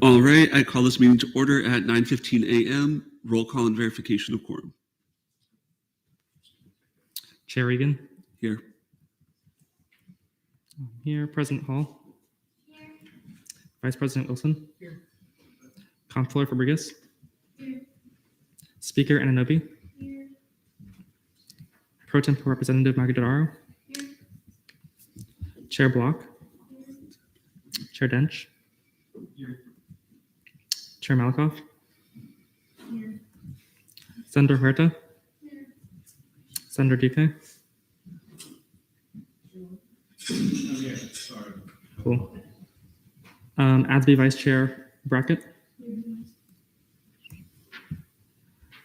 All right, I call this meeting to order at 9:15 a.m. Roll call and verification of quorum. Chair Regan. Here. Here. President Hall. Here. Vice President Wilson. Here. Comptroller Fabregas. Here. Speaker Ananobi. Here. Pro Tempore Representative Magadaro. Here. Chair Block. Here. Chair Dench. Here. Chair Malikoff. Here. Senator Huerta. Here. Senator Duque. Cool. ADSB Vice Chair Brackett.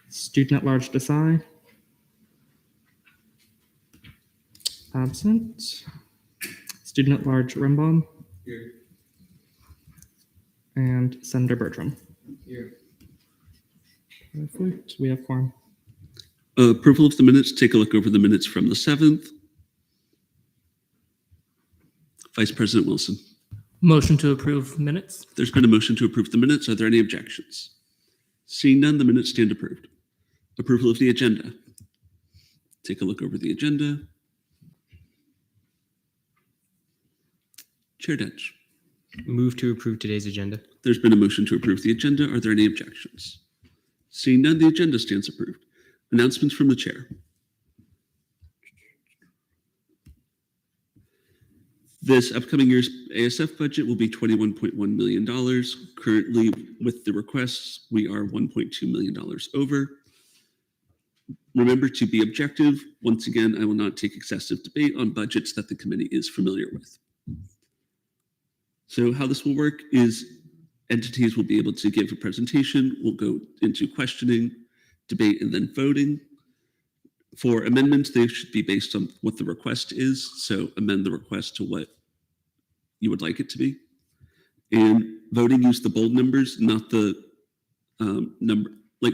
Student at Large Desai. Absent. Student at Large Rembaum. Here. And Senator Bertram. Here. Perfect. We have quorum. Approval of the minutes. Take a look over the minutes from the 7th. Vice President Wilson. Motion to approve minutes. There's been a motion to approve the minutes. Are there any objections? Seeing none, the minutes stand approved. Approval of the agenda. Take a look over the agenda. Chair Dench. Move to approve today's agenda. There's been a motion to approve the agenda. Are there any objections? Seeing none, the agenda stands approved. Announcements from the chair. This upcoming year's A&SF budget will be $21.1 million. Currently, with the requests, we are $1.2 million over. Remember to be objective. Once again, I will not take excessive debate on budgets that the committee is familiar with. So how this will work is entities will be able to give a presentation. We'll go into questioning, debate, and then voting. For amendments, they should be based on what the request is. So amend the request to what you would like it to be. And voting, use the bold numbers, not the number. Like,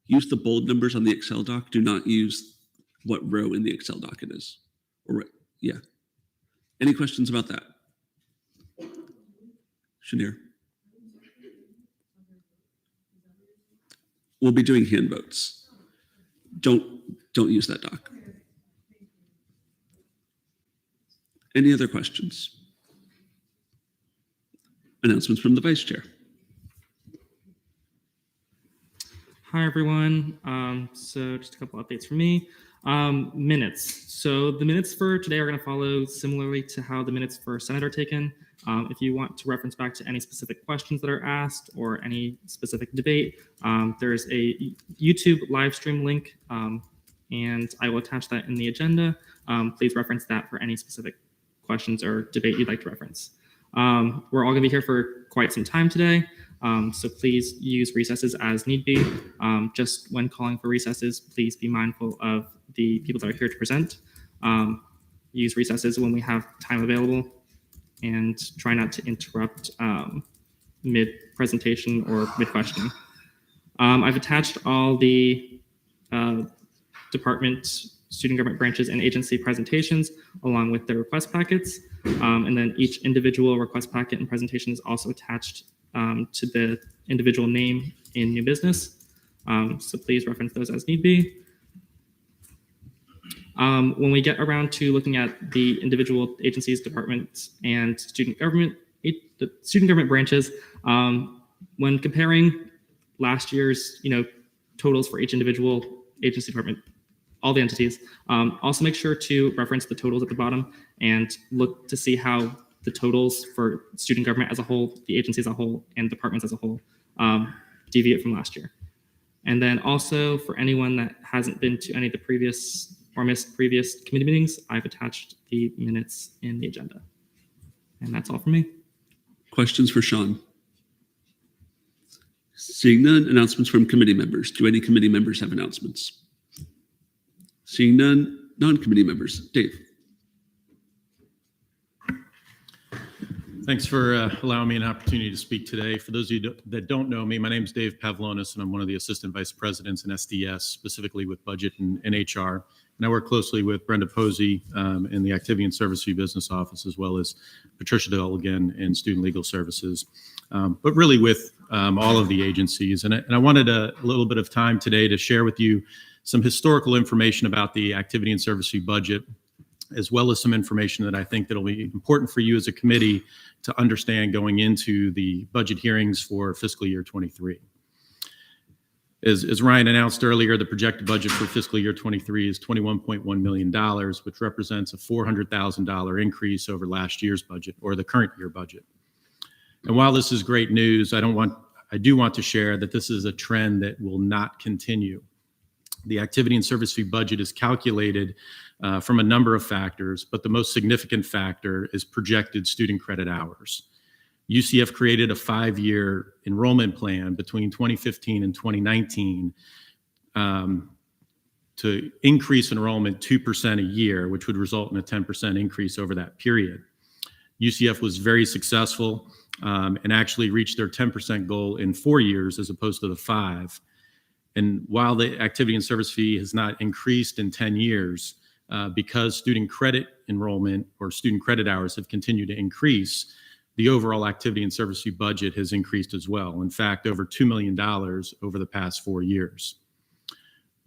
use the bold numbers on the Excel doc. Do not use what row in the Excel doc it is. Or yeah. Any questions about that? Shanir. We'll be doing hand votes. Don't use that doc. Any other questions? Announcements from the vice chair. Hi, everyone. So just a couple updates from me. Minutes. So the minutes for today are going to follow similarly to how the minutes for Senate are taken. If you want to reference back to any specific questions that are asked or any specific debate, there's a YouTube live stream link, and I will attach that in the agenda. Please reference that for any specific questions or debate you'd like to reference. We're all going to be here for quite some time today, so please use recesses as need be. Just when calling for recesses, please be mindful of the people that are here to present. Use recesses when we have time available, and try not to interrupt mid-presentation or mid-questioning. I've attached all the department, student government branches, and agency presentations along with their request packets. And then each individual request packet and presentation is also attached to the individual name in new business. So please reference those as need be. When we get around to looking at the individual agencies, departments, and student government branches, when comparing last year's totals for each individual agency, department, all the entities, also make sure to reference the totals at the bottom and look to see how the totals for student government as a whole, the agency as a whole, and departments as a whole deviate from last year. And then also for anyone that hasn't been to any of the previous or missed previous committee meetings, I've attached the minutes in the agenda. And that's all for me. Questions for Sean? Seeing none, announcements from committee members. Do any committee members have announcements? Seeing none, non-committee members. Dave. Thanks for allowing me an opportunity to speak today. For those of you that don't know me, my name is Dave Pavlonis, and I'm one of the assistant vice presidents in SDS, specifically with budget and HR. And I work closely with Brenda Posey in the Activity and Service Fee Business Office, as well as Patricia Dull, again, in Student Legal Services. but really with all of the agencies. And I wanted a little bit of time today to share with you some historical information about the activity and service fee budget, as well as some information that I think that'll be important for you as a committee to understand going into the budget hearings for fiscal year 23. As Ryan announced earlier, the projected budget for fiscal year 23 is $21.1 million, which represents a $400,000 increase over last year's budget, or the current year budget. And while this is great news, I do want to share that this is a trend that will not continue. The activity and service fee budget is calculated from a number of factors, but the most significant factor is projected student credit hours. UCF created a 5-year enrollment plan between 2015 and 2019 to increase enrollment 2% a year, which would result in a 10% increase over that period. UCF was very successful and actually reached their 10% goal in 4 years as opposed to the 5. And while the activity and service fee has not increased in 10 years, because student credit enrollment or student credit hours have continued to increase, the overall activity and service fee budget has increased as well. In fact, over $2 million over the past 4 years.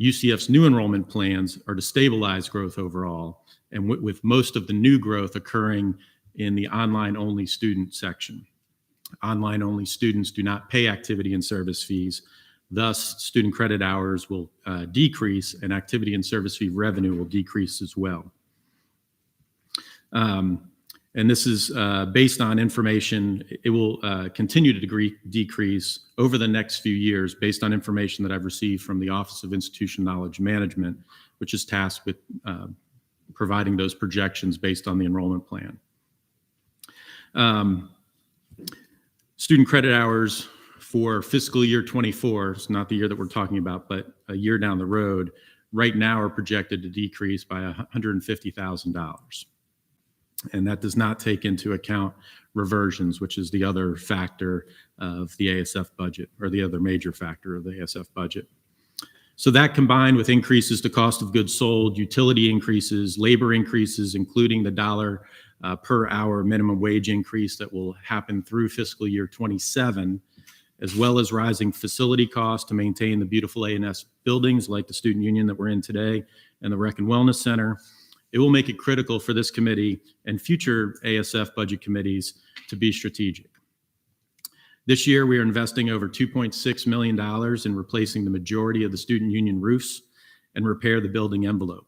UCF's new enrollment plans are to stabilize growth overall, and with most of the new growth occurring in the online-only student section. Online-only students do not pay activity and service fees. Thus, student credit hours will decrease, and activity and service fee revenue will decrease as well. And this is based on information. It will continue to decrease over the next few years based on information that I've received from the Office of Institution Knowledge Management, which is tasked with providing those projections based on the enrollment plan. Student credit hours for fiscal year 24, it's not the year that we're talking about, but a year down the road, right now are projected to decrease by $150,000. And that does not take into account reversions, which is the other factor of the A&SF budget, or the other major factor of the A&SF budget. So that, combined with increases to cost of goods sold, utility increases, labor increases, including the dollar per hour minimum wage increase that will happen through fiscal year 27, as well as rising facility costs to maintain the beautiful A&S buildings like the Student Union that we're in today and the Rec and Wellness Center, it will make it critical for this committee and future A&SF budget committees to be strategic. This year, we are investing over $2.6 million in replacing the majority of the Student Union roofs and repair the building envelope.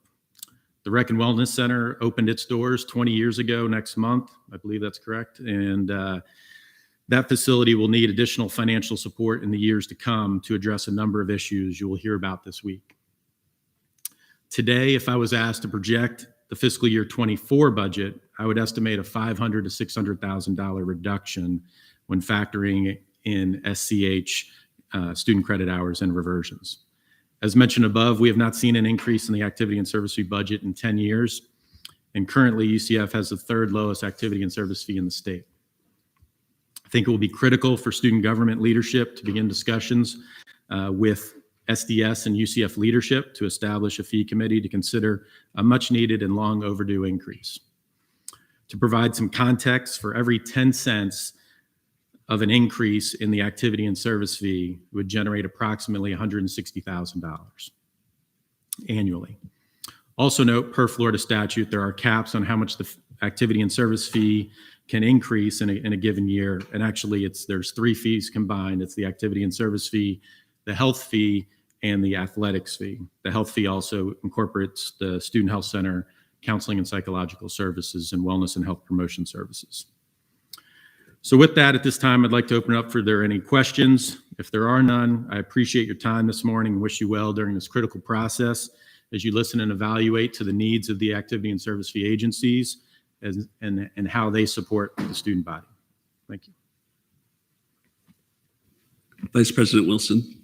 The Rec and Wellness Center opened its doors 20 years ago next month. I believe that's correct. And that facility will need additional financial support in the years to come to address a number of issues you will hear about this week. Today, if I was asked to project the fiscal year 24 budget, I would estimate a $500,000 to $600,000 reduction when factoring in SCH student credit hours and reversions. As mentioned above, we have not seen an increase in the activity and service fee budget in 10 years, and currently UCF has the third lowest activity and service fee in the state. I think it will be critical for student government leadership to begin discussions with SDS and UCF leadership to establish a fee committee to consider a much needed and long overdue increase. To provide some context, for every 10 cents of an increase in the activity and service fee would generate approximately $160,000 annually. Also note, per Florida statute, there are caps on how much the activity and service fee can increase in a given year. And actually, there's 3 fees combined. It's the activity and service fee, the health fee, and the athletics fee. The health fee also incorporates the Student Health Center, counseling and psychological services, and wellness and health promotion services. So with that, at this time, I'd like to open it up for there any questions. If there are none, I appreciate your time this morning and wish you well during this critical process as you listen and evaluate to the needs of the activity and service fee agencies and how they support the student body. Thank you. Vice President Wilson.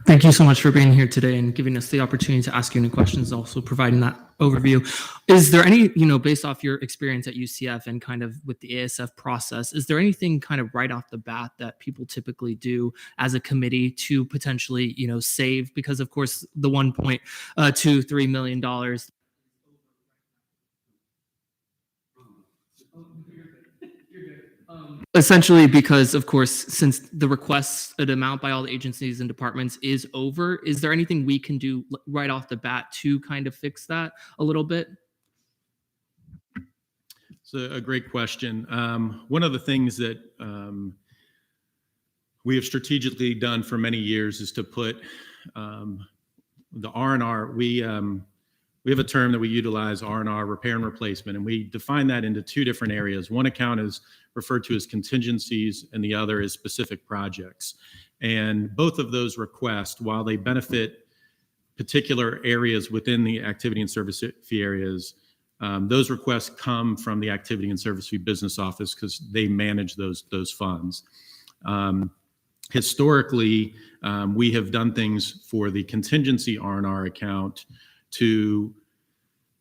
Thank you so much for being here today and giving us the opportunity to ask you any questions, also providing that overview. Is there any, based off your experience at UCF and kind of with the A&SF process, is there anything kind of right off the bat that people typically do as a committee to potentially, save? Because of course, the $1.23 million. Essentially, because of course, since the requested amount by all the agencies and departments is over, is there anything we can do right off the bat to kind of fix that a little bit? It's a great question. One of the things that we have strategically done for many years is to put the R&R. We have a term that we utilize, R&R, repair and replacement, and we define that into two different areas. One account is referred to as contingencies, and the other is specific projects. And both of those requests, while they benefit particular areas within the activity and service fee areas, those requests come from the activity and service fee business office because they manage those funds. Historically, we have done things for the contingency R&R account to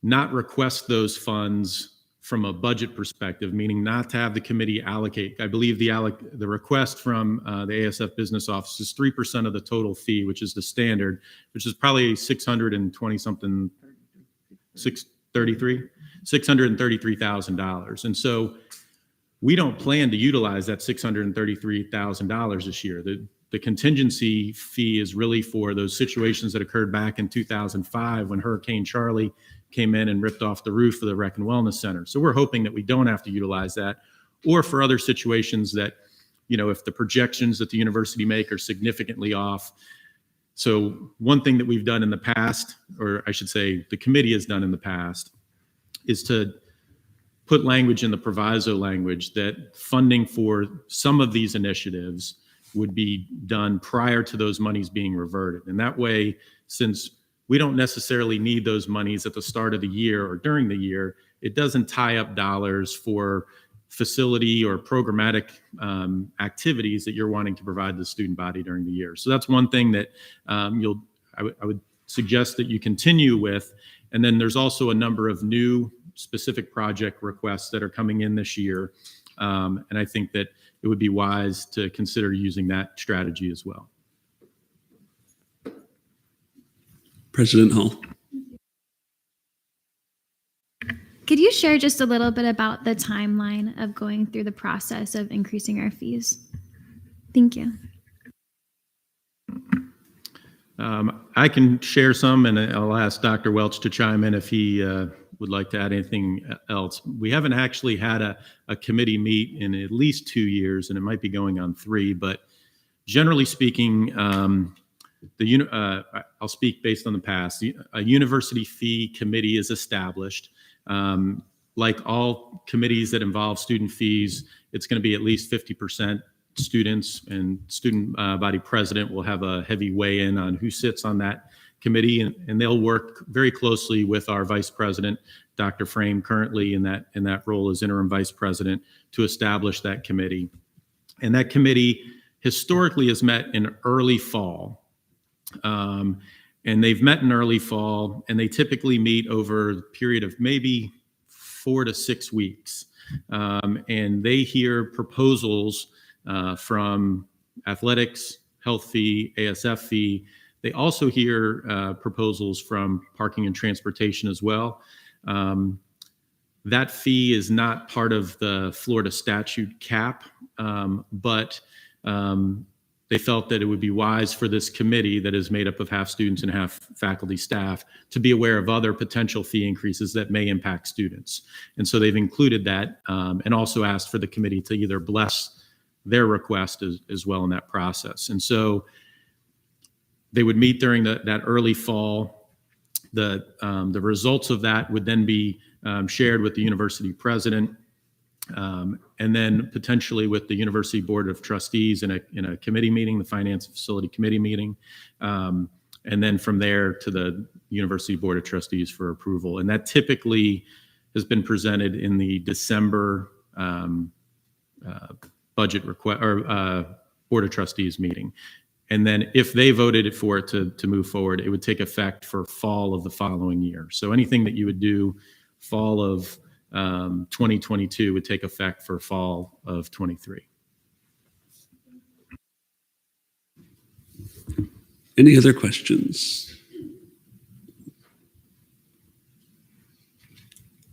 not request those funds from a budget perspective, meaning not to have the committee allocate. I believe the request from the A&SF business office is 3% of the total fee, which is the standard, which is probably $633,000. And so we don't plan to utilize that $633,000 this year. The contingency fee is really for those situations that occurred back in 2005 when Hurricane Charlie came in and ripped off the roof of the Rec and Wellness Center. So we're hoping that we don't have to utilize that, or for other situations that, if the projections that the university make are significantly off. So one thing that we've done in the past, or I should say the committee has done in the past, is to put language in the proviso language that funding for some of these initiatives would be done prior to those monies being reverted. And that way, since we don't necessarily need those monies at the start of the year or during the year, it doesn't tie up dollars for facility or programmatic activities that you're wanting to provide the student body during the year. So that's one thing that I would suggest that you continue with. And then there's also a number of new specific project requests that are coming in this year. And I think that it would be wise to consider using that strategy as well. President Hall. Could you share just a little bit about the timeline of going through the process of increasing our fees? Thank you. I can share some, and I'll ask Dr. Welch to chime in if he would like to add anything else. We haven't actually had a committee meet in at least 2 years, and it might be going on 3, but generally speaking, I'll speak based on the past. A university fee committee is established. Like all committees that involve student fees, it's going to be at least 50% students, and student body president will have a heavy weigh in on who sits on that committee, and they'll work very closely with our vice president, Dr. Frame, currently in that role as interim vice president, to establish that committee. And that committee historically has met in early fall. And they've met in early fall, and they typically meet over a period of maybe 4 to 6 weeks. And they hear proposals from athletics, health fee, A&SF fee. They also hear proposals from parking and transportation as well. That fee is not part of the Florida statute cap, but they felt that it would be wise for this committee that is made up of half students and half faculty staff to be aware of other potential fee increases that may impact students. And so they've included that and also asked for the committee to either bless their request as well in that process. And so they would meet during that early fall. The results of that would then be shared with the university president, and then potentially with the University Board of Trustees in a committee meeting, the Finance and Facility Committee meeting, and then from there to the University Board of Trustees for approval. And that typically has been presented in the December budget request or Board of Trustees meeting. And then if they voted for it to move forward, it would take effect for fall of the following year. So anything that you would do fall of 2022 would take effect for fall of 23. Any other questions?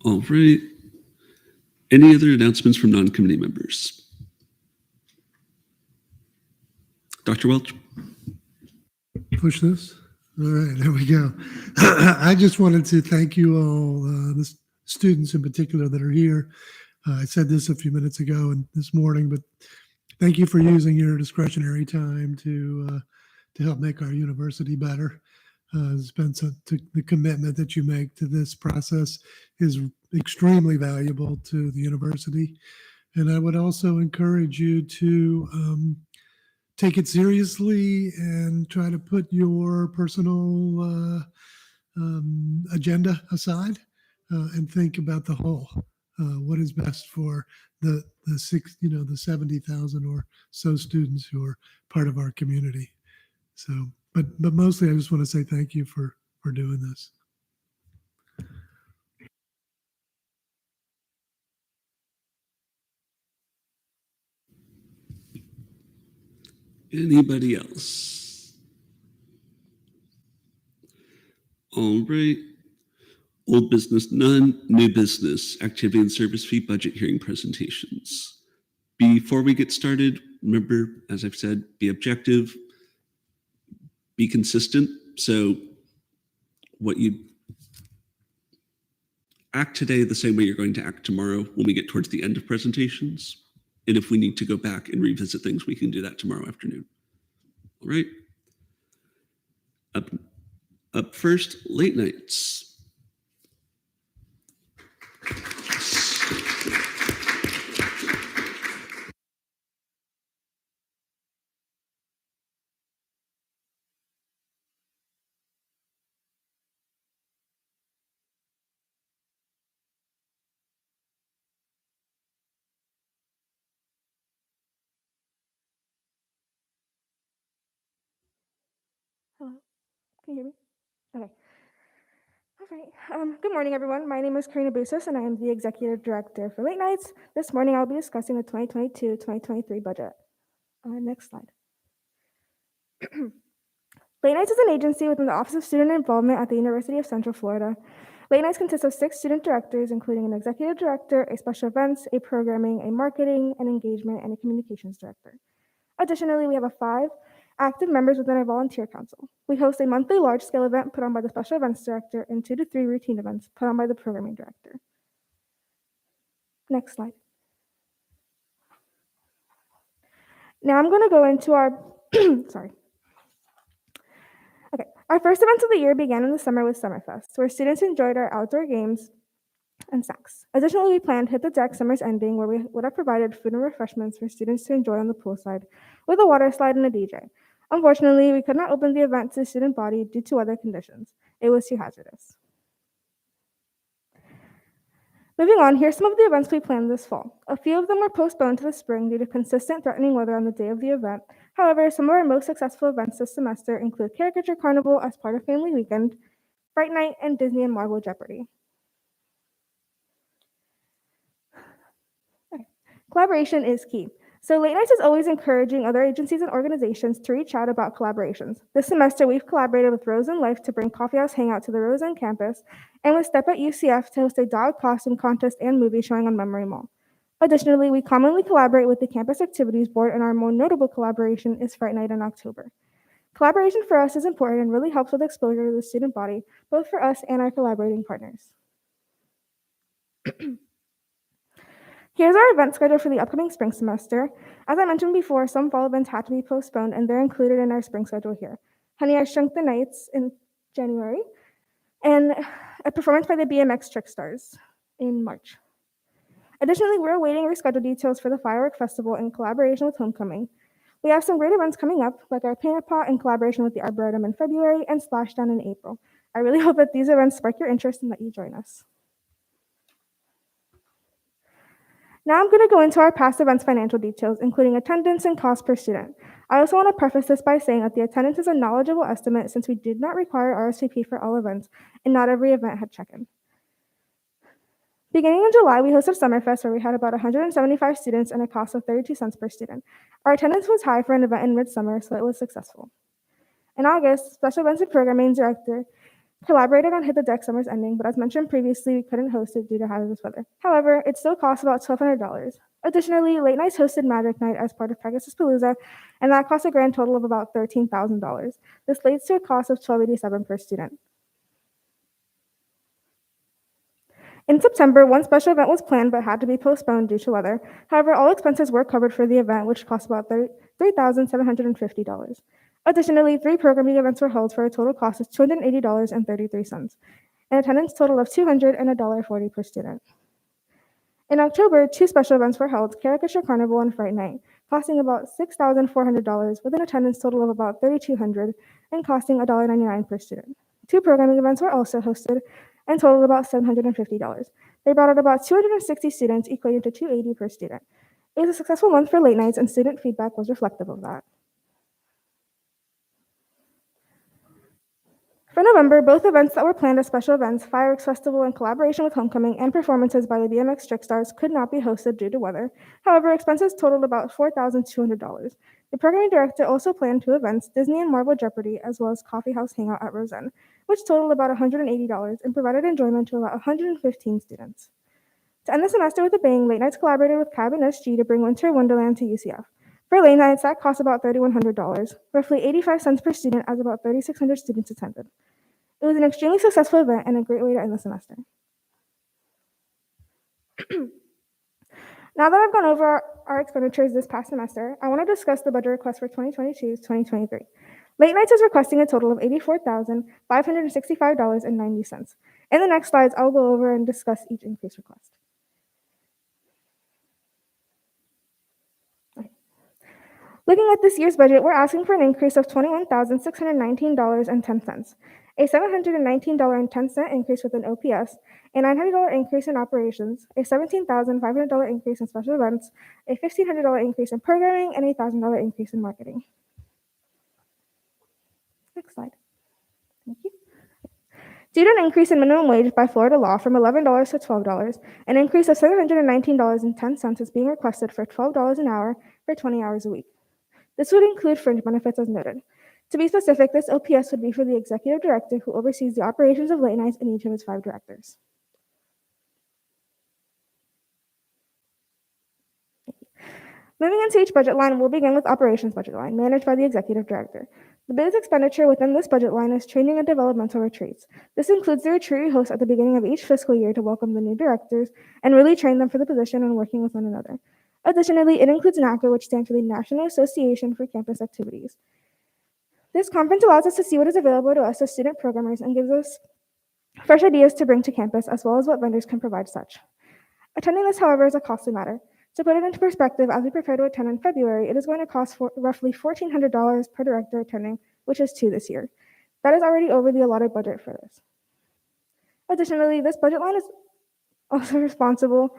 All right. Any other announcements from non-committee members? Dr. Welch? Push this. All right, there we go. I just wanted to thank you all, the students in particular that are here. I said this a few minutes ago and this morning, but thank you for using your discretionary time to help make our university better. The commitment that you make to this process is extremely valuable to the university. And I would also encourage you to take it seriously and try to put your personal agenda aside and think about the whole. What is best for the 70,000 or so students who are part of our community. So, but mostly, I just want to say thank you for doing this. Anybody else? All right. Old business, none. New business, activity and service fee budget hearing presentations. Before we get started, remember, as I've said, be objective, be consistent. So what you act today the same way you're going to act tomorrow when we get towards the end of presentations. And if we need to go back and revisit things, we can do that tomorrow afternoon. All right. Up first, late nights. Hello, can you hear me? Okay. All right. Good morning, everyone. My name is Karina Busas, and I am the Executive Director for Late Nights. This morning, I'll be discussing the 2022-2023 budget. Next slide. Late Nights is an agency within the Office of Student Involvement at the University of Central Florida. Late Nights consists of 6 student directors, including an executive director, a special events, a programming, a marketing, an engagement, and a communications director. Additionally, we have 5 active members within our volunteer council. We host a monthly large-scale event put on by the special events director and 2 to 3 routine events put on by the programming director. Next slide. Now I'm going to go into our, sorry. Okay, our first events of the year began in the summer with Summerfest, where students enjoyed our outdoor games and snacks. Additionally, we planned Hit the Deck Summer's Ending, where we would have provided food and refreshments for students to enjoy on the poolside with a water slide and a DJ. Unfortunately, we could not open the event to the student body due to weather conditions. It was too hazardous. Moving on, here's some of the events we planned this fall. A few of them were postponed to the spring due to consistent threatening weather on the day of the event. However, some of our most successful events this semester include Caricature Carnival as part of Family Weekend, Fright Night, and Disney and Marvel Jeopardy. Okay. Collaboration is key. So Late Nights is always encouraging other agencies and organizations to reach out about collaborations. This semester, we've collaborated with Rose in Life to bring Coffee House Hangout to the Rose End campus, and with Step at UCF to host a dog costume contest and movie showing on Memory Mall. Additionally, we commonly collaborate with the Campus Activities Board, and our more notable collaboration is Fright Night in October. Collaboration for us is important and really helps with exposure to the student body, both for us and our collaborating partners. Here's our event schedule for the upcoming spring semester. As I mentioned before, some fall events had to be postponed, and they're included in our spring schedule here. Honey, I Shrunk the Nights in January, and a performance by the BMX Trick Stars in March. Additionally, we're awaiting reschedule details for the Firework Festival in collaboration with Homecoming. We have some great events coming up, like our Paint Pot in collaboration with the Arboretum in February and Splashdown in April. I really hope that these events spark your interest and that you join us. Now I'm going to go into our past events financial details, including attendance and cost per student. I also want to preface this by saying that the attendance is a knowledgeable estimate since we did not require RSVP for all events, and not every event had check-in. Beginning in July, we hosted Summerfest, where we had about 175 students and a cost of 32 cents per student. Our attendance was high for an event in midsummer, so it was successful. In August, Special Events and Programming Director collaborated on Hit the Deck Summer's Ending, but as mentioned previously, we couldn't host it due to hazardous weather. However, it still costs about $1,200. Additionally, Late Nights hosted Magic Night as part of Pegasus Palooza, and that cost a grand total of about $13,000. This leads to a cost of $1,287 per student. In September, one special event was planned but had to be postponed due to weather. However, all expenses were covered for the event, which cost about $3,750. Additionally, 3 programming events were held for a total cost of $280.33, an attendance total of $200 and $1.40 per student. In October, 2 special events were held, Caricature Carnival and Fright Night, costing about $6,400 with an attendance total of about $3,200 and costing $1.99 per student. 2 programming events were also hosted and totaled about $750. They brought out about 260 students, equating to $280 per student. It was a successful month for late nights, and student feedback was reflective of that. For November, both events that were planned as special events, Fireworks Festival in collaboration with Homecoming, and performances by the BMX Trickstars could not be hosted due to weather. However, expenses totaled about $4,200. The programming director also planned 2 events, Disney and Marvel Jeopardy, as well as Coffee House Hangout at Roseanne, which totaled about $180 and provided enjoyment to about 115 students. To end the semester with a bang, Late Nights collaborated with Cab and SG to bring Winter Wonderland to UCF. For late nights, that cost about $3,100, roughly 85 cents per student, as about 3,600 students attended. It was an extremely successful event and a great way to end the semester. Now that I've gone over our expenditures this past semester, I want to discuss the budget request for 2022-2023. Late Nights is requesting a total of $84,565.90. In the next slides, I'll go over and discuss each increase request. Looking at this year's budget, we're asking for an increase of $21,619.10, a $719.10 increase within OPS, a $900 increase in operations, a $17,500 increase in special events, a $1,500 increase in programming, and a $1,000 increase in marketing. Next slide. Thank you. Due to an increase in minimum wage by Florida law from $11 to $12, an increase of $719.10 is being requested for $12 an hour for 20 hours a week. This would include fringe benefits as noted. To be specific, this OPS would be for the executive director who oversees the operations of late nights and each of his 5 directors. Moving into each budget line, we'll begin with operations budget line, managed by the executive director. The biggest expenditure within this budget line is training and developmental retreats. This includes the retreat we host at the beginning of each fiscal year to welcome the new directors and really train them for the position and working with one another. Additionally, it includes NACA, which stands for the National Association for Campus Activities. This conference allows us to see what is available to us as student programmers and gives us fresh ideas to bring to campus, as well as what vendors can provide such. Attending this, however, is a costly matter. To put it into perspective, as we prepare to attend in February, it is going to cost roughly $1,400 per director attending, which is 2 this year. That is already over the allotted budget for this. Additionally, this budget line is also responsible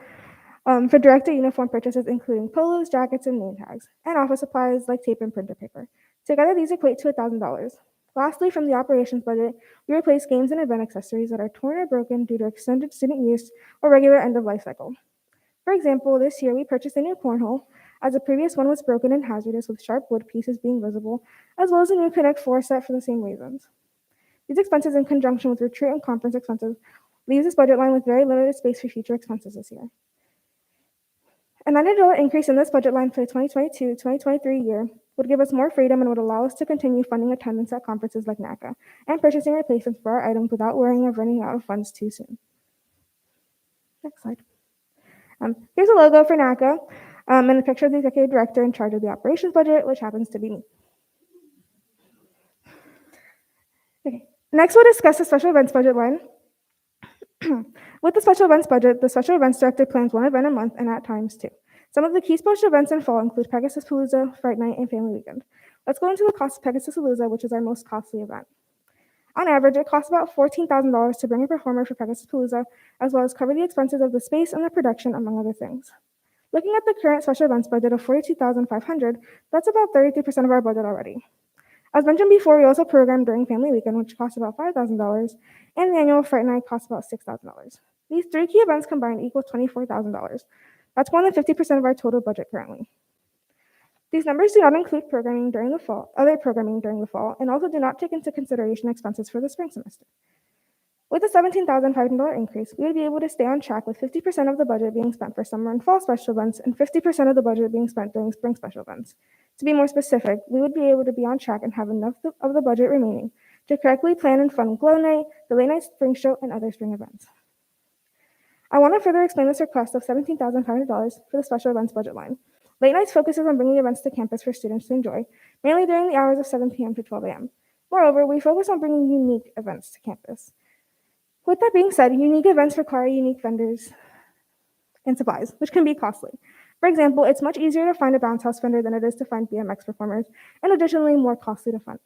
for director uniform purchases, including polos, jackets, and name tags, and office supplies like tape and printer paper. Together, these equate to $1,000. Lastly, from the operations budget, we replace games and event accessories that are torn or broken due to extended student use or regular end-of-life cycle. For example, this year we purchased a new cornhole, as the previous one was broken and hazardous with sharp wood pieces being visible, as well as a new Connect 4 set for the same reasons. These expenses, in conjunction with retreat and conference expenses, leaves this budget line with very limited space for future expenses this year. A $900 increase in this budget line for the 2022-2023 year would give us more freedom and would allow us to continue funding attendance at conferences like NACA and purchasing replacements for our items without worrying of running out of funds too soon. Next slide. Here's a logo for NACA and a picture of the executive director in charge of the operations budget, which happens to be me. Okay. Next, we'll discuss the special events budget line. With the special events budget, the special events director plans 1 event a month and at times 2. Some of the key special events in fall include Pegasus Palooza, Fright Night, and Family Weekend. Let's go into the cost of Pegasus Palooza, which is our most costly event. On average, it costs about $14,000 to bring a performer for Pegasus Palooza, as well as cover the expenses of the space and the production, among other things. Looking at the current special events budget of $42,500, that's about 33% of our budget already. As mentioned before, we also program during Family Weekend, which costs about $5,000, and the annual Fright Night costs about $6,000. These 3 key events combined equal $24,000. That's more than 50% of our total budget currently. These numbers do not include programming during the fall, other programming during the fall, and also do not take into consideration expenses for the spring semester. With a $17,500 increase, we would be able to stay on track with 50% of the budget being spent for summer and fall special events and 50% of the budget being spent during spring special events. To be more specific, we would be able to be on track and have enough of the budget remaining to correctly plan and fund Glow Night, the Late Night Spring Show, and other spring events. I want to further explain this request of $17,500 for the special events budget line. Late Nights focuses on bringing events to campus for students to enjoy, mainly during the hours of 7 p.m. to 12 a.m. Moreover, we focus on bringing unique events to campus. With that being said, unique events require unique vendors and supplies, which can be costly. For example, it's much easier to find a bounce house vendor than it is to find BMX performers, and additionally more costly to fund.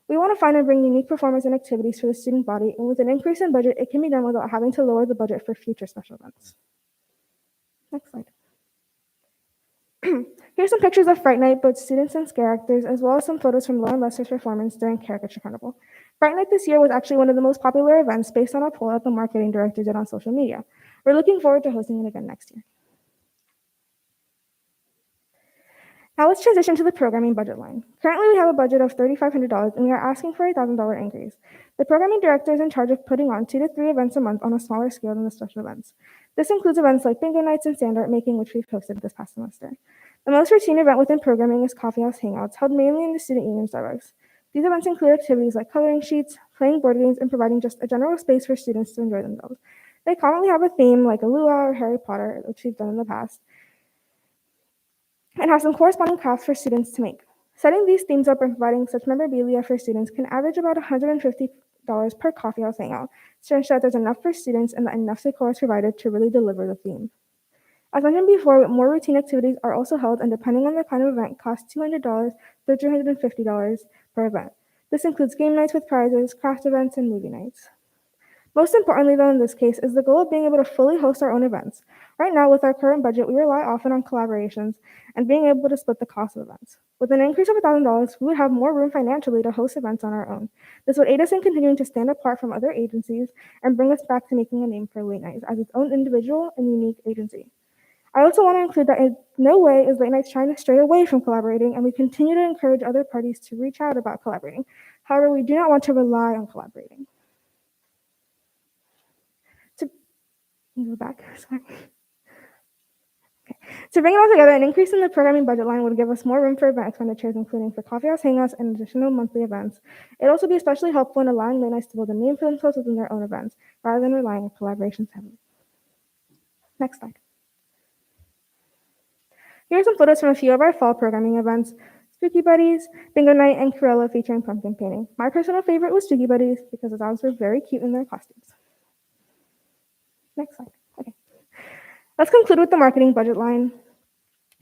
We want to find and bring unique performers and activities for the student body, and with an increase in budget, it can be done without having to lower the budget for future special events. Next slide. Here's some pictures of Fright Night, both students and scare actors, as well as some photos from Lauren Lester's performance during Caricature Carnival. Fright Night this year was actually one of the most popular events based on a poll that the marketing director did on social media. We're looking forward to hosting it again next year. Now let's transition to the programming budget line. Currently, we have a budget of $3,500, and we are asking for a $1,000 increase. The programming director is in charge of putting on 2 to 3 events a month on a smaller scale than the special events. This includes events like bingo nights and sand art making, which we've hosted this past semester. The most routine event within programming is coffee house hangouts, held mainly in the student union Starbucks. These events include activities like coloring sheets, playing board games, and providing just a general space for students to enjoy themselves. They commonly have a theme like a luau or Harry Potter, which we've done in the past, and have some corresponding crafts for students to make. Setting these themes up and providing such memorabilia for students can average about $150 per coffee house hangout to ensure that there's enough for students and that enough decor is provided to really deliver the theme. As mentioned before, more routine activities are also held, and depending on the kind of event, cost $200 to $350 per event. This includes game nights with prizes, craft events, and movie nights. Most importantly, though, in this case, is the goal of being able to fully host our own events. Right now, with our current budget, we rely often on collaborations and being able to split the cost of events. With an increase of $1,000, we would have more room financially to host events on our own. This would aid us in continuing to stand apart from other agencies and bring us back to making a name for Late Nights as its own individual and unique agency. I also want to include that in no way is Late Nights trying to stray away from collaborating, and we continue to encourage other parties to reach out about collaborating. However, we do not want to rely on collaborating. Go back. Sorry. Okay. To bring it all together, an increase in the programming budget line would give us more room for event expenditures, including for coffee house hangouts and additional monthly events. It'd also be especially helpful in allowing Late Nights to build a name for themselves within their own events, rather than relying on collaborations heavily. Next slide. Here are some photos from a few of our fall programming events: Spooky Buddies, Bingo Night, and Corella featuring pumpkin painting. My personal favorite was Spooky Buddies because the dogs were very cute in their costumes. Next slide. Okay. Let's conclude with the marketing budget line.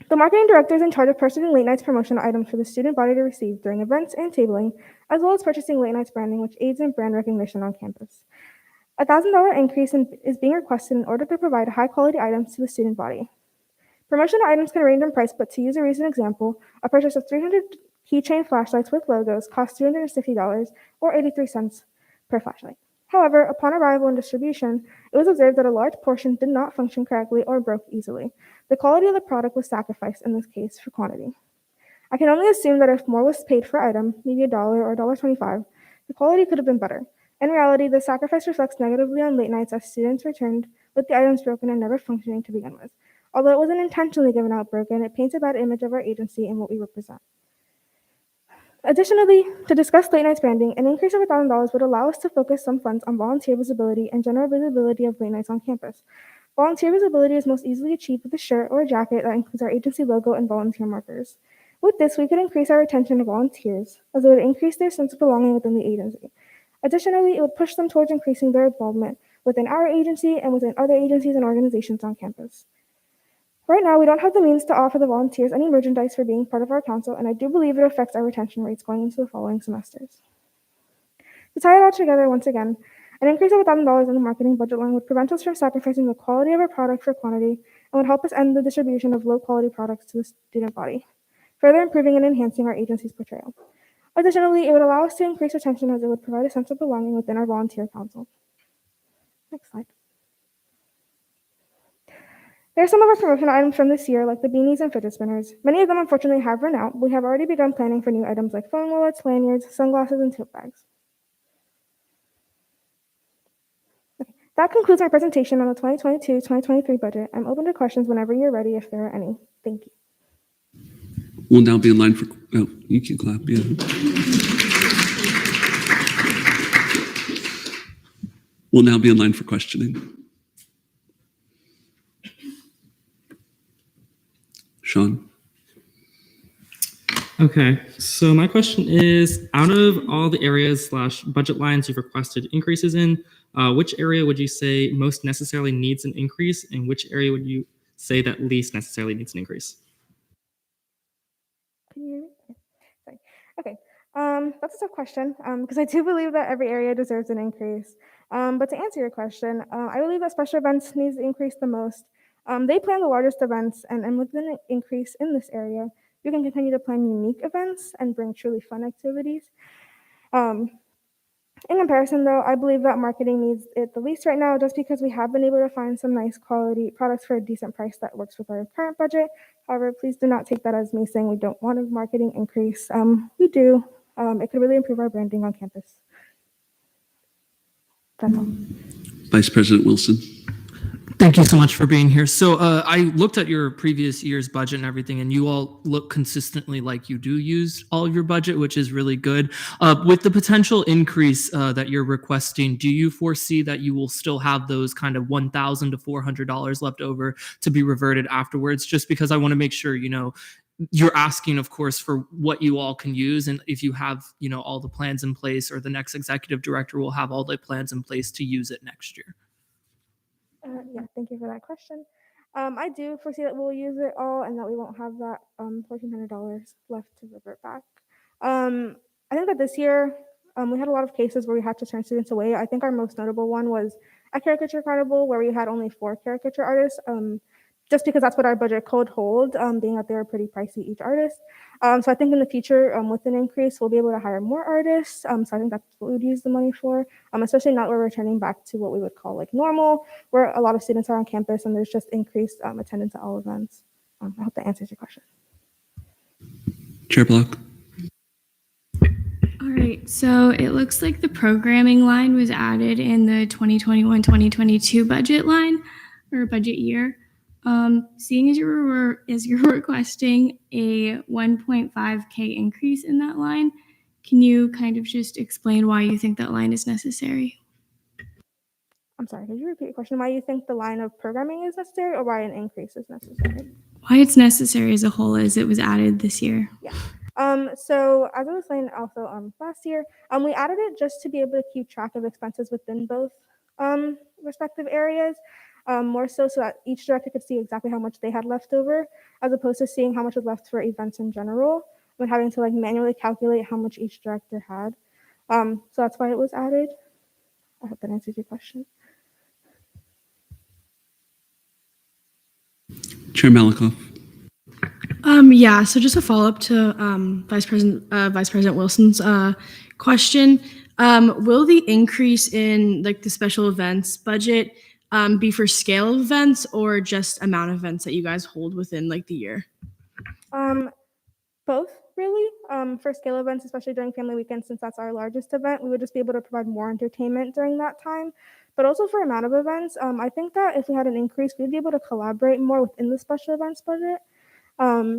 The marketing director is in charge of purchasing Late Nights promotional items for the student body to receive during events and tabling, as well as purchasing Late Nights branding, which aids in brand recognition on campus. A $1,000 increase is being requested in order to provide high-quality items to the student body. Promotional items can range in price, but to use a recent example, a purchase of 300 keychain flashlights with logos costs $250 or 83 cents per flashlight. However, upon arrival and distribution, it was observed that a large portion did not function correctly or broke easily. The quality of the product was sacrificed in this case for quantity. I can only assume that if more was paid per item, maybe $1 or $1.25, the quality could have been better. In reality, the sacrifice reflects negatively on Late Nights as students returned with the items broken and never functioning to begin with. Although it wasn't intentionally given out broken, it paints a bad image of our agency and what we represent. Additionally, to discuss Late Nights branding, an increase of $1,000 would allow us to focus some funds on volunteer visibility and general visibility of Late Nights on campus. Volunteer visibility is most easily achieved with a shirt or a jacket that includes our agency logo and volunteer markers. With this, we could increase our retention of volunteers, as it would increase their sense of belonging within the agency. Additionally, it would push them towards increasing their involvement within our agency and within other agencies and organizations on campus. Right now, we don't have the means to offer the volunteers any merchandise for being part of our council, and I do believe it affects our retention rates going into the following semesters. To tie it all together once again, an increase of $1,000 in the marketing budget line would prevent us from sacrificing the quality of our product for quantity and would help us end the distribution of low-quality products to the student body, further improving and enhancing our agency's portrayal. Additionally, it would allow us to increase retention as it would provide a sense of belonging within our volunteer council. Next slide. There are some of our promotional items from this year, like the beanies and fidget spinners. Many of them unfortunately have run out, but we have already begun planning for new items like phone wallets, lanyards, sunglasses, and tote bags. That concludes my presentation on the 2022-2023 budget. I'm open to questions whenever you're ready if there are any. Thank you. We'll now be in line for, oh, you can clap, yeah. We'll now be in line for questioning. Sean? Okay, so my question is, out of all the areas / budget lines you've requested increases in, which area would you say most necessarily needs an increase, and which area would you say that least necessarily needs an increase? Can you hear me? Sorry. Okay. That's a tough question because I do believe that every area deserves an increase. But to answer your question, I believe that special events needs to increase the most. They plan the largest events, and with an increase in this area, you can continue to plan unique events and bring truly fun activities. In comparison, though, I believe that marketing needs it the least right now just because we have been able to find some nice quality products for a decent price that works with our current budget. However, please do not take that as me saying we don't want a marketing increase. We do. It could really improve our branding on campus. That's all. Vice President Wilson? Thank you so much for being here. So I looked at your previous year's budget and everything, and you all look consistently like you do use all of your budget, which is really good. With the potential increase that you're requesting, do you foresee that you will still have those kind of $1,000 to $400 left over to be reverted afterwards? Just because I want to make sure, you're asking, of course, for what you all can use. And if you have, all the plans in place, or the next executive director will have all the plans in place to use it next year. Yeah, thank you for that question. I do foresee that we'll use it all and that we won't have that $1,400 left to revert back. I think that this year we had a lot of cases where we had to turn students away. I think our most notable one was a caricature carnival where we had only 4 caricature artists, just because that's what our budget could hold, being that they were pretty pricey each artist. So I think in the future, with an increase, we'll be able to hire more artists. So I think that's what we would use the money for, especially now that we're returning back to what we would call like normal, where a lot of students are on campus and there's just increased attendance at all events. I hope that answers your question. Chair Block? All right, so it looks like the programming line was added in the 2021-2022 budget line or budget year. Seeing as you're requesting a 1.5K increase in that line, can you kind of just explain why you think that line is necessary? I'm sorry, could you repeat your question? Why you think the line of programming is necessary or why an increase is necessary? Why it's necessary as a whole as it was added this year? Yeah. So as I was saying also last year, we added it just to be able to keep track of expenses within both respective areas. More so that each director could see exactly how much they had left over, as opposed to seeing how much was left for events in general, when having to manually calculate how much each director had. So that's why it was added. I hope that answers your question. Chair Malakoff? Yeah, so just a follow-up to Vice President Wilson's question. Will the increase in the special events budget be for scale of events or just amount of events that you guys hold within the year? Both, really. For scale events, especially during family weekends, since that's our largest event, we would just be able to provide more entertainment during that time. But also for amount of events, I think that if we had an increase, we'd be able to collaborate more within the special events budget.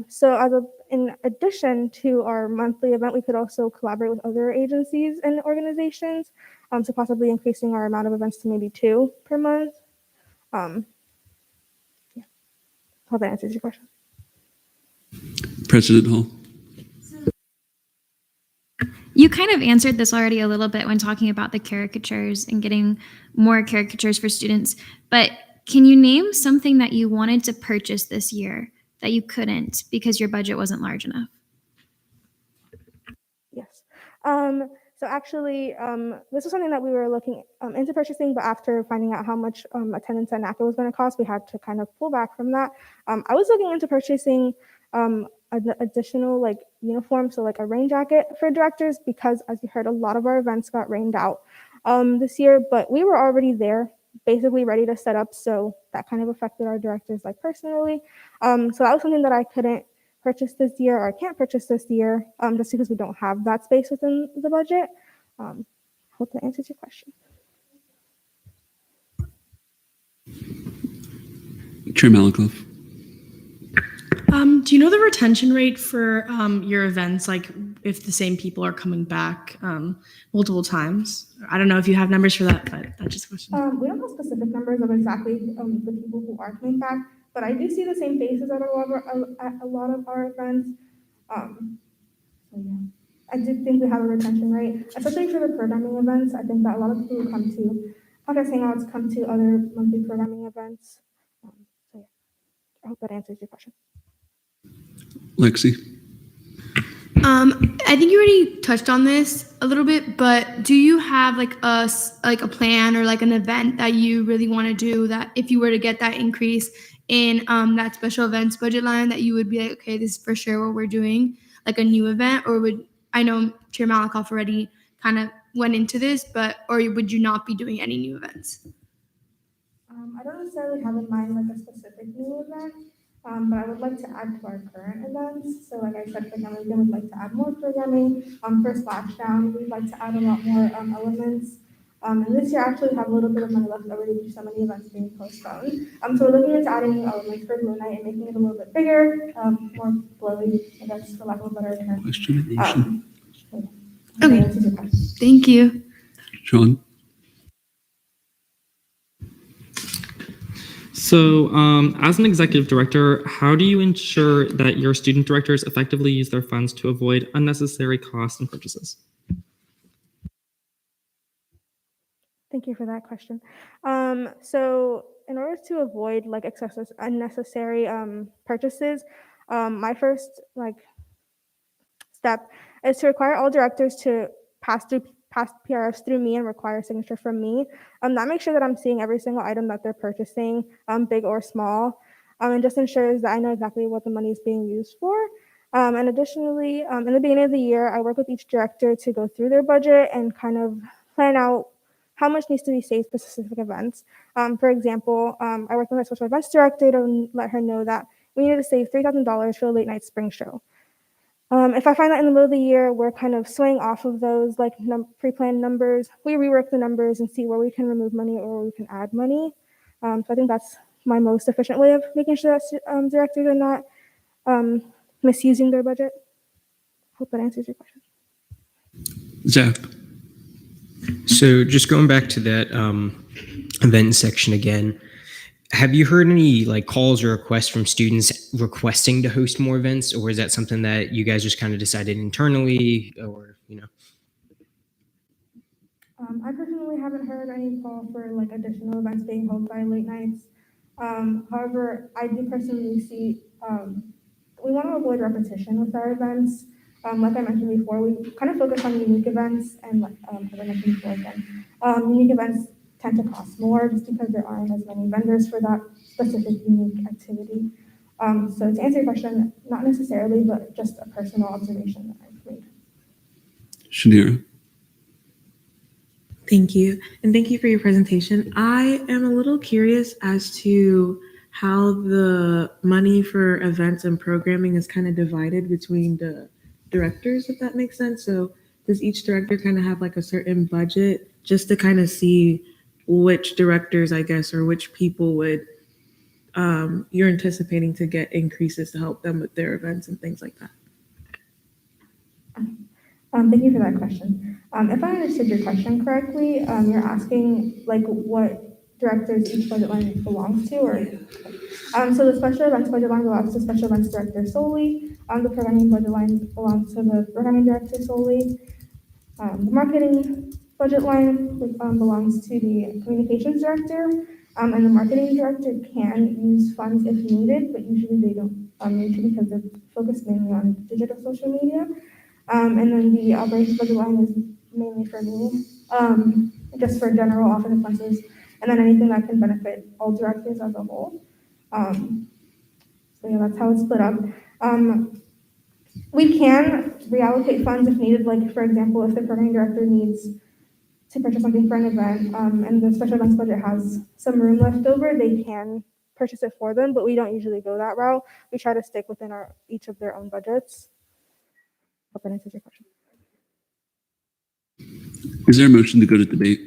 So in addition to our monthly event, we could also collaborate with other agencies and organizations, so possibly increasing our amount of events to maybe 2 per month. Yeah, hope that answers your question. President Hall? You kind of answered this already a little bit when talking about the caricatures and getting more caricatures for students, but can you name something that you wanted to purchase this year that you couldn't because your budget wasn't large enough? Yes. So actually, this was something that we were looking into purchasing, but after finding out how much attendance at NACA was going to cost, we had to kind of pull back from that. I was looking into purchasing an additional uniform, so a rain jacket for directors, because as you heard, a lot of our events got rained out this year, but we were already there, basically ready to set up, so that kind of affected our directors personally. So that was something that I couldn't purchase this year, or I can't purchase this year, just because we don't have that space within the budget. Hope that answers your question. Chair Malakoff. Do you know the retention rate for your events? Like if the same people are coming back multiple times? I don't know if you have numbers for that, but that's just a question. We don't have specific numbers of exactly the people who are coming back, but I do see the same faces at a lot of our events. So yeah, I do think we have a retention rate, especially for the programming events. I think that a lot of people who come to Podcast Hangouts come to other monthly programming events. So yeah, I hope that answers your question. Lexi. I think you already touched on this a little bit, but do you have like a plan or like an event that you really want to do that if you were to get that increase in that special events budget line that you would be like, okay, this is for sure what we're doing, like a new event? Or I know Chair Malakoff already kind of went into this, or would you not be doing any new events? I don't necessarily have in mind like a specific new event, but I would like to add to our current events. So like I said, for Young we'd like to add more programming. For Splashdown, we'd like to add a lot more elements. And this year actually we have a little bit of money left over due to so many events being postponed. So we're looking into adding new elements for Blue Night and making it a little bit bigger, more glowy, I guess, for lack of a better term. Question or motion? Okay. Thank you. Sean. So, as an executive director, how do you ensure that your student directors effectively use their funds to avoid unnecessary costs and purchases? Thank you for that question. So in order to avoid like excessive unnecessary purchases, my first step is to require all directors to pass PRFs through me and require a signature from me. That makes sure that I'm seeing every single item that they're purchasing, big or small, and just ensures that I know exactly what the money is being used for. And additionally, in the beginning of the year, I work with each director to go through their budget and kind of plan out how much needs to be saved for specific events. For example, I worked with my special events director to let her know that we needed to save $3,000 for a late night spring show. If I find that in the middle of the year, we're kind of swaying off of those like pre-planned numbers, we rework the numbers and see where we can remove money or where we can add money. So I think that's my most efficient way of making sure that directors are not misusing their budget. Hope that answers your question. Zach. So just going back to that event section again, have you heard any like calls or requests from students requesting to host more events, or is that something that you guys just kind of decided internally, or I personally haven't heard any call for like additional events being held by late nights. However, I do personally see we want to avoid repetition with our events. Like I mentioned before, we kind of focus on unique events, and as I mentioned before again, unique events tend to cost more just because there aren't as many vendors for that specific unique activity. So to answer your question, not necessarily, but just a personal observation that I've made. Shanira. Thank you. And thank you for your presentation. I am a little curious as to how the money for events and programming is kind of divided between the directors, if that makes sense. So does each director kind of have like a certain budget just to kind of see which directors, I guess, or which people would you're anticipating to get increases to help them with their events and things like that? Thank you for that question. If I understood your question correctly, you're asking like what directors each budget line belongs to, or so the special events budget line belongs to special events director solely. The programming budget line belongs to the programming director solely. The marketing budget line belongs to the communications director, and the marketing director can use funds if needed, but usually they don't need to because they're focused mainly on digital social media. And then the operations budget line is mainly for me, just for general office expenses, and then anything that can benefit all directors as a whole. So yeah, that's how it's split up. We can reallocate funds if needed, like for example, if the programming director needs to purchase something for an event, and the special events budget has some room left over, they can purchase it for them, but we don't usually go that route. We try to stick within each of their own budgets. Hope that answers your question. Is there a motion to go to debate?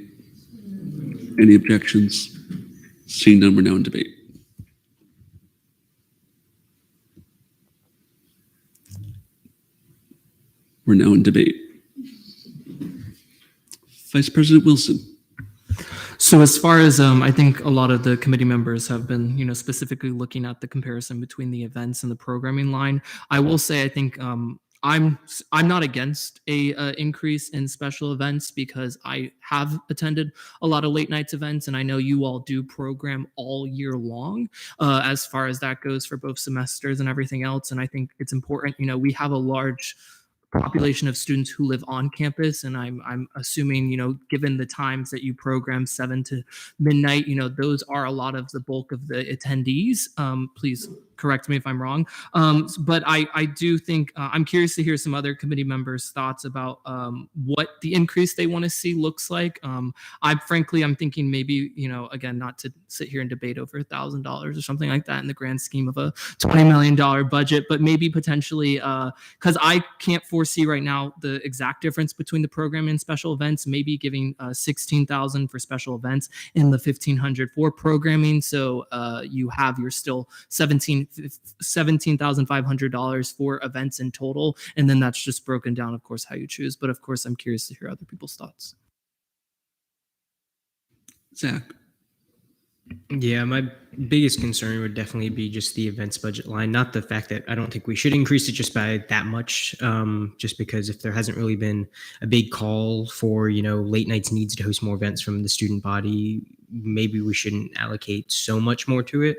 Any objections? Seeing none, we're now in debate. We're now in debate. Vice President Wilson. So as far as I think a lot of the committee members have been, specifically looking at the comparison between the events and the programming line. I will say I think I'm not against a increase in special events because I have attended a lot of late nights events, and I know you all do program all year long as far as that goes for both semesters and everything else. And I think it's important. We have a large population of students who live on campus, and I'm assuming, given the times that you program 7 to midnight, those are a lot of the bulk of the attendees. Please correct me if I'm wrong. But I do think I'm curious to hear some other committee members' thoughts about what the increase they want to see looks like. I'm thinking maybe, again, not to sit here and debate over $1,000 or something like that in the grand scheme of a $20 million budget, but maybe potentially, because I can't foresee right now the exact difference between the program and special events, maybe giving $16,000 for special events and the $1,500 for programming. So you have your still $17,500 for events in total. And then that's just broken down, of course, how you choose. But of course, I'm curious to hear other people's thoughts. Zach. Yeah, my biggest concern would definitely be just the events budget line. Not the fact that I don't think we should increase it just by that much, just because if there hasn't really been a big call for, late nights needs to host more events from the student body, maybe we shouldn't allocate so much more to it.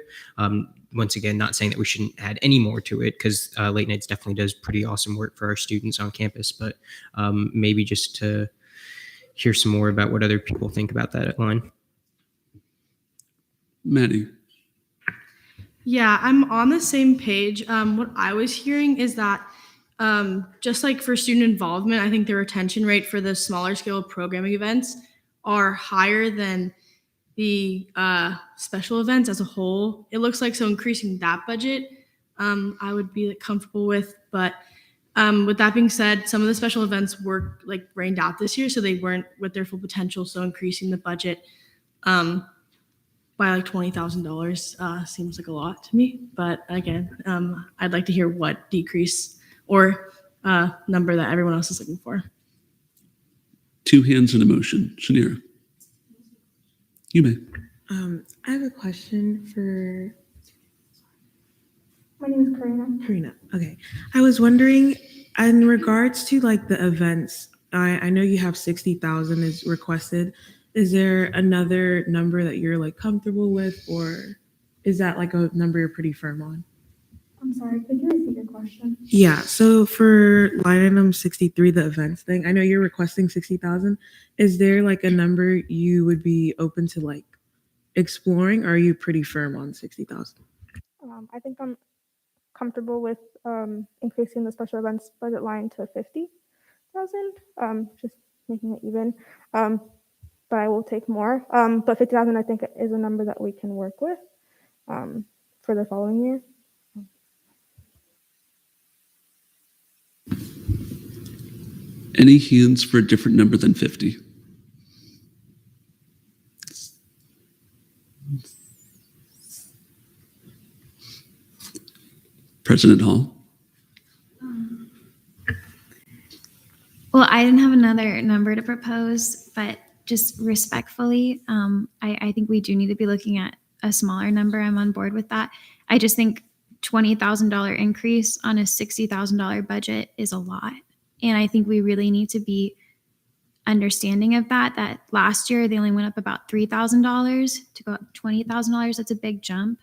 Once again, not saying that we shouldn't add any more to it, because late nights definitely does pretty awesome work for our students on campus, but maybe just to hear some more about what other people think about that line. Maddie. Yeah, I'm on the same page. What I was hearing is that just like for student involvement, I think the retention rate for the smaller scale programming events are higher than the special events as a whole. It looks like so increasing that budget, I would be comfortable with. But with that being said, some of the special events were rained out this year, so they weren't with their full potential. So increasing the budget by $20,000 seems like a lot to me. But again, I'd like to hear what decrease or number that everyone else is looking for. Two hands in a motion. Shanira. You may. I have a question for My name is Karina. Karina. Okay. I was wondering, in regards to the events, I know you have 60,000 is requested. Is there another number that you're comfortable with, or is that a number you're pretty firm on? I'm sorry, could you repeat your question? Yeah. So for line item 63, the events thing, I know you're requesting 60,000. Is there a number you would be open to exploring, or are you pretty firm on 60,000? I think I'm comfortable with increasing the special events budget line to 50,000, just making it even. But I will take more. But 50,000, I think, is a number that we can work with for the following year. Any hands for a different number than 50? President Hall. Well, I didn't have another number to propose, but just respectfully, I think we do need to be looking at a smaller number. I'm on board with that. I just think $20,000 increase on a $60,000 budget is a lot. And I think we really need to be understanding of that last year they only went up about $3,000 to go up $20,000. That's a big jump.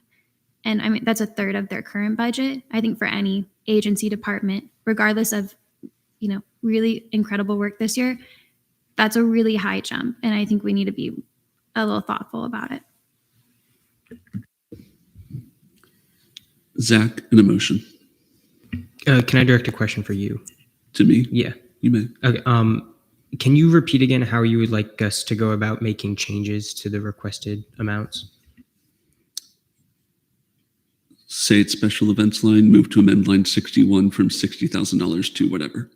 And I mean, that's a third of their current budget. I think for any agency department, regardless of, really incredible work this year, that's a really high jump. And I think we need to be a little thoughtful about it. Zach, an emotion. Can I direct a question for you? To me? Yeah. You may. Okay. Can you repeat again how you would like us to go about making changes to the requested amounts? Say it's special events line, move to amend line 61 from $60,000 to whatever.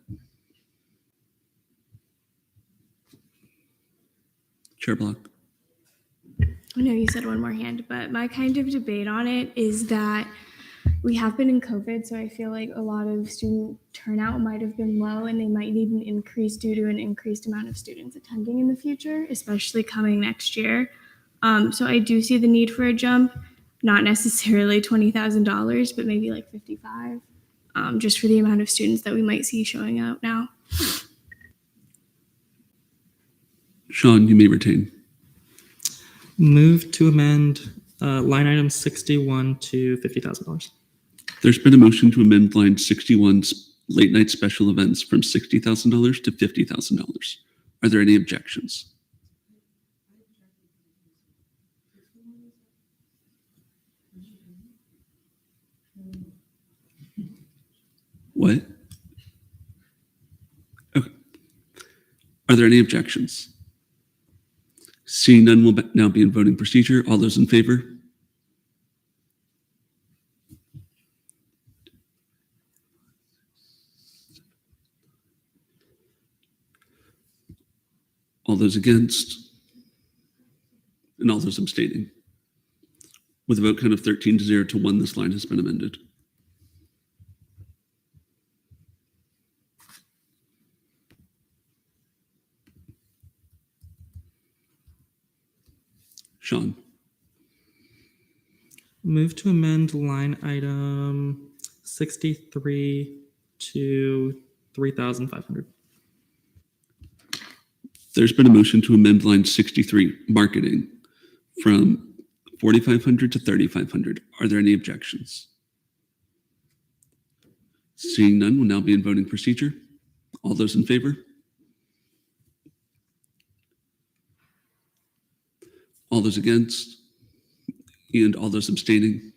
Chair Block. I know you said one more hand, but my kind of debate on it is that we have been in COVID, so I feel like a lot of student turnout might have been low and they might need an increase due to an increased amount of students attending in the future, especially coming next year. So I do see the need for a jump, not necessarily $20,000, but maybe like 55, just for the amount of students that we might see showing out now. Sean, you may retain. Move to amend line item 61 to $50,000. There's been a motion to amend line 61's late night special events from $60,000 to $50,000. Are there any objections? What? Okay. Are there any objections? Seeing none, will now be in voting procedure. All those in favor? All those against? And all those abstaining? With a vote count of 13-0 to 1, this line has been amended. Sean. Move to amend line item 63 to 3,500. There's been a motion to amend line 63, marketing, from 4,500 to 3,500. Are there any objections? Seeing none, we'll now be in voting procedure. All those in favor? All those against? And all those abstaining?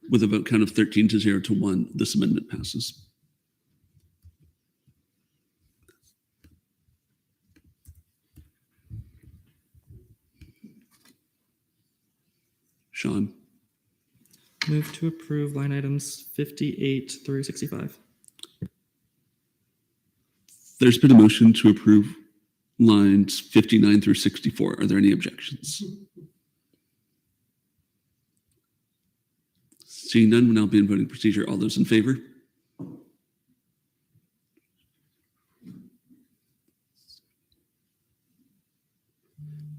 With a vote count of 13-0 to 1, this amendment passes. Sean. Move to approve line items 58 through 65. There's been a motion to approve lines 59 through 64. Are there any objections? Seeing none, we'll now be in voting procedure. All those in favor?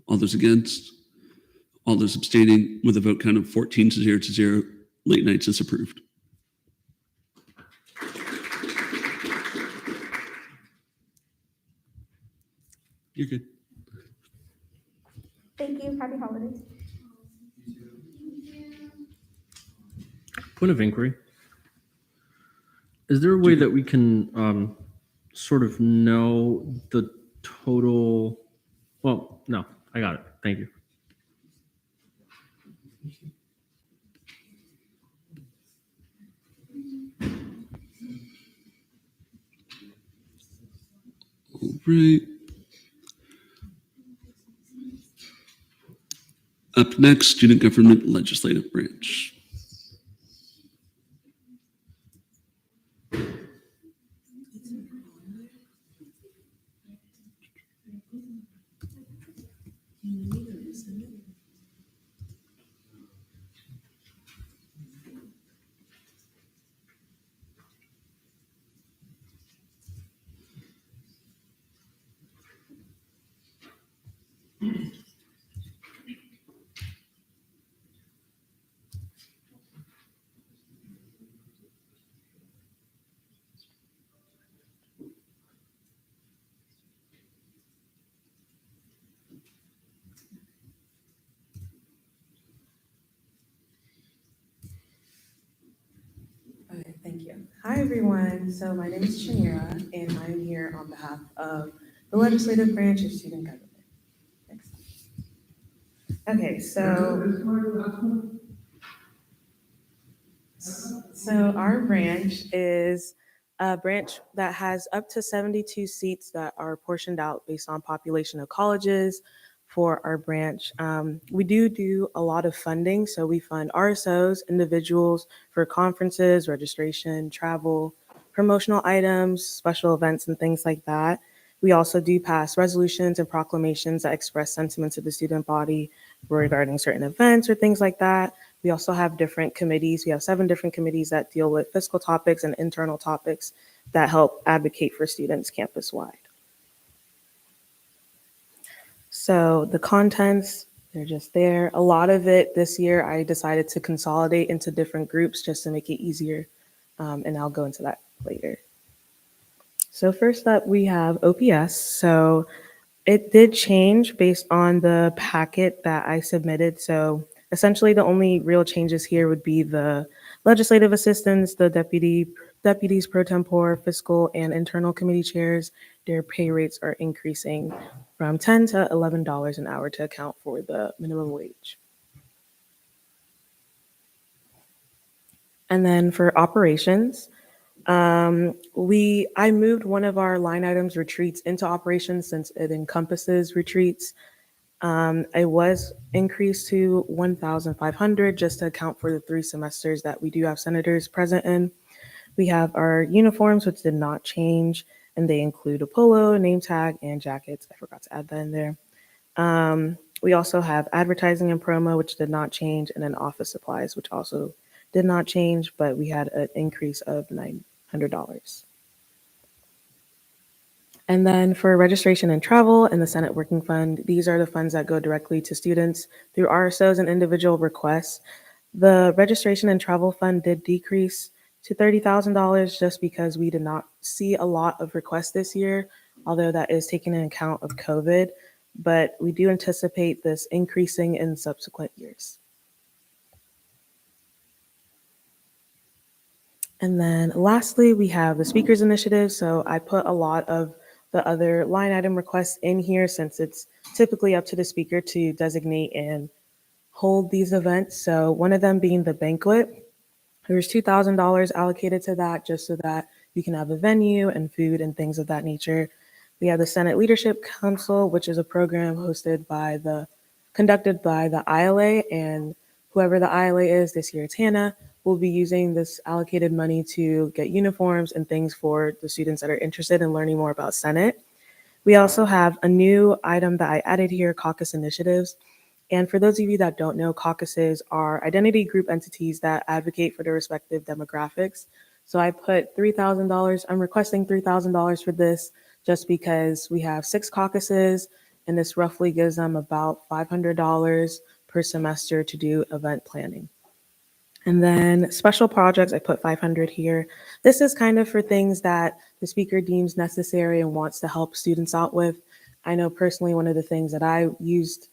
All those against? All those abstaining? With a vote count of 14-0 to 0, late nights is approved. You're good. Thank you. Happy holidays. Point of inquiry. Is there a way that we can sort of know the total? Well, no, I got it. Thank you. All right. Up next, Student Government Legislative Branch. Okay, thank you. Hi, everyone. So my name is Shanira, and I'm here on behalf of the Legislative Branch of Student Government. Next slide. Okay, so our branch is a branch that has up to 72 seats that are portioned out based on population of colleges for our branch. We do a lot of funding. So we fund RSOs, individuals for conferences, registration, travel, promotional items, special events, and things like that. We also do pass resolutions and proclamations that express sentiments of the student body regarding certain events or things like that. We also have different committees. We have 7 different committees that deal with fiscal topics and internal topics that help advocate for students campus-wide. So the contents, they're just there. A lot of it this year, I decided to consolidate into different groups just to make it easier, and I'll go into that later. So first up, we have OPS. So it did change based on the packet that I submitted. So essentially, the only real changes here would be the legislative assistants, the deputies pro tempore, fiscal and internal committee chairs. Their pay rates are increasing from $10 to $11 an hour to account for the minimum wage. And then for operations, I moved one of our line items, retreats, into operations since it encompasses retreats. It was increased to 1,500 just to account for the 3 semesters that we do have senators present in. We have our uniforms, which did not change, and they include a polo, name tag, and jackets. I forgot to add that in there. We also have advertising and promo, which did not change, and then office supplies, which also did not change, but we had an increase of $900. And then for registration and travel and the Senate Working Fund, these are the funds that go directly to students through RSOs and individual requests. The registration and travel fund did decrease to $30,000 just because we did not see a lot of requests this year, although that is taken into account of COVID, but we do anticipate this increasing in subsequent years. And then lastly, we have the speakers initiative. So I put a lot of the other line item requests in here since it's typically up to the speaker to designate and hold these events. So one of them being the banquet. There's $2,000 allocated to that just so that we can have a venue and food and things of that nature. We have the Senate Leadership Council, which is a program conducted by the ILA, and whoever the ILA is, this year it's Hannah, will be using this allocated money to get uniforms and things for the students that are interested in learning more about Senate. We also have a new item that I added here, caucus initiatives. And for those of you that don't know, caucuses are identity group entities that advocate for their respective demographics. So I put $3,000, I'm requesting $3,000 for this just because we have 6 caucuses, and this roughly gives them about $500 per semester to do event planning. And then special projects, I put 500 here. This is kind of for things that the speaker deems necessary and wants to help students out with. I know personally one of the things that I used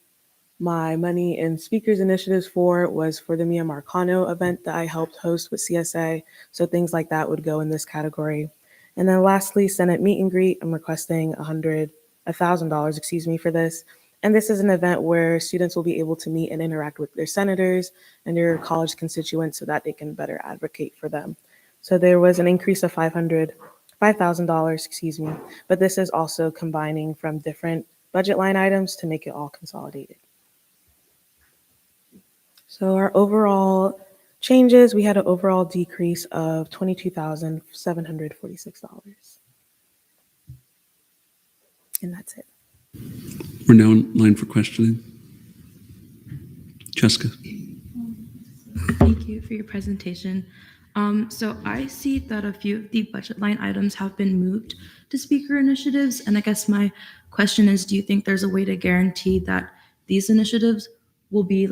my money in speakers initiatives was for the Mia Marcano event that I helped host with CSA. So things like that would go in this category. And then lastly, Senate meet and greet, I'm requesting $1,000, for this. And this is an event where students will be able to meet and interact with their senators and their college constituents so that they can better advocate for them. So there was an increase of $5,000, but this is also combining from different budget line items to make it all consolidated. So our overall changes, we had an overall decrease of $22,746. And that's it. We're now in line for questioning. Jessica. Thank you for your presentation. So I see that a few of the budget line items have been moved to speaker initiatives. And I guess my question is, do you think there's a way to guarantee that these initiatives will be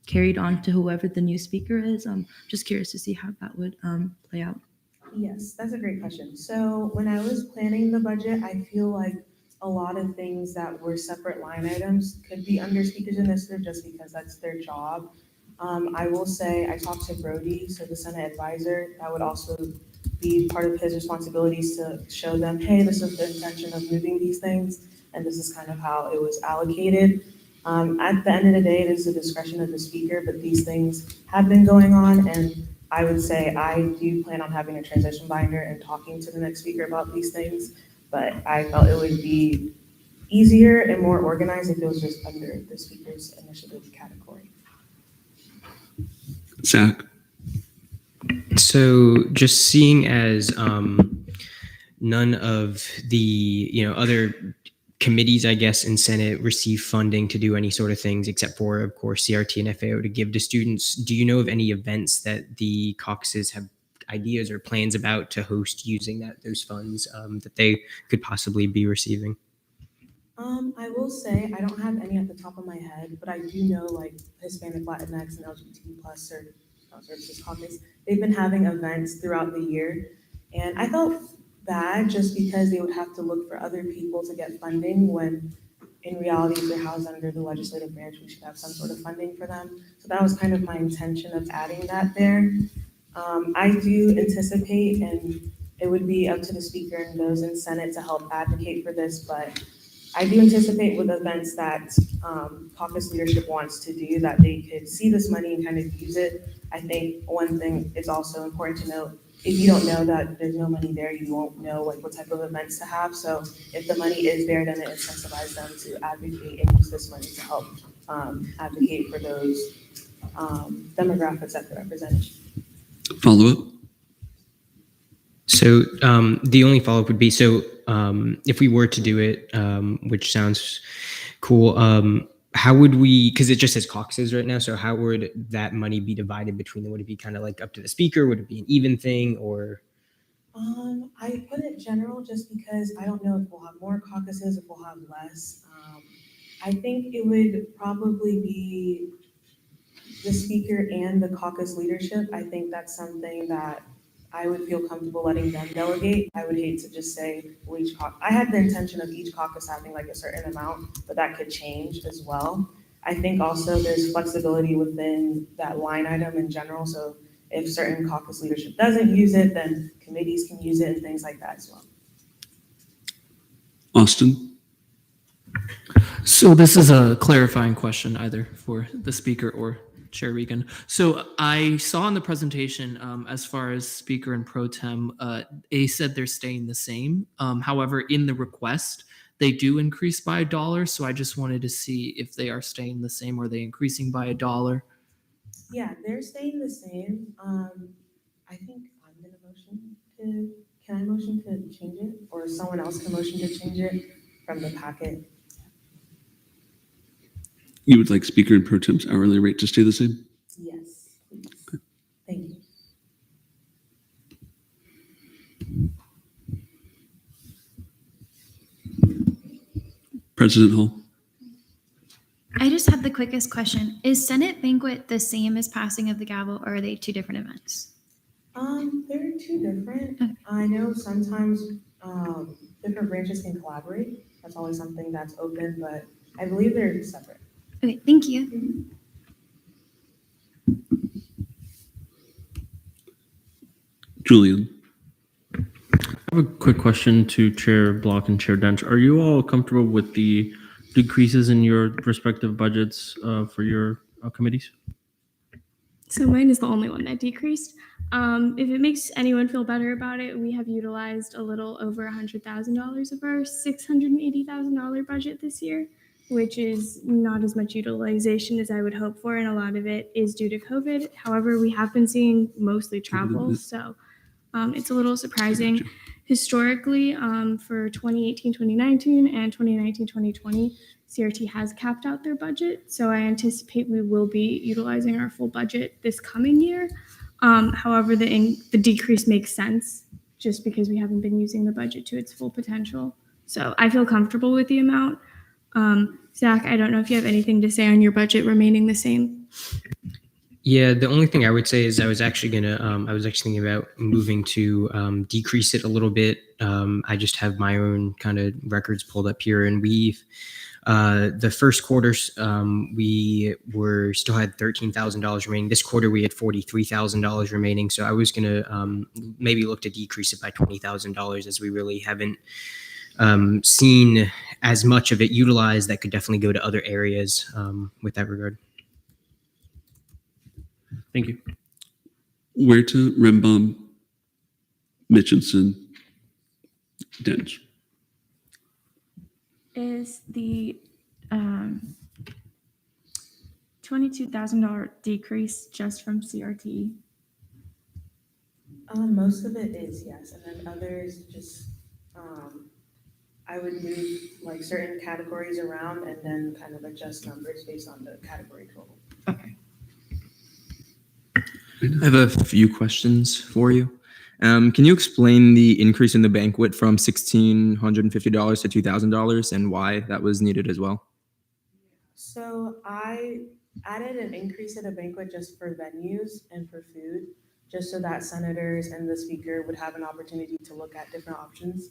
carried on to whoever the new speaker is? I'm just curious to see how that would play out. Yes, that's a great question. So when I was planning the budget, I feel like a lot of things that were separate line items could be under speakers initiative just because that's their job. I will say I talked to Brody, so the Senate advisor, that would also be part of his responsibilities to show them, hey, this is the intention of moving these things, and this is kind of how it was allocated. At the end of the day, it is the discretion of the speaker, but these things have been going on, and I would say I do plan on having a transition binder and talking to the next speaker about these things, but I felt it would be easier and more organized if it was just under the speaker's initiative category. Zach. So just seeing as none of the other committees, I guess, in Senate receive funding to do any sort of things, except for, of course, CRT and FAO to give to students. Do you know of any events that the caucuses have ideas or plans about to host using those funds that they could possibly be receiving? I will say I don't have any at the top of my head, but I do know like Hispanic, Latinx, and LGBTQ plus services caucus. They've been having events throughout the year, and I felt bad just because they would have to look for other people to get funding when in reality if they're housed under the legislative branch, we should have some sort of funding for them. So that was kind of my intention of adding that there. I do anticipate, and it would be up to the speaker and those in Senate to help advocate for this, but I do anticipate with events that caucus leadership wants to do, that they could see this money and kind of use it. I think one thing is also important to note, if you don't know that there's no money there, you won't know like what type of events to have. So if the money is there, then it incentivizes them to advocate and use this money to help advocate for those demographics that they're represented. Follow up? So the only follow-up would be, so if we were to do it, which sounds cool, how would we, because it just says caucuses right now, so how would that money be divided between them? Would it be kind of like up to the speaker? Would it be an even thing, or? I put it general just because I don't know if we'll have more caucuses, if we'll have less. I think it would probably be the speaker and the caucus leadership. I think that's something that I would feel comfortable letting them delegate. I would hate to just say, well, each caucus, I had the intention of each caucus having like a certain amount, but that could change as well. I think also there's flexibility within that line item in general. So if certain caucus leadership doesn't use it, then committees can use it and things like that as well. Austin? So this is a clarifying question either for the speaker or Chair Regan. So I saw in the presentation, as far as speaker and pro tem, they said they're staying the same. However, in the request, they do increase by $1. So I just wanted to see if they are staying the same or are they increasing by $1? Yeah, they're staying the same. I think I'm gonna motion to, can I motion to change it? Or someone else can motion to change it from the packet? You would like speaker and pro tem's hourly rate to stay the same? Yes, please. Thank you. President Hall? I just have the quickest question. Is Senate banquet the same as passing of the gavel, or are they two different events? They're two different. Okay. I know sometimes different branches can collaborate. That's always something that's open, but I believe they're separate. Okay, thank you. Julian? I have a quick question to Chair Block and Chair Dench. Are you all comfortable with the decreases in your respective budgets for your committees? So mine is the only one that decreased. If it makes anyone feel better about it, we have utilized a little over $100,000 of our $680,000 budget this year, which is not as much utilization as I would hope for, and a lot of it is due to COVID. However, we have been seeing mostly travel, so it's a little surprising. Historically, for 2018-2019 and 2019-2020, CRT has capped out their budget, so I anticipate we will be utilizing our full budget this coming year. However, the decrease makes sense just because we haven't been using the budget to its full potential. So I feel comfortable with the amount. Zach, I don't know if you have anything to say on your budget remaining the same. Yeah, the only thing I would say is I was actually thinking about moving to decrease it a little bit. I just have my own kind of records pulled up here, and we've the first quarter we still had $13,000 remaining. This quarter we had $43,000 remaining. So I was gonna maybe look to decrease it by $20,000 as we really haven't seen as much of it utilized. That could definitely go to other areas with that regard. Thank you. Huerta, Rembam, Mitchinson, Dench. Is the $22,000 decrease just from CRT? Most of it is, yes, and then others just, I would move like certain categories around and then kind of adjust numbers based on the category total. Okay. I have a few questions for you. Can you explain the increase in the banquet from $1,650 to $2,000 and why that was needed as well? So I added an increase in the banquet just for venues and for food, just so that senators and the speaker would have an opportunity to look at different options.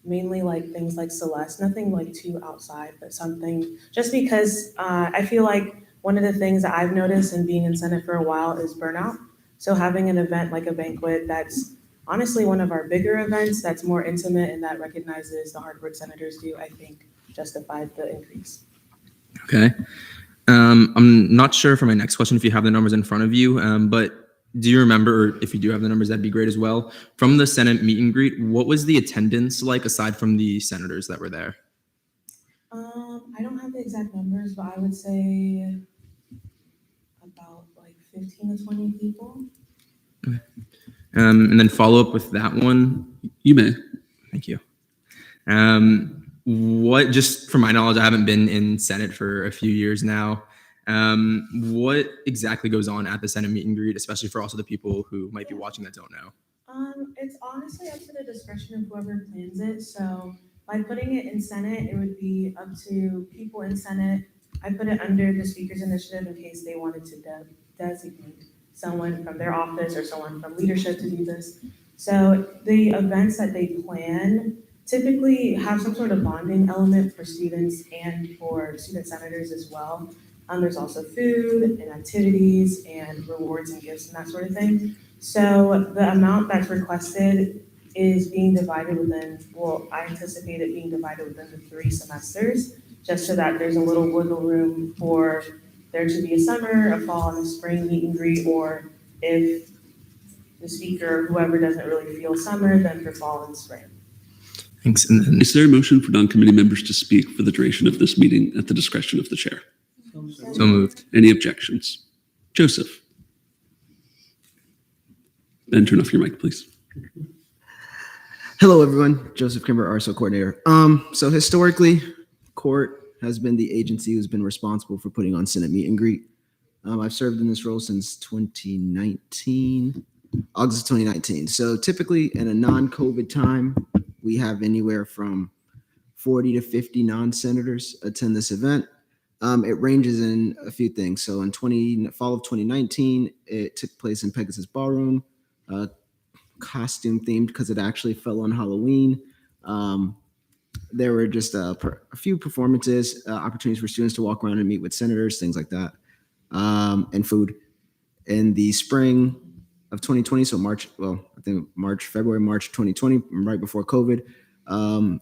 Mainly like things like Celeste, nothing like too outside, but something just because I feel like one of the things that I've noticed in being in Senate for a while is burnout. So having an event like a banquet that's honestly one of our bigger events that's more intimate and that recognizes the hard work senators do, I think justified the increase. Okay. I'm not sure for my next question if you have the numbers in front of you, but do you remember, or if you do have the numbers, that'd be great as well. From the Senate meet and greet, what was the attendance like aside from the senators that were there? I don't have the exact numbers, but I would say about like 15 to 20 people. Okay. And then follow up with that one. You may. Thank you. What, just from my knowledge, I haven't been in Senate for a few years now. What exactly goes on at the Senate meet and greet, especially for also the people who might be watching that don't know? It's honestly up to the discretion of whoever plans it. So by putting it in Senate, it would be up to people in Senate. I put it under the speaker's initiative in case they wanted to designate someone from their office or someone from leadership to do this. So the events that they plan typically have some sort of bonding element for students and for student senators as well. There's also food and activities and rewards and gifts and that sort of thing. So the amount that's requested is being divided within, well, I anticipate it being divided within the 3 semesters, just so that there's a little wiggle room for there to be a summer, a fall, and a spring meet and greet, or if the speaker or whoever doesn't really feel summer, then for fall and spring. Thanks. And then, Is there a motion for non-committee members to speak for the duration of this meeting at the discretion of the chair? so moved. Any objections? Joseph. Ben, turn off your mic, please. Hello, everyone. Joseph Kimber, RSO coordinator. So historically, court has been the agency who's been responsible for putting on Senate meet and greet. I've served in this role since 2019, August of 2019. So typically in a non-COVID time, we have anywhere from 40 to 50 non-senators attend this event. It ranges in a few things. So in fall of 2019, it took place in Pegasus Ballroom, costume themed because it actually fell on Halloween. There were just a few performances, opportunities for students to walk around and meet with senators, things like that, and food. In the spring of 2020, so February, March 2020, right before COVID,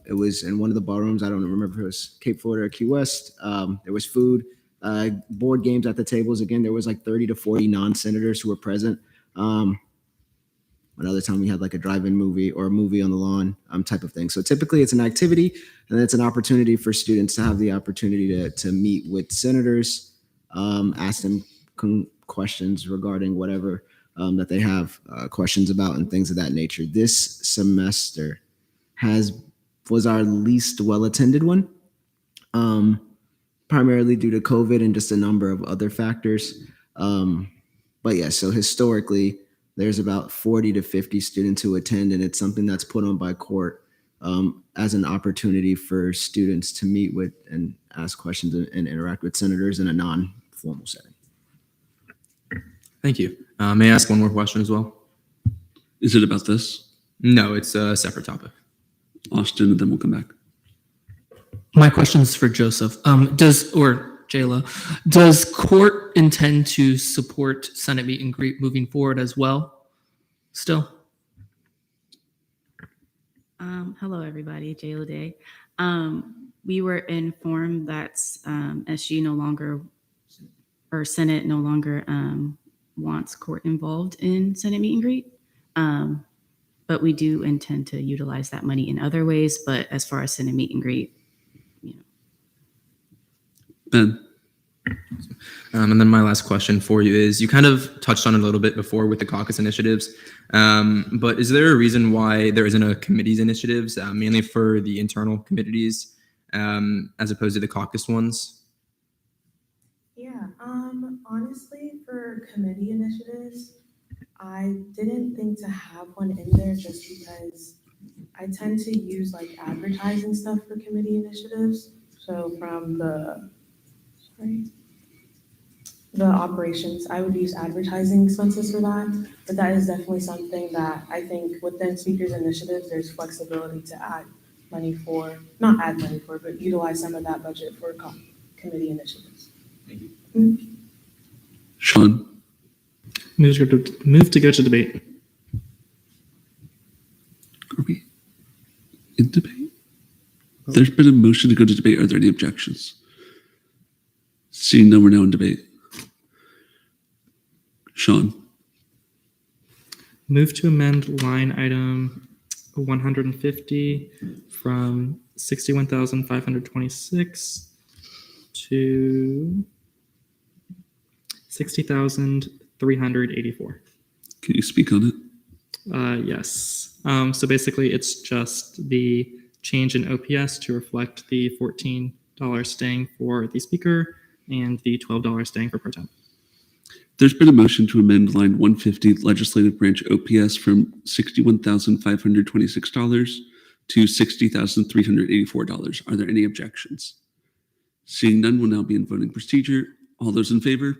it was in one of the ballrooms. I don't remember if it was Cape Florida or Key West. There was food, board games at the tables. Again, there was like 30 to 40 non-senators who were present. Another time we had like a drive-in movie or a movie on the lawn type of thing. So typically it's an activity and it's an opportunity for students to have the opportunity to meet with senators, ask them questions regarding whatever that they have questions about and things of that nature. This semester was our least well-attended one, primarily due to COVID and just a number of other factors. But yeah, so historically, there's about 40 to 50 students who attend, and it's something that's put on by court as an opportunity for students to meet with and ask questions and interact with senators in a non-formal setting. Thank you. May I ask one more question as well? Is it about this? No, it's a separate topic. Austin, and then we'll come back. My question is for Joseph. Jayla, does court intend to support Senate meet and greet moving forward as well? Still? Hello, everybody. Jayla Day. We were informed that SG no longer, or Senate no longer wants court involved in Senate meet and greet. But we do intend to utilize that money in other ways. But as far as Senate meet and greet, Ben. And then my last question for you is, you kind of touched on it a little bit before with the caucus initiatives, but is there a reason why there isn't a committees initiatives, mainly for the internal committees, as opposed to the caucus ones? Yeah, honestly, for committee initiatives, I didn't think to have one in there just because I tend to use like advertising stuff for committee initiatives. So from the operations, I would use advertising expenses for that. But that is definitely something that I think within speakers initiatives, there's flexibility to add money for, not add money for, but utilize some of that budget for committee initiatives. Thank you. Mhm. Sean, Move to go to debate. are we in debate? There's been a motion to go to debate. Are there any objections? Seeing none, we're now in debate. Sean, Move to amend line item 150 from 61,526 to 60,384. can you speak on it? Yes. So basically, it's just the change in OPS to reflect the $14 staying for the speaker and the $12 staying for pro temp. There's been a motion to amend line 150 legislative branch OPS from $61,526 to $60,384. Are there any objections? Seeing none, we'll now be in voting procedure. All those in favor?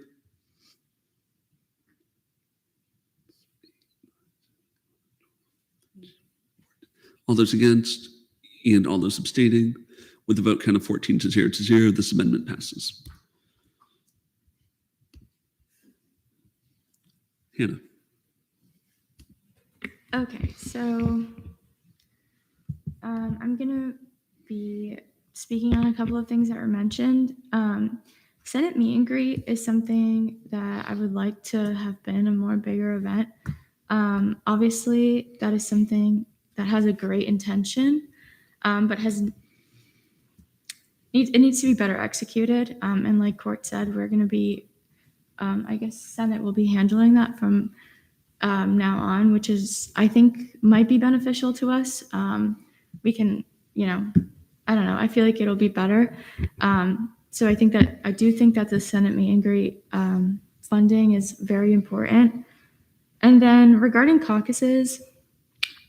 All those against? And all those abstaining? With a vote count of 14 to 0, this amendment passes. Hannah. Okay, so I'm gonna be speaking on a couple of things that were mentioned. Senate meet and greet is something that I would like to have been a more bigger event. Obviously, that is something that has a great intention, but it needs to be better executed. And like Court said, we're going to be, I guess Senate will be handling that from now on, which is, I think, might be beneficial to us. We can, I don't know, I feel like it'll be better. So I do think that the Senate meet and greet funding is very important. And then regarding caucuses,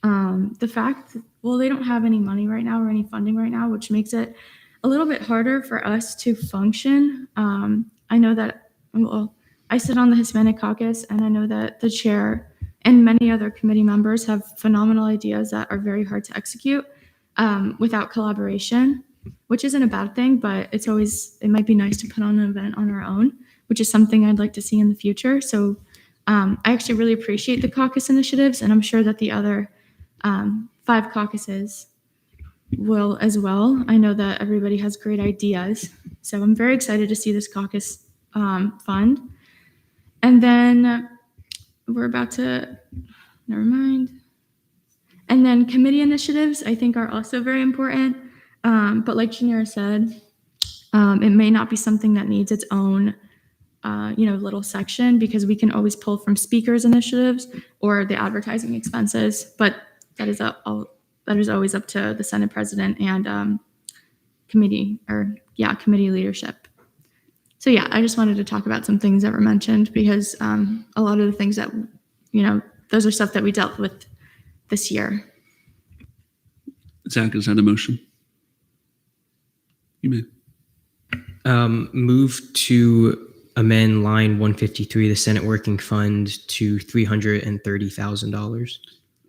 the fact that, well, they don't have any money right now or any funding right now, which makes it a little bit harder for us to function. I know that, well, I sit on the Hispanic caucus, and I know that the chair and many other committee members have phenomenal ideas that are very hard to execute without collaboration, which isn't a bad thing, but it might be nice to put on an event on our own, which is something I'd like to see in the future. So I actually really appreciate the caucus initiatives, and I'm sure that the other 5 caucuses will as well. I know that everybody has great ideas, so I'm very excited to see this caucus fund. And then never mind. And then committee initiatives, I think, are also very important. But like Janira said, it may not be something that needs its own little section, because we can always pull from speakers initiatives or the advertising expenses, but that is always up to the Senate president and committee leadership. So yeah, I just wanted to talk about some things that were mentioned, because a lot of the things that, those are stuff that we dealt with this year. Zach, is that a motion? You may. Move to amend line 153, the Senate Working Fund, to $330,000.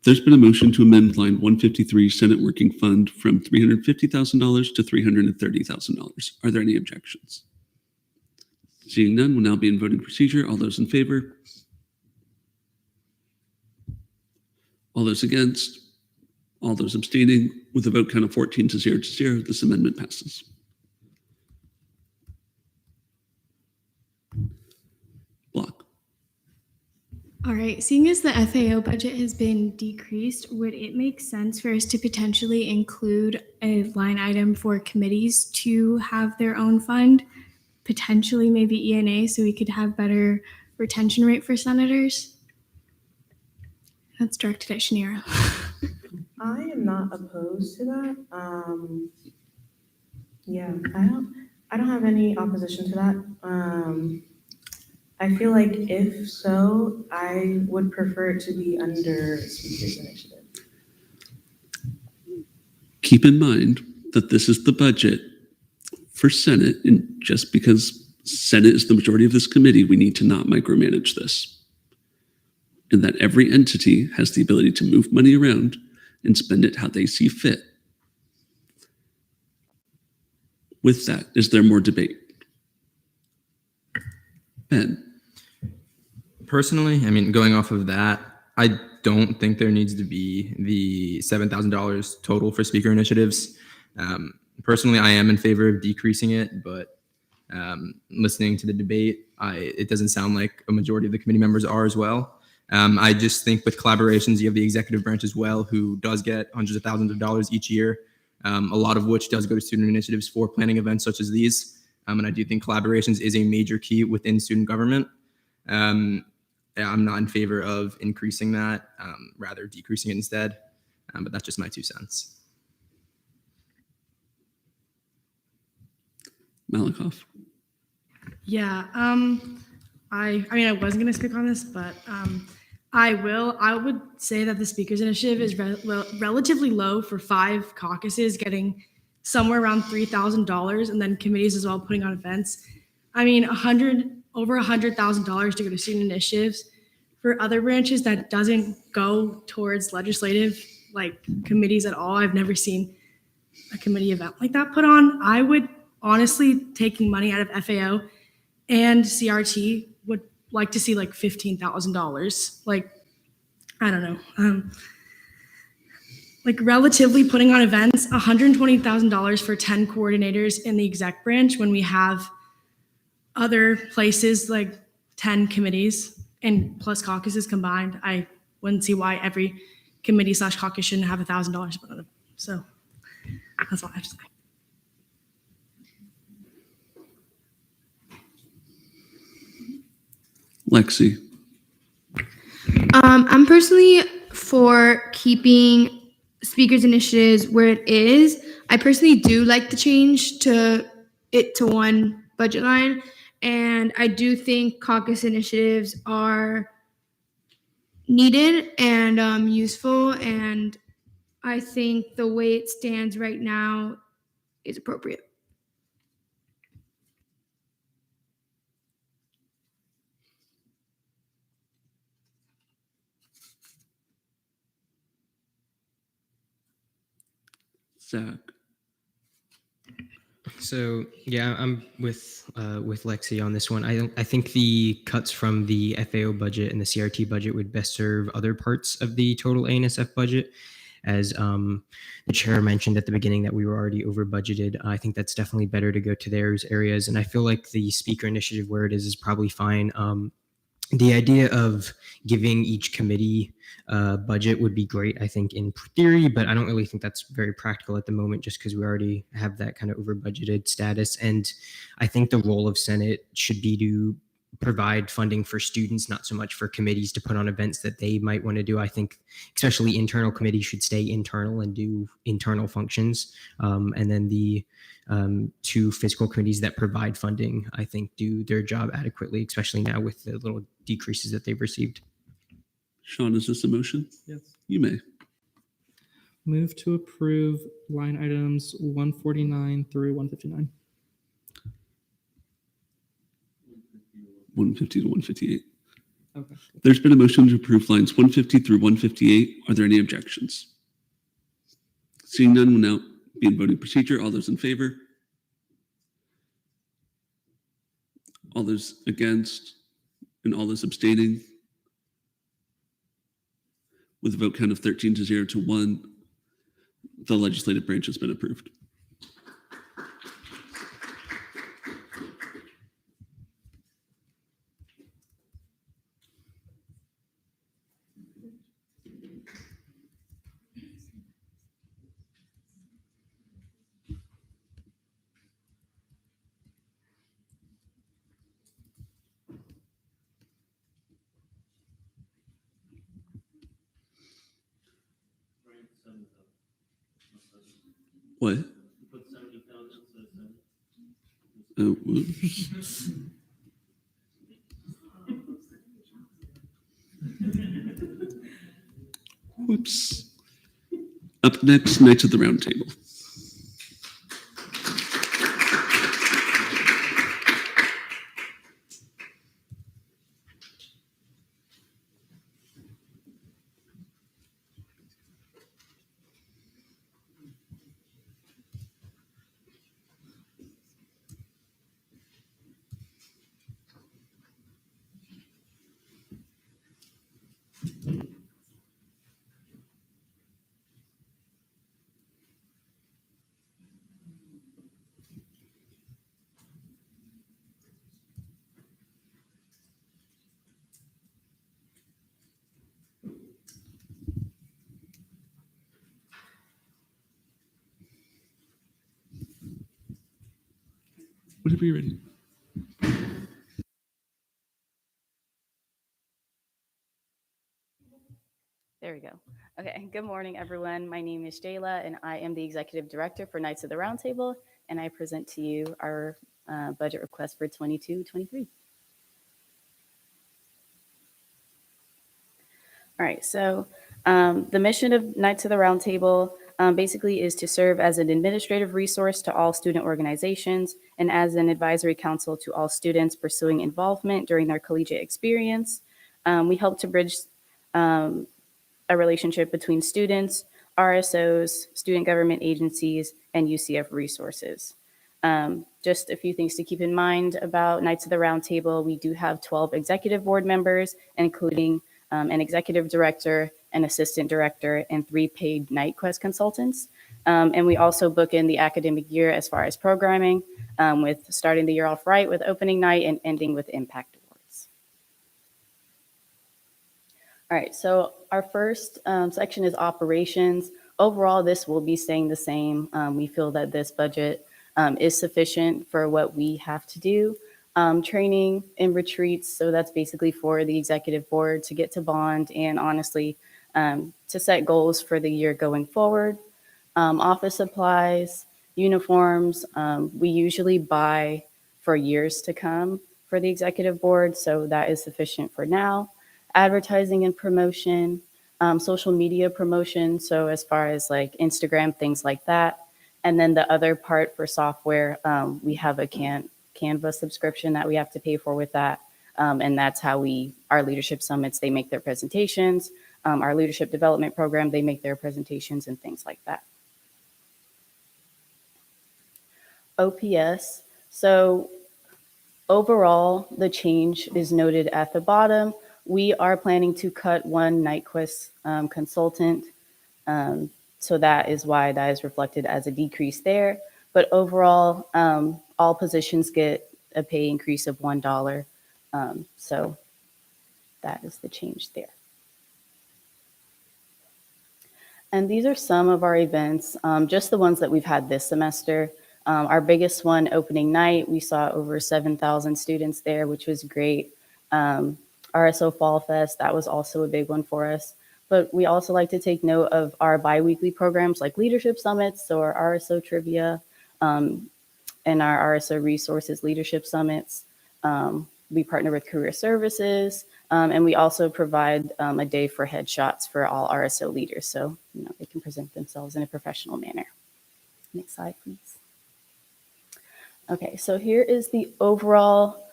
There's been a motion to amend line 153 Senate Working Fund from $350,000 to $330,000. Are there any objections? Seeing none, we'll now be in voting procedure. All those in favor? All those against? All those abstaining? With a vote count of 14 to 0, this amendment passes. Block. All right, seeing as the FAO budget has been decreased, would it make sense for us to potentially include a line item for committees to have their own fund? potentially maybe ENA so we could have better retention rate for senators? That's directed at Shanira. I am not opposed to that. Yeah, I don't have any opposition to that. I feel like if so, I would prefer it to be under speaker's initiative. Keep in mind that this is the budget for Senate, and just because Senate is the majority of this committee, we need to not micromanage this. And that every entity has the ability to move money around and spend it how they see fit. With that, is there more debate? Ben? Personally, I mean, going off of that, I don't think there needs to be the $7,000 total for speaker initiatives. Personally, I am in favor of decreasing it, but listening to the debate, it doesn't sound like a majority of the committee members are as well. I just think with collaborations, you have the executive branch as well, who does get hundreds of thousands of dollars each year, a lot of which does go to student initiatives for planning events such as these. And I do think collaborations is a major key within student government. I'm not in favor of increasing that, rather decreasing it instead. But that's just my 2 cents. Malakoff? Yeah, I mean, I wasn't going to speak on this, but I will. I would say that the speakers initiative is relatively low for 5 caucuses, getting somewhere around $3,000, and then committees as well putting on events. I mean, over $100,000 to go to student initiatives. For other branches, that doesn't go towards legislative like committees at all. I've never seen a committee event like that put on. I would honestly, taking money out of FAO and CRT, would like to see like $15,000. Like, I don't know. Like relatively putting on events, $120,000 for 10 coordinators in the exec branch when we have other places like 10 committees and plus caucuses combined. I wouldn't see why every committee / caucus shouldn't have $1,000 put on it. So that's all I have to say. Lexi? I'm personally for keeping speakers initiatives where it is. I personally do like the change to one budget line, and I do think caucus initiatives are needed and useful, and I think the way it stands right now is appropriate. Zach? So yeah, I'm with Lexi on this one. I think the cuts from the FAO budget and the CRT budget would best serve other parts of the total A&SF budget. As the chair mentioned at the beginning that we were already over budgeted, I think that's definitely better to go to those areas. And I feel like the speaker initiative where it is probably fine. The idea of giving each committee budget would be great, I think, in theory, but I don't really think that's very practical at the moment just because we already have that kind of over budgeted status. And I think the role of Senate should be to provide funding for students, not so much for committees to put on events that they might want to do. I think especially internal committees should stay internal and do internal functions. And then the 2 fiscal committees that provide funding, I think, do their job adequately, especially now with the little decreases that they've received. Sean, is this a motion? Yes. You may. Move to approve line items 149 through 159. 150 to 158. Okay. There's been a motion to approve lines 150 through 158. Are there any objections? Seeing none, will now be in voting procedure. All those in favor? All those against? And all those abstaining? With a vote count of 13 to 0 to 1, the legislative branch has been approved. What? Oh, whoops. Whoops. Up next, Knights of the Round Table. Whenever you're ready. There we go. Okay, good morning, everyone. My name is Jayla, and I am the Executive Director for Knights of the Roundtable, and I present to you our budget request for 22-23. All right, so the mission of Knights of the Roundtable basically is to serve as an administrative resource to all student organizations and as an advisory council to all students pursuing involvement during their collegiate experience. We help to bridge a relationship between students, RSOs, student government agencies, and UCF resources. Just a few things to keep in mind about Knights of the Roundtable. We do have 12 executive board members, including an executive director, an assistant director, and 3 paid NightQuest consultants. And we also book in the academic year as far as programming, with starting the year off right with opening night and ending with impact awards. All right, so our first section is operations. Overall, this will be staying the same. We feel that this budget is sufficient for what we have to do. Training and retreats, so that's basically for the executive board to get to bond and honestly to set goals for the year going forward. Office supplies, uniforms, we usually buy for years to come for the executive board, so that is sufficient for now. Advertising and promotion, social media promotion, so as far as like Instagram, things like that. And then the other part for software, we have a Canva subscription that we have to pay for with that. And that's how our leadership summits, they make their presentations. Our leadership development program, they make their presentations and things like that. OPS, so overall, the change is noted at the bottom. We are planning to cut 1 NightQuest consultant. So that is why that is reflected as a decrease there. But overall, all positions get a pay increase of $1. So that is the change there. And these are some of our events, just the ones that we've had this semester. Our biggest one, opening night, we saw over 7,000 students there, which was great. RSO Fall Fest, that was also a big one for us. But we also like to take note of our bi-weekly programs like leadership summits or RSO trivia and our RSO resources leadership summits. We partner with career services and we also provide a day for headshots for all RSO leaders. So they can present themselves in a professional manner. Next slide, please. Okay, so here is the overall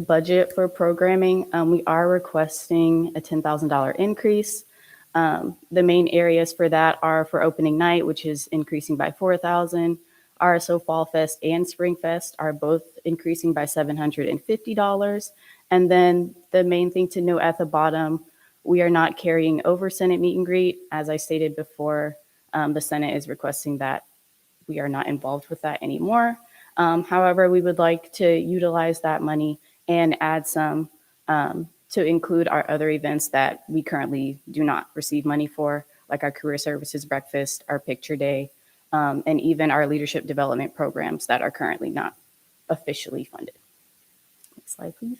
budget for programming. We are requesting a $10,000 increase. The main areas for that are for opening night, which is increasing by $4,000. RSO Fall Fest and Spring Fest are both increasing by $750. And then the main thing to note at the bottom, we are not carrying over Senate meet and greet. As I stated before, the Senate is requesting that we are not involved with that anymore. However, we would like to utilize that money and add some to include our other events that we currently do not receive money for, like our career services breakfast, our picture day, and even our leadership development programs that are currently not officially funded. Next slide, please.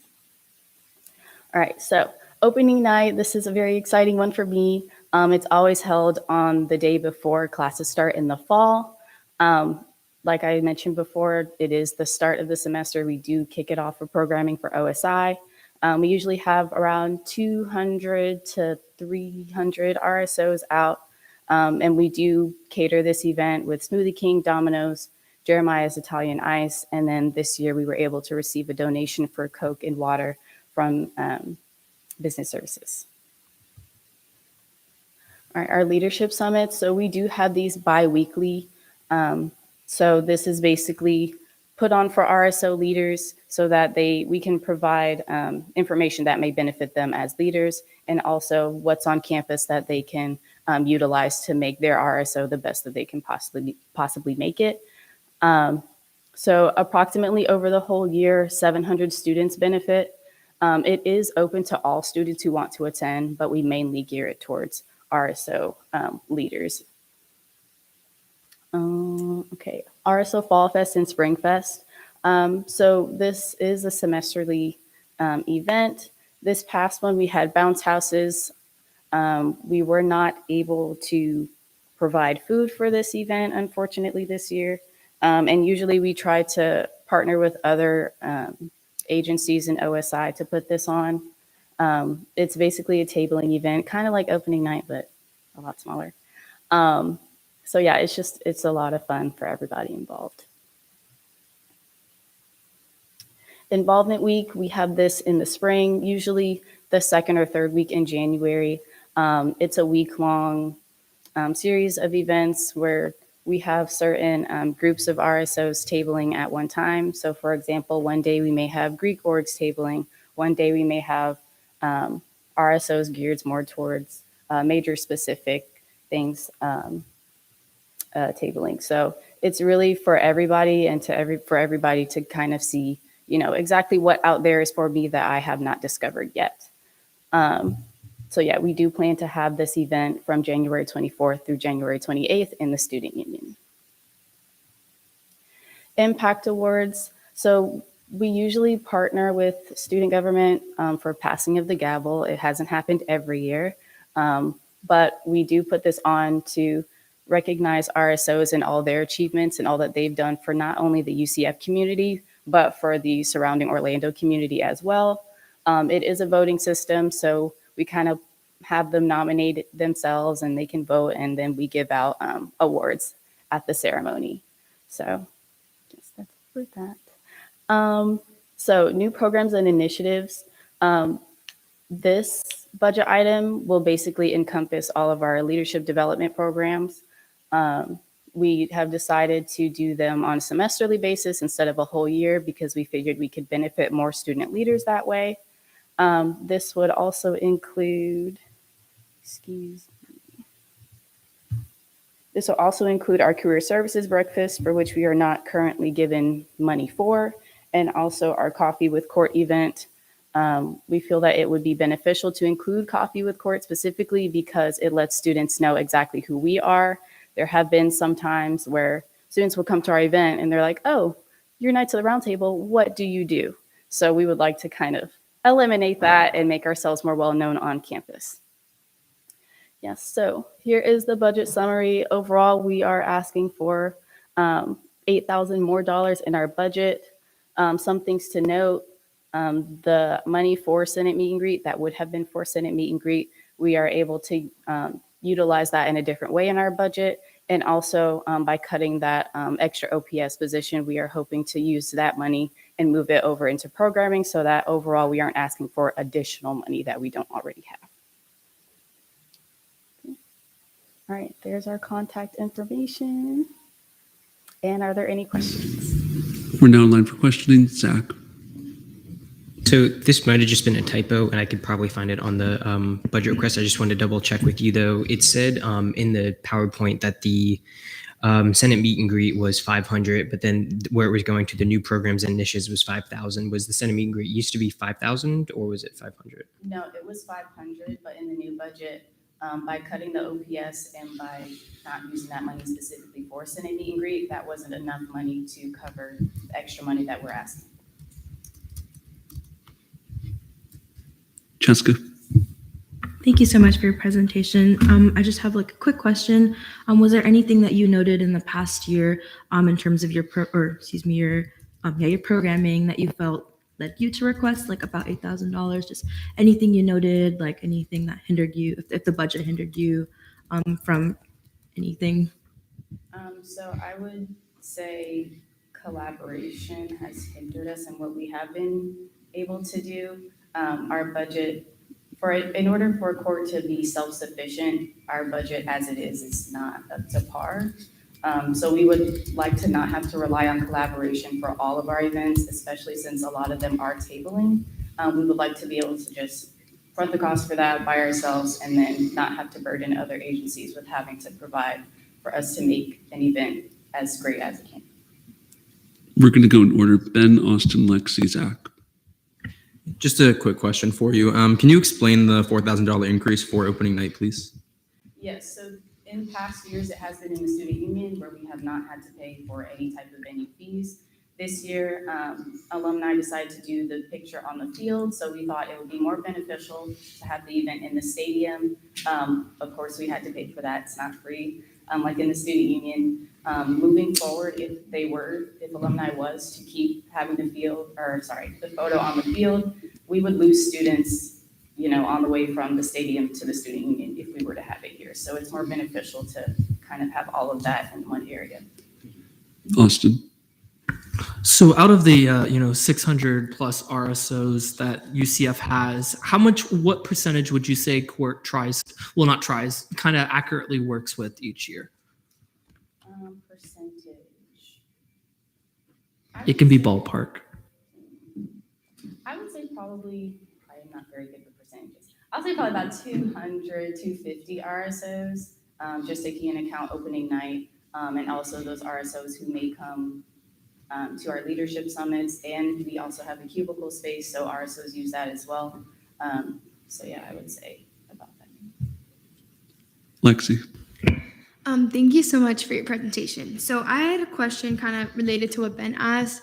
All right, so opening night, this is a very exciting one for me. It's always held on the day before classes start in the fall. Like I mentioned before, it is the start of the semester. We do kick it off for programming for OSI. We usually have around 200 to 300 RSOs out, and we do cater this event with Smoothie King, Domino's, Jeremiah's Italian Ice, and then this year we were able to receive a donation for Coke and water from Business Services. All right, our leadership summits. So we do have these bi-weekly. So this is basically put on for RSO leaders so that we can provide information that may benefit them as leaders, and also what's on campus that they can utilize to make their RSO the best that they can possibly make it. So approximately over the whole year, 700 students benefit. It is open to all students who want to attend, but we mainly gear it towards RSO leaders. Okay, RSO Fall Fest and Spring Fest. So this is a semesterly event. This past one, we had bounce houses. We were not able to provide food for this event, unfortunately, this year. And usually we try to partner with other agencies in OSI to put this on. It's basically a tabling event, kind of like opening night, but a lot smaller. So yeah, it's a lot of fun for everybody involved. Involvement Week, we have this in the spring, usually the second or third week in January. It's a week-long series of events where we have certain groups of RSOs tabling at one time. So for example, one day we may have Greek orgs tabling. One day we may have RSOs geared more towards major specific things tabling. So it's really for everybody and for everybody to kind of see, exactly what out there is for me that I have not discovered yet. So yeah, we do plan to have this event from January 24th through January 28th in the Student Union. Impact Awards. So we usually partner with student government for passing of the gavel. It hasn't happened every year, but we do put this on to recognize RSOs and all their achievements and all that they've done for not only the UCF community, but for the surrounding Orlando community as well. It is a voting system, so we kind of have them nominate themselves and they can vote, and then we give out awards at the ceremony. So I guess that's for that. So new programs and initiatives. This budget item will basically encompass all of our leadership development programs. We have decided to do them on a semesterly basis instead of a whole year because we figured we could benefit more student leaders that way. This would also include, this will also include our career services breakfast, for which we are not currently given money for, and also our coffee with court event. We feel that it would be beneficial to include coffee with court specifically because it lets students know exactly who we are. There have been some times where students will come to our event and they're like, oh, you're Knights of the Round Table, what do you do? So we would like to kind of eliminate that and make ourselves more well-known on campus. Yes, so here is the budget summary. Overall, we are asking for $8,000 more in our budget. Some things to note, the money for Senate meet and greet, that would have been for Senate meet and greet, we are able to utilize that in a different way in our budget. And also by cutting that extra OPS position, we are hoping to use that money and move it over into programming so that overall we aren't asking for additional money that we don't already have. All right, there's our contact information. And are there any questions? We're now in line for questioning. Zach. So this might have just been a typo, and I could probably find it on the budget request. I just wanted to double check with you, though. It said in the PowerPoint that the Senate meet and greet was 500, but then where it was going to the new programs and initiatives was 5,000. Was the Senate meet and greet used to be 5,000, or was it 500? No, it was 500, but in the new budget, by cutting the OPS and by not using that money specifically for Senate meet and greet, that wasn't enough money to cover the extra money that we're asking. Jessica. Thank you so much for your presentation. I just have like a quick question. Was there anything that you noted in the past year in terms of your your programming that you felt led you to request like about $8,000? Just anything you noted, like anything that hindered you, if the budget hindered you from anything? So I would say collaboration has hindered us in what we have been able to do. Our budget, in order for court to be self-sufficient, our budget as it is not up to par. So we would like to not have to rely on collaboration for all of our events, especially since a lot of them are tabling. We would like to be able to just front the cost for that by ourselves and then not have to burden other agencies with having to provide for us to make an event as great as it can. We're going to go in order. Ben, Austin, Lexi, Zach. Just a quick question for you. Can you explain the $4,000 increase for opening night, please? Yes, so in past years, it has been in the student union where we have not had to pay for any type of venue fees. This year, alumni decided to do the picture on the field, so we thought it would be more beneficial to have the event in the stadium. Of course, we had to pay for that. It's not free. Like in the student union, moving forward, if alumni was to keep having the photo on the field, we would lose students, on the way from the stadium to the student union if we were to have it here. So it's more beneficial to kind of have all of that in one area. Austin. So out of the 600 plus RSOs that UCF has, what percentage would you say court kind of accurately works with each year? Percentage. It can be ballpark. I would say probably, I am not very good with percentages. I'll say probably about 200, 250 RSOs, just taking into account opening night, and also those RSOs who may come to our leadership summits, and we also have a cubicle space, so RSOs use that as well. So yeah, I would say about that. Lexi. Thank you so much for your presentation. So I had a question kind of related to what Ben asked.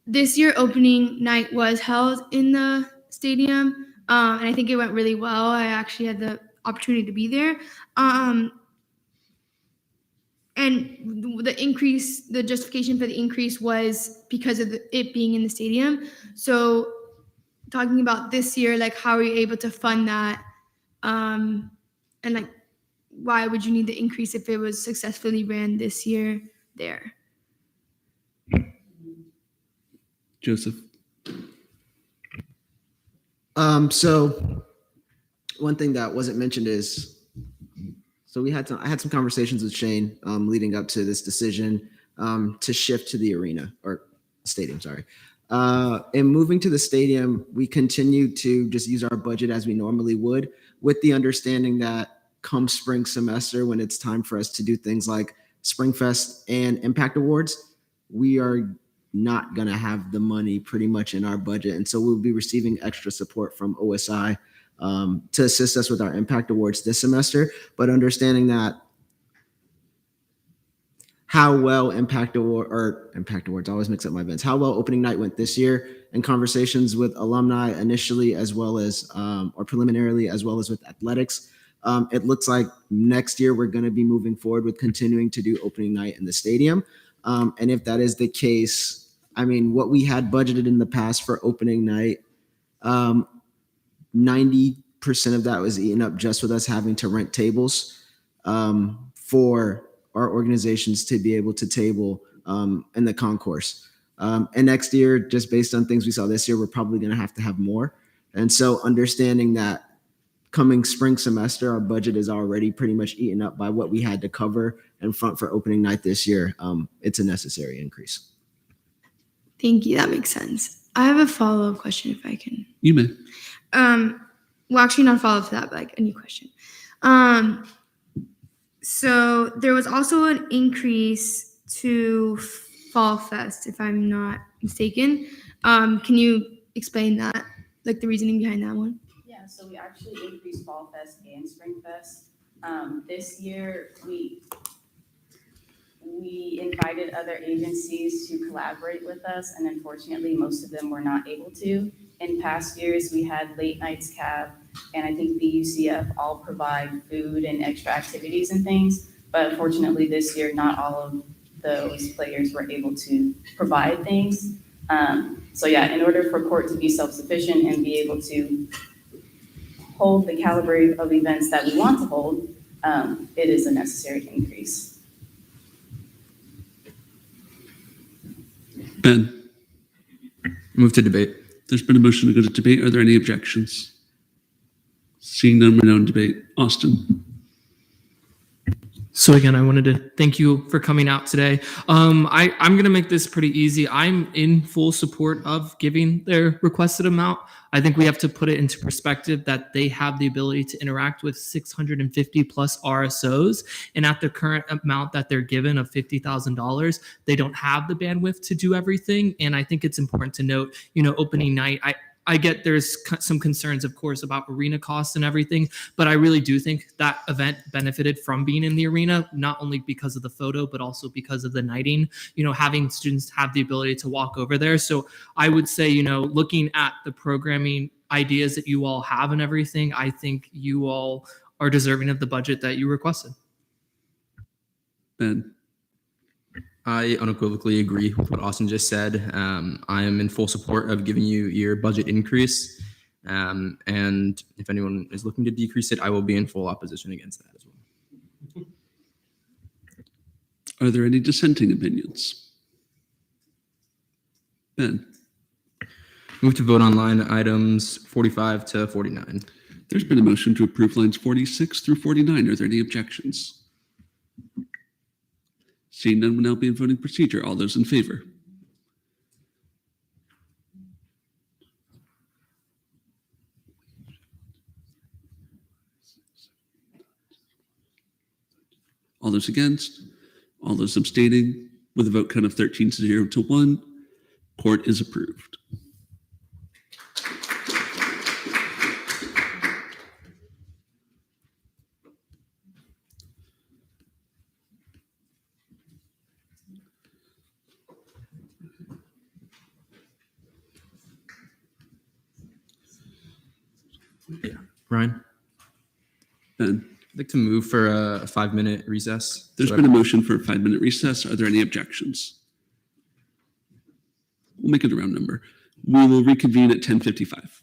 This year opening night was held in the stadium, and I think it went really well. I actually had the opportunity to be there. And the justification for the increase was because of it being in the stadium. So talking about this year, like how are you able to fund that? And like, why would you need the increase if it was successfully ran this year there? Joseph. So one thing that wasn't mentioned is, so I had some conversations with Shane leading up to this decision to shift to the stadium, sorry. And moving to the stadium, we continue to just use our budget as we normally would, with the understanding that come spring semester, when it's time for us to do things like Springfest and Impact Awards, we are not going to have the money pretty much in our budget. And so we'll be receiving extra support from OSI to assist us with our Impact Awards this semester, but understanding that how well Impact Awards, I always mix up my events, how well opening night went this year, and conversations with alumni initially, as well as, or preliminarily, as well as with athletics. It looks like next year we're going to be moving forward with continuing to do opening night in the stadium. And if that is the case, I mean, what we had budgeted in the past for opening night, 90% of that was eaten up just with us having to rent tables for our organizations to be able to table in the concourse. And next year, just based on things we saw this year, we're probably going to have more. And so understanding that coming spring semester, our budget is already pretty much eaten up by what we had to cover in front for opening night this year. It's a necessary increase. Thank you. That makes sense. I have a follow-up question if I can. You may. Well, actually not a follow-up to that, but like a new question. So there was also an increase to Fall Fest, if I'm not mistaken. Can you explain that, like the reasoning behind that one? Yeah, so we actually increased Fall Fest and Spring Fest. This year, we invited other agencies to collaborate with us, and unfortunately, most of them were not able to. In past years, we had late nights cab, and I think the UCF all provide food and extra activities and things. But unfortunately, this year, not all of those players were able to provide things. So yeah, in order for court to be self-sufficient and be able to hold the caliber of events that we want to hold, it is a necessary increase. Ben, Move to debate. there's been a motion to go to debate. Are there any objections? Seeing none, we're now in debate. Austin. So again, I wanted to thank you for coming out today. I'm going to make this pretty easy. I'm in full support of giving their requested amount. I think we have to put it into perspective that they have the ability to interact with 650 plus RSOs. And at the current amount that they're given of $50,000, they don't have the bandwidth to do everything. And I think it's important to note, opening night, I get there's some concerns, of course, about arena costs and everything, but I really do think that event benefited from being in the arena, not only because of the photo, but also because of the nighting, having students have the ability to walk over there. So I would say, looking at the programming ideas that you all have and everything, I think you all are deserving of the budget that you requested. Ben. I unequivocally agree with what Austin just said. I am in full support of giving you your budget increase. And if anyone is looking to decrease it, I will be in full opposition against that as well. Are there any dissenting opinions? Ben. Move to vote on line items 45 to 49. There's been a motion to approve lines 46 through 49. Are there any objections? Seeing none, will now be in voting procedure. All those in favor? All those against? All those abstaining? With a vote count of 13-0 to 1, court is approved. Yeah. Ryan? Ben. I'd like to move for a 5-minute recess. There's been a motion for a 5-minute recess. Are there any objections? We'll make it a round number. We will reconvene at 10:55.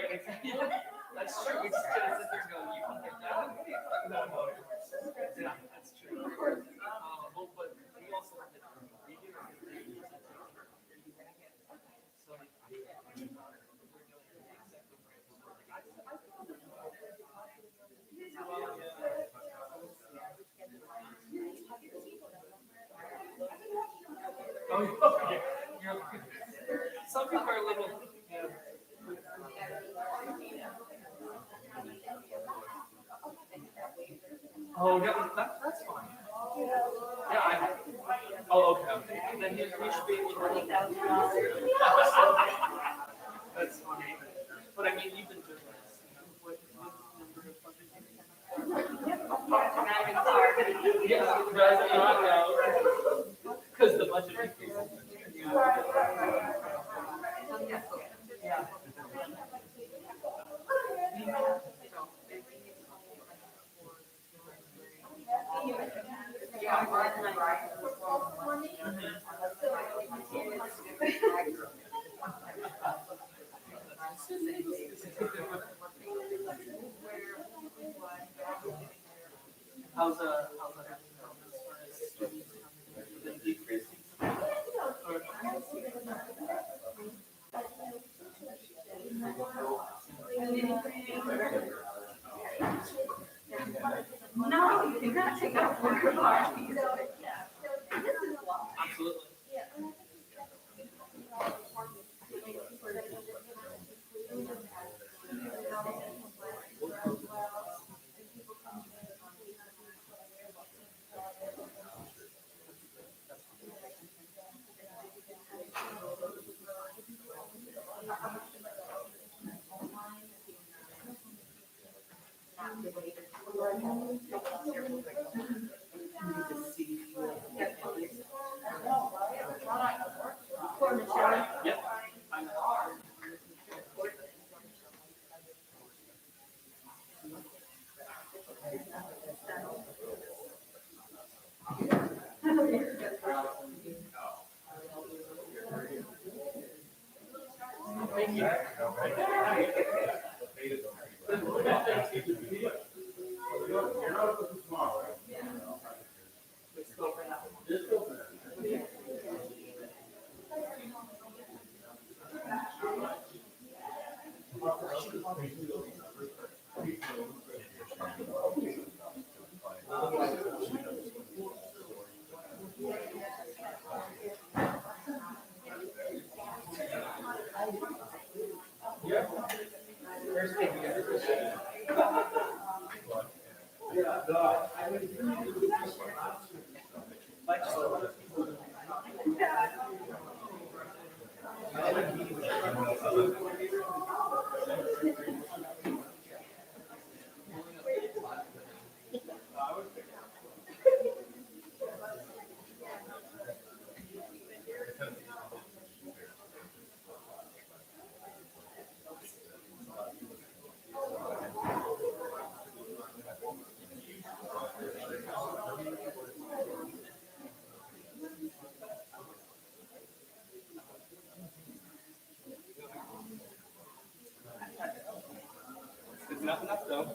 That's true. We just gotta sit there and go, you can get that. Yeah, that's true. Well, but we also some people are a little. Oh, yeah, that's fine. Yeah, okay. Then you should be able to. That's funny. But I mean, you've been doing this. What number of budgets? Yeah, does not know. Because the budget increases. Yeah. How's that as far as students been decreasing? No, you cannot take out 4 copies. Absolutely. Yep. Thank you. It's not enough though.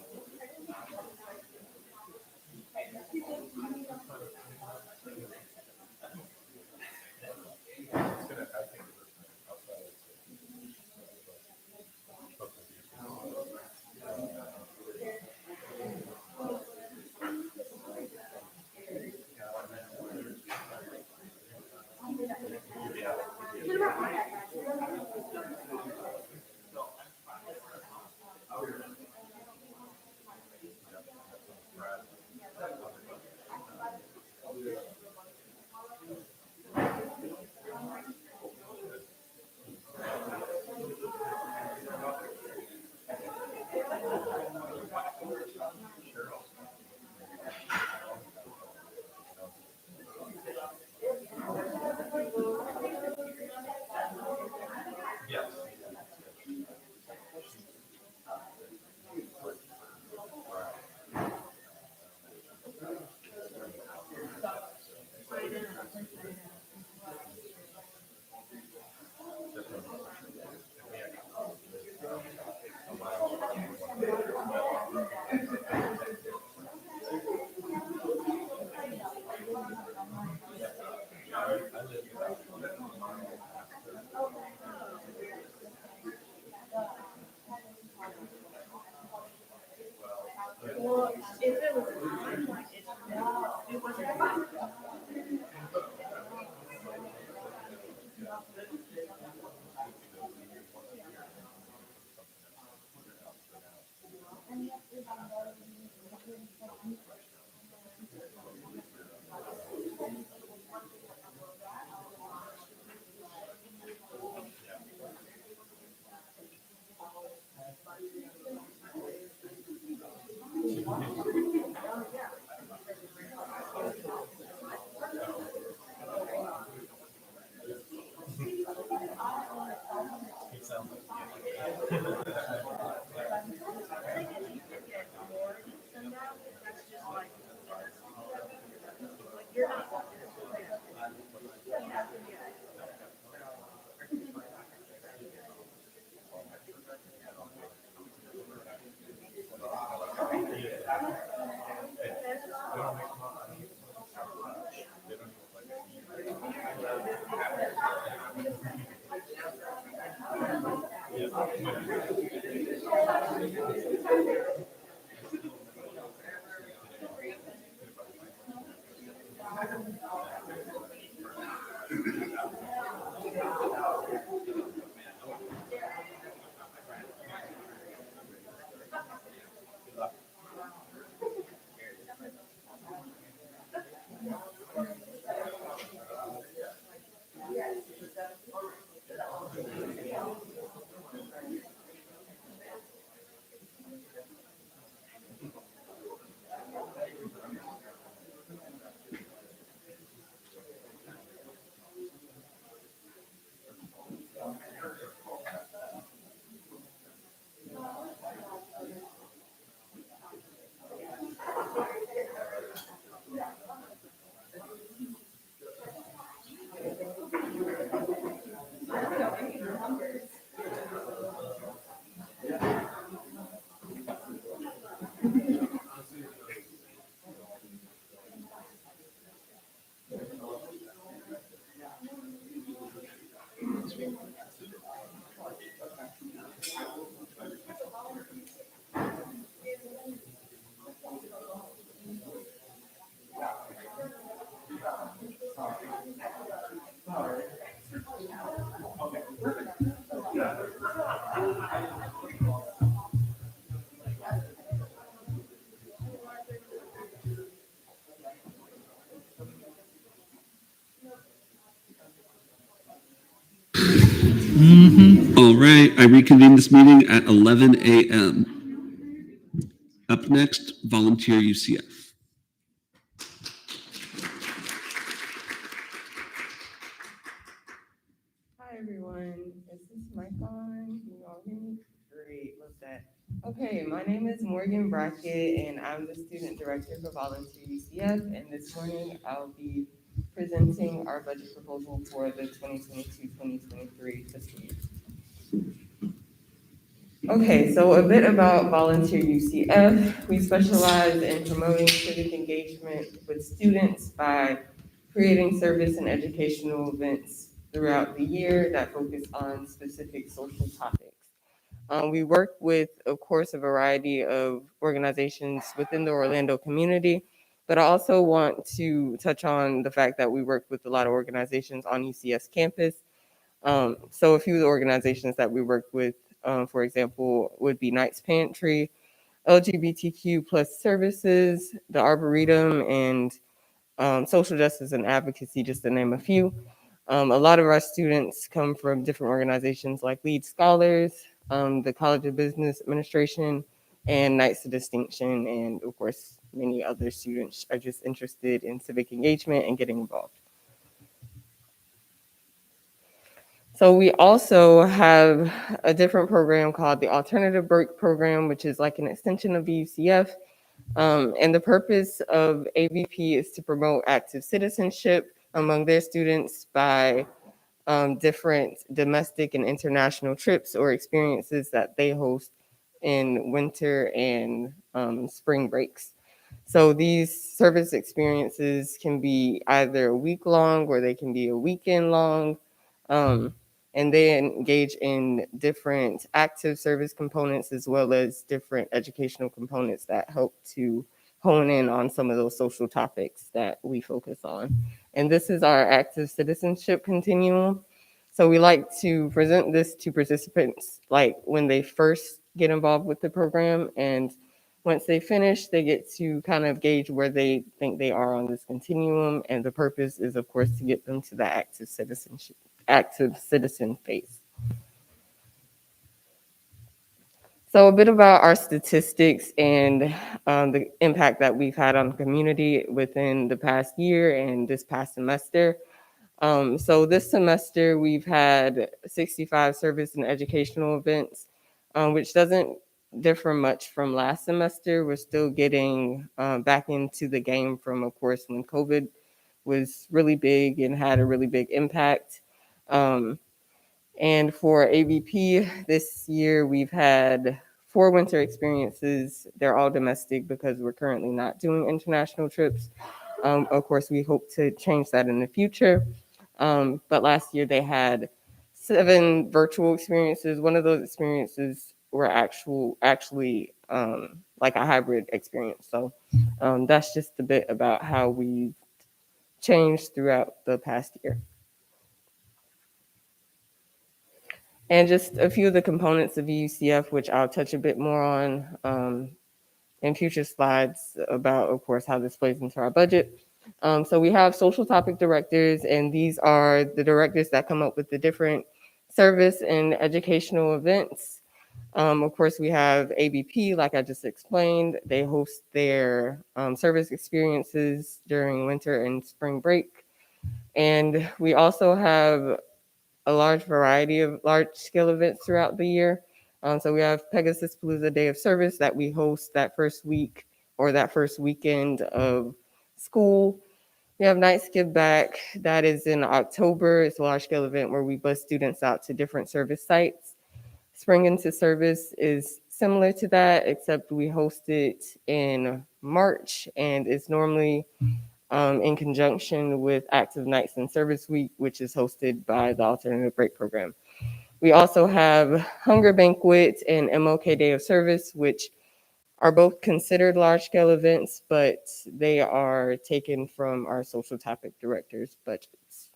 All right, I reconvene this meeting at 11 a.m. Up next, Volunteer UCF. Hi everyone, is this mic on? Can you all hear me? Great, love that. Okay, my name is Morgan Brackett and I'm the student director for Volunteer UCF, and this morning I'll be presenting our budget proposal for the 2022-2023 fiscal year. Okay, so a bit about Volunteer UCF. We specialize in promoting civic engagement with students by creating service and educational events throughout the year that focus on specific social topics. We work with, of course, a variety of organizations within the Orlando community, but I also want to touch on the fact that we work with a lot of organizations on UCS campus. So a few of the organizations that we work with, for example, would be Knights Pantry, LGBTQ plus services, the Arboretum, and social justice and advocacy, just to name a few. A lot of our students come from different organizations like Lead Scholars, the College of Business Administration, and Knights of Distinction, and of course, many other students are just interested in civic engagement and getting involved. So we also have a different program called the Alternative Break Program, which is like an extension of VUCF. And the purpose of AVP is to promote active citizenship among their students by different domestic and international trips or experiences that they host in winter and spring breaks. So these service experiences can be either a week long or they can be a weekend long. And they engage in different active service components as well as different educational components that help to hone in on some of those social topics that we focus on. And this is our active citizenship continuum. So we like to present this to participants like when they first get involved with the program, and once they finish, they get to kind of gauge where they think they are on this continuum. And the purpose is, of course, to get them to the active citizen phase. So a bit about our statistics and the impact that we've had on the community within the past year and this past semester. So this semester we've had 65 service and educational events, which doesn't differ much from last semester. We're still getting back into the game from, of course, when COVID was really big and had a really big impact. And for AVP this year, we've had 4 winter experiences. They're all domestic because we're currently not doing international trips. Of course, we hope to change that in the future. But last year they had 7 virtual experiences. One of those experiences were actually like a hybrid experience. So that's just a bit about how we've changed throughout the past year. And just a few of the components of EUCF, which I'll touch a bit more on in future slides about, of course, how this plays into our budget. So we have social topic directors, and these are the directors that come up with the different service and educational events. Of course, we have ABP, like I just explained. They host their service experiences during winter and spring break. And we also have a large variety of large-scale events throughout the year. So we have Pegasus Palooza Day of Service that we host that first week or that first weekend of school. We have Nights Give Back. That is in October. It's a large-scale event where we bus students out to different service sites. Spring into Service is similar to that, except we host it in March, and it's normally in conjunction with Active Nights in Service Week, which is hosted by the Alternative Break Program. We also have Hunger Banquet and MLK Day of Service, which are both considered large-scale events, but they are taken from our social topic directors' budgets.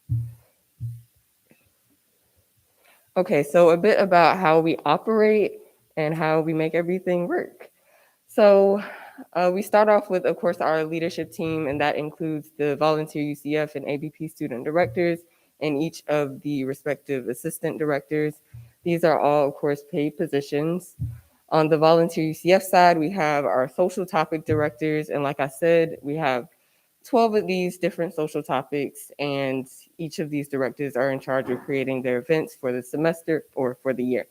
Okay, so a bit about how we operate and how we make everything work. So we start off with, of course, our leadership team, and that includes the volunteer UCF and ABP student directors and each of the respective assistant directors. These are all, of course, paid positions. On the volunteer UCF side, we have our social topic directors, and like I said, we have 12 of these different social topics, and each of these directors are in charge of creating their events for the semester or for the year.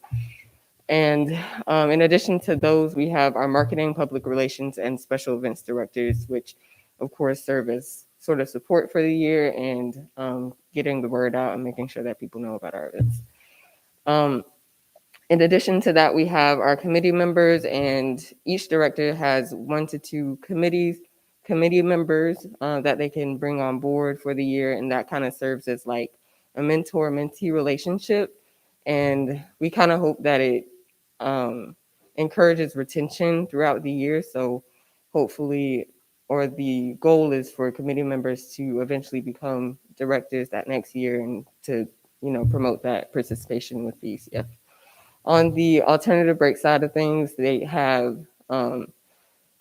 And in addition to those, we have our marketing, public relations, and special events directors, which of course serve as sort of support for the year and getting the word out and making sure that people know about our events. In addition to that, we have our committee members, and each director has 1 to 2 committee members that they can bring on board for the year, and that kind of serves as like a mentor-mentee relationship. And we kind of hope that it encourages retention throughout the year. So hopefully, or the goal is for committee members to eventually become directors that next year and to, promote that participation with the UCF. On the alternative break side of things, they have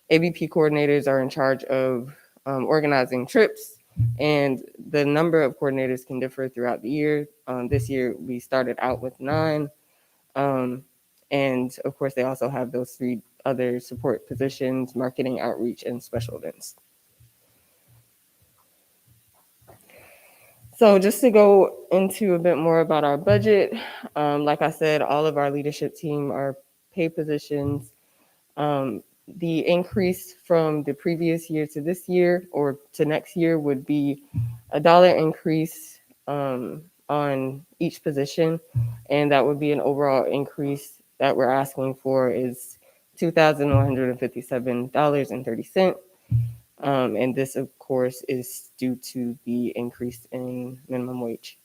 ABP coordinators are in charge of organizing trips, and the number of coordinators can differ throughout the year. This year, we started out with 9. And of course, they also have those 3 other support positions: marketing, outreach, and special events. So just to go into a bit more about our budget, like I said, all of our leadership team are paid positions. The increase from the previous year to this year or to next year would be a $1 increase on each position, and that would be an overall increase that we're asking for is $2,157.30. And this, of course, is due to the increase in minimum wage.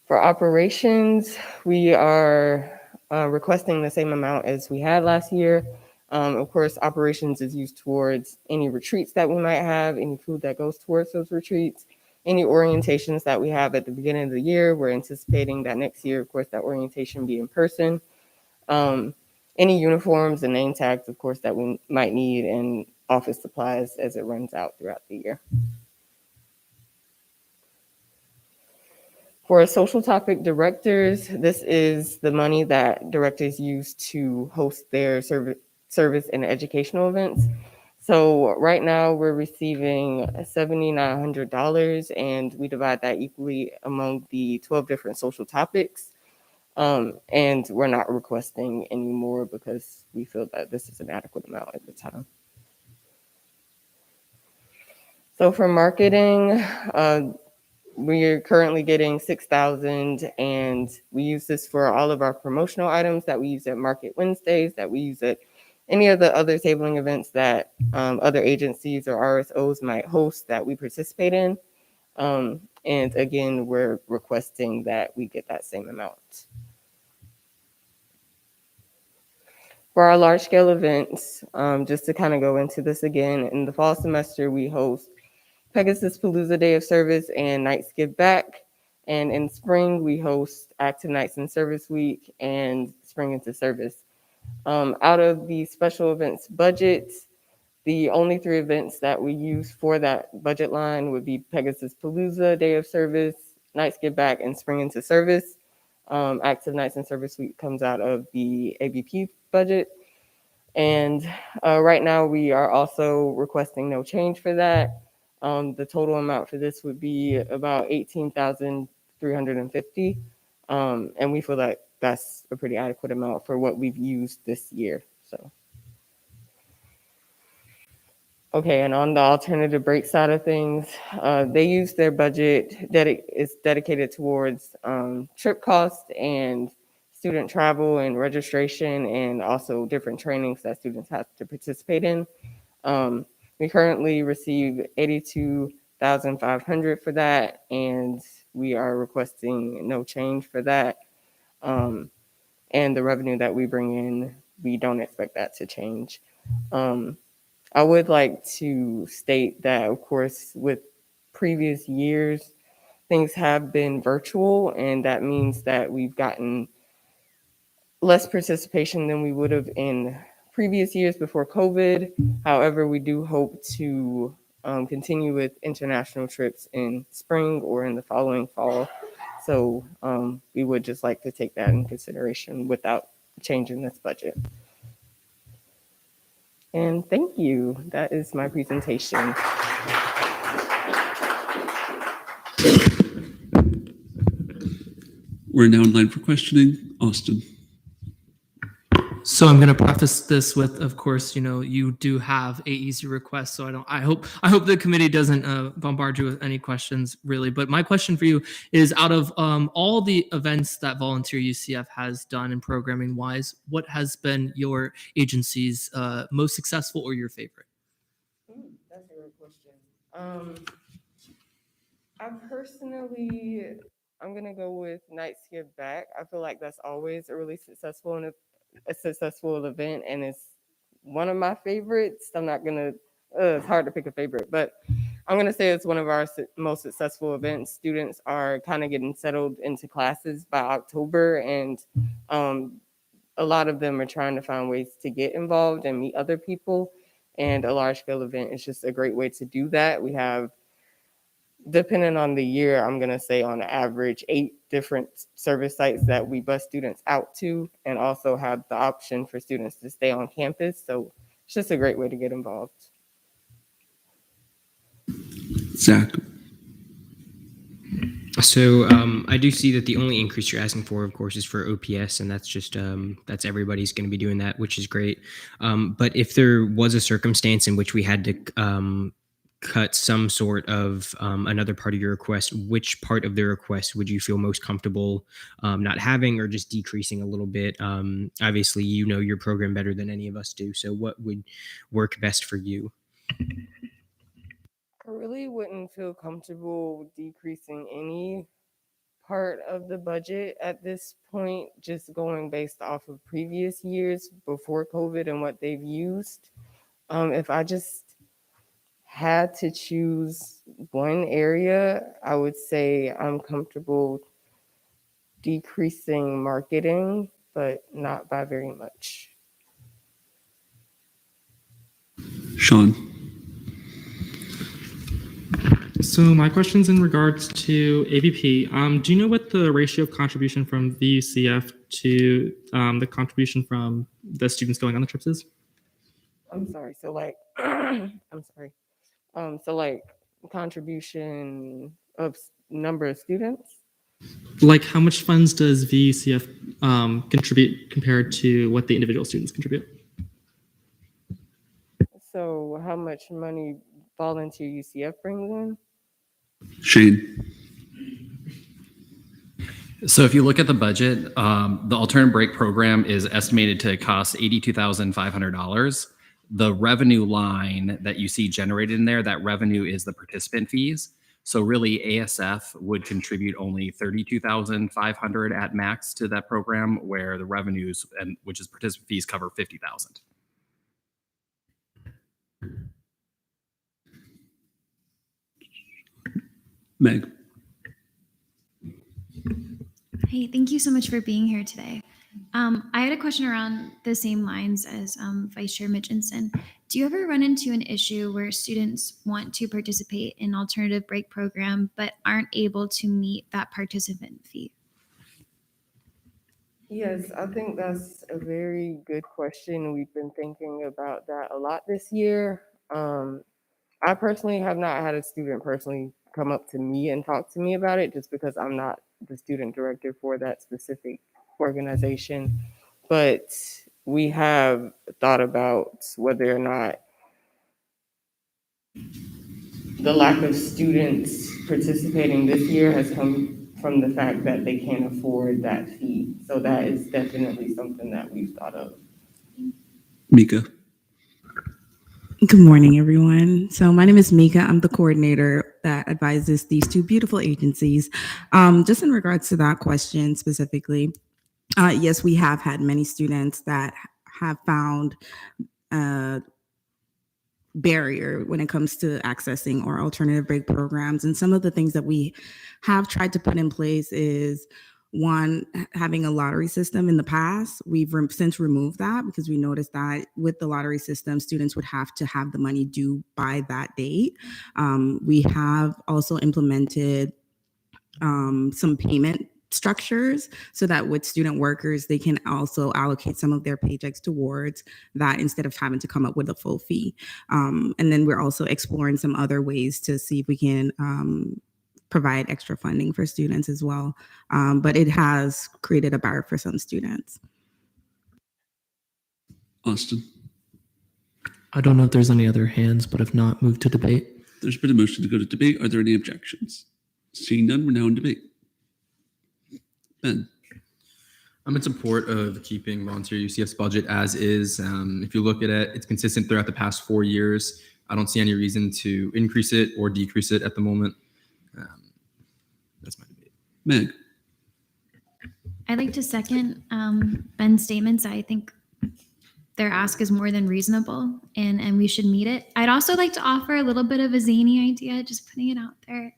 For operations, we are requesting the same amount as we had last year. Of course, operations is used towards any retreats that we might have, any food that goes towards those retreats, any orientations that we have at the beginning of the year. We're anticipating that next year, of course, that orientation be in person. Any uniforms and name tags, of course, that we might need, and office supplies as it runs out throughout the year. For social topic directors, this is the money that directors use to host their service and educational events. So right now we're receiving $7,900, and we divide that equally among the 12 different social topics. And we're not requesting any more because we feel that this is an adequate amount at the time. So for marketing, we are currently getting $6,000, and we use this for all of our promotional items that we use at Market Wednesdays, that we use at any of the other tabling events that other agencies or RSOs might host that we participate in. And again, we're requesting that we get that same amount. For our large scale events, just to kind of go into this again, in the fall semester, we host Pegasus Palooza Day of Service and Nights Give Back. And in spring, we host Active Nights in Service Week and Spring into Service. Out of the special events budget, the only 3 events that we use for that budget line would be Pegasus Palooza, Day of Service, Nights Give Back, and Spring into Service. Active Nights in Service Week comes out of the ABP budget. And right now we are also requesting no change for that. The total amount for this would be about $18,350. And we feel that that's a pretty adequate amount for what we've used this year. So. Okay, and on the alternative break side of things, they use their budget is dedicated towards trip costs and student travel and registration, and also different trainings that students have to participate in. We currently receive $82,500 for that, and we are requesting no change for that. And the revenue that we bring in, we don't expect that to change. I would like to state that, of course, with previous years, things have been virtual, and that means that we've gotten less participation than we would have in previous years before COVID. However, we do hope to continue with international trips in spring or in the following fall. So we would just like to take that in consideration without changing this budget. And thank you. That is my presentation. We're now in line for questioning. Austin. So I'm going to preface this with, of course, you do have a easy request. So I hope the committee doesn't bombard you with any questions, really. But my question for you is, out of all the events that Volunteer UCF has done in programming wise, what has been your agency's most successful or your favorite? That's a great question. I'm gonna go with Nights Give Back. I feel like that's always a really successful and a successful event, and it's one of my favorites. It's hard to pick a favorite, but I'm gonna say it's one of our most successful events. Students are kind of getting settled into classes by October, and a lot of them are trying to find ways to get involved and meet other people. And a large scale event is just a great way to do that. We have, depending on the year, I'm going to say on average 8 different service sites that we bus students out to, and also have the option for students to stay on campus. So it's just a great way to get involved. Zach. So I do see that the only increase you're asking for, of course, is for OPS, and that's just that's everybody's going to be doing that, which is great. But if there was a circumstance in which we had to cut some sort of another part of your request, which part of the request would you feel most comfortable not having, or just decreasing a little bit? Obviously, you know your program better than any of us do. So what would work best for you? I really wouldn't feel comfortable decreasing any part of the budget at this point, just going based off of previous years before COVID and what they've used. If I just had to choose one area, I would say I'm comfortable decreasing marketing, but not by very much. Sean. So my question's in regards to ABP. Do you know what the ratio of contribution from VUCF to the contribution from the students going on the trips is? I'm sorry. So contribution of number of students? Like, how much funds does VUCF contribute compared to what the individual students contribute? So how much money Volunteer UCF brings in? Shane. So if you look at the budget, the alternate break program is estimated to cost $82,500. The revenue line that you see generated in there, that revenue is the participant fees. So really A&SF would contribute only $32,500 at max to that program, where the revenues, which is participant fees, cover $50,000. Meg. Hey, thank you so much for being here today. I had a question around the same lines as Vice Chair Mitchinson. Do you ever run into an issue where students want to participate in alternative break program but aren't able to meet that participant fee? Yes, I think that's a very good question. We've been thinking about that a lot this year. I personally have not had a student personally come up to me and talk to me about it just because I'm not the student director for that specific organization. But we have thought about whether or not the lack of students participating this year has come from the fact that they can't afford that fee. So that is definitely something that we've thought of. Mika. Good morning, everyone. So my name is Mika. I'm the coordinator that advises these two beautiful agencies. Just in regards to that question specifically, yes, we have had many students that have found barrier when it comes to accessing our alternative break programs. And some of the things that we have tried to put in place is one, having a lottery system. In the past, we've since removed that because we noticed that with the lottery system, students would have to have the money due by that date. We have also implemented some payment structures so that with student workers, they can also allocate some of their paychecks towards that instead of having to come up with a full fee. And then we're also exploring some other ways to see if we can provide extra funding for students as well. But it has created a barrier for some students. Austin. I don't know if there's any other hands, but if not, move to debate. There's been a motion to go to debate. Are there any objections? Seeing none, we're now in debate. Ben. I'm in support of keeping volunteer UCF's budget as is. If you look at it, it's consistent throughout the past 4 years. I don't see any reason to increase it or decrease it at the moment. That's my debate. Meg. I'd like to second Ben's statements. I think their ask is more than reasonable and we should meet it. I'd also like to offer a little bit of a zany idea, just putting it out there.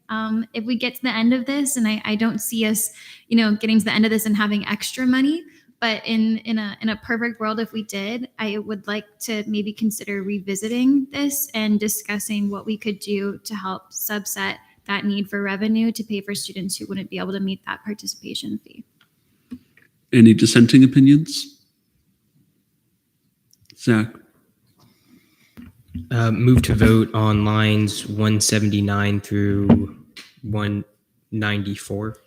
If we get to the end of this, and I don't see us, getting to the end of this and having extra money, but in a perfect world, if we did, I would like to maybe consider revisiting this and discussing what we could do to help subset that need for revenue to pay for students who wouldn't be able to meet that participation fee. Any dissenting opinions? Zach. Move to vote on lines 179 through 194.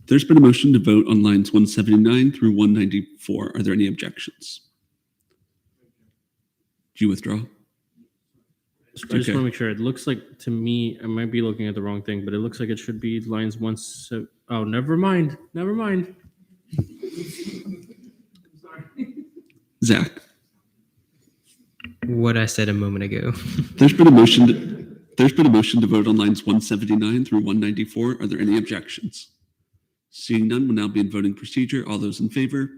There's been a motion to vote on lines 179 through 194. Are there any objections? Do you withdraw? I just want to make sure. It looks like to me, I might be looking at the wrong thing, but it looks like it should be lines Oh, never mind. Never mind. Zach. What I said a moment ago. There's been a motion to vote on lines 179 through 194. Are there any objections? Seeing none, we'll now be in voting procedure. All those in favor?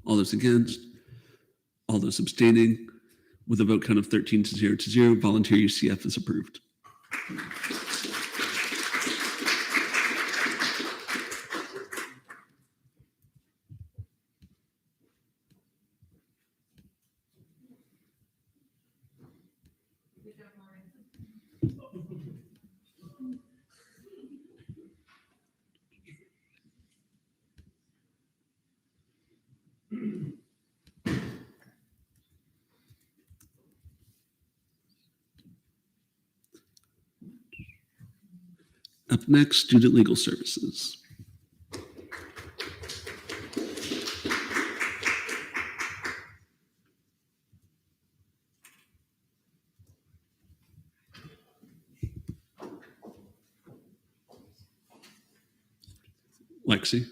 All those against? All those abstaining? With a vote count of 13 to 0, volunteer UCF is approved. Up next, Student Legal Services. Lexi.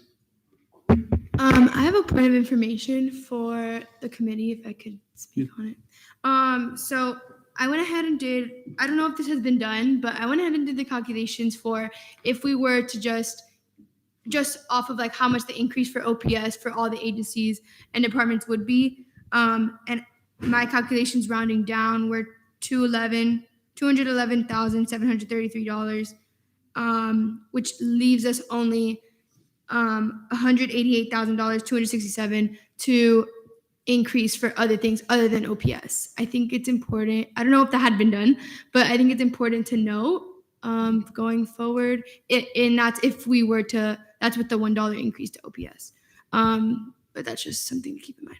I have a point of information for the committee, if I could speak on it. So I went ahead and I don't know if this has been done, but I went ahead and did the calculations for if we were to just off of like how much the increase for OPS for all the agencies and departments would be. And my calculations rounding down were $211,733, which leaves us only $188,000, 267 to increase for other things other than OPS. I think it's important. I don't know if that had been done, but I think it's important to note going forward. And that's if we were to, that's with the $1 increase to OPS. But that's just something to keep in mind.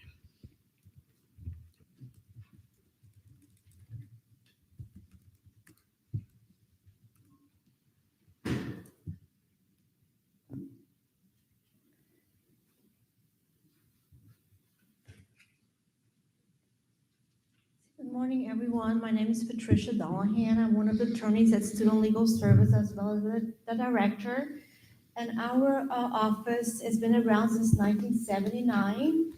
Good morning, everyone. My name is Patricia Dallahan. I'm one of the attorneys at Student Legal Service as well as the director. And our office has been around since 1979.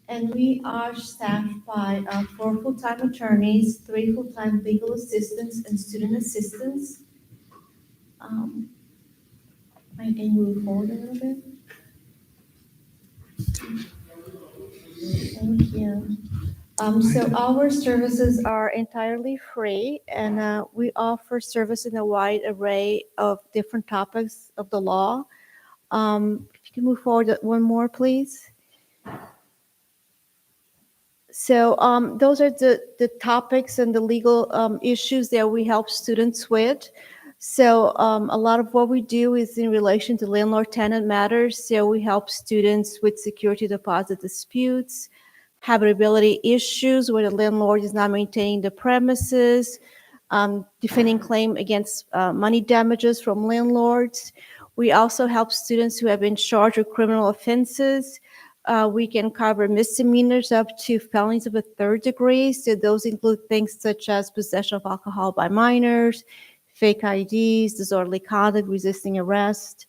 And we are staffed by 4 full-time attorneys, 3 full-time legal assistants, and student assistants. I can move forward a little bit. Thank you. So our services are entirely free, and we offer service in a wide array of different topics of the law. If you can move forward one more, please. So those are the topics and the legal issues that we help students with. So a lot of what we do is in relation to landlord-tenant matters. So we help students with security deposit disputes, habitability issues where the landlord is not maintaining the premises, defending claim against money damages from landlords. We also help students who have been charged with criminal offenses. We can cover misdemeanors up to felonies of a 3rd degree. So those include things such as possession of alcohol by minors, fake IDs, disorderly conduct, resisting arrest.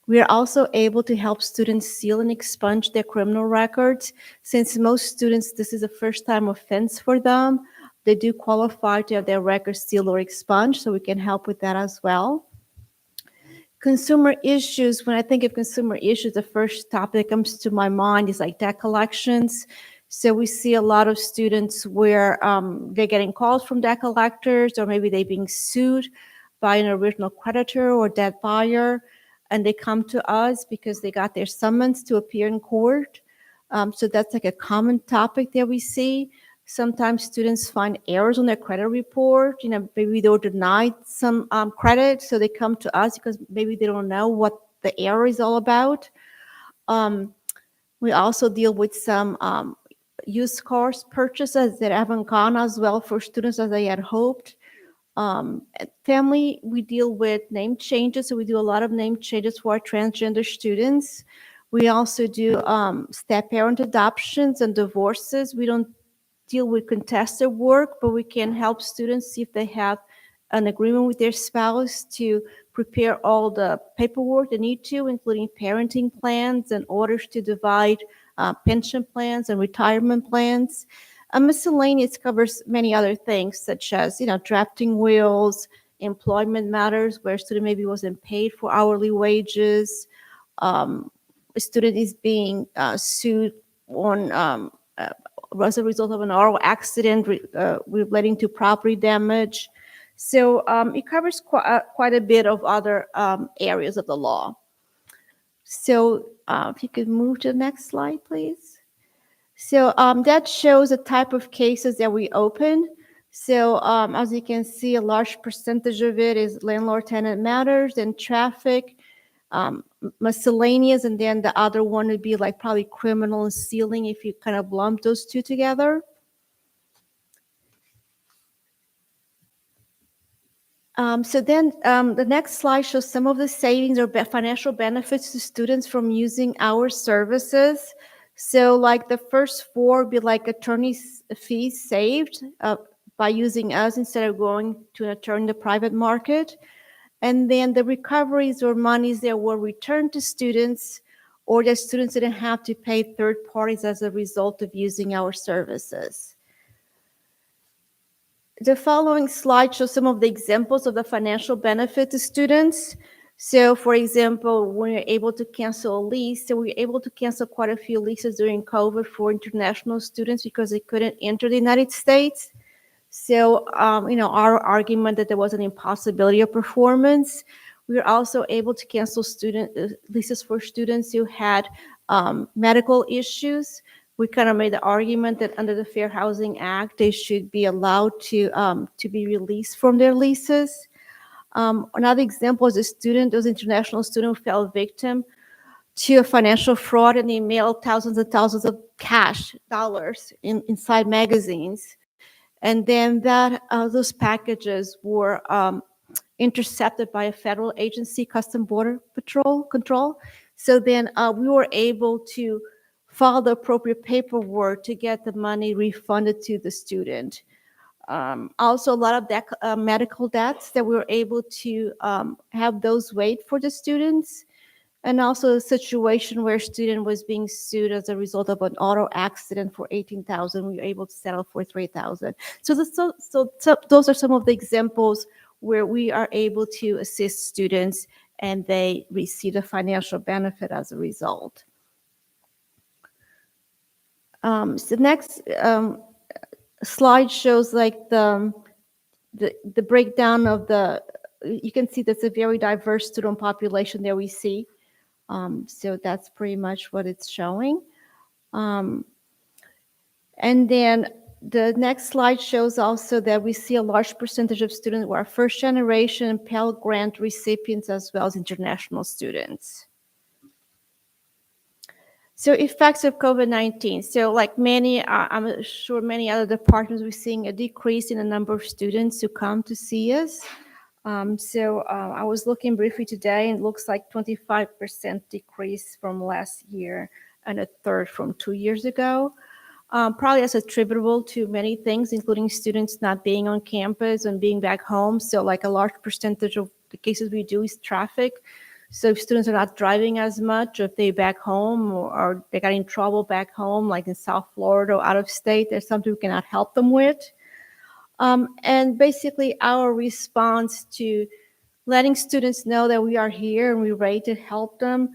We are also able to help students seal and expunge their criminal records. Since most students, this is a first-time offense for them, they do qualify to have their records sealed or expunged, so we can help with that as well. Consumer issues, when I think of consumer issues, the first topic that comes to my mind is like debt collections. So we see a lot of students where they're getting calls from debt collectors, or maybe they're being sued by an original creditor or debt buyer, and they come to us because they got their summons to appear in court. So that's like a common topic that we see. Sometimes students find errors on their credit report. Maybe they were denied some credit, so they come to us because maybe they don't know what the error is all about. We also deal with some used cars purchases that haven't gone as well for students as they had hoped. Family, we deal with name changes, so we do a lot of name changes for our transgender students. We also do step-parent adoptions and divorces. We don't deal with contested work, but we can help students see if they have an agreement with their spouse to prepare all the paperwork they need to, including parenting plans and orders to divide pension plans and retirement plans. Miscellaneous covers many other things, such as drafting wills, employment matters where a student maybe wasn't paid for hourly wages, a student is being sued on as a result of an auto accident relating to property damage. So it covers quite a bit of other areas of the law. So if you could move to the next slide, please. So that shows the type of cases that we open. So as you can see, a large percentage of it is landlord-tenant matters and traffic, miscellaneous, and then the other one would be like probably criminal and sealing if you kind of lump those two together. So then the next slide shows some of the savings or financial benefits to students from using our services. So like the first 4 would be like attorney's fees saved by using us instead of going to an attorney in the private market. And then the recoveries or monies that were returned to students, or that students didn't have to pay third parties as a result of using our services. The following slide shows some of the examples of the financial benefit to students. So, for example, when you're able to cancel a lease, so we were able to cancel quite a few leases during COVID for international students because they couldn't enter the United States. So, our argument that there was an impossibility of performance. We were also able to cancel student leases for students who had medical issues. We kind of made the argument that under the Fair Housing Act, they should be allowed to be released from their leases. Another example is a student, those international student who fell victim to a financial fraud, and they mailed thousands and thousands of cash dollars inside magazines. And then those packages were intercepted by a federal agency, Custom Border Patrol Control. So then we were able to file the appropriate paperwork to get the money refunded to the student. Also, a lot of medical debts that we were able to have those waived for the students. And also a situation where a student was being sued as a result of an auto accident for $18,000. We were able to settle for $3,000. So those are some of the examples where we are able to assist students and they receive a financial benefit as a result. So next slide shows like the breakdown of you can see that's a very diverse student population that we see. So that's pretty much what it's showing. And then the next slide shows also that we see a large percentage of students who are first generation Pell Grant recipients as well as international students. So effects of COVID-19. So like I'm sure many other departments, we're seeing a decrease in the number of students who come to see us. I was looking briefly today, and it looks like 25% decrease from last year and a third from 2 years ago. Probably that's attributable to many things, including students not being on campus and being back home. So like a large percentage of the cases we do is traffic. So if students are not driving as much, or if they're back home or they got in trouble back home, like in South Florida or out of state, there's something we cannot help them with. And basically our response to letting students know that we are here and we're ready to help them.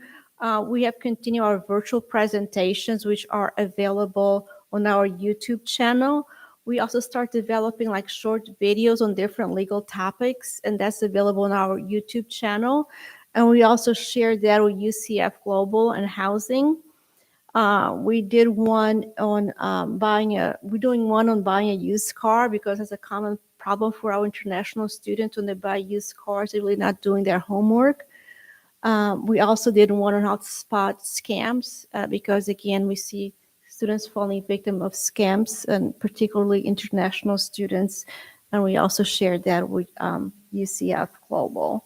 We have continued our virtual presentations, which are available on our YouTube channel. We also start developing like short videos on different legal topics, and that's available on our YouTube channel. And we also share that with UCF Global and Housing. We did one on we're doing one on buying a used car, because it's a common problem for our international students when they buy used cars, they're really not doing their homework. We also did one on how to spot scams, because again, we see students falling victim of scams, and particularly international students. And we also shared that with UCF Global.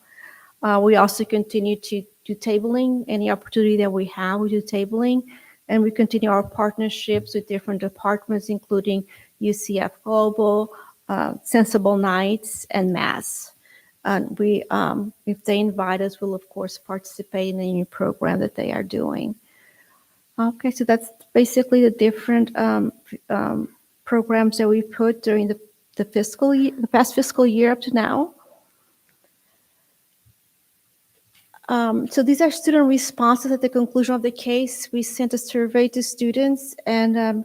We also continue to do tabling. Any opportunity that we have, we do tabling. And we continue our partnerships with different departments, including UCF Global, Sensible Nights, and Mass. And we, if they invite us, we'll of course participate in any program that they are doing. Okay, so that's basically the different programs that we put during the fiscal year, the past fiscal year up to now. So these are student responses at the conclusion of the case. We sent a survey to students, and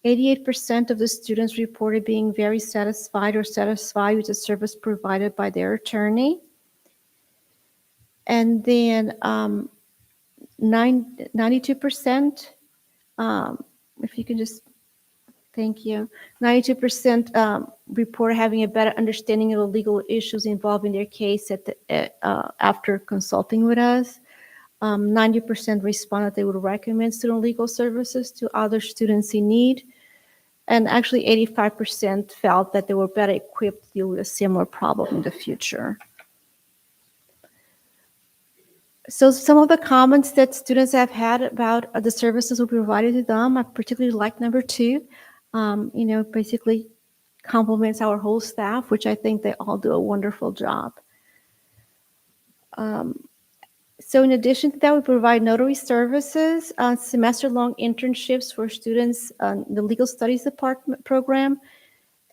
88% of the students reported being very satisfied or satisfied with the service provided by their attorney. And then 92%, if you can just, thank you, 92% report having a better understanding of the legal issues involving their case after consulting with us. 90% responded they would recommend student legal services to other students in need. And actually 85% felt that they were better equipped to deal with a similar problem in the future. So some of the comments that students have had about the services we provided to them, I particularly like number 2. Basically compliments our whole staff, which I think they all do a wonderful job. So in addition to that, we provide notary services, semester-long internships for students in the legal studies department program.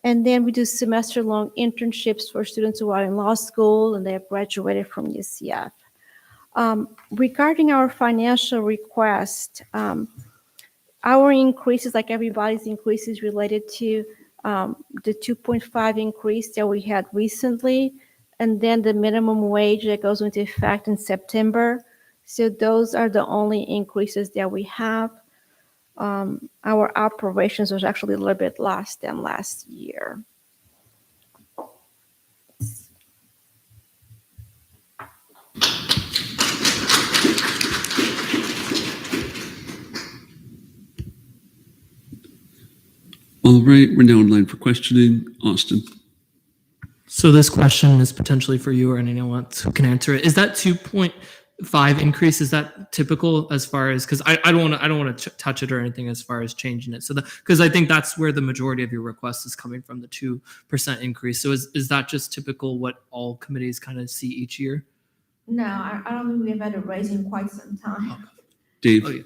And then we do semester-long internships for students who are in law school and they have graduated from UCF. Regarding our financial request, our increases, like everybody's increase, is related to the 2.5 increase that we had recently, and then the minimum wage that goes into effect in September. So those are the only increases that we have. Our operations was actually a little bit less than last year. All right, we're now in line for questioning. Austin. So this question is potentially for you or anyone else who can answer it. Is that 2.5 increase, is that typical as far as, because I don't want to touch it or anything as far as changing it. So because I think that's where the majority of your request is coming from, the 2% increase. So is that just typical what all committees kind of see each year? No, I don't think we've had a raise in quite some time. Dave. Oh, yeah.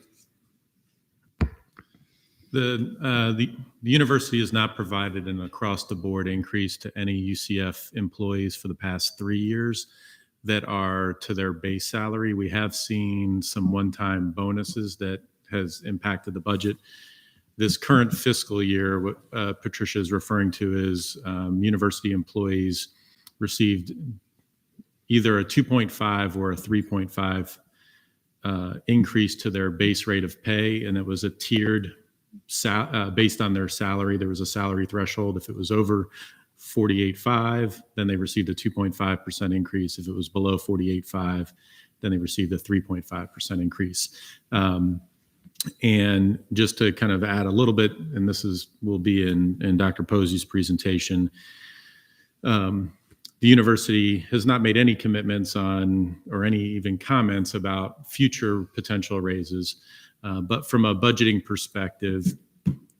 The university has not provided an across-the-board increase to any UCF employees for the past 3 years that are to their base salary. We have seen some one-time bonuses that has impacted the budget. This current fiscal year, what Patricia is referring to is university employees received either a 2.5 or a 3.5 increase to their base rate of pay, and it was a tiered based on their salary. There was a salary threshold. If it was over 48.5, then they received a 2.5% increase. If it was below 48.5, then they received a 3.5% increase. And just to kind of add a little bit, and will be in Dr. Posey's presentation, the university has not made any commitments on, or any even comments about future potential raises. But from a budgeting perspective,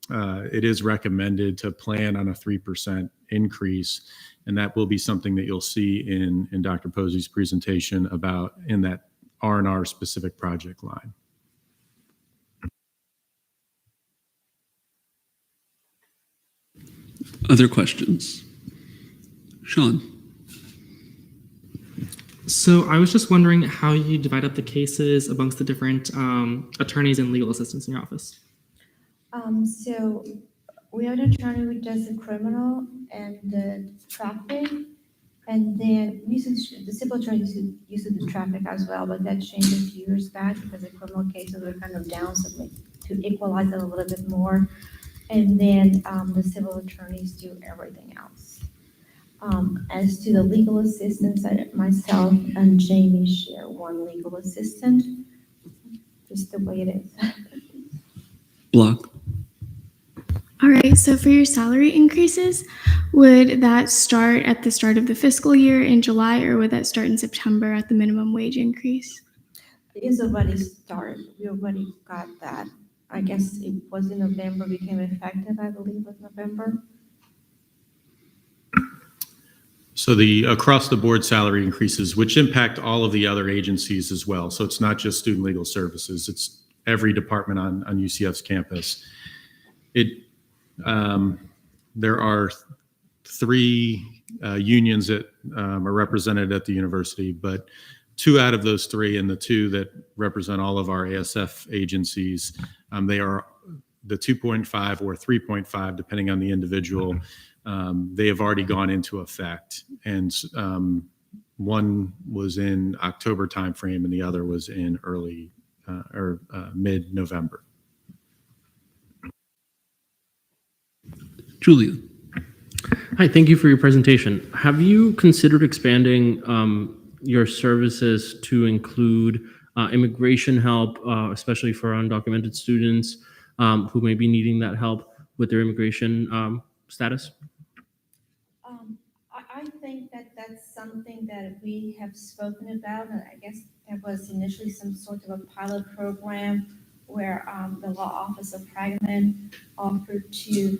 it is recommended to plan on a 3% increase. And that will be something that you'll see in Dr. Posey's presentation about in that R&R specific project line. Other questions? Sean. So I was just wondering how you divide up the cases amongst the different attorneys and legal assistants in your office. So we have an attorney who does the criminal and the traffic, and then the civil attorney used to do traffic as well, but that changed a few years back because the criminal cases were kind of down, so to equalize it a little bit more. And then the civil attorneys do everything else. As to the legal assistants, myself and Jamie share one legal assistant, just the way it is. Block. All right, so for your salary increases, would that start at the start of the fiscal year in July, or would that start in September at the minimum wage increase? It is already started. We already got that. I guess it was in November, became effective, I believe, was November. So the across-the-board salary increases, which impact all of the other agencies as well. So it's not just student legal services, it's every department on UCF's campus. There are 3 unions that are represented at the university, but 2 out of those 3 and the 2 that represent all of our A&SF agencies, they are the 2.5 or 3.5, depending on the individual. They have already gone into effect, and one was in October timeframe and the other was in early or mid-November. Julia. Hi, thank you for your presentation. Have you considered expanding your services to include immigration help, especially for undocumented students who may be needing that help with their immigration status? I think that that's something that we have spoken about. I guess there was initially some sort of a pilot program where the law office of Pragman offered two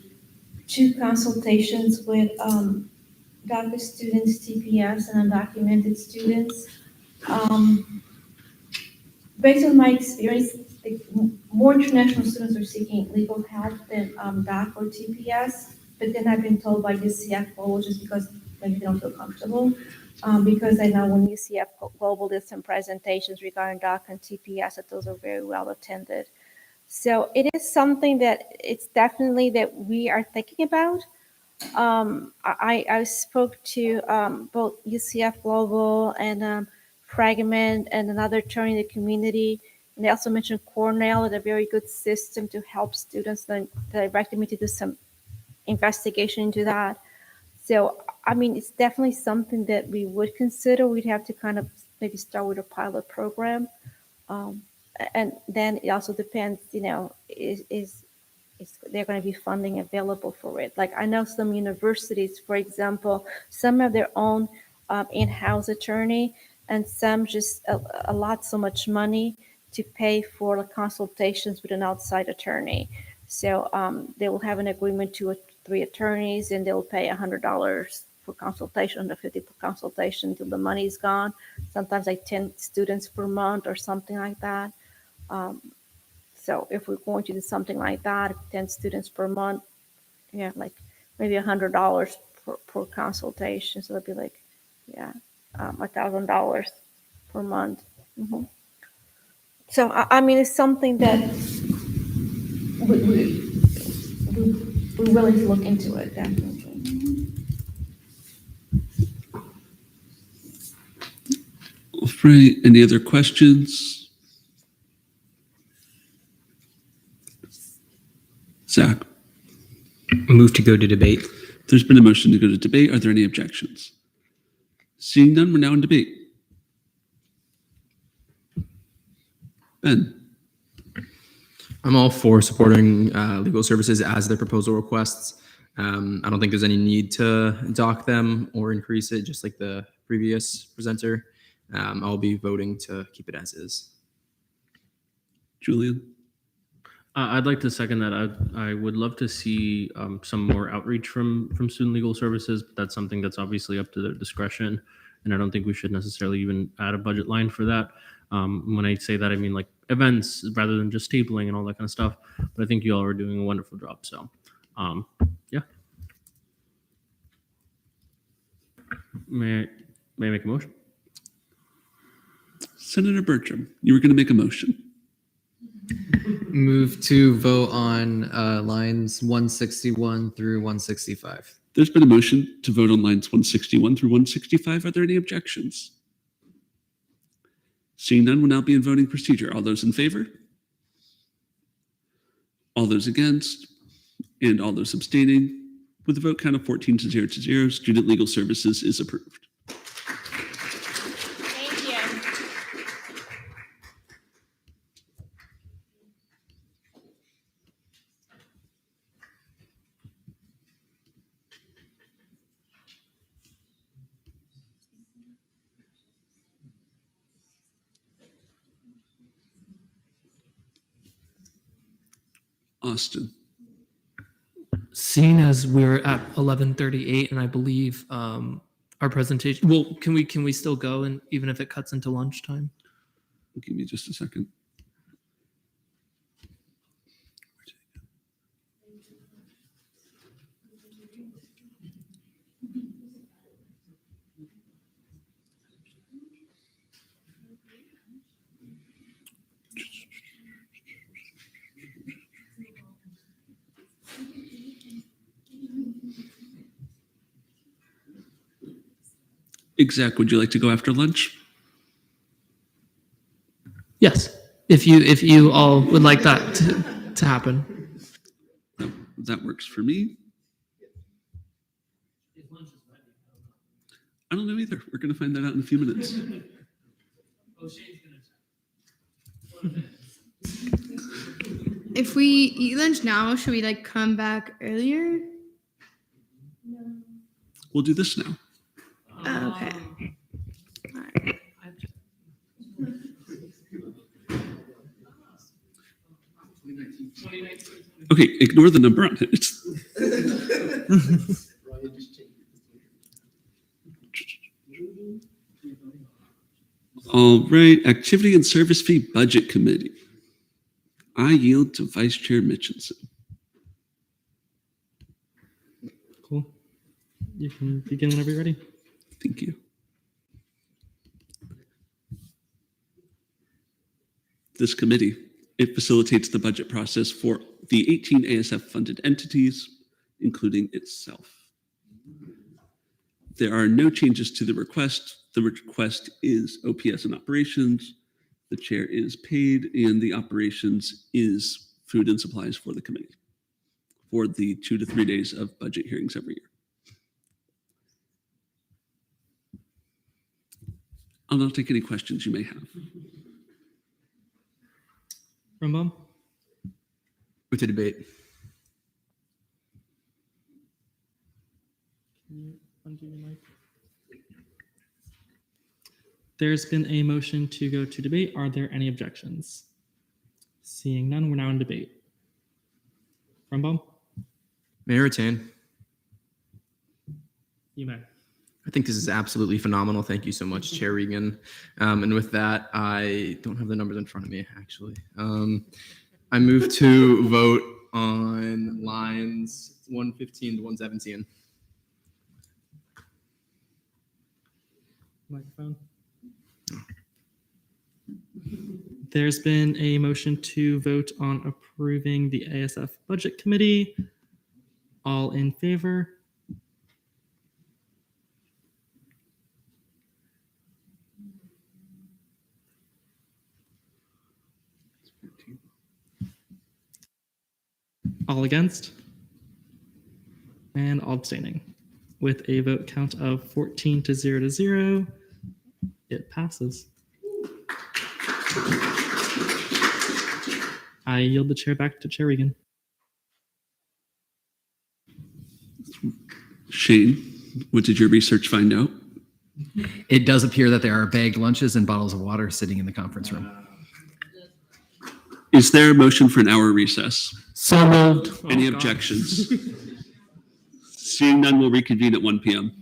consultations with DACA students, TPS, and undocumented students. Based on my experience, more international students are seeking legal help than DACA or TPS, but then I've been told by UCF, well, just because maybe they don't feel comfortable. Because I know when UCF Global did some presentations regarding DOC and TPS, that those are very well attended. So it is something that it's definitely that we are thinking about. I spoke to both UCF Global and Fragment and another attorney in the community. And they also mentioned Cornell as a very good system to help students. Then directed me to do some investigation into that. So, I mean, it's definitely something that we would consider. We'd have to kind of maybe start with a pilot program. And then it also depends, you know, is there going to be funding available for it? Like I know some universities, for example, some have their own in-house attorney, and some just allot so much money to pay for the consultations with an outside attorney. So they will have an agreement to 3 attorneys, and they'll pay $100 for consultation, $150 per consultation until the money is gone. Sometimes like 10 students per month or something like that. So if we're going to do something like that, 10 students per month, yeah, like maybe $100 per consultation. So it'd be like, yeah, $1,000 per month. Mhm. So I mean, it's something that we're willing to look into it, definitely. All right. Any other questions? Zach? Move to go to debate. There's been a motion to go to debate. Are there any objections? Seeing none, we're now in debate. Ben? I'm all for supporting legal services as their proposal requests. I don't think there's any need to dock them or increase it, just like the previous presenter. I'll be voting to keep it as is. Julian? I'd like to second that. I would love to see some more outreach from student legal services, but that's something that's obviously up to their discretion, and I don't think we should necessarily even add a budget line for that. When I say that, I mean like events rather than just stapling and all that kind of stuff. But I think you all are doing a wonderful job. So, yeah. May I make a motion? Senator Bertram, you were going to make a motion. Move to vote on lines 161 through 165. There's been a motion to vote on lines 161 through 165. Are there any objections? Seeing none, we'll now be in voting procedure. All those in favor? All those against? And all those abstaining? With a vote count of 14 to 0, student legal services is approved. Thank you. Austin. Seeing as we're at 11:38, and I believe our presentation. Well, can we still go, and even if it cuts into lunchtime? Give me just a second. Exact, would you like to go after lunch? Yes, if you all would like that to happen. That works for me. I don't know either. We're going to find that out in a few minutes. If we eat lunch now, should we like come back earlier? We'll do this now. Oh, okay. Okay, ignore the number on it. All right, Activity and Service Fee Budget Committee. I yield to Vice Chair Mitchinson. Cool. You can begin whenever you're ready. Thank you. this committee. It facilitates the budget process for the 18 A&SF funded entities, including itself. There are no changes to the request. The request is OPS and operations. The chair is paid, and the operations is food and supplies for the committee for the 2 to 3 days of budget hearings every year. I'll now take any questions you may have. Rumbum? Move to debate. Can you undo your mic? There's been a motion to go to debate. Are there any objections? Seeing none, we're now in debate. Rumbum? Mayor Rattan, You may. I think this is absolutely phenomenal. Thank you so much, Chair Regan. And with that, I don't have the numbers in front of me, actually. I move to vote on lines 115 to 117. Microphone. There's been a motion to vote on approving the A&SF Budget Committee. All in favor? All against? And all abstaining. With a vote count of 14 to 0, it passes. I yield the chair back to Chair Regan. Shane, what did your research find out? It does appear that there are bagged lunches and bottles of water sitting in the conference room. Is there a motion for an hour recess? So moved. Any objections? Seeing none, we'll reconvene at 1 p.m.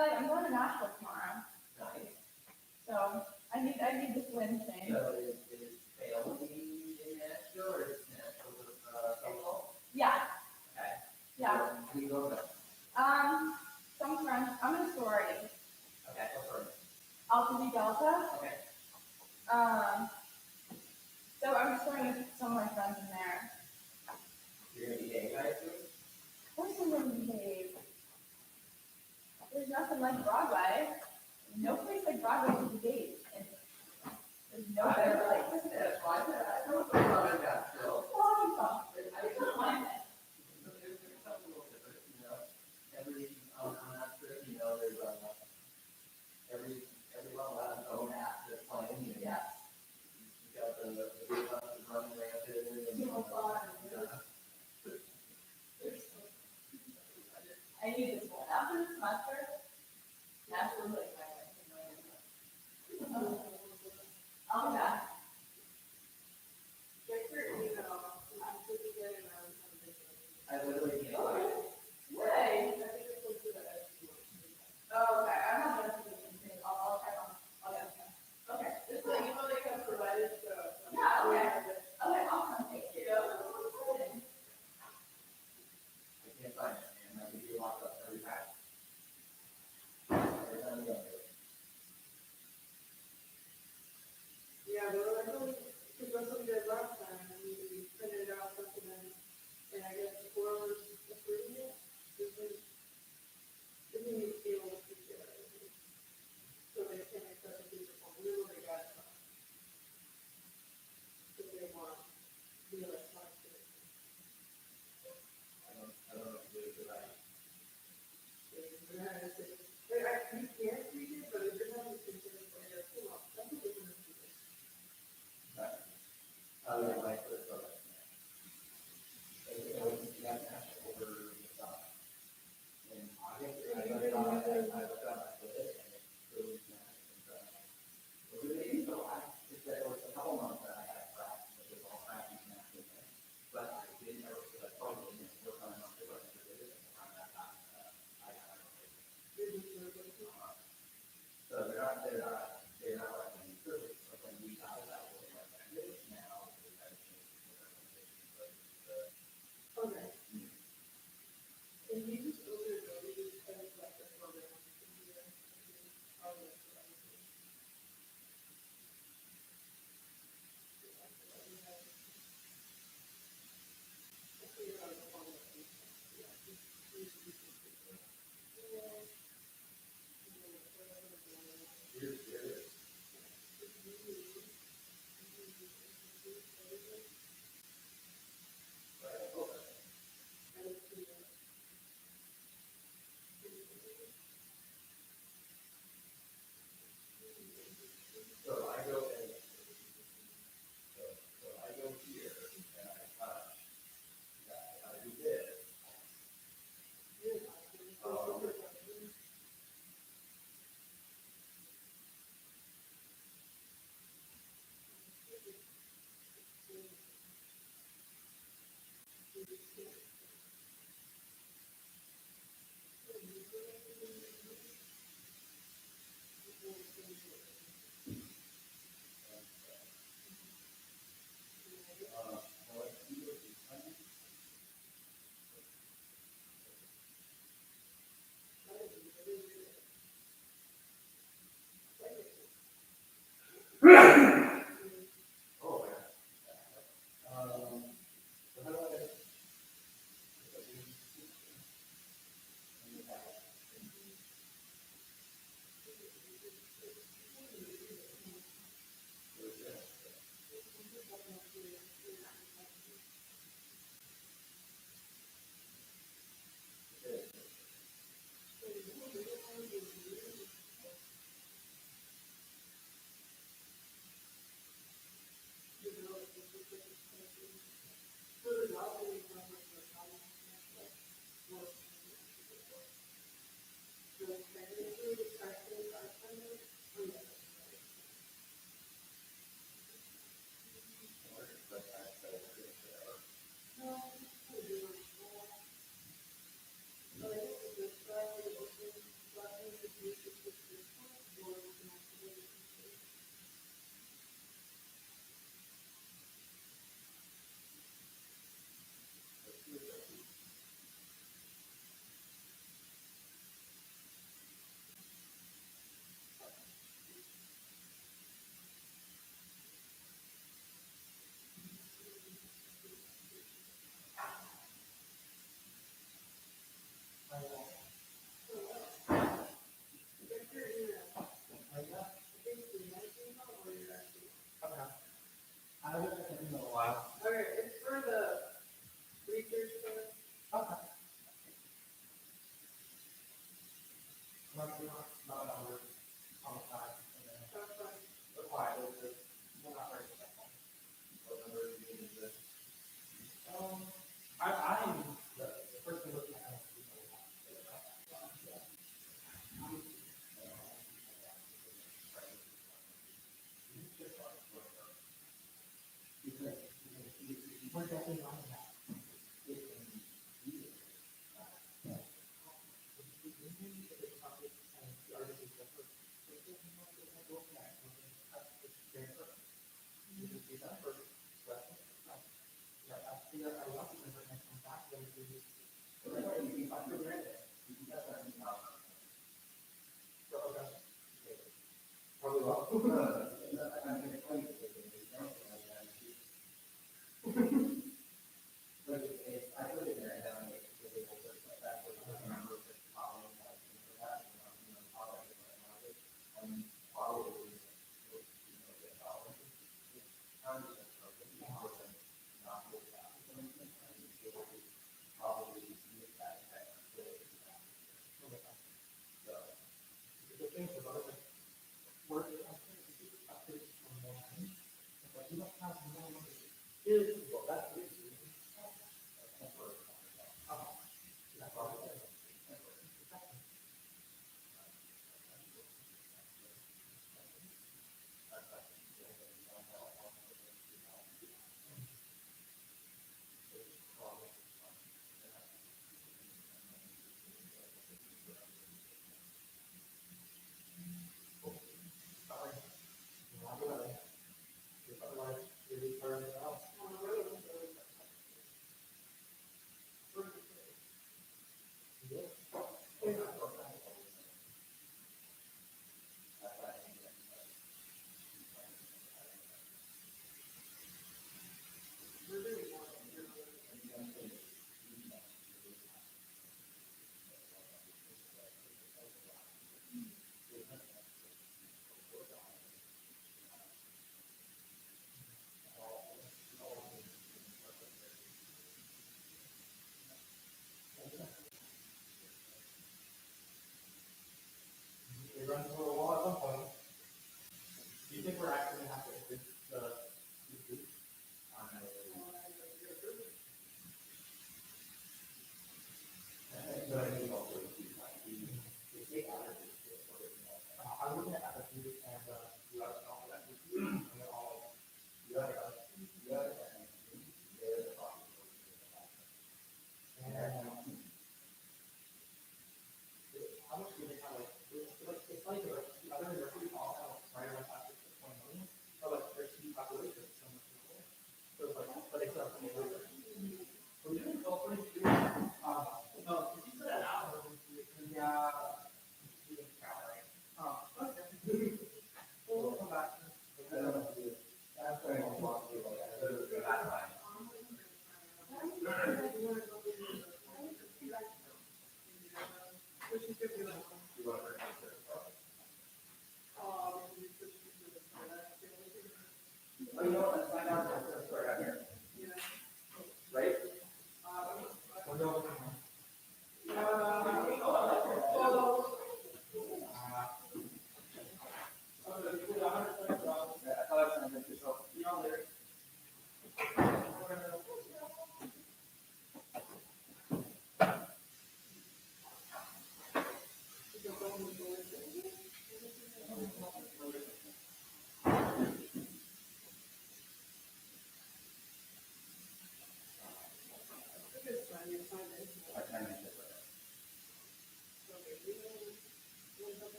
like, I'm going to Nashville tomorrow. Nice. So I need this win thing. So is Bailey in Nashville or is Nashville local? Yeah. Okay. Yeah. Who you going with? Some friends. I'm in a sorority. Okay. What sorority? Alpha V Delta. Okay. So I'm just going with some of my friends in there. You're gonna behave, I assume? Of course I'm gonna behave. There's nothing like Broadway. No place like Broadway to behave. And there's no better place. That's why I don't know about that still. On that trip, there's everyone will have their own app that's playing. Yeah. You got the big buses running rampant and I need this one. After the semester, absolutely. Oh, yeah. I literally can't. Way. Oh, okay. I'm not gonna do anything. I'll check on. Okay. This is the email they have provided. Yeah. Okay. Okay. Awesome. Thank you. I can't find it, man. I can be locked up every time. Every time I go. Yeah.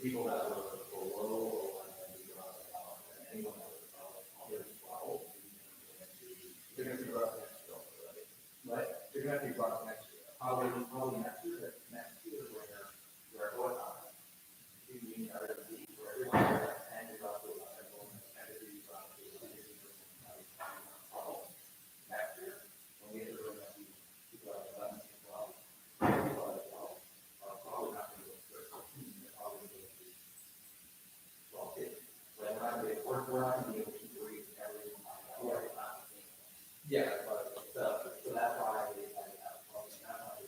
people that were below or anyone that was above 12, they're going to be brought up next year. Right? They're going to have to be brought up next year. Probably next year. Next year where what you mean where everyone has 10 is up to 11, and it is up to 12. Next year, when we enter the next people at 11 and 12, people at 12 are probably not going to go to 13, they're probably going to be 12 kids. We're not going to be able to read everything like that. Yeah, but so that's why they have that problem. That's why they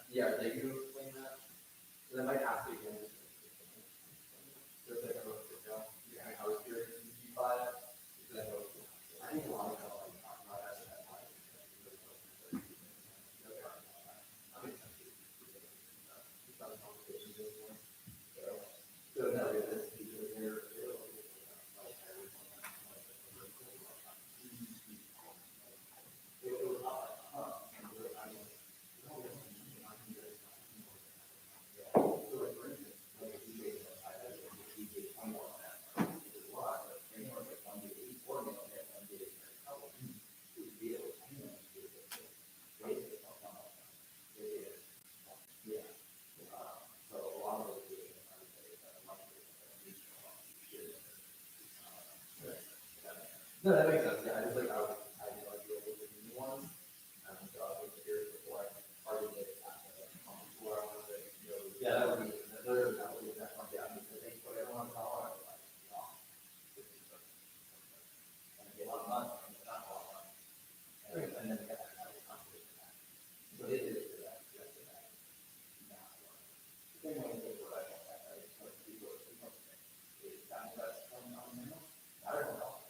yeah, they can explain that. So they might ask you again. Just like I was curious if you buy it. I think a lot of people talk about that. So now we have this feature here. No, that makes sense. Yeah, I just like I just like to look at the new ones. So I was curious before I started it. Yeah, that would be that would be that one. Yeah, I mean, I think what everyone's on. And get a lot of money, and it's not a lot of money. And then you got that kind of competition. So it is for that. Same way with what I want. People are it's not just on minimum. Not everyone else.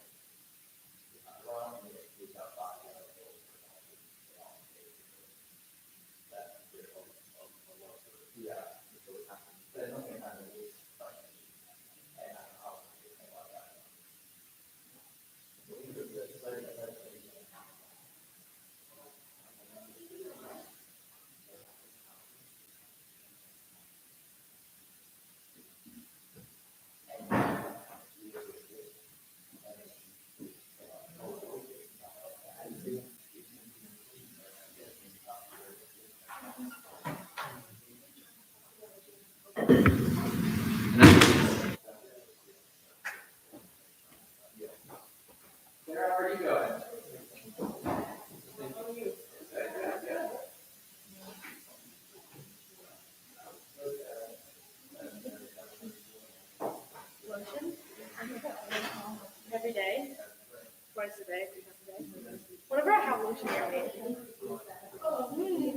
Where are you going? Lotion? Every day? Twice a day, 3 times a day? Whenever I have lotion, I make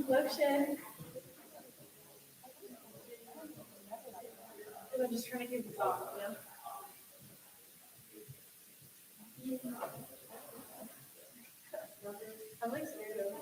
lotion. I'm just trying to get this off, you know? I'm like scared of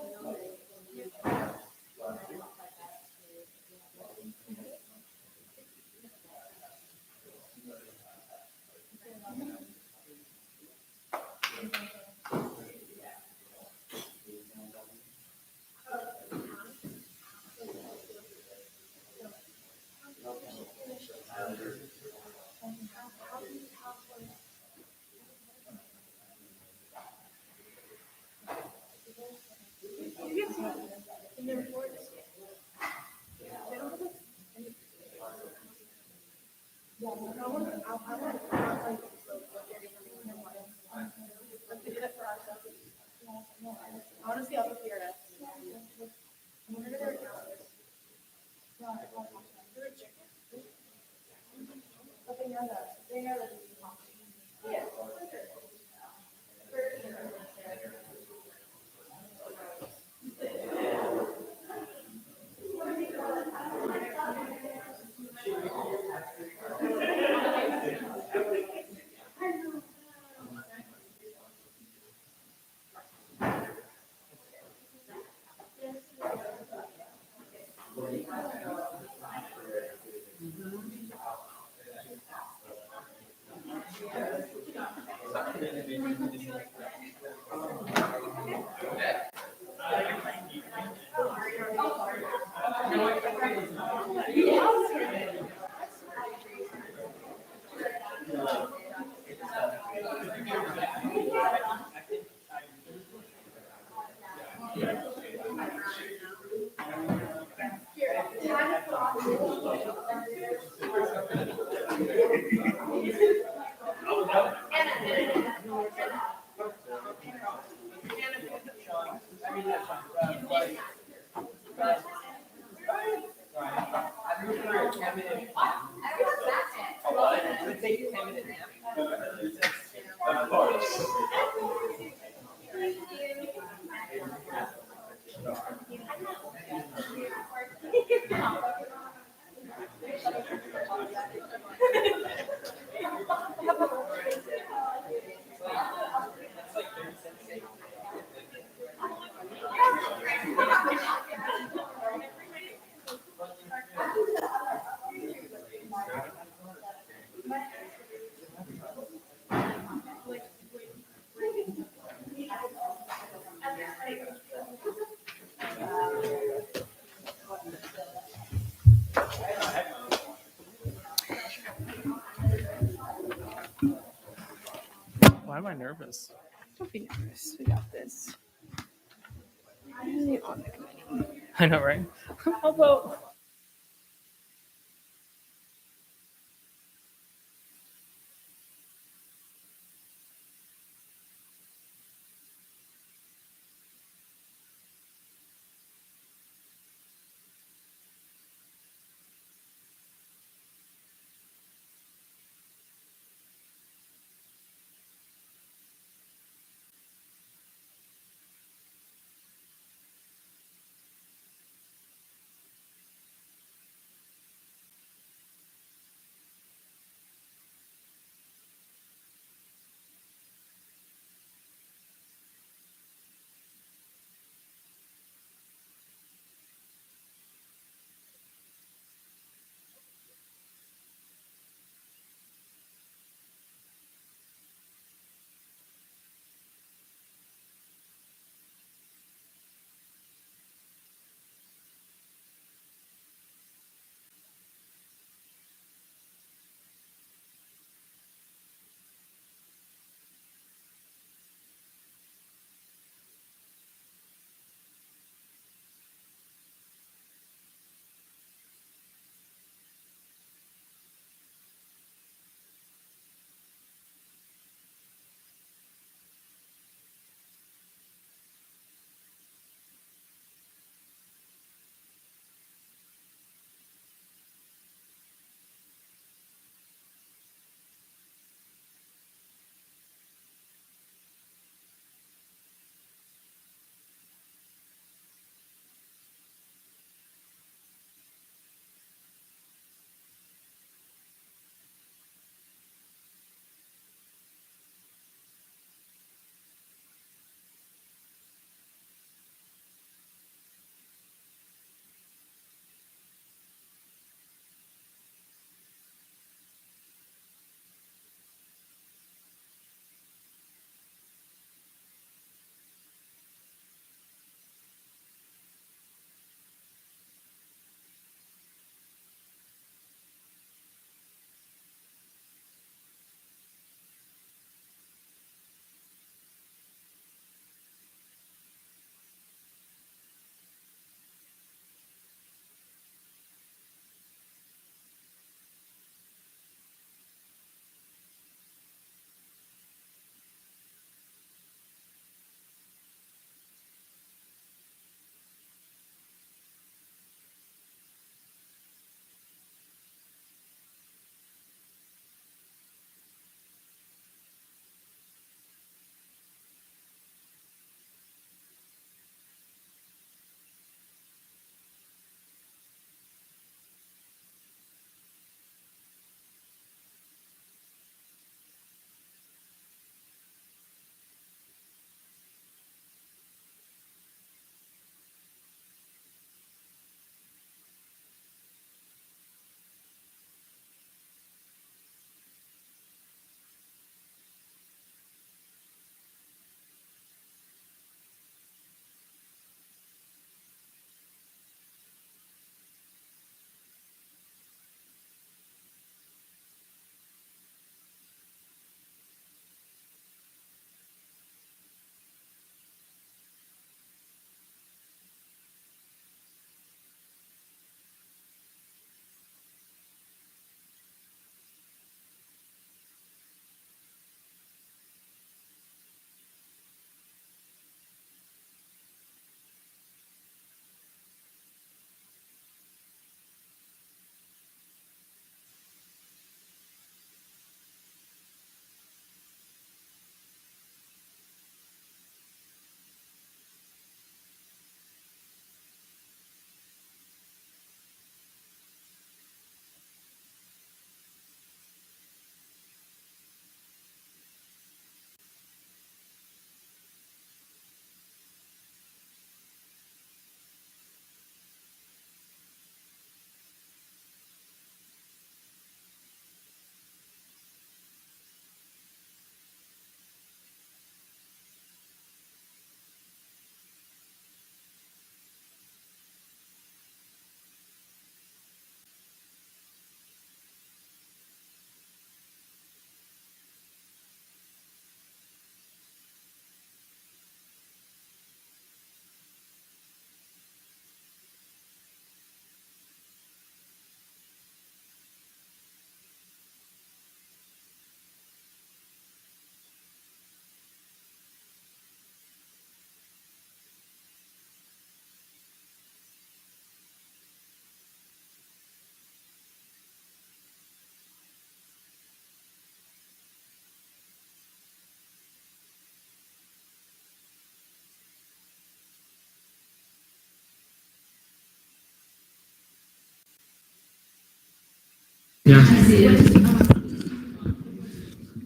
honestly, I'll be here. Why am I nervous? Don't be nervous. We got this. I'm really on the committee. I know, right? How about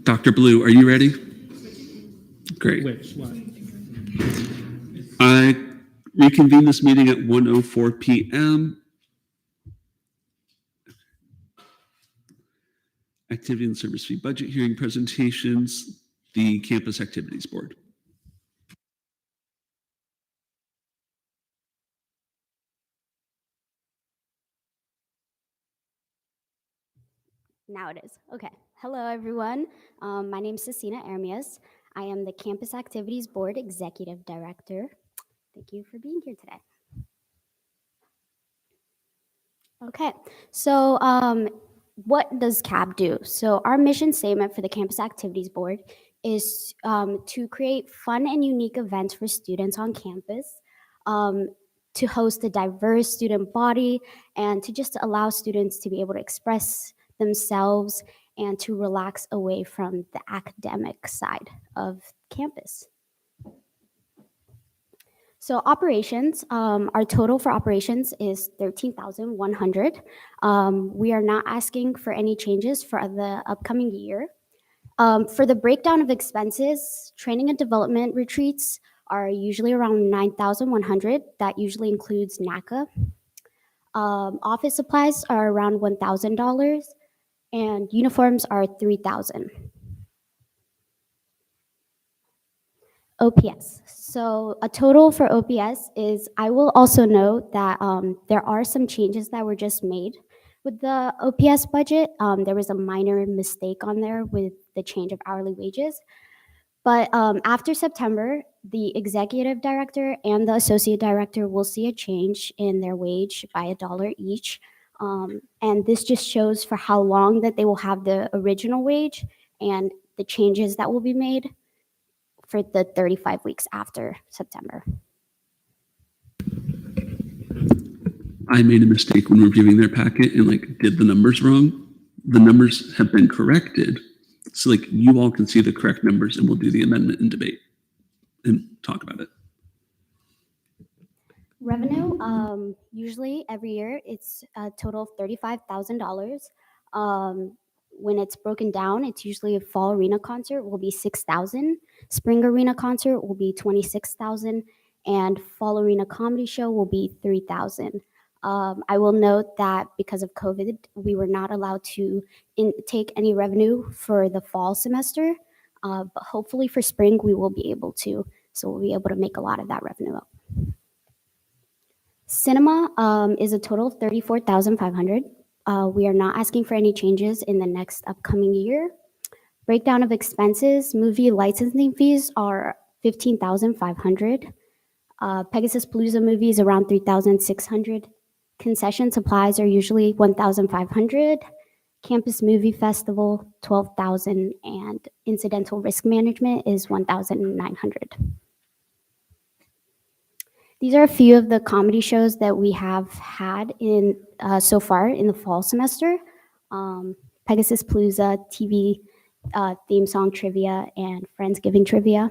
Dr. Blue, are you ready? Great. I reconvene this meeting at 1:04 p.m. Activity and service fee budget hearing presentations, the Campus Activities Board. Now it is. Okay. Hello, everyone. My name is Cecina Ermias. I am the Campus Activities Board Executive Director. Thank you for being here today. Okay. So what does CAB do? So our mission statement for the Campus Activities Board is to create fun and unique events for students on campus, to host a diverse student body, and to just allow students to be able to express themselves and to relax away from the academic side of campus. So operations, our total for operations is $13,100. We are not asking for any changes for the upcoming year. For the breakdown of expenses, training and development retreats are usually around $9,100. That usually includes NACA. Office supplies are around $1,000, and uniforms are $3,000. OPS. So a total for OPS is, I will also note that there are some changes that were just made with the OPS budget. There was a minor mistake on there with the change of hourly wages. But after September, the executive director and the associate director will see a change in their wage by $1 each. And this just shows for how long that they will have the original wage and the changes that will be made for the 35 weeks after September. I made a mistake when reviewing their packet and did the numbers wrong. The numbers have been corrected. So you all can see the correct numbers and we'll do the amendment and debate and talk about it. Revenue, usually every year it's a total of $35,000. When it's broken down, it's usually a fall arena concert will be $6,000, spring arena concert will be $26,000, and fall arena comedy show will be $3,000. I will note that because of COVID, we were not allowed to take any revenue for the fall semester, but hopefully for spring we will be able to. So we'll be able to make a lot of that revenue up. Cinema is a total of $34,500. We are not asking for any changes in the next upcoming year. Breakdown of expenses, movie licensing fees are $15,500. Pegasus Palooza movies around $3,600. Concession supplies are usually $1,500. Campus Movie Festival $12,000, and incidental risk management is $1,900. These are a few of the comedy shows that we have had in so far in the fall semester. Pegasus Palooza, TV theme song trivia, and Friendsgiving trivia.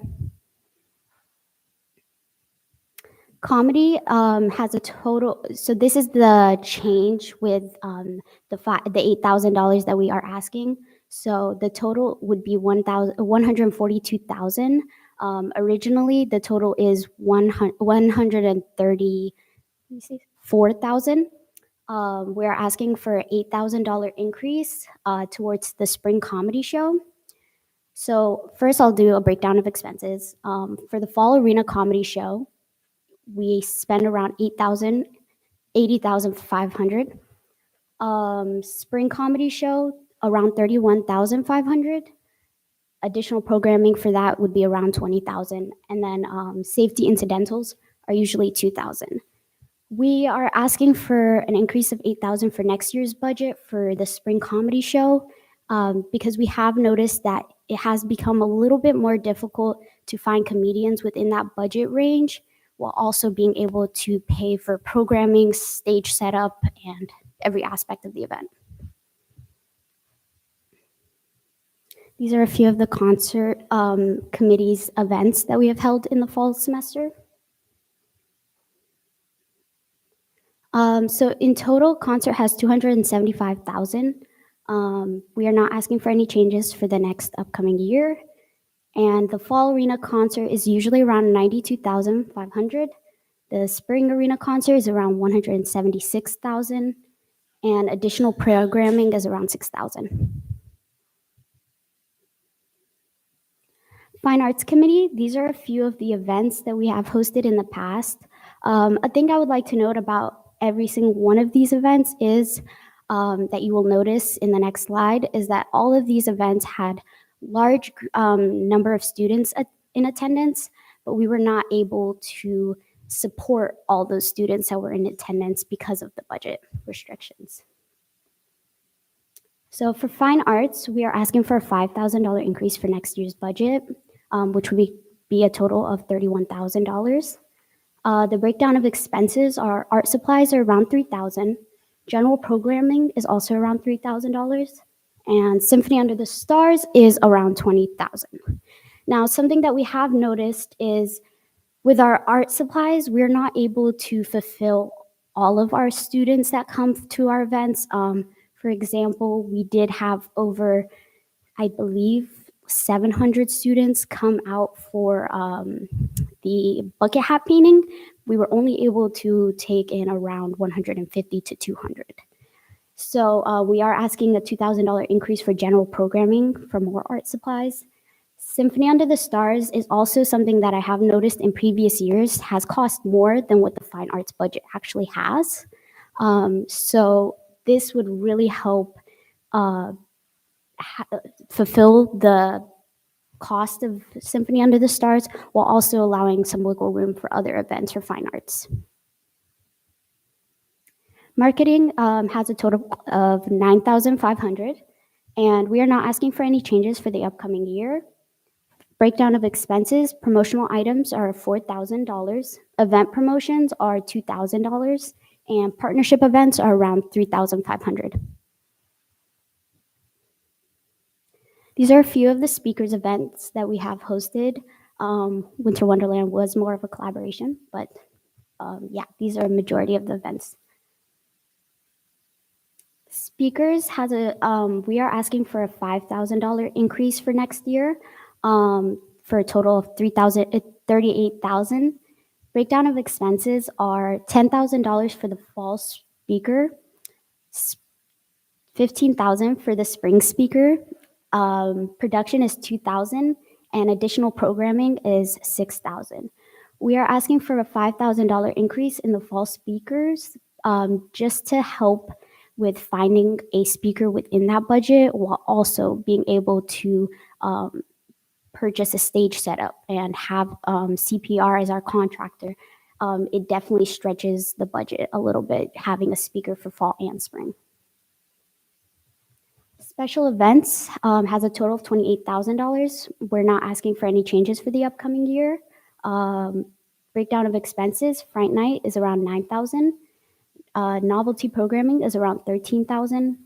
Comedy has a total, so this is the change with the $8,000 that we are asking. So the total would be $142,000. Originally, the total is $134,000. We're asking for an $8,000 increase towards the spring comedy show. So first, I'll do a breakdown of expenses. For the fall arena comedy show, we spend around $80,500. Spring comedy show around $31,500. Additional programming for that would be around $20,000, and then safety incidentals are usually $2,000. We are asking for an increase of $8,000 for next year's budget for the spring comedy show because we have noticed that it has become a little bit more difficult to find comedians within that budget range, while also being able to pay for programming, stage setup, and every aspect of the event. These are a few of the concert committee's events that we have held in the fall semester. So in total, concert has $275,000. We are not asking for any changes for the next upcoming year. And the fall arena concert is usually around 92,500. The spring arena concert is around 176,000, and additional programming is around 6,000. Fine Arts Committee, these are a few of the events that we have hosted in the past. A thing I would like to note about every single one of these events is that you will notice in the next slide is that all of these events had large number of students in attendance, but we were not able to support all those students that were in attendance because of the budget restrictions. So for fine arts, we are asking for a $5,000 increase for next year's budget, which would be a total of $31,000. The breakdown of expenses are art supplies are around $3,000. General programming is also around $3,000. And Symphony Under the Stars is around $20,000. Now, something that we have noticed is with our art supplies, we're not able to fulfill all of our students that come to our events. For example, we did have over, I believe, 700 students come out for the bucket hat painting. We were only able to take in around 150 to 200. So we are asking a $2,000 increase for general programming for more art supplies. Symphony Under the Stars is also something that I have noticed in previous years has cost more than what the fine arts budget actually has. So this would really help fulfill the cost of Symphony Under the Stars while also allowing some wiggle room for other events for fine arts. Marketing has a total of $9,500, and we are not asking for any changes for the upcoming year. Breakdown of expenses, promotional items are $4,000, event promotions are $2,000, and partnership events are around $3,500. These are a few of the speakers events that we have hosted. Winter Wonderland was more of a collaboration, but yeah, these are a majority of the events. Speakers has a, we are asking for a $5,000 increase for next year for a total of $38,000. Breakdown of expenses are $10,000 for the fall speaker, $15,000 for the spring speaker, production is $2,000, and additional programming is $6,000. We are asking for a $5,000 increase in the fall speakers just to help with finding a speaker within that budget while also being able to purchase a stage setup and have CPR as our contractor. It definitely stretches the budget a little bit having a speaker for fall and spring. Special events has a total of $28,000. We're not asking for any changes for the upcoming year. Breakdown of expenses, Fright Night is around $9,000. Novelty programming is around $13,000.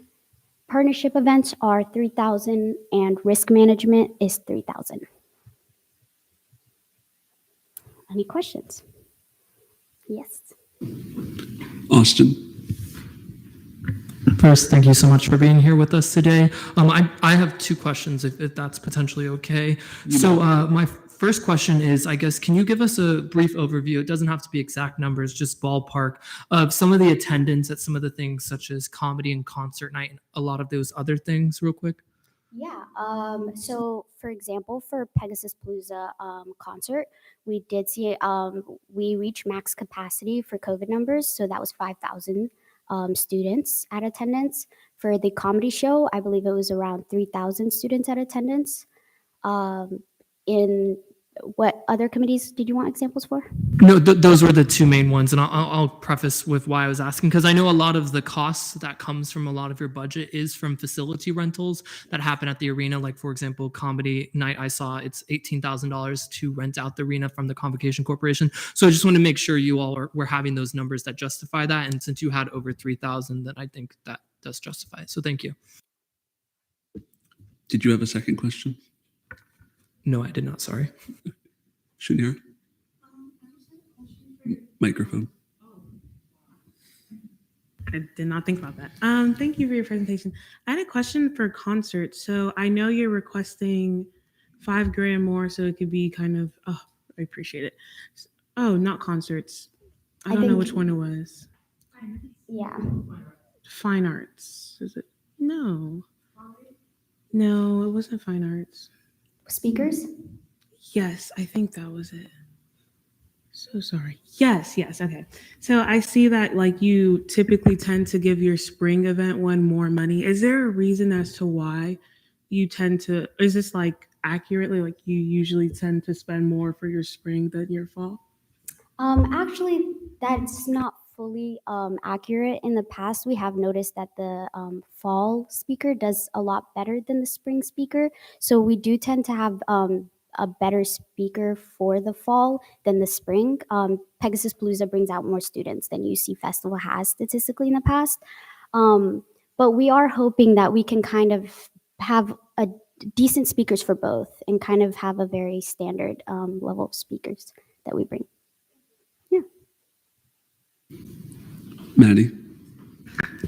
Partnership events are $3,000, and risk management is $3,000. Any questions? Yes. Austin. First, thank you so much for being here with us today. I have two questions, if that's potentially okay. So my first question is, I guess, can you give us a brief overview? It doesn't have to be exact numbers, just ballpark of some of the attendance at some of the things such as comedy and concert night and a lot of those other things real quick? Yeah. So, for example, for Pegasus Palooza concert, we did see we reached max capacity for COVID numbers, so that was 5,000 students at attendance. For the comedy show, I believe it was around 3,000 students at attendance. In what other committees did you want examples for? No, those were the two main ones, and I'll preface with why I was asking, because I know a lot of the costs that comes from a lot of your budget is from facility rentals that happen at the arena. Like, for example, comedy night, I saw it's $18,000 to rent out the arena from the Convocation Corporation. So I just want to make sure you all were having those numbers that justify that, and since you had over 3,000, then I think that does justify it. So thank you. Did you have a second question? No, I did not. Sorry. Shanira? Microphone. I did not think about that. Thank you for your presentation. I had a question for concerts. So I know you're requesting $5,000 more, so it could be kind of. Oh, I appreciate it. Oh, not concerts. I don't know think- which one it was. Yeah. Fine arts. Is it? No. No, it wasn't fine arts. Speakers? Yes, I think that was it. So sorry. Yes, okay. So I see that like you typically tend to give your spring event one more money. Is there a reason as to why you tend to, is this like accurately like you usually tend to spend more for your spring than your fall? Actually, that's not fully accurate. In the past, we have noticed that the fall speaker does a lot better than the spring speaker. So we do tend to have a better speaker for the fall than the spring. Pegasus Palooza brings out more students than UC Festival has statistically in the past. But we are hoping that we can kind of have a decent speakers for both and kind of have a very standard level of speakers that we bring. Maddie.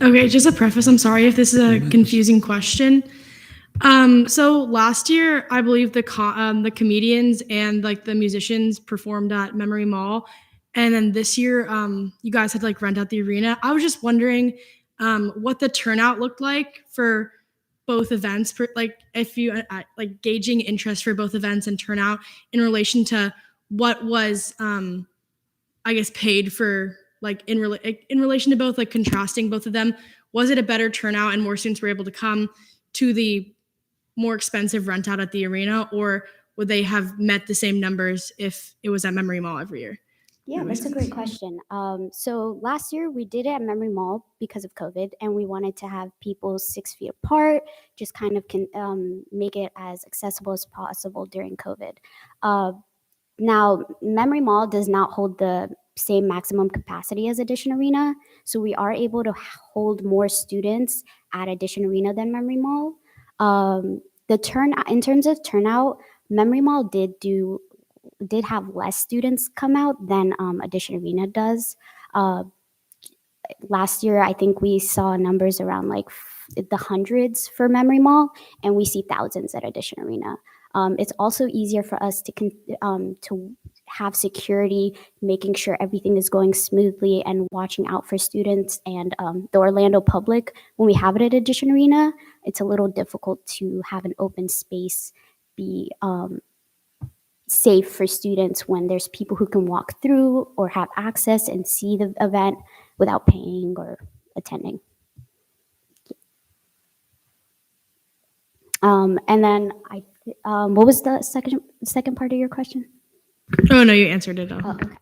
Okay, just a preface. I'm sorry if this is a confusing question. So last year, I believe the comedians and like the musicians performed at Memory Mall, and then this year, you guys had to like rent out the arena. I was just wondering what the turnout looked like for both events, like if you like gauging interest for both events and turnout in relation to what was, I guess, paid for, like in relation to both, like contrasting both of them. Was it a better turnout and more students were able to come to the more expensive rent out at the arena, or would they have met the same numbers if it was at Memory Mall every year? Yeah, that's a great question. So last year we did it at Memory Mall because of COVID, and we wanted to have people 6 feet apart, just kind of make it as accessible as possible during COVID. Now, Memory Mall does not hold the same maximum capacity as Edition Arena, so we are able to hold more students at Edition Arena than Memory Mall. In terms of turnout, Memory Mall did have less students come out than Edition Arena does. Last year, I think we saw numbers around like the hundreds for Memory Mall, and we see thousands at Edition Arena. It's also easier for us to have security, making sure everything is going smoothly and watching out for students. And the Orlando public, when we have it at Edition Arena, it's a little difficult to have an open space be safe for students when there's people who can walk through or have access and see the event without paying or attending. And then what was the second part of your question? Oh no, you answered it all. Oh, okay.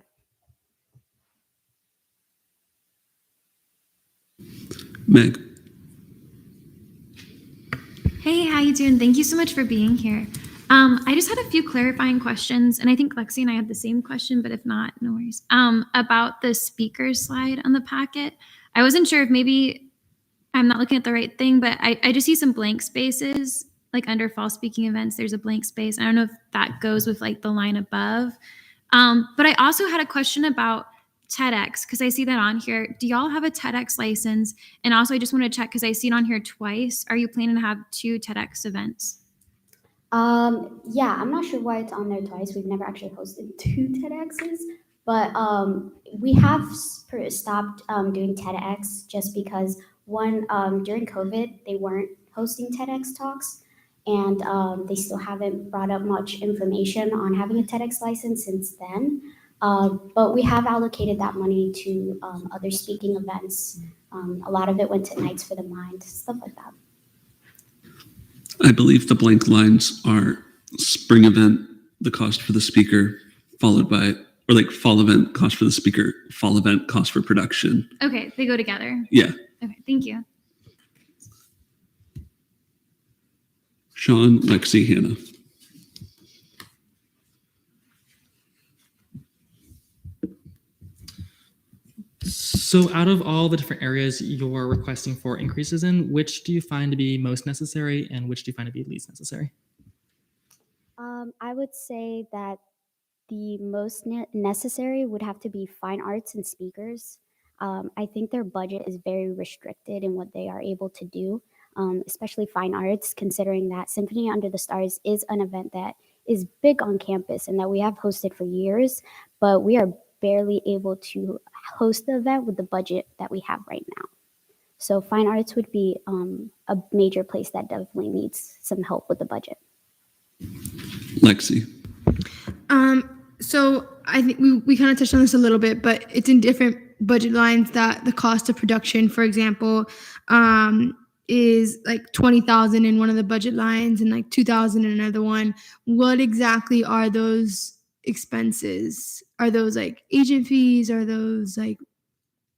Meg. Hey, how you doing? Thank you so much for being here. I just had a few clarifying questions, and I think Lexi and I had the same question, but if not, no worries. About the speaker slide on the packet. I wasn't sure if maybe I'm not looking at the right thing, but I just see some blank spaces, like under fall speaking events, there's a blank space. I don't know if that goes with like the line above. But I also had a question about TEDx, because I see that on here. Do y'all have a TEDx license? And also I just want to check, because I see it on here twice. Are you planning to have 2 TEDx events? Yeah, I'm not sure why it's on there twice. We've never actually hosted 2 TEDx's, but we have stopped doing TEDx just because one, during COVID, they weren't hosting TEDx talks, and they still haven't brought up much information on having a TEDx license since then. But we have allocated that money to other speaking events. A lot of it went to Nights for the Mind, stuff like that. I believe the blank lines are spring event, the cost for the speaker, followed by, or like fall event, cost for the speaker, fall event, cost for production. Okay, they go together. Yeah. Okay, thank you. Sean, Lexi, Hannah. So out of all the different areas you're requesting for increases in, which do you find to be most necessary and which do you find to be least necessary? I would say that the most necessary would have to be fine arts and speakers. I think their budget is very restricted in what they are able to do, especially fine arts, considering that Symphony Under the Stars is an event that is big on campus and that we have hosted for years, but we are barely able to host the event with the budget that we have right now. So fine arts would be a major place that definitely needs some help with the budget. Lexi. So I think we kind of touched on this a little bit, but it's in different budget lines that the cost of production, for example, is like 20,000 in one of the budget lines and like 2,000 in another one. What exactly are those expenses? Are those like agent fees? Are those like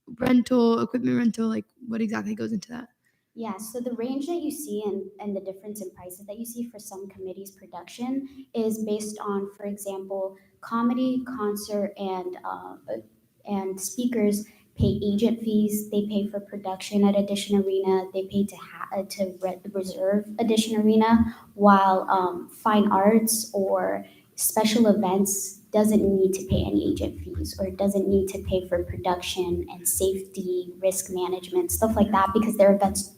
equipment rental? Like what exactly goes into that? Yeah, so the range that you see and the difference in prices that you see for some committees' production is based on, for example, comedy, concert, and speakers pay agent fees. They pay for production at Edition Arena. They pay to reserve Edition Arena, while fine arts or special events doesn't need to pay any agent fees or doesn't need to pay for production and safety, risk management, stuff like that, because their events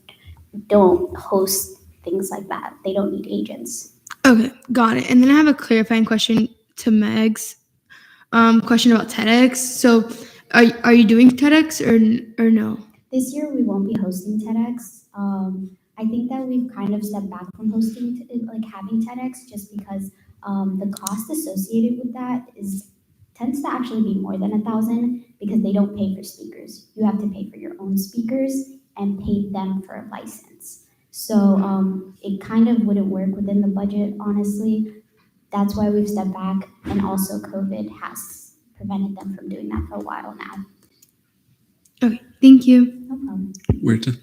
don't host things like that. They don't need agents. Okay, got it. And then I have a clarifying question to Meg's question about TEDx. So are you doing TEDx or no? This year we won't be hosting TEDx. I think that we've kind of stepped back from hosting, having TEDx, just because the cost associated with that tends to actually be more than $1,000 because they don't pay for speakers. You have to pay for your own speakers and pay them for a license. So it kind of wouldn't work within the budget, honestly. That's why we've stepped back, and also COVID has prevented them from doing that for a while now. Okay, thank you. No problem. Huerta.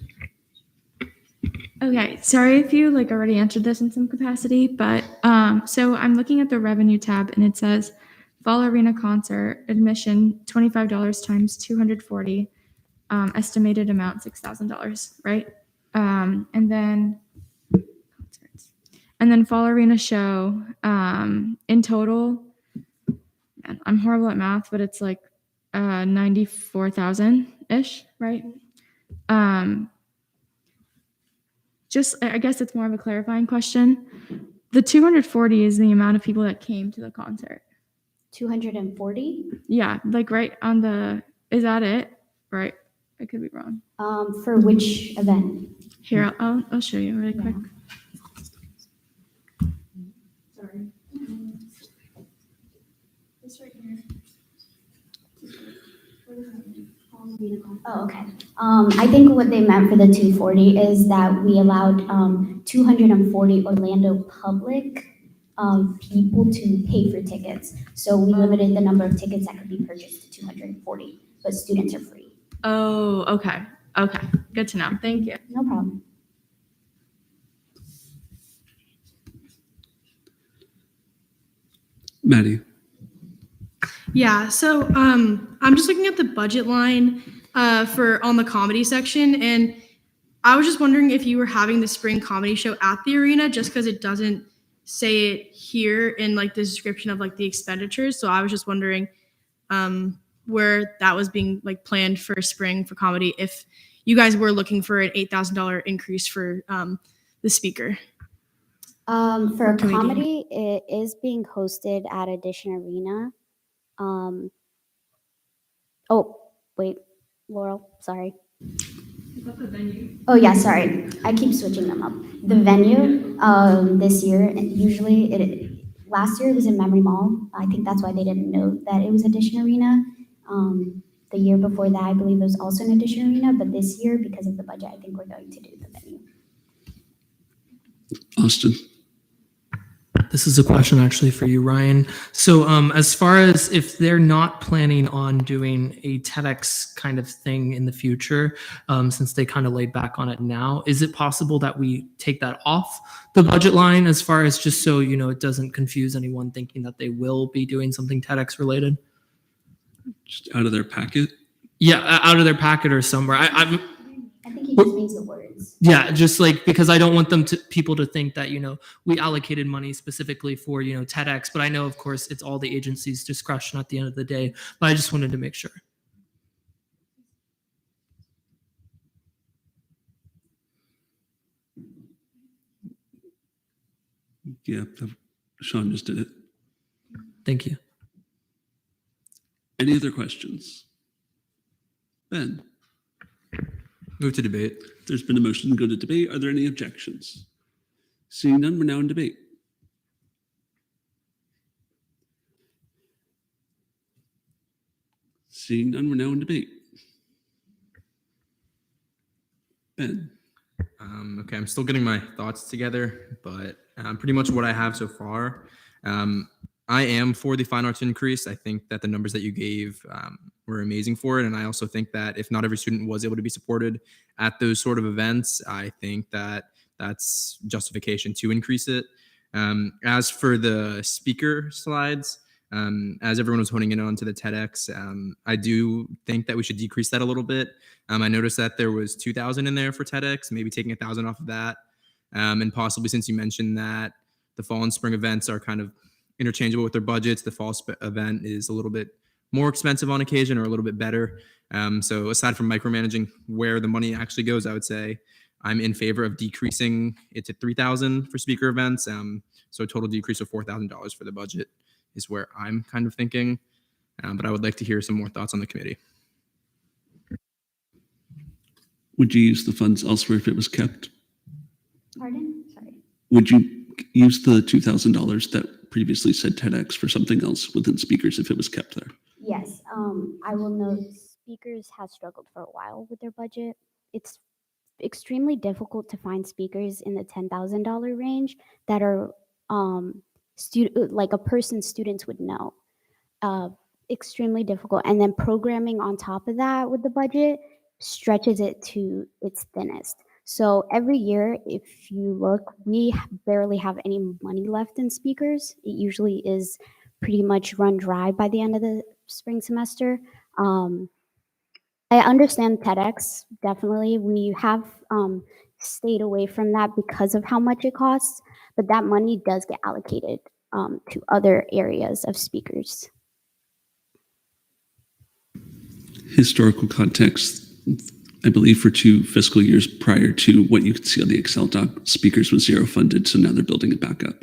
Okay, sorry if you already answered this in some capacity, but so I'm looking at the revenue tab and it says Fall Arena concert admission $25 times 240, estimated amount $6,000, right? And then Fall Arena show in total. Man, I'm horrible at math, but it's 94,000 ish, right? I guess it's more of a clarifying question. The 240 is the amount of people that came to the concert. 240? Yeah, right on is that it? Right. I could be wrong. For which event? Here, I'll show you really quick. Sorry. This right here. Oh, okay. I think what they meant for the 240 is that we allowed 240 Orlando public people to pay for tickets. So we limited the number of tickets that could be purchased to 240, but students are free. Oh, okay. Okay. Good to know. Thank you. No problem. Maddie. Yeah, so I'm just looking at the budget line on the comedy section, and I was just wondering if you were having the spring comedy show at the arena, just because it doesn't say it here in the description of the expenditures. So I was just wondering where that was being planned for spring for comedy, if you guys were looking for an $8,000 increase for the speaker. For comedy, it is being hosted at Edition Arena. Oh, wait, Laurel, sorry. The venue. Oh, yeah, sorry. I keep switching them up. The venue this year, last year it was in Memory Mall. I think that's why they didn't know that it was Edition Arena. The year before that, I believe it was also an Edition Arena, but this year, because of the budget, I think we're going to do the venue. Austin. This is a question actually for you, Ryan. So as far as if they're not planning on doing a TEDx kind of thing in the future, since they kind of laid back on it now, is it possible that we take that off the budget line as far as just so, it doesn't confuse anyone thinking that they will be doing something TEDx related? Just out of their packet? Yeah, out of their packet or somewhere. I think he just means the words. Yeah, just because I don't want people to think that, we allocated money specifically for, TEDx, but I know, of course, it's all the agency's discretion at the end of the day, but I just wanted to make sure. Yeah, Sean just did it. Thank you. Any other questions? Ben? Move to debate. There's been a motion to go to debate. Are there any objections? Seeing none, we're now in debate. Seeing none, we're now in debate. Ben? Okay, I'm still getting my thoughts together, but pretty much what I have so far. I am for the fine arts increase. I think that the numbers that you gave were amazing for it. And I also think that if not every student was able to be supported at those sort of events, I think that that's justification to increase it. As for the speaker slides, as everyone was honing in on to the TEDx, I do think that we should decrease that a little bit. I noticed that there was 2,000 in there for TEDx, maybe taking 1,000 off of that. And possibly, since you mentioned that the fall and spring events are kind of interchangeable with their budgets, the fall event is a little bit more expensive on occasion or a little bit better. So aside from micromanaging where the money actually goes, I would say I'm in favor of decreasing it to 3,000 for speaker events. So a total decrease of $4,000 for the budget is where I'm kind of thinking. But I would like to hear some more thoughts on the committee. Would you use the funds elsewhere if it was kept? Pardon? Sorry. Would you use the $2,000 that previously said TEDx for something else within speakers if it was kept there? Yes, I will note speakers have struggled for a while with their budget. It's extremely difficult to find speakers in the $10,000 range that are like a person students would know. Extremely difficult. And then programming on top of that with the budget stretches it to its thinnest. So every year, if you look, we barely have any money left in speakers. It usually is pretty much run dry by the end of the spring semester. I understand TEDx, definitely. We have stayed away from that because of how much it costs, but that money does get allocated to other areas of speakers. Historical context, I believe for 2 fiscal years prior to what you could see on the Excel doc, speakers was zero funded, so now they're building it back up.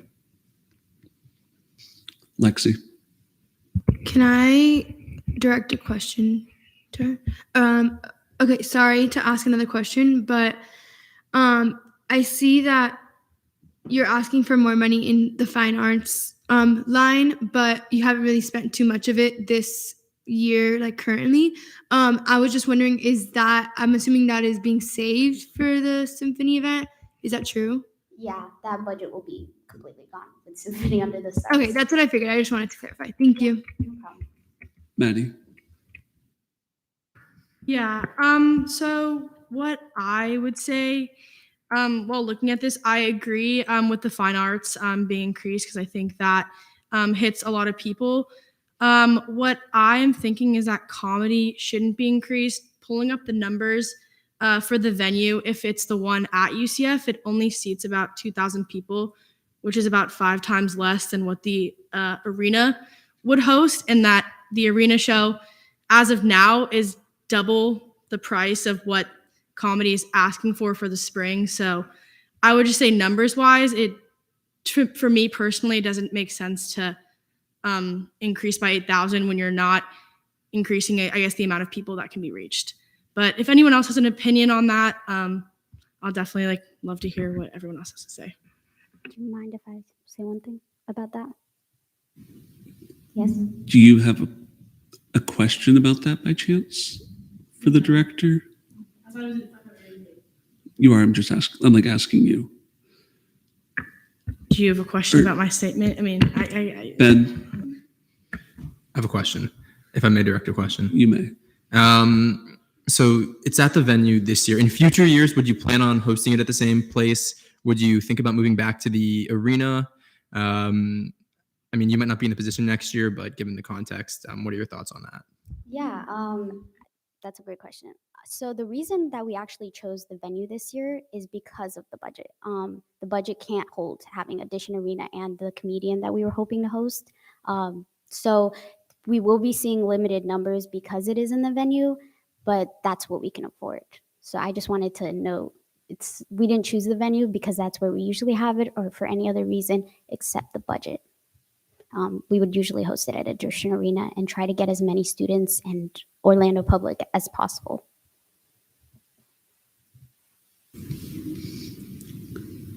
Lexi. Can I direct a question to her? Okay, sorry to ask another question, but I see that you're asking for more money in the fine arts line, but you haven't really spent too much of it this year, like currently. I was just wondering, I'm assuming that is being saved for the symphony event. Is that true? Yeah, that budget will be completely gone with symphony under the stars. Okay, that's what I figured. I just wanted to clarify. Thank you. No problem. Maddie. Yeah. So what I would say, while looking at this, I agree with the fine arts being increased because I think that hits a lot of people. What I am thinking is that comedy shouldn't be increased. Pulling up the numbers for the venue, if it's the one at UCF, it only seats about 2,000 people, which is about 5 times less than what the arena would host, and that the arena show, as of now, is double the price of what comedy is asking for the spring. So I would just say numbers-wise, for me personally, it doesn't make sense to increase by 8,000 when you're not increasing, I guess, the amount of people that can be reached. But if anyone else has an opinion on that, I'll definitely love to hear what everyone else has to say. Do you mind if I say one thing about that? Yes. Do you have a question about that by chance for the director? You are. I'm just asking. I'm asking you. Do you have a question about my statement? I mean, Ben. I have a question, if I may direct a question. You may. So it's at the venue this year. In future years, would you plan on hosting it at the same place? Would you think about moving back to the arena? I mean, you might not be in the position next year, but given the context, what are your thoughts on that? Yeah, that's a great question. So the reason that we actually chose the venue this year is because of the budget. The budget can't hold having Audition Arena and the comedian that we were hoping to host. So we will be seeing limited numbers because it is in the venue, but that's what we can afford. So I just wanted to note we didn't choose the venue because that's where we usually have it, or for any other reason except the budget. We would usually host it at a Dershowitz Arena and try to get as many students and Orlando public as possible.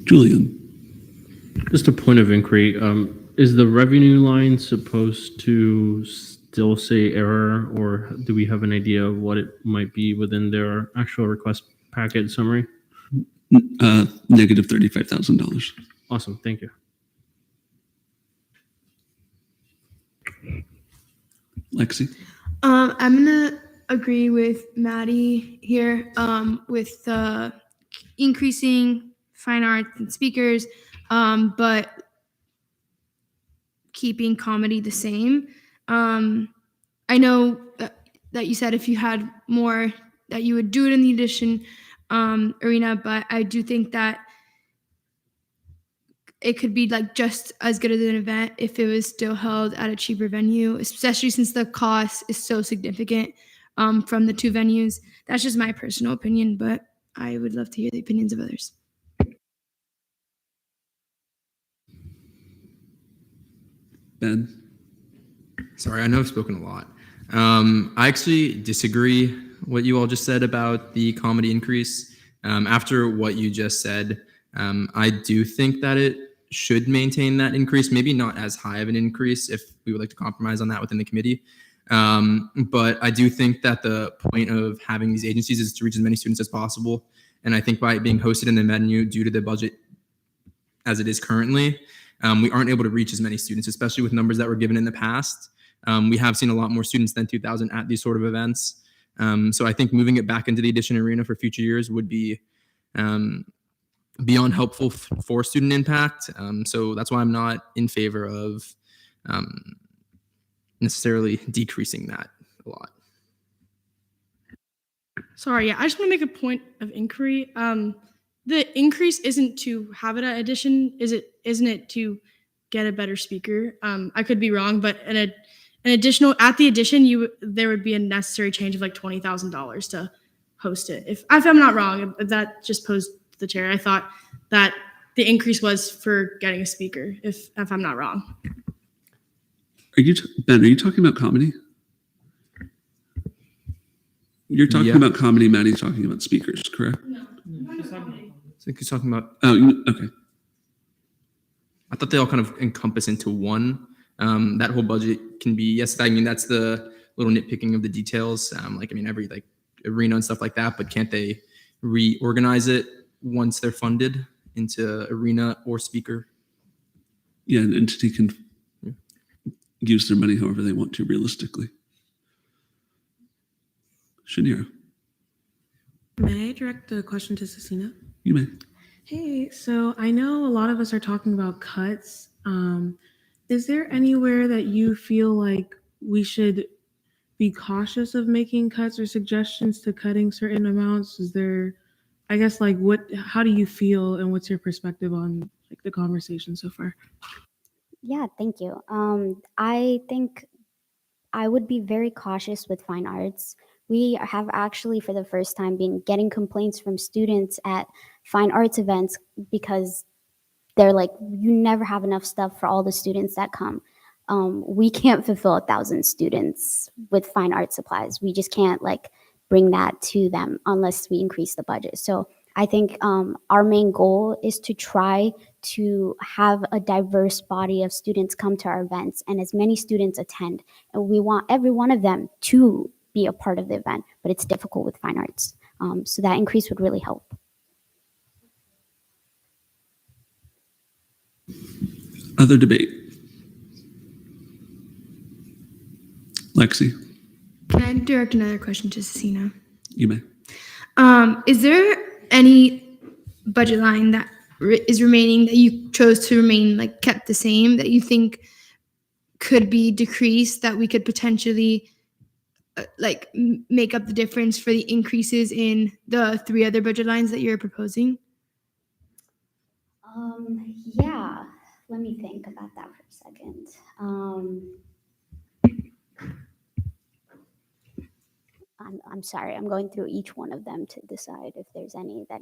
Julian. Just a point of inquiry. Is the revenue line supposed to still say error, or do we have an idea of what it might be within their actual request packet summary? Negative $35,000. Awesome. Thank you. Lexi. I'm gonna agree with Maddie here with increasing fine arts and speakers, but keeping comedy the same. I know that you said if you had more that you would do it in the addition arena, but I do think that it could be like just as good as an event if it was still held at a cheaper venue, especially since the cost is so significant from the two venues. That's just my personal opinion, but I would love to hear the opinions of others. Ben? Sorry, I know I've spoken a lot. I actually disagree what you all just said about the comedy increase. After what you just said, I do think that it should maintain that increase, maybe not as high of an increase if we would like to compromise on that within the committee. But I do think that the point of having these agencies is to reach as many students as possible. And I think by it being hosted in the venue due to the budget as it is currently, we aren't able to reach as many students, especially with numbers that were given in the past. We have seen a lot more students than 2,000 at these sort of events. So I think moving it back into the Edition Arena for future years would be beyond helpful for student impact. So that's why I'm not in favor of necessarily decreasing that a lot. Sorry, yeah, I just want to make a point of inquiry. The increase isn't to have it at Edition, isn't it to get a better speaker? I could be wrong, but an additional at the Edition, there would be a necessary change of like $20,000 to host it. If I'm not wrong, if that just posed to the chair. I thought that the increase was for getting a speaker. If I'm not wrong. Ben, are you talking about comedy? You're talking about comedy, Maddie's talking about speakers, correct? No. I think he's talking about. Oh, okay. I thought they all kind of encompass into one. That whole budget can be, yes, I mean, that's the little nitpicking of the details. Every like arena and stuff like that, but can't they reorganize it once they're funded into arena or speaker? Yeah, an entity can use their money however they want to realistically. Shanira. May I direct the question to Cecina? You may. Hey, so I know a lot of us are talking about cuts. Is there anywhere that you feel like we should be cautious of making cuts or suggestions to cutting certain amounts? Is there, I guess, like how do you feel and what's your perspective on like the conversation so far? Yeah, thank you. I think I would be very cautious with fine arts. We have actually, for the first time, been getting complaints from students at fine arts events because they're like, you never have enough stuff for all the students that come. We can't fulfill 1,000 students with fine art supplies. We just can't like bring that to them unless we increase the budget. So I think our main goal is to try to have a diverse body of students come to our events and as many students attend. And we want every one of them to be a part of the event, but it's difficult with fine arts. So that increase would really help. Other debate. Lexi. Can I direct another question to Cecina? You may. Is there any budget line that is remaining that you chose to remain like kept the same that you think could be decreased that we could potentially make up the difference for the increases in the 3 other budget lines that you're proposing? Yeah, let me think about that for a second. I'm sorry, I'm going through each one of them to decide if there's any that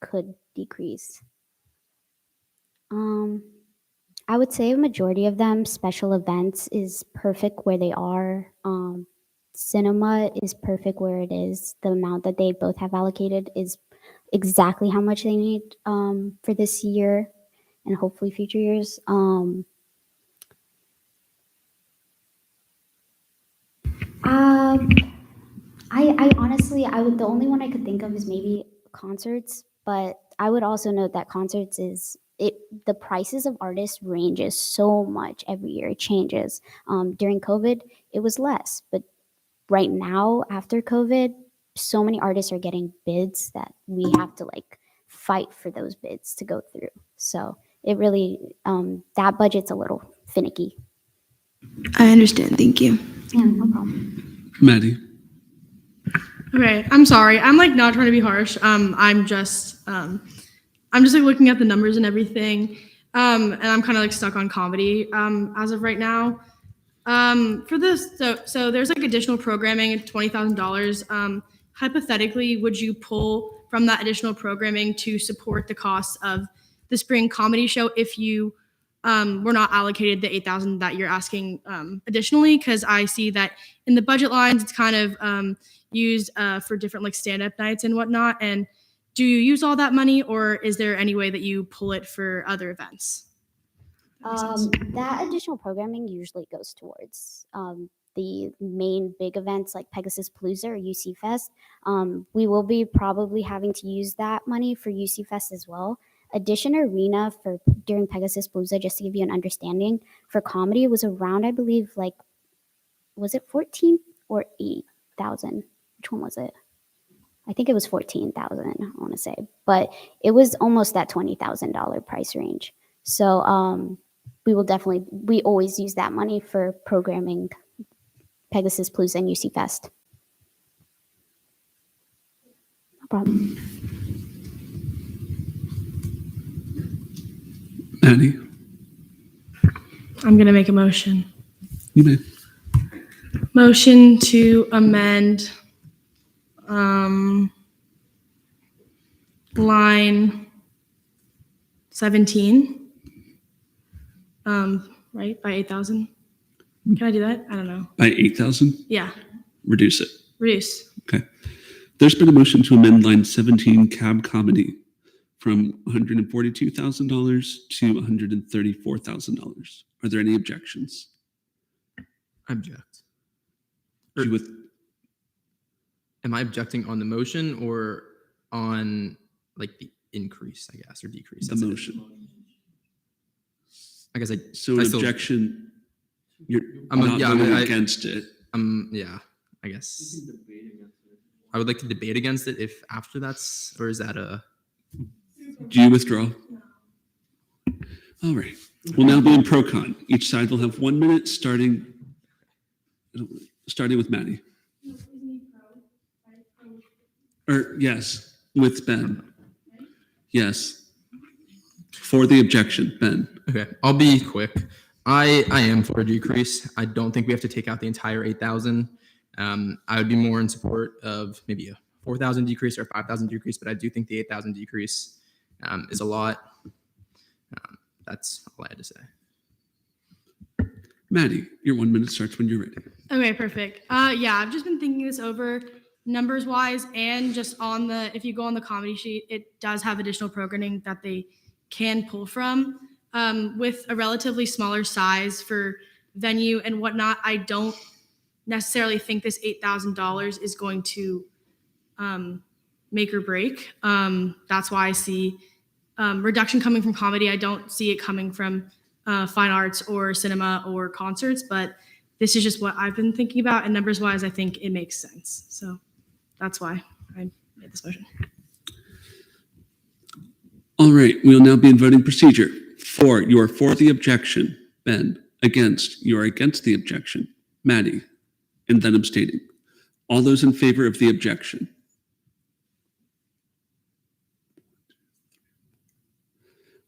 could decrease. I would say a majority of them, special events is perfect where they are. Cinema is perfect where it is. The amount that they both have allocated is exactly how much they need for this year and hopefully future years. I honestly, the only one I could think of is maybe concerts, but I would also note that concerts the prices of artists ranges so much every year. It changes. During COVID, it was less, but right now after COVID, so many artists are getting bids that we have to like fight for those bids to go through. So it really, that budget's a little finicky. I understand. Thank you. Yeah, no problem. Maddie. Okay, I'm sorry. I'm like not trying to be harsh. I'm just like looking at the numbers and everything. And I'm kind of like stuck on comedy as of right now. For this, so there's like additional programming at $20,000. Hypothetically, would you pull from that additional programming to support the cost of the spring comedy show if you were not allocated the $8,000 that you're asking additionally? Because I see that in the budget lines, it's kind of used for different like stand-up nights and whatnot. And do you use all that money, or is there any way that you pull it for other events? That additional programming usually goes towards the main big events like Pegasus Palooza or UC Fest. We will be probably having to use that money for UC Fest as well. Addition Arena for during Pegasus Palooza, just to give you an understanding, for comedy was around, I believe, like, was it 14 or 8,000? Which one was it? I think it was 14,000, I want to say, but it was almost that $20,000 price range. So we always use that money for programming Pegasus Palooza and UC Fest. No problem. Maddie. I'm gonna make a motion. You may. Motion to amend line 17, right, by 8,000. Can I do that? I don't know. By 8,000? Yeah, Reduce it. reduce. Okay. There's been a motion to amend line 17 cab comedy from $142,000 to $134,000. Are there any objections? Object. You with Am I objecting on the motion or on like the increase, I guess, or decrease? the motion? I guess I. So I an still- objection, you're I'm not yeah, voting I- against it. Yeah, I guess. I would like to debate against it if after that's, or is that a? Do you withdraw? All right. We'll now be in pro-con. Each side will have 1 minute starting with Maddie. Or yes, with Ben. Yes. For the objection, Ben. Okay, I'll be quick. I am for a decrease. I don't think we have to take out the entire 8,000. I would be more in support of maybe a 4,000 decrease or a 5,000 decrease, but I do think the 8,000 decrease is a lot. That's all I had to say. Maddie, your 1 minute starts when you're ready. Okay, perfect. Yeah, I've just been thinking this over numbers wise, and just on if you go on the comedy sheet, it does have additional programming that they can pull from. With a relatively smaller size for venue and whatnot, I don't necessarily think this $8,000 is going to make or break. That's why I see reduction coming from comedy. I don't see it coming from fine arts or cinema or concerts, but this is just what I've been thinking about, and numbers wise, I think it makes sense. So that's why I made this motion. All right, we will now be in voting procedure. For, you are for the objection. Ben, against, you are against the objection. Maddie, and then abstaining. All those in favor of the objection.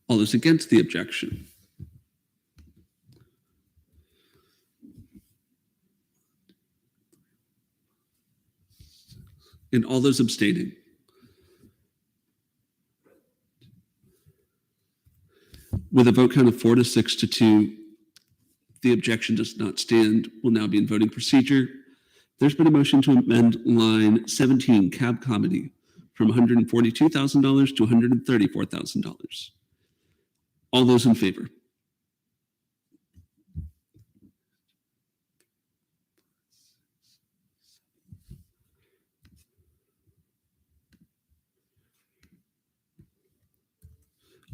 All those against the objection. And all those abstaining. With a vote count of 4 to 6 to 2, the objection does not stand. Will now be in voting procedure. There's been a motion to amend line 17, cab comedy, from $142,000 to $134,000. All those in favor?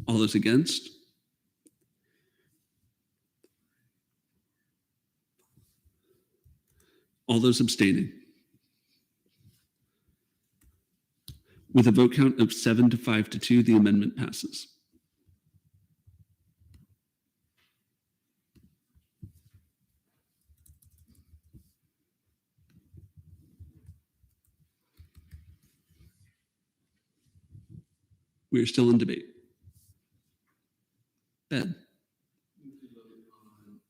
All those against? All those abstaining? With a vote count of 7 to 5 to 2, the amendment passes. We are still in debate. Ben.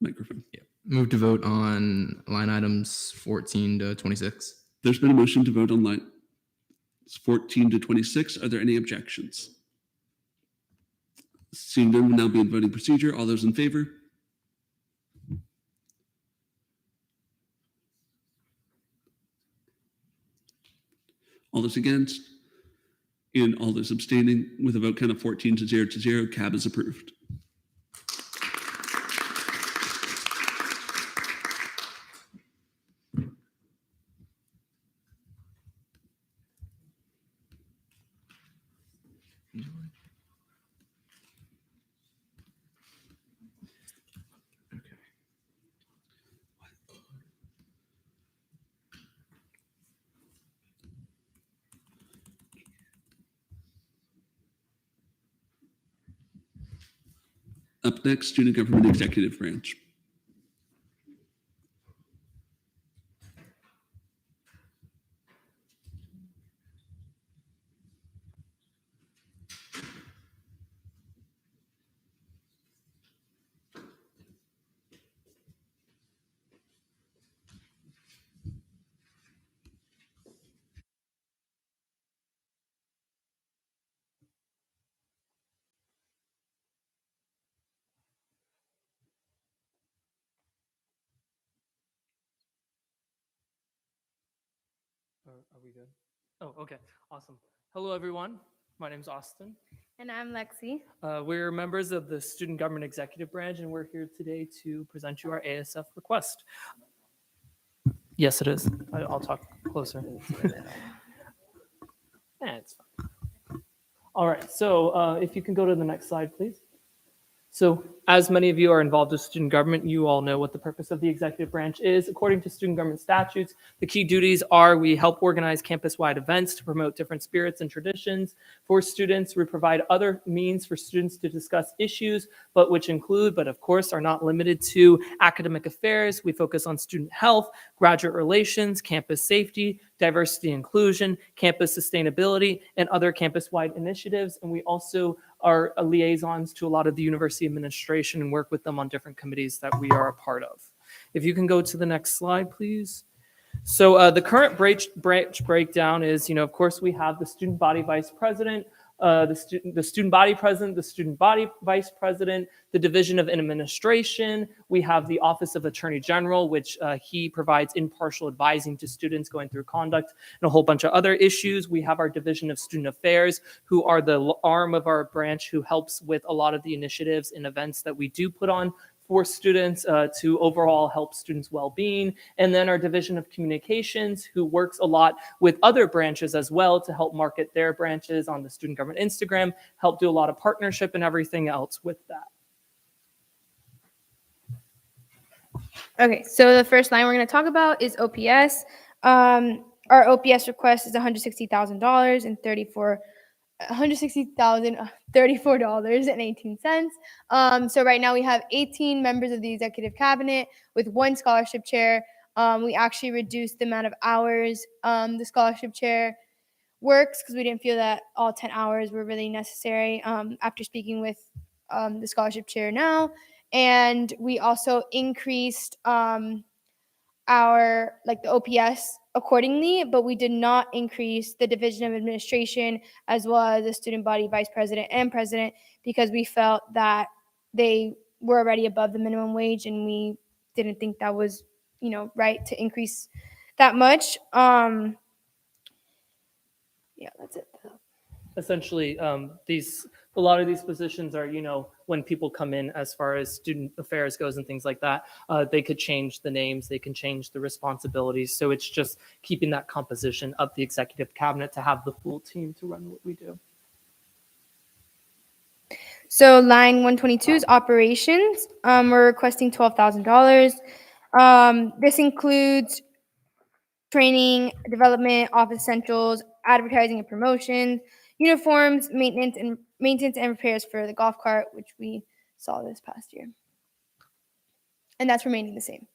Microphone. Yeah. Move to vote on line items 14 to 26. There's been a motion to vote on lines 14 to 26. Are there any objections? Seeing none, will now be in voting procedure. All those in favor? All those against? And all those abstaining. With a vote count of 14 to 0, cab is approved. Up next, Student Government Executive Branch. Are we good? Oh, okay. Awesome. Hello, everyone. My name's Austin. And I'm Lexi. We're members of the Student Government Executive Branch, and we're here today to present you our A&SF request. Yes, it is. I'll talk closer. It's fine. All right. So if you can go to the next slide, please. So as many of you are involved with student government, you all know what the purpose of the executive branch is. According to student government statutes, the key duties are we help organize campus-wide events to promote different spirits and traditions for students. We provide other means for students to discuss issues, but which include, but of course are not limited to, academic affairs. We focus on student health, graduate relations, campus safety, diversity inclusion, campus sustainability, and other campus-wide initiatives. And we also are liaisons to a lot of the university administration and work with them on different committees that we are a part of. If you can go to the next slide, please. So the current branch breakdown is, of course, we have the student body vice president, the student body president, the student body vice president, the division of administration. We have the office of attorney general, which he provides impartial advising to students going through conduct and a whole bunch of other issues. We have our division of student affairs, who are the arm of our branch who helps with a lot of the initiatives and events that we do put on for students to overall help students' well-being. And then our division of communications, who works a lot with other branches as well to help market their branches on the student government Instagram, help do a lot of partnership and everything else with that. Okay, so the first line we're going to talk about is OPS. Our OPS request is $160,000 and $160,034.18. So right now we have 18 members of the executive cabinet with one scholarship chair. We actually reduced the amount of hours the scholarship chair works because we didn't feel that all 10 hours were really necessary after speaking with the scholarship chair now. And we also increased the OPS accordingly, but we did not increase the division of administration as well as the student body vice president and president because we felt that they were already above the minimum wage, and we didn't think that was, right to increase that much. Yeah, that's it. Essentially, a lot of these positions are, when people come in as far as student affairs goes and things like that, they could change the names, they can change the responsibilities. So it's just keeping that composition of the executive cabinet to have the full team to run what we do. So line 122 is operations. We're requesting $12,000. This includes training, development, office essentials, advertising and promotion, uniforms, maintenance and repairs for the golf cart, which we saw this past year. And that's remaining the same.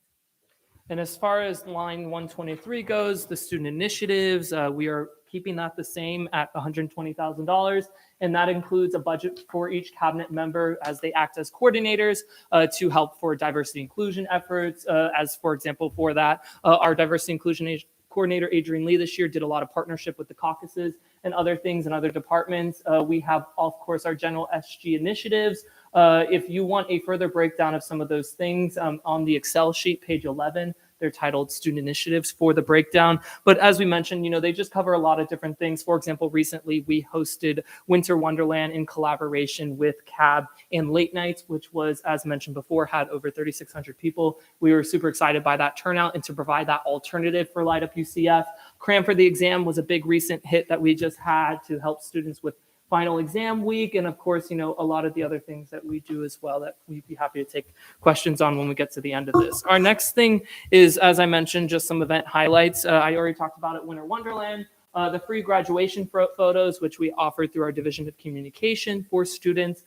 And as far as line 123 goes, the student initiatives, we are keeping that the same at $120,000. And that includes a budget for each cabinet member as they act as coordinators to help for diversity inclusion efforts. As for example, for that, our diversity inclusion coordinator, Adrienne Lee, this year did a lot of partnership with the caucuses and other things and other departments. We have, of course, our general SG initiatives. If you want a further breakdown of some of those things on the Excel sheet, page 11, they're titled student initiatives for the breakdown. But as we mentioned, they just cover a lot of different things. For example, recently we hosted Winter Wonderland in collaboration with CAB and Late Nights, which was, as mentioned before, had over 3,600 people. We were super excited by that turnout and to provide that alternative for Light Up UCF. Cram for the Exam was a big recent hit that we just had to help students with final exam week, and of course, a lot of the other things that we do as well that we'd be happy to take questions on when we get to the end of this. Our next thing is, as I mentioned, just some event highlights. I already talked about it, Winter Wonderland, the free graduation photos, which we offer through our Division of Communication for students.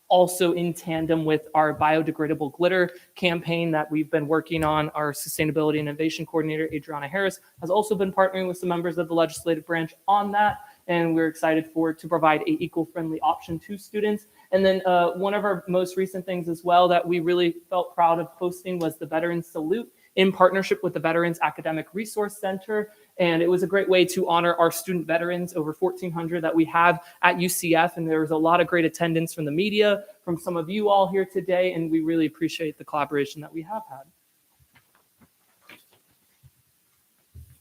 Also in tandem with our biodegradable glitter campaign that we've been working on. Our Sustainability and Innovation Coordinator, Adriana Harris, has also been partnering with some members of the legislative branch on that. And we're excited to provide a eco-friendly option to students. And then one of our most recent things as well that we really felt proud of hosting was the Veterans Salute in partnership with the Veterans Academic Resource Center. And it was a great way to honor our student veterans, over 1,400 that we have at UCF. And there was a lot of great attendance from the media, from some of you all here today. And we really appreciate the collaboration that we have had.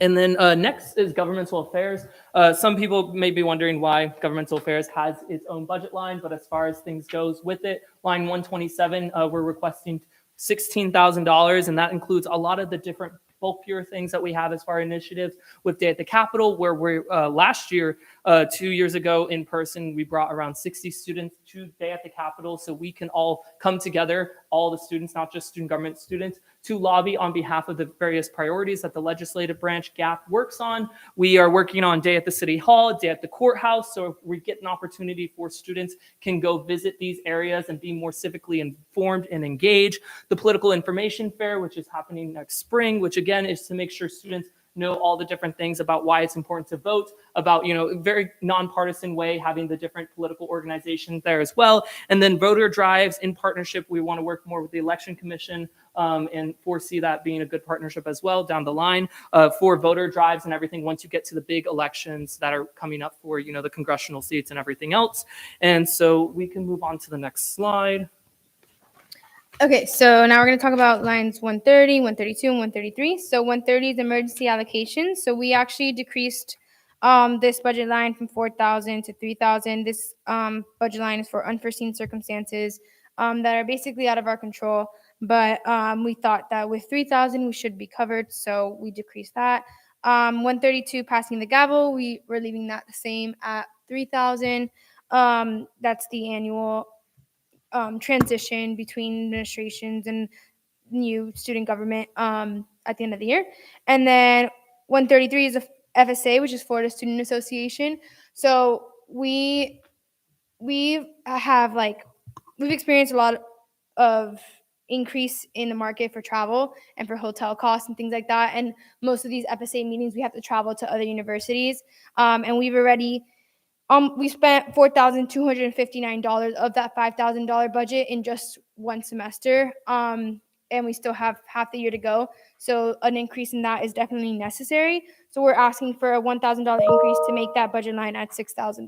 And then next is governmental affairs. Some people may be wondering why governmental affairs has its own budget line, but as far as things goes with it, line 127, we're requesting $16,000, and that includes a lot of the different bulkier things that we have as far as initiatives with Day at the Capitol, where we're last year, 2 years ago in person, we brought around 60 students to Day at the Capitol so we can all come together, all the students, not just student government students, to lobby on behalf of the various priorities that the legislative branch GAP works on. We are working on Day at the City Hall, Day at the Courthouse, so if we get an opportunity for students can go visit these areas and be more civically informed and engaged. The Political Information Fair, which is happening next spring, which again is to make sure students know all the different things about why it's important to vote, about, very nonpartisan way, having the different political organizations there as well. And then voter drives in partnership. We want to work more with the Election Commission and foresee that being a good partnership as well down the line for voter drives and everything once you get to the big elections that are coming up for, the congressional seats and everything else. And so we can move on to the next slide. Okay, so now we're going to talk about lines 130, 132, and 133. So 130 is emergency allocations. So we actually decreased this budget line from 4,000 to 3,000. This budget line is for unforeseen circumstances that are basically out of our control. But we thought that with 3,000, we should be covered. So we decreased that. 132, passing the gavel, we're leaving that the same at 3,000. That's the annual transition between administrations and new student government at the end of the year. And then 133 is a FSA, which is Florida Student Association. So we have we've experienced a lot of increase in the market for travel and for hotel costs and things like that. And most of these FSA meetings, we have to travel to other universities. And we've already we spent $4,259 of that $5,000 budget in just one semester, and we still have half the year to go. So an increase in that is definitely necessary. So we're asking for a $1,000 increase to make that budget line at $6,000.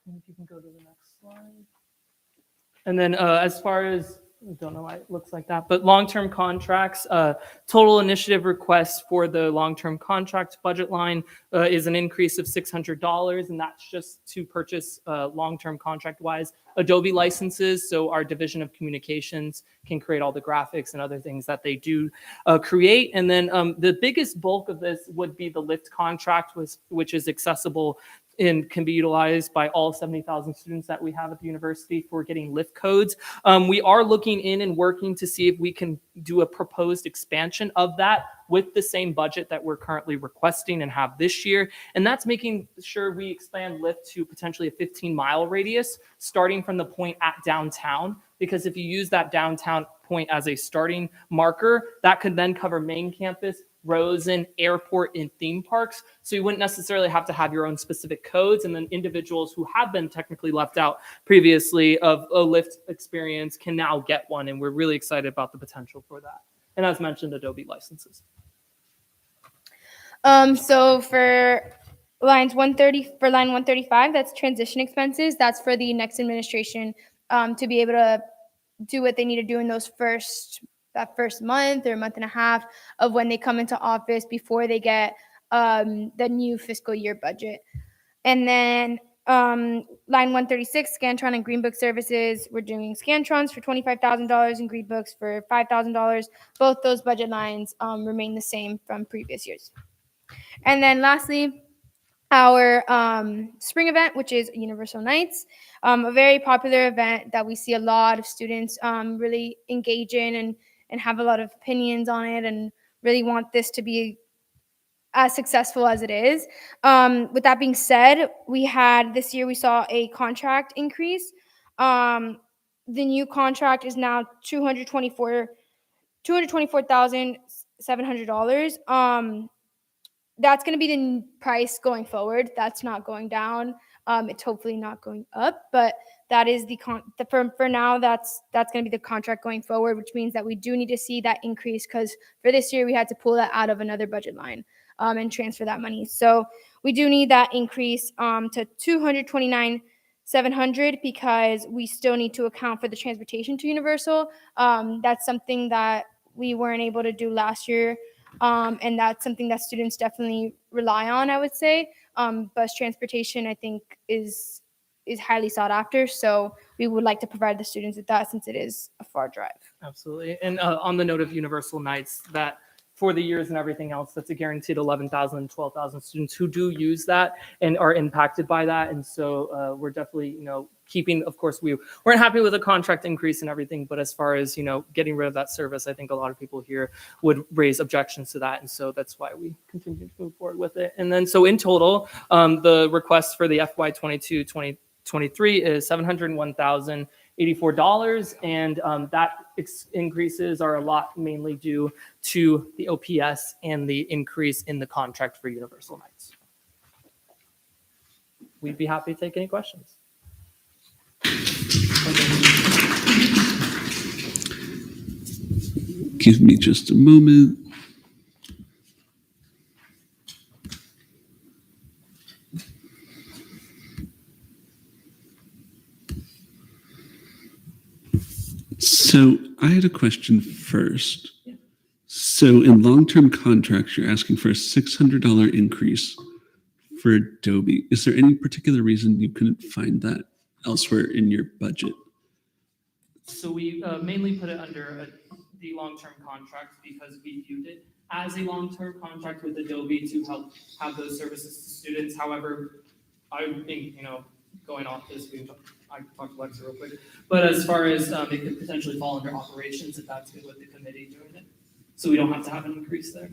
If you can go to the next slide. And then as far as, I don't know why it looks like that, but long-term contracts, total initiative requests for the long-term contract budget line is an increase of $600, and that's just to purchase long-term contract-wise Adobe licenses, so our division of communications can create all the graphics and other things that they do create. And then the biggest bulk of this would be the LIFT contract, which is accessible and can be utilized by all 70,000 students that we have at the university for getting LIFT codes. We are looking in and working to see if we can do a proposed expansion of that with the same budget that we're currently requesting and have this year. And that's making sure we expand LIFT to potentially a 15-mile radius, starting from the point at downtown. Because if you use that downtown point as a starting marker, that could then cover main campus, Rosen, airport, and theme parks. So you wouldn't necessarily have to have your own specific codes. And then individuals who have been technically left out previously of a LIFT experience can now get one. And we're really excited about the potential for that. And as mentioned, Adobe licenses. So for line 135, that's transition expenses. That's for the next administration to be able to do what they need to do in that first month or month and a half of when they come into office before they get the new fiscal year budget. And then line 136, Scantron and Greenbook services. We're doing Scantrons for $25,000 and Greenbooks for $5,000. Both those budget lines remain the same from previous years. And then lastly, our spring event, which is Universal Nights, a very popular event that we see a lot of students really engage in and have a lot of opinions on it and really want this to be as successful as it is. With that being said, this year we saw a contract increase. The new contract is now $224,700. That's going to be the price going forward. That's not going down. It's hopefully not going up, but that is for now. That's going to be the contract going forward, which means that we do need to see that increase because for this year we had to pull that out of another budget line and transfer that money. So we do need that increase to $229,700 because we still need to account for the transportation to Universal. That's something that we weren't able to do last year. And that's something that students definitely rely on, I would say. Bus transportation, I think, is highly sought after. So we would like to provide the students with that since it is a far drive. Absolutely. And on the note of Universal Nights, that for the years and everything else, that's a guaranteed 11,000 and 12,000 students who do use that and are impacted by that. And so we're definitely, keeping, of course, we weren't happy with the contract increase and everything, but as far as, getting rid of that service, I think a lot of people here would raise objections to that. And so that's why we continue to move forward with it. And then, so in total, the request for the FY 22-23 is $701,084. And that increases are a lot mainly due to the OPS and the increase in the contract for Universal Nights. We'd be happy to take any questions. Give me just a moment. So I had a question first. So in long-term contracts, you're asking for a $600 increase for Adobe. Is there any particular reason you couldn't find that elsewhere in your budget? So we mainly put it under the long-term contract because we viewed it as a long-term contract with Adobe to help have those services to students. However, I think, going off this, I talked to Lexa real quick, but as far as it could potentially fall under operations if that's good with the committee doing it. So we don't have to have an increase there.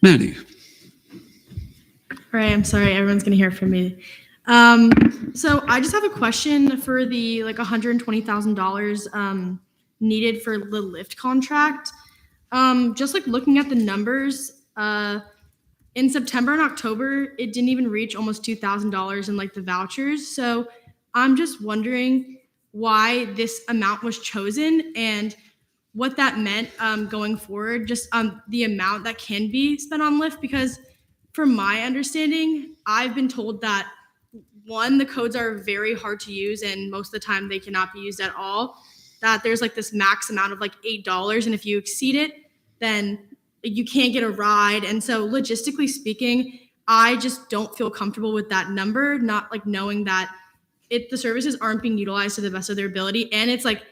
Maddie. All right, I'm sorry, everyone's gonna hear from me. So I just have a question for the $120,000 needed for the LIFT contract. Just looking at the numbers, in September and October, it didn't even reach almost $2,000 in the vouchers. So I'm just wondering why this amount was chosen and what that meant going forward, just the amount that can be spent on LIFT, because from my understanding, I've been told that one, the codes are very hard to use and most of the time they cannot be used at all. That there's like this max amount of like $8, and if you exceed it, then you can't get a ride. And so logistically speaking, I just don't feel comfortable with that number, not like knowing that the services aren't being utilized to the best of their ability. And it's like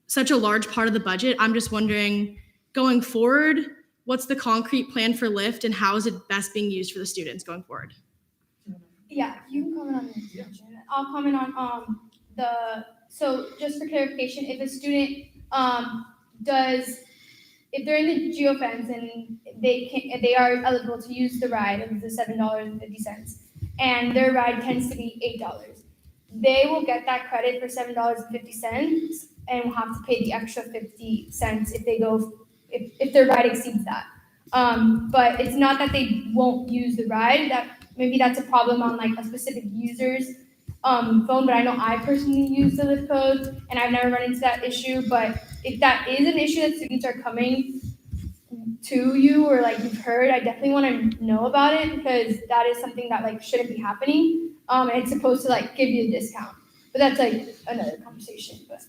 such a large part of the budget. I'm just wondering, going forward, what's the concrete plan for Lyft and how is it best being used for the students going forward? Yeah, you can comment on this. I'll comment on so just for clarification, if a student if they're in the geofence and they are eligible to use the ride of the $7.50 and their ride tends to be $8, they will get that credit for $7.50 and will have to pay the extra 50 cents if their ride exceeds that. But it's not that they won't use the ride. Maybe that's a problem on like a specific user's phone, but I know I personally use the Lyft code and I've never run into that issue. But if that is an issue that students are coming to you or like you've heard, I definitely want to know about it because that is something that like shouldn't be happening. And it's supposed to like give you a discount, but that's like another conversation. But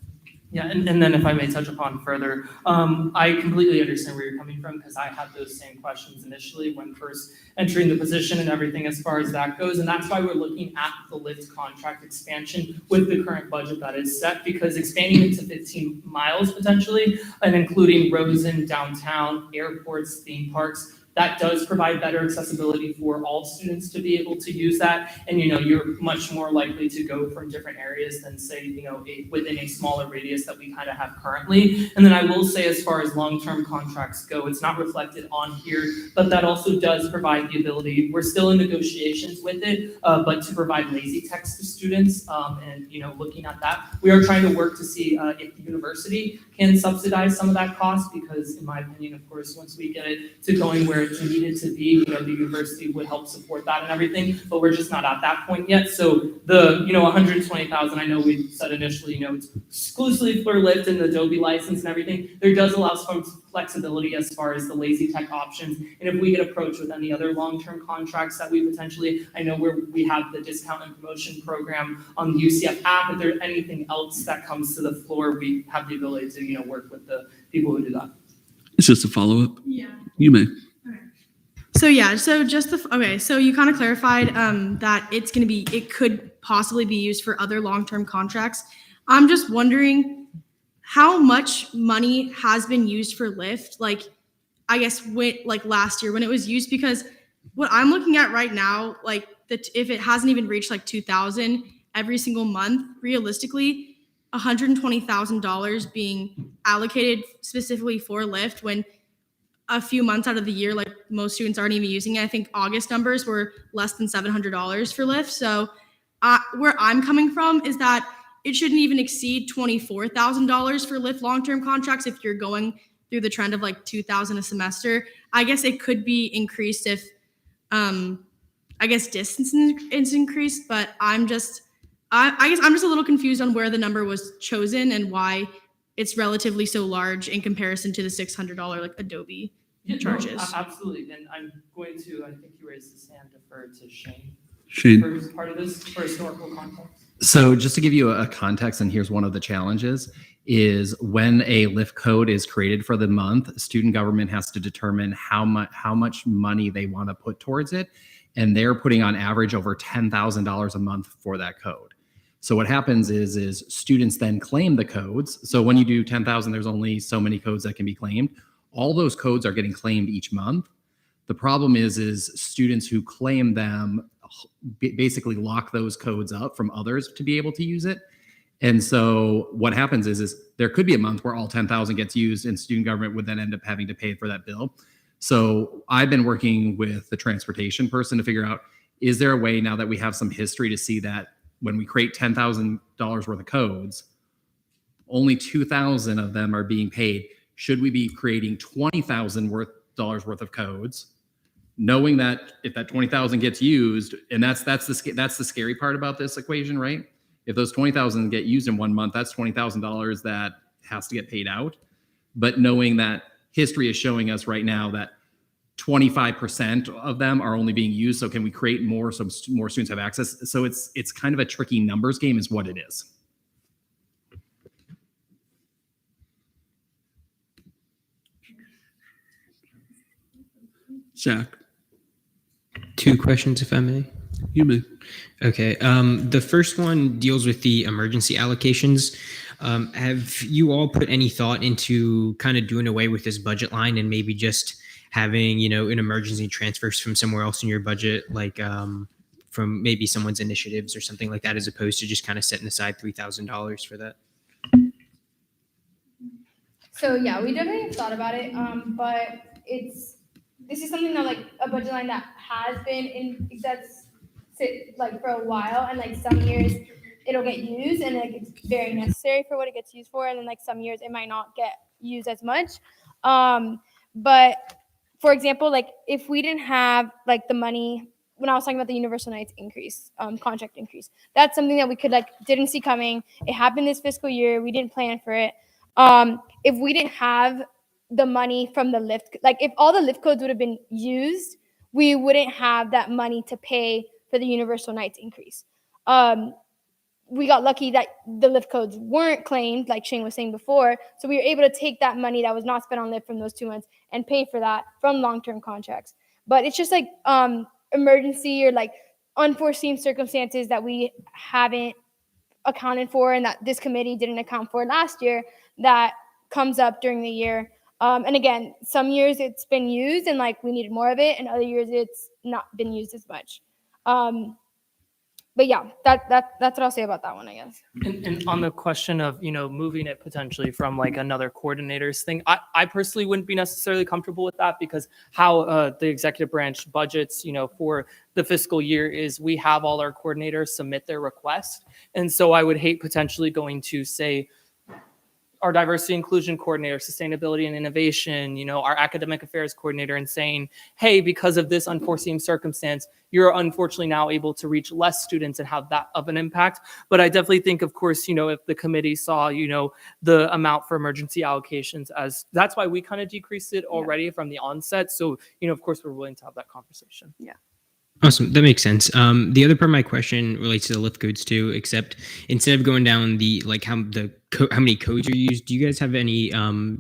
Yeah, and then if I may touch upon further, I completely understand where you're coming from because I had those same questions initially when first entering the position and everything as far as that goes. And that's why we're looking at the Lyft contract expansion with the current budget that is set, because expanding it to 15 miles potentially and including roads in downtown, airports, theme parks, that does provide better accessibility for all students to be able to use that. And, you're much more likely to go from different areas than say, within a smaller radius that we kind of have currently. And then I will say, as far as long-term contracts go, it's not reflected on here, but that also does provide the ability, we're still in negotiations with it, but to provide lazy text to students. And, looking at that, we are trying to work to see if the university can subsidize some of that cost, because in my opinion, of course, once we get it to going where it's needed to be, the university would help support that and everything, but we're just not at that point yet. So the, 120,000, I know we said initially, it's exclusively for Lyft and the Adobe license and everything. There does allow some flexibility as far as the lazy tech options. And if we get approached with any other long-term contracts that we potentially, I know we have the discount and promotion program on the UCF app. If there's anything else that comes to the floor, we have the ability to, work with the people who do that. Is this a follow-up? Yeah. You may. So you kind of clarified that it could possibly be used for other long-term contracts. I'm just wondering how much money has been used for Lyft, like I guess last year when it was used, because what I'm looking at right now, like if it hasn't even reached like 2,000 every single month, realistically, $120,000 being allocated specifically for Lyft when a few months out of the year, like most students aren't even using it. I think August numbers were less than $700 for Lyft. So where I'm coming from is that it shouldn't even exceed $24,000 for Lyft long-term contracts if you're going through the trend of like 2,000 a semester. I guess it could be increased if, distance is increased, but I guess I'm just a little confused on where the number was chosen and why it's relatively so large in comparison to the $600 like Adobe charges. No, absolutely. And I'm going to, I think you raised this hand, defer to Shane. Shane. For part of this, for historical context. So just to give you a context, and here's one of the challenges, is when a Lyft code is created for the month, student government has to determine how much money they want to put towards it. And they're putting on average over $10,000 a month for that code. So what happens is students then claim the codes. So when you do 10,000, there's only so many codes that can be claimed. All those codes are getting claimed each month. The problem is students who claim them basically lock those codes up from others to be able to use it. And so what happens is there could be a month where all 10,000 gets used and student government would then end up having to pay for that bill. So I've been working with the transportation person to figure out, is there a way now that we have some history to see that when we create $10,000 worth of codes, only 2,000 of them are being paid. Should we be creating $20,000 worth of codes, knowing that if that 20,000 gets used, and that's the scary part about this equation, right? If those 20,000 get used in 1 month, that's $20,000 that has to get paid out. But knowing that history is showing us right now that 25% of them are only being used. So can we create more so more students have access? So it's kind of a tricky numbers game is what it is. Zach, 2 questions, if I may. you may. Okay. The first one deals with the emergency allocations. Have you all put any thought into kind of doing away with this budget line and maybe just having, an emergency transfers from somewhere else in your budget, like from maybe someone's initiatives or something like that, as opposed to just kind of setting aside $3,000 for that? So yeah, we definitely have thought about it, but this is something that like a budget line that has been in that's like for a while, and like some years it'll get used and like it's very necessary for what it gets used for, and then like some years it might not get used as much. But for example, like if we didn't have like the money when I was talking about the Universal Nights increase, contract increase, that's something that we could didn't see coming. It happened this fiscal year. We didn't plan for it. If we didn't have the money from the lift, like if all the lift codes would have been used, we wouldn't have that money to pay for the Universal Nights increase. We got lucky that the lift codes weren't claimed, like Shane was saying before. So we were able to take that money that was not spent on lift from those 2 months and pay for that from long-term contracts. But it's just like emergency or like unforeseen circumstances that we haven't accounted for and that this committee didn't account for last year that comes up during the year. And again, some years it's been used and like we needed more of it, and other years it's not been used as much. But yeah, that's what I'll say about that one, I guess. And on the question of, moving it potentially from like another coordinator's thing, I personally wouldn't be necessarily comfortable with that, because how the executive branch budgets, for the fiscal year is we have all our coordinators submit their request. And so I would hate potentially going to say, our diversity inclusion coordinator, sustainability and innovation, our academic affairs coordinator, and saying, hey, because of this unforeseen circumstance, you're unfortunately now able to reach less students and have that of an impact. But I definitely think, of course, if the committee saw, the amount for emergency allocations, as that's why we kind of decreased it already from the onset. So, of course, we're willing to have that conversation. Yeah. Awesome. That makes sense. The other part of my question relates to the lift codes too, except instead of going down the, like how many codes are used, do you guys have any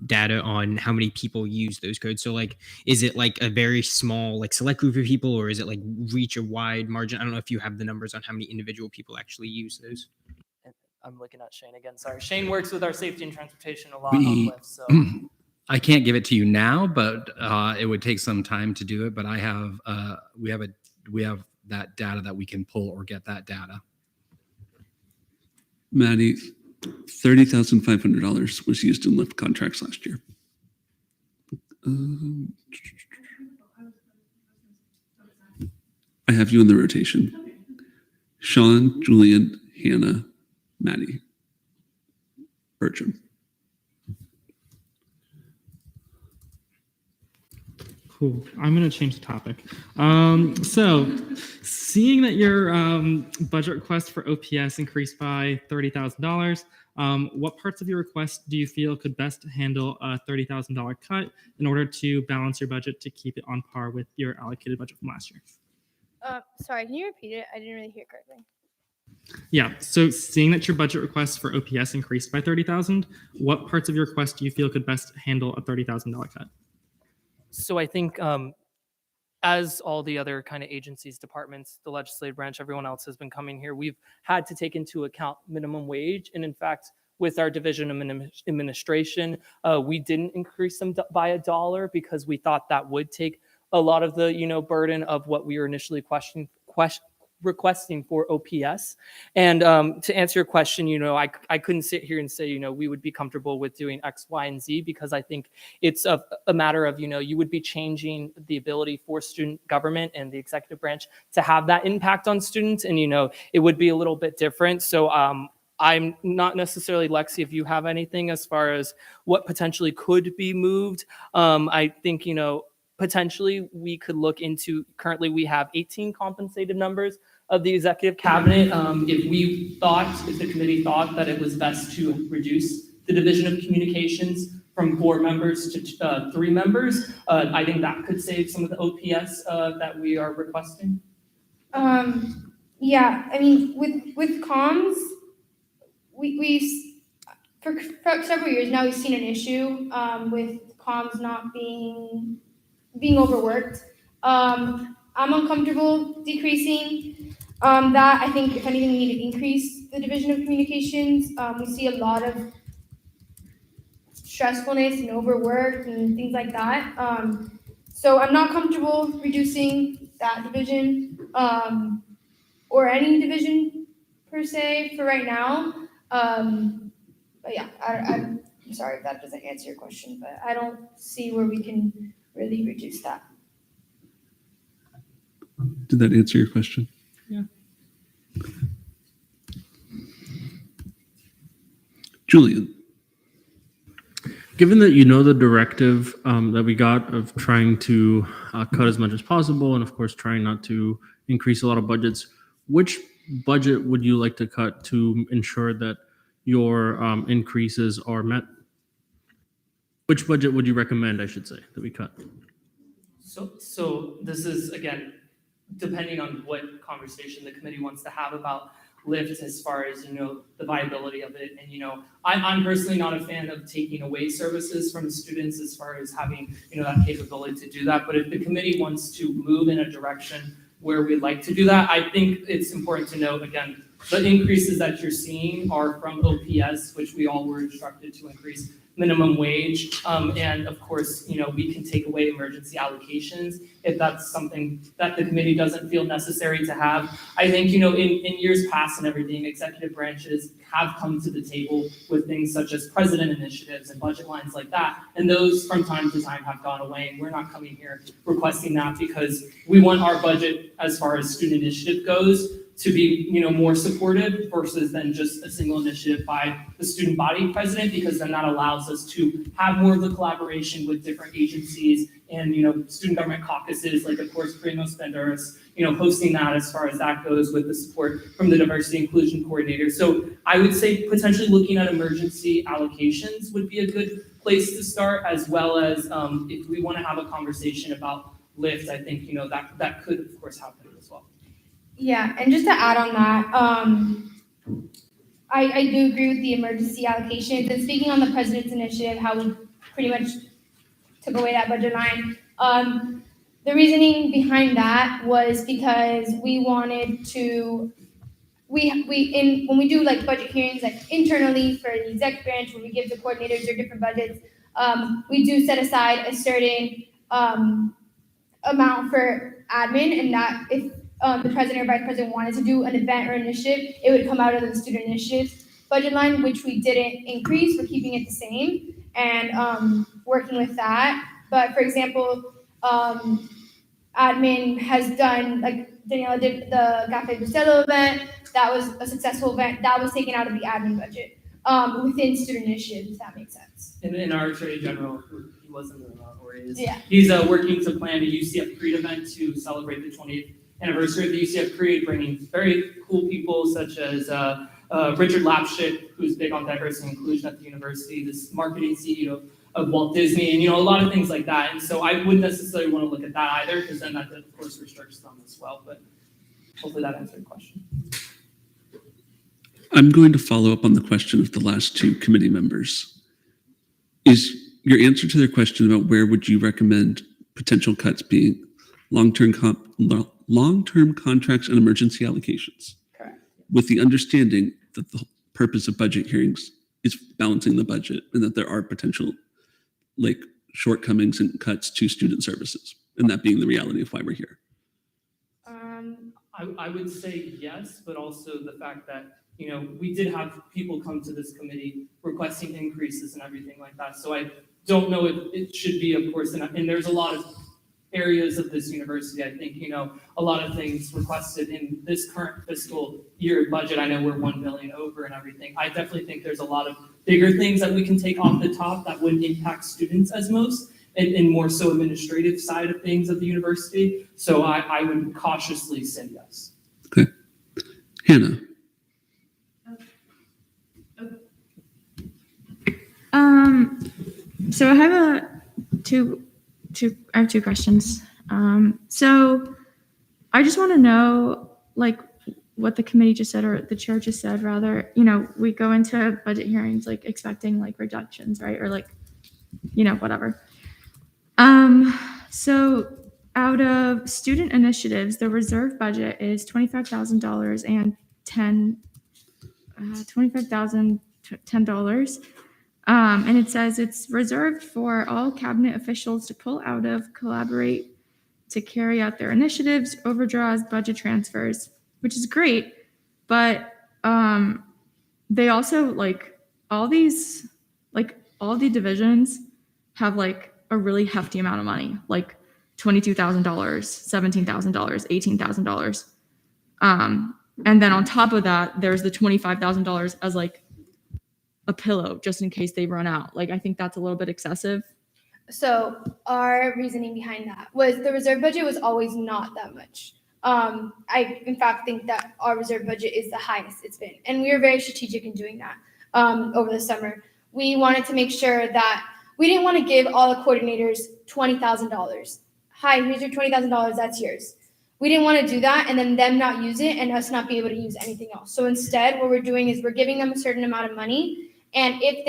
data on how many people use those codes? So like, is it like a very small, like select group of people, or is it like reach a wide margin? I don't know if you have the numbers on how many individual people actually use those. I'm looking at Shane again. Sorry. Shane works with our safety and transportation a lot We- on lift. So I can't give it to you now, but it would take some time to do it. But I have, we have that data that we can pull or get that data. Maddie, $30,500 was used in lift contracts last year. I have you in the rotation. Sean, Julian, Hannah, Maddie, Bertram. Cool. I'm going to change the topic. So seeing that your budget request for OPS increased by $30,000, what parts of your request do you feel could best handle a $30,000 cut in order to balance your budget to keep it on par with your allocated budget from last year? Sorry, can you repeat it? I didn't really hear correctly. Yeah, so seeing that your budget request for OPS increased by $30,000, what parts of your request do you feel could best handle a $30,000 cut? So I think as all the other kind of agencies, departments, the legislative branch, everyone else has been coming here, we've had to take into account minimum wage. And in fact, with our division of administration, we didn't increase them by $1 because we thought that would take a lot of the burden of what we were initially requesting for OPS. And to answer your question, I couldn't sit here and say, we would be comfortable with doing X, Y, and Z, because I think it's a matter of, you would be changing the ability for student government and the executive branch to have that impact on students. And, it would be a little bit different. So I'm not necessarily, Lexi, if you have anything as far as what potentially could be moved. I think, potentially we could look into, currently we have 18 compensated members of the executive cabinet. If the committee thought that it was best to reduce the division of communications from 4 members to 3 members. I think that could save some of the OPS that we are requesting. Yeah, I mean, with comms, for several years now, we've seen an issue with comms not being overworked. I'm uncomfortable decreasing that. I think if anything, we need to increase the division of communications. We see a lot of stressfulness and overwork and things like that. So I'm not comfortable reducing that division or any division per se for right now. But yeah, I'm sorry if that doesn't answer your question, but I don't see where we can really reduce that. Did that answer your question? Yeah. Julian. Given that you know the directive that we got of trying to cut as much as possible, and of course trying not to increase a lot of budgets, which budget would you like to cut to ensure that your increases are met? Which budget would you recommend, I should say, that we cut? So this is, again, depending on what conversation the committee wants to have about lift as far as, the viability of it. And, I'm personally not a fan of taking away services from students as far as having, that capability to do that. But if the committee wants to move in a direction where we'd like to do that, I think it's important to note, again, the increases that you're seeing are from OPS, which we all were instructed to increase minimum wage. And of course, we can take away emergency allocations if that's something that the committee doesn't feel necessary to have. I think, in years past and everything, executive branches have come to the table with things such as president initiatives and budget lines like that. And those from time to time have gone away. And we're not coming here requesting that because we want our budget as far as student initiative goes to be, more supportive versus than just a single initiative by the student body president, because then that allows us to have more of the collaboration with different agencies and, student government caucuses, like of course, Primos Benderas, hosting that as far as that goes with the support from the diversity inclusion coordinator. So I would say potentially looking at emergency allocations would be a good place to start, as well as if we want to have a conversation about lift, I think, that could of course happen as well. Yeah, and just to add on that, I do agree with the emergency allocations. And speaking on the president's initiative, how we pretty much took away that budget line. The reasoning behind that was because we wanted to, when we do like budget hearings, like internally for the exec branch, when we give the coordinators their different budgets, we do set aside a certain amount for admin, and that if the president or vice president wanted to do an event or initiative, it would come out of the student initiatives budget line, which we didn't increase. We're keeping it the same and working with that. But for example, admin has done, like Daniela did the Café Bustelo event. That was a successful event. That was taken out of the admin budget within student initiatives, if that makes sense. And our Attorney General, he wasn't or is, yeah. He's working to plan a UCF Creed event to celebrate the 20th anniversary of the UCF Creed, bringing very cool people such as Richard Lapshik, who's big on diversity and inclusion at the university, this marketing CEO of Walt Disney, and a lot of things like that. And so I wouldn't necessarily want to look at that either, because then that of course restricts them as well. But hopefully that answered the question. I'm going to follow up on the question of the last 2 committee members. Is your answer to their question about where would you recommend potential cuts being long-term contracts and emergency allocations? Correct. With the understanding that the purpose of budget hearings is balancing the budget and that there are potential shortcomings and cuts to student services, and that being the reality of why we're here. I would say yes, but also the fact that, we did have people come to this committee requesting increases and everything like that. So I don't know if it should be, of course, and there's a lot of areas of this university. I think, a lot of things requested in this current fiscal year budget. I know we're 1 million over and everything. I definitely think there's a lot of bigger things that we can take off the top that wouldn't impact students as most, and more so administrative side of things of the university. So I would cautiously say yes. Okay. Hannah. So I have I have two questions. So I just want to know, like, what the committee just said, or the chair just said, rather. We go into budget hearings like expecting like reductions, right, or like, whatever. So out of student initiatives, the reserve budget is $25,000 and $10. And it says it's reserved for all cabinet officials to pull out of, collaborate to carry out their initiatives, overdraws, budget transfers, which is great. But they also like all the divisions have like a really hefty amount of money, like $22,000, $17,000, $18,000. And then on top of that, there's the $25,000 as like a pillow just in case they run out. Like, I think that's a little bit excessive. So our reasoning behind that was the reserve budget was always not that much. I, in fact, think that our reserve budget is the highest it's been. And we were very strategic in doing that over the summer. We wanted to make sure that we didn't want to give all the coordinators $20,000. Hi, here's your $20,000, that's yours. We didn't want to do that and then them not use it and us not be able to use anything else. So instead, what we're doing is we're giving them a certain amount of money. And if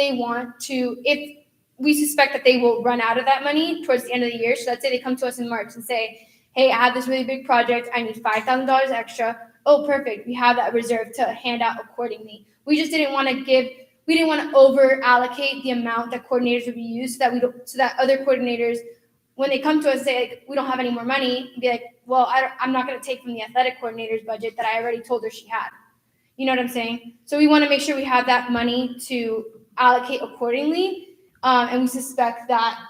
we suspect that they will run out of that money towards the end of the year, so let's say they come to us in March and say, hey, I have this really big project, I need $5,000 extra. Oh, perfect, we have that reserve to hand out accordingly. We just didn't want to over allocate the amount that coordinators would be used so that other coordinators, when they come to us and say, like, we don't have any more money, be like, well, I'm not going to take from the athletic coordinator's budget that I already told her she had. You know what I'm saying? So we want to make sure we have that money to allocate accordingly. And we suspect that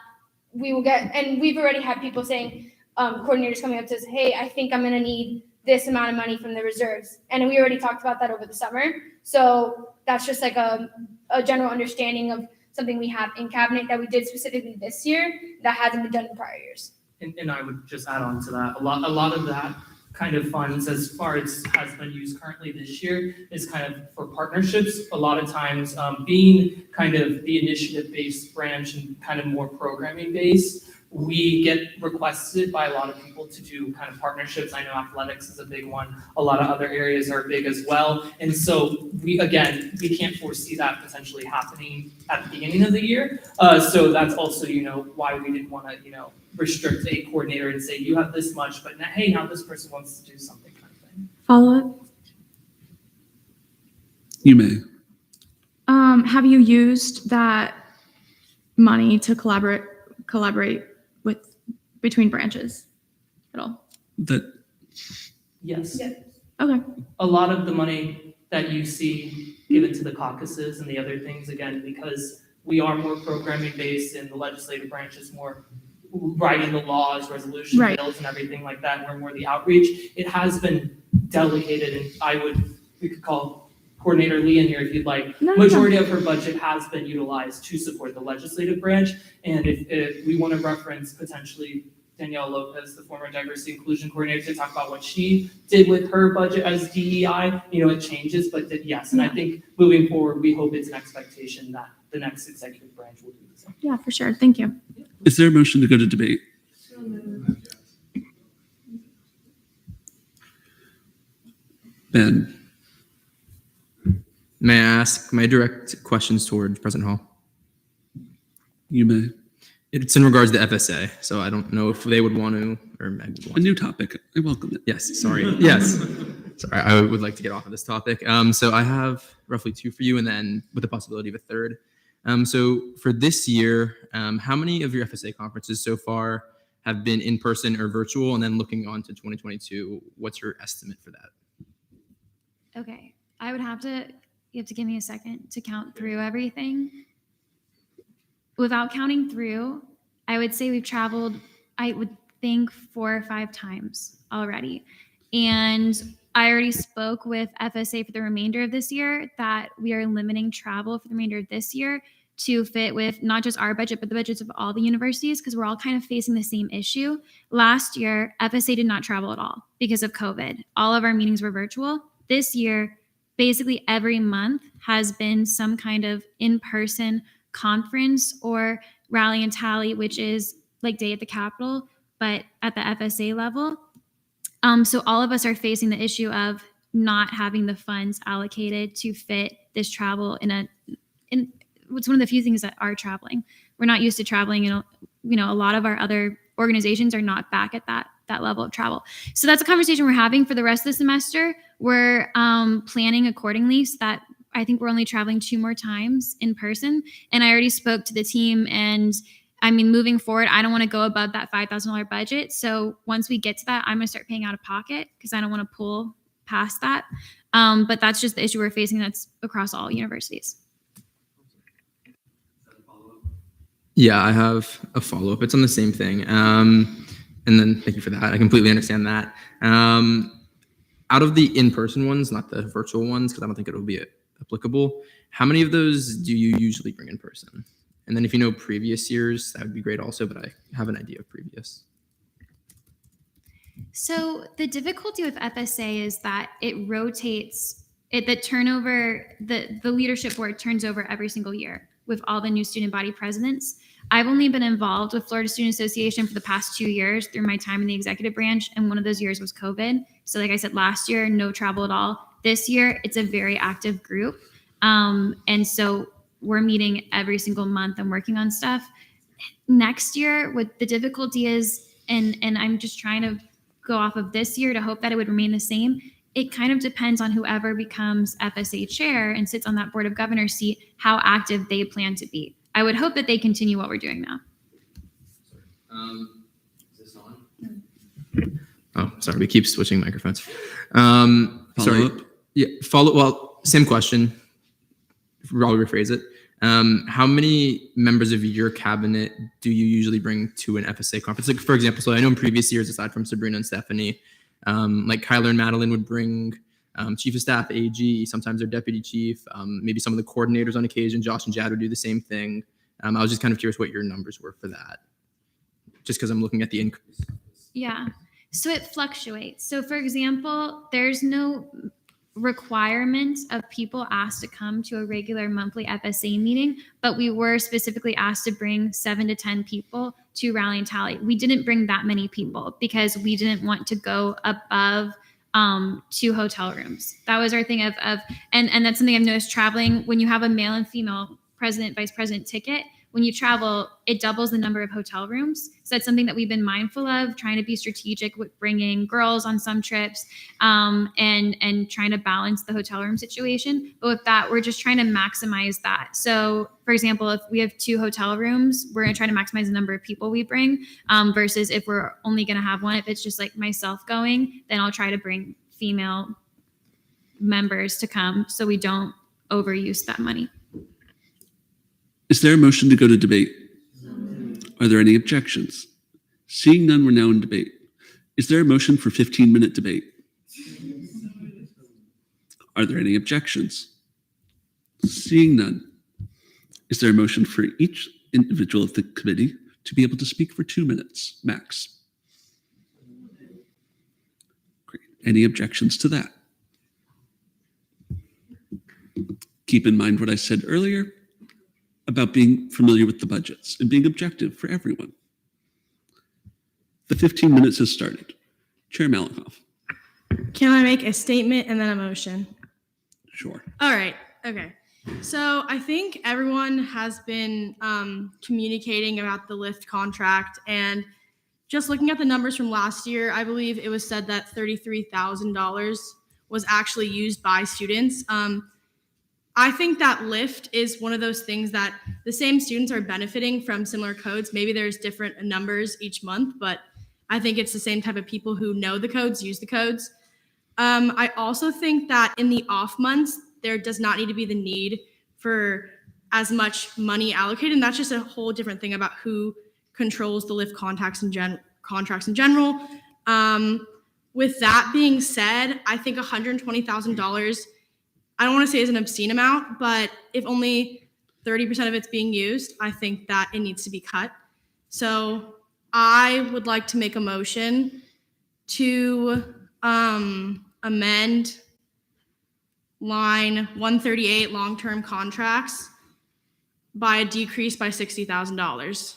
we will get, and we've already had people saying, coordinators coming up to us, hey, I think I'm going to need this amount of money from the reserves. And we already talked about that over the summer. So that's just like a general understanding of something we have in cabinet that we did specifically this year that hasn't been done in prior years. And I would just add on to that, a lot of that kind of funds, as far as has been used currently this year, is kind of for partnerships. A lot of times, being kind of the initiative-based branch and kind of more programming-based, we get requested by a lot of people to do kind of partnerships. I know athletics is a big one. A lot of other areas are big as well. And so we can't foresee that potentially happening at the beginning of the year. So that's also, why we didn't want to, restrict a coordinator and say, you have this much, but hey, now this person wants to do something kind of thing. Follow up. You may. Have you used that money to collaborate between branches at all? Yes. Okay. A lot of the money that you see given to the caucuses and the other things, again, because we are more programming based and the legislative branch is more writing the laws, resolution bills and everything like that. We're more the outreach. It has been delegated, and we could call Coordinator Lee in here if you'd like. Majority of her budget has been utilized to support the legislative branch. And if we want to reference potentially Danielle Lopez, the former diversity inclusion coordinator, to talk about what she did with her budget as DEI, it changes, but yes. And I think moving forward, we hope it's an expectation that the next executive branch will do the same. Yeah, for sure. Thank you. Is there a motion to go to debate? Ben. May I ask, may I direct questions towards President Hall? You may. It's in regards to FSA, so I don't know if they would want to, or Meg would want to. A new topic. I welcome it. Yes, sorry. Yes. Sorry, I would like to get off of this topic. So I have roughly two for you, and then with the possibility of a third. So for this year, how many of your FSA conferences so far have been in person or virtual? And then looking on to 2022, what's your estimate for that? Okay, you have to give me a second to count through everything. Without counting through, I would say we've traveled, I would think 4 or 5 times already. And I already spoke with FSA for the remainder of this year that we are limiting travel for the remainder of this year to fit with not just our budget, but the budgets of all the universities, because we're all kind of facing the same issue. Last year, FSA did not travel at all because of COVID. All of our meetings were virtual. This year, basically every month has been some kind of in-person conference or Rally and Tally, which is like Day at the Capitol, but at the FSA level. So all of us are facing the issue of not having the funds allocated to fit this travel in it's one of the few things that are traveling. We're not used to traveling, and a lot of our other organizations are not back at that level of travel. So that's a conversation we're having for the rest of the semester. We're planning accordingly so that I think we're only traveling 2 more times in person. And I already spoke to the team, and I mean, moving forward, I don't want to go above that $5,000 budget. So once we get to that, I'm going to start paying out of pocket because I don't want to pull past that. But that's just the issue we're facing. That's across all universities. Yeah, I have a follow-up. It's on the same thing. And then thank you for that. I completely understand that. Out of the in-person ones, not the virtual ones, because I don't think it'll be applicable, how many of those do you usually bring in person? And then if you know previous years, that would be great also, but I have an idea of previous. So the difficulty with FSA is that it rotates, the turnover, the leadership board turns over every single year with all the new student body presidents. I've only been involved with Florida Student Association for the past 2 years through my time in the executive branch, and one of those years was COVID. So like I said, last year, no travel at all. This year, it's a very active group. And so we're meeting every single month and working on stuff. Next year, what the difficulty is, and I'm just trying to go off of this year to hope that it would remain the same. It kind of depends on whoever becomes FSA chair and sits on that board of governors seat, how active they plan to be. I would hope that they continue what we're doing now. Is this on? Oh, sorry. We keep switching microphones. Sorry. Follow-up? Yeah. Well, same question. I'll rephrase it. How many members of your cabinet do you usually bring to an FSA conference? Like, for example, so I know in previous years, aside from Sabrina and Stephanie, like Kyler and Madeline would bring chief of staff, AG, sometimes their deputy chief, maybe some of the coordinators on occasion. Josh and Jad would do the same thing. I was just kind of curious what your numbers were for that, just because I'm looking at the increase. Yeah. So it fluctuates. So for example, there's no requirement of people asked to come to a regular monthly FSA meeting, but we were specifically asked to bring 7 to 10 people to Rally and Tally. We didn't bring that many people because we didn't want to go above 2 hotel rooms. That was our thing and that's something I've noticed traveling. When you have a male and female president, vice president ticket, when you travel, it doubles the number of hotel rooms. So that's something that we've been mindful of, trying to be strategic with bringing girls on some trips, and trying to balance the hotel room situation. But with that, we're just trying to maximize that. So for example, if we have 2 hotel rooms, we're going to try to maximize the number of people we bring, versus if we're only going to have one, if it's just like myself going, then I'll try to bring female members to come so we don't overuse that money. Is there a motion to go to debate? Are there any objections? Seeing none, we're now in debate. Is there a motion for 15-minute debate? Are there any objections? Seeing none, is there a motion for each individual of the committee to be able to speak for 2 minutes max? Great. Any objections to that? Keep in mind what I said earlier about being familiar with the budgets and being objective for everyone. The 15 minutes has started. Chair Malikoff. Can I make a statement and then a motion? Sure. All right. Okay. So I think everyone has been communicating about the LIFT contract, and just looking at the numbers from last year, I believe it was said that $33,000 was actually used by students. I think that LIFT is one of those things that the same students are benefiting from similar codes. Maybe there's different numbers each month, but I think it's the same type of people who know the codes, use the codes. I also think that in the off months, there does not need to be the need for as much money allocated. And that's just a whole different thing about who controls the LIFT contracts in general. With that being said, I think $120,000, I don't want to say is an obscene amount, but if only 30% of it's being used, I think that it needs to be cut. So I would like to make a motion to amend line 138 long-term contracts by a decrease by $60,000.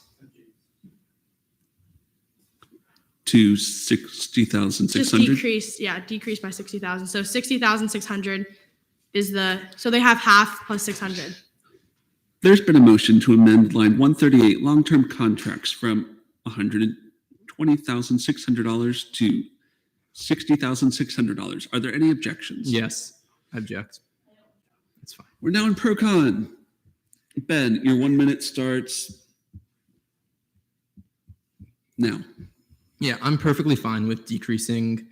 To 60,600. Just decrease by 60,000. So 60,600 is so they have half plus 600. There's been a motion to amend line 138 long-term contracts from $120,600 to $60,600. Are there any objections? Yes, object. That's fine. We're now in pro-con. Ben, your 1 minute starts now. Yeah, I'm perfectly fine with decreasing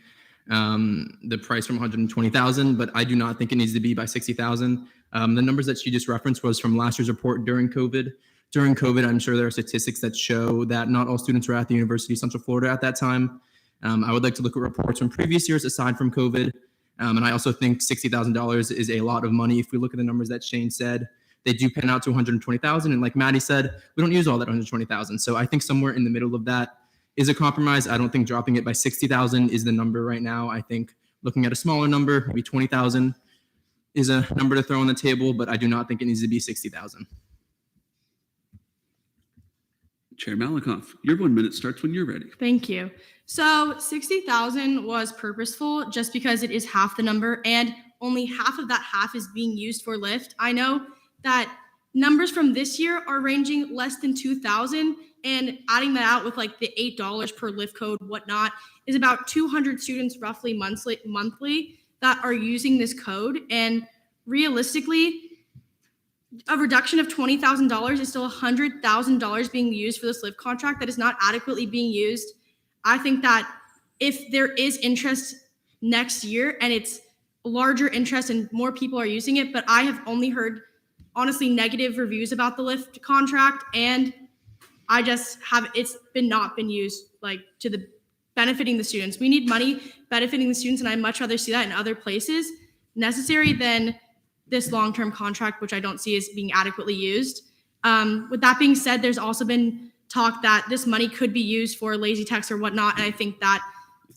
the price from 120,000, but I do not think it needs to be by 60,000. The numbers that she just referenced was from last year's report during COVID. During COVID, I'm sure there are statistics that show that not all students were at the University of Central Florida at that time. I would like to look at reports from previous years aside from COVID. And I also think $60,000 is a lot of money. If we look at the numbers that Shane said, they do pan out to 120,000. And like Maddie said, we don't use all that 120,000. So I think somewhere in the middle of that is a compromise. I don't think dropping it by 60,000 is the number right now. I think looking at a smaller number, maybe 20,000 is a number to throw on the table, but I do not think it needs to be 60,000. Chair Malakoff, your 1 minute starts when you're ready. Thank you. So 60,000 was purposeful just because it is half the number and only half of that half is being used for Lyft. I know that numbers from this year are ranging less than 2,000, and adding that out with like the $8 per Lyft code, whatnot, is about 200 students roughly monthly that are using this code. And realistically, a reduction of $20,000 is still $100,000 being used for this Lyft contract that is not adequately being used. I think that if there is interest next year and it's larger interest and more people are using it, but I have only heard honestly negative reviews about the Lyft contract, and I just it's not been used like to the benefiting the students. We need money benefiting the students, and I'd much rather see that in other places necessary than this long-term contract, which I don't see as being adequately used. With that being said, there's also been talk that this money could be used for lazy techs or whatnot, and I think that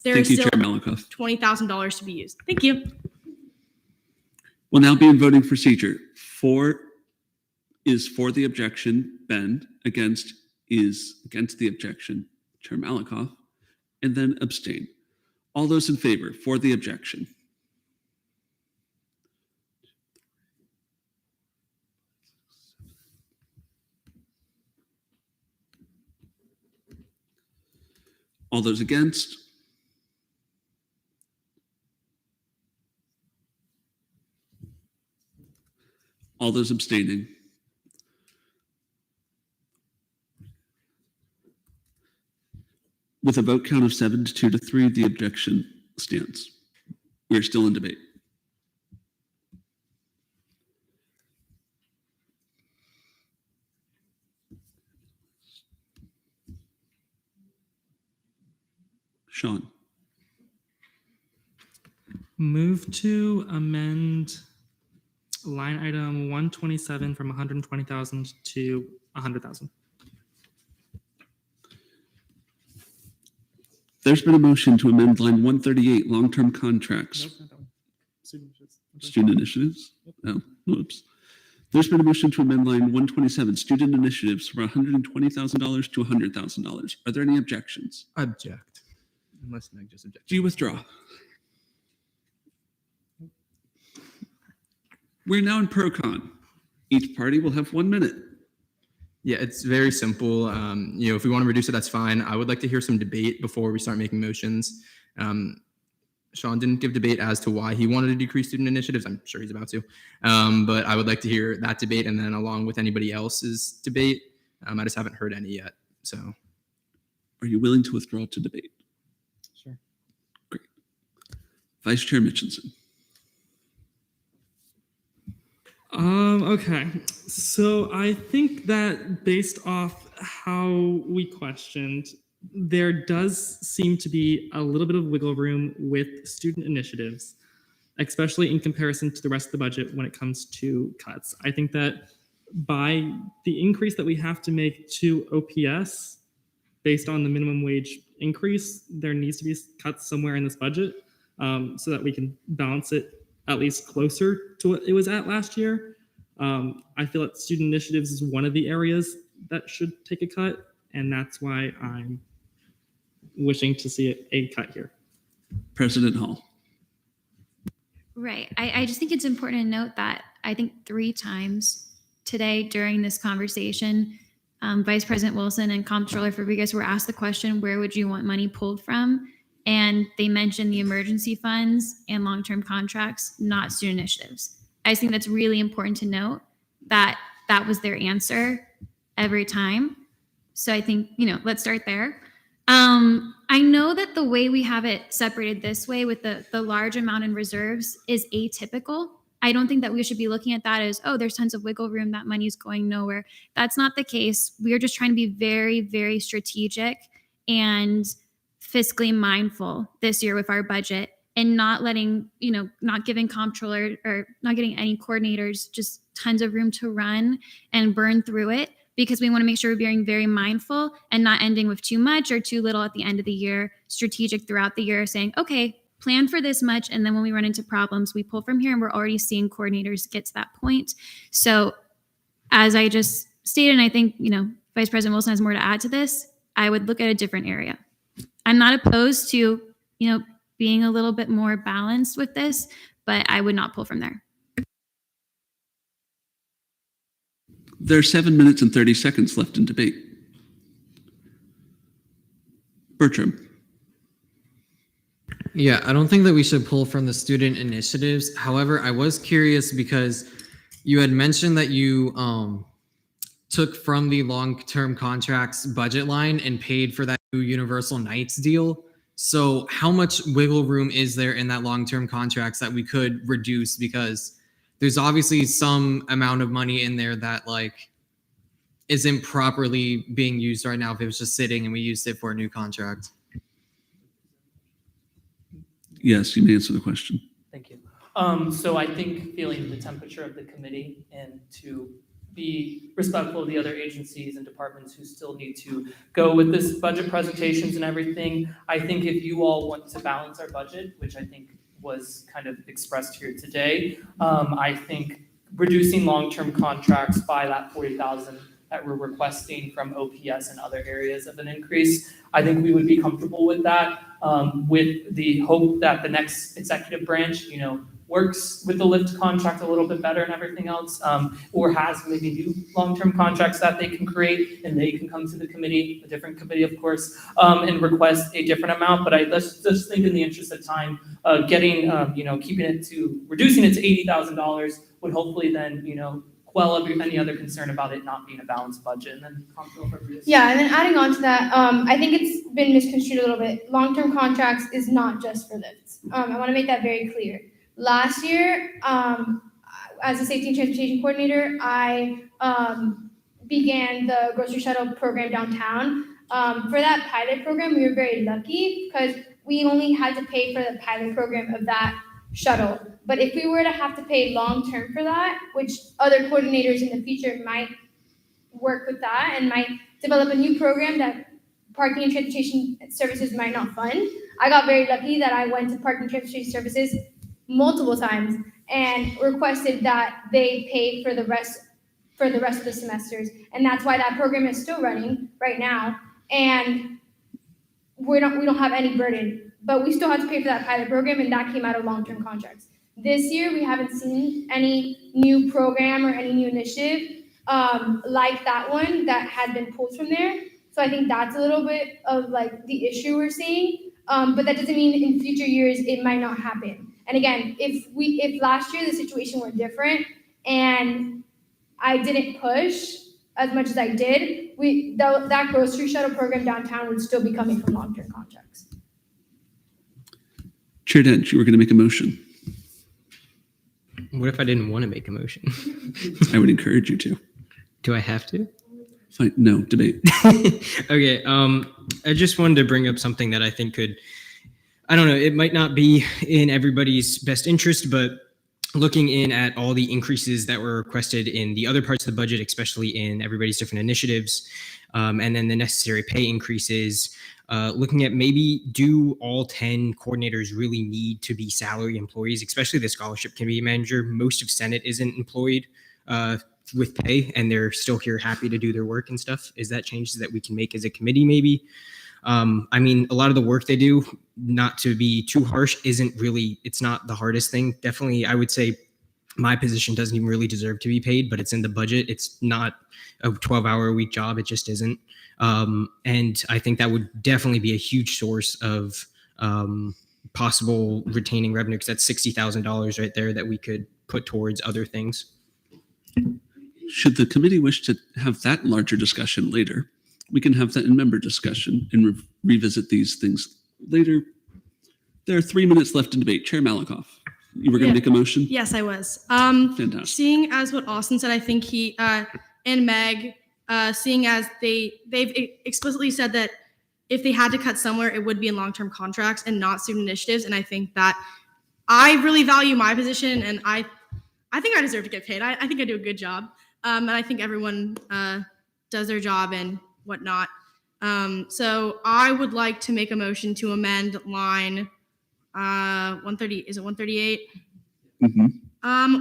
there is still $20,000 to be used. Thank you. We'll now be in voting procedure. For is for the objection, Ben. Against is against the objection, Chair Malakoff, and then abstain. All those in favor for the objection. All those against? All those abstaining? With a vote count of 7 to 2 to 3, the objection stands. We are still in debate. Sean. Move to amend line item 127 from 120,000 to 100,000. There's been a motion to amend line 138, long-term contracts. Student initiatives? Oh, whoops. There's been a motion to amend line 127, student initiatives, from $120,000 to $100,000. Are there any objections? Object. Unless Meg just objects. Do you withdraw? We're now in pro-con. Each party will have 1 minute. Yeah, it's very simple. If we want to reduce it, that's fine. I would like to hear some debate before we start making motions. Sean didn't give debate as to why he wanted to decrease student initiatives. I'm sure he's about to. But I would like to hear that debate, and then along with anybody else's debate. I just haven't heard any yet. So, are you willing to withdraw to debate? Sure. Great. Vice Chair Mitchinson. Okay, so I think that based off how we questioned, there does seem to be a little bit of wiggle room with student initiatives, especially in comparison to the rest of the budget when it comes to cuts. I think that by the increase that we have to make to OPS based on the minimum wage increase, there needs to be cuts somewhere in this budget so that we can balance it at least closer to what it was at last year. I feel that student initiatives is one of the areas that should take a cut, and that's why I'm wishing to see a cut here. President Hall. Right. I just think it's important to note that I think 3 times today during this conversation, Vice President Wilson and Comptroller Fabregas were asked the question, where would you want money pulled from? And they mentioned the emergency funds and long-term contracts, not student initiatives. I just think that's really important to note that that was their answer every time. So I think, let's start there. I know that the way we have it separated this way with the large amount in reserves is atypical. I don't think that we should be looking at that as, oh, there's tons of wiggle room, that money's going nowhere. That's not the case. We are just trying to be very, very strategic and fiscally mindful this year with our budget, and not letting, not giving comptroller or not getting any coordinators just tons of room to run and burn through it, because we want to make sure we're being very mindful and not ending with too much or too little at the end of the year, strategic throughout the year, saying, okay, plan for this much. And then when we run into problems, we pull from here, and we're already seeing coordinators get to that point. So as I just stated, and I think, Vice President Wilson has more to add to this, I would look at a different area. I'm not opposed to, being a little bit more balanced with this, but I would not pull from there. There are 7 minutes and 30 seconds left in debate. Bertram. Yeah, I don't think that we should pull from the student initiatives. However, I was curious because you had mentioned that you took from the long-term contracts budget line and paid for that new Universal Nights deal. So how much wiggle room is there in that long-term contracts that we could reduce? Because there's obviously some amount of money in there that isn't properly being used right now if it was just sitting and we used it for a new contract. Yes, you may answer the question. Thank you. So I think feeling the temperature of the committee and to be respectful of the other agencies and departments who still need to go with this budget presentations and everything, I think if you all want to balance our budget, which I think was kind of expressed here today, I think reducing long-term contracts by that 40,000 that we're requesting from OPS and other areas of an increase, I think we would be comfortable with that, with the hope that the next executive branch, works with the LIFT contract a little bit better and everything else, or has maybe new long-term contracts that they can create, and they can come to the committee, a different committee, of course, and request a different amount. But let's just think in the interest of time, keeping it to, reducing it to $80,000 would hopefully then, quell any other concern about it not being a balanced budget. And then yeah, and then adding on to that, I think it's been misconstrued a little bit. Long-term contracts is not just for lifts. I want to make that very clear. Last year, as a safety and transportation coordinator, I began the grocery shuttle program downtown. For that pilot program, we were very lucky because we only had to pay for the pilot program of that shuttle. But if we were to have to pay long-term for that, which other coordinators in the future might work with that and might develop a new program that Parking and Transportation Services might not fund, I got very lucky that I went to Parking and Transportation Services multiple times and requested that they pay for the rest of the semesters. And that's why that program is still running right now. And we don't have any burden, but we still have to pay for that pilot program, and that came out of long-term contracts. This year, we haven't seen any new program or any new initiative like that one that had been pulled from there. So I think that's a little bit of the issue we're seeing. But that doesn't mean in future years it might not happen. And again, if last year the situation were different and I didn't push as much as I did, that grocery shuttle program downtown would still be coming from long-term contracts. Chair Dent, you were going to make a motion. What if I didn't want to make a motion? I would encourage you to. Do I have to? Fine. No, debate. Okay. I just wanted to bring up something that I think could, I don't know, it might not be in everybody's best interest, but looking in at all the increases that were requested in the other parts of the budget, especially in everybody's different initiatives, and then the necessary pay increases, looking at maybe do all 10 coordinators really need to be salary employees, especially the scholarship committee manager. Most of Senate isn't employed. with pay, and they're still here happy to do their work and stuff. Is that changes that we can make as a committee maybe? I mean, a lot of the work they do, not to be too harsh, it's not the hardest thing. Definitely, I would say my position doesn't even really deserve to be paid, but it's in the budget. It's not a 12-hour-a-week job. It just isn't. And I think that would definitely be a huge source of possible retaining revenue, because that's $60,000 right there that we could put towards other things. Should the committee wish to have that larger discussion later, we can have that in member discussion and revisit these things later. There are 3 minutes left in debate. Chair Malakoff, you were going to make a motion? Yes, I was. Fantastic. Seeing as what Austin said, I think he and Meg, seeing as they've explicitly said that if they had to cut somewhere, it would be in long-term contracts and not student initiatives. And I think that I really value my position, and I think I deserve to get paid. I think I do a good job. And I think everyone does their job and whatnot. So I would like to make a motion to amend line 130. Is it 138? Mm-hmm.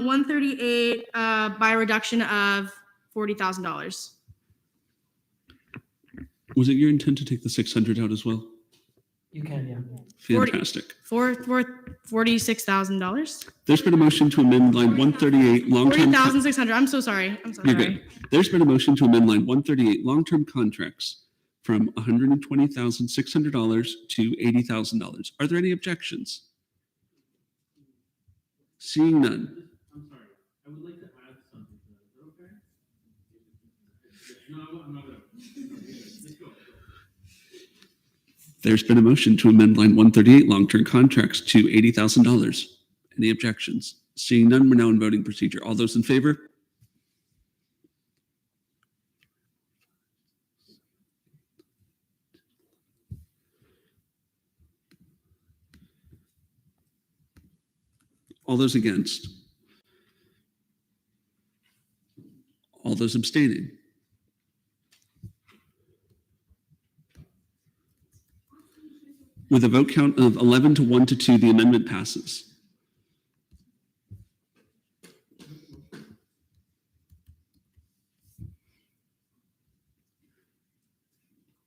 138 by a reduction of $40,000. Was it your intent to take the 600 out as well? You can, yeah. Fantastic. For $46,000. There's been a motion to amend line 138 long-term. 40,600. I'm so sorry. I'm so You're sorry. good. There's been a motion to amend line 138 long-term contracts from $120,600 to $80,000. Are there any objections? Seeing none. I'm sorry. I would like to add something to that. Is that okay? No, I'm not going to. Let's go. There's been a motion to amend line 138 long-term contracts to $80,000. Any objections? Seeing none, we're now in voting procedure. All those in favor? All those against? All those abstaining? With a vote count of 11 to 1 to 2, the amendment passes.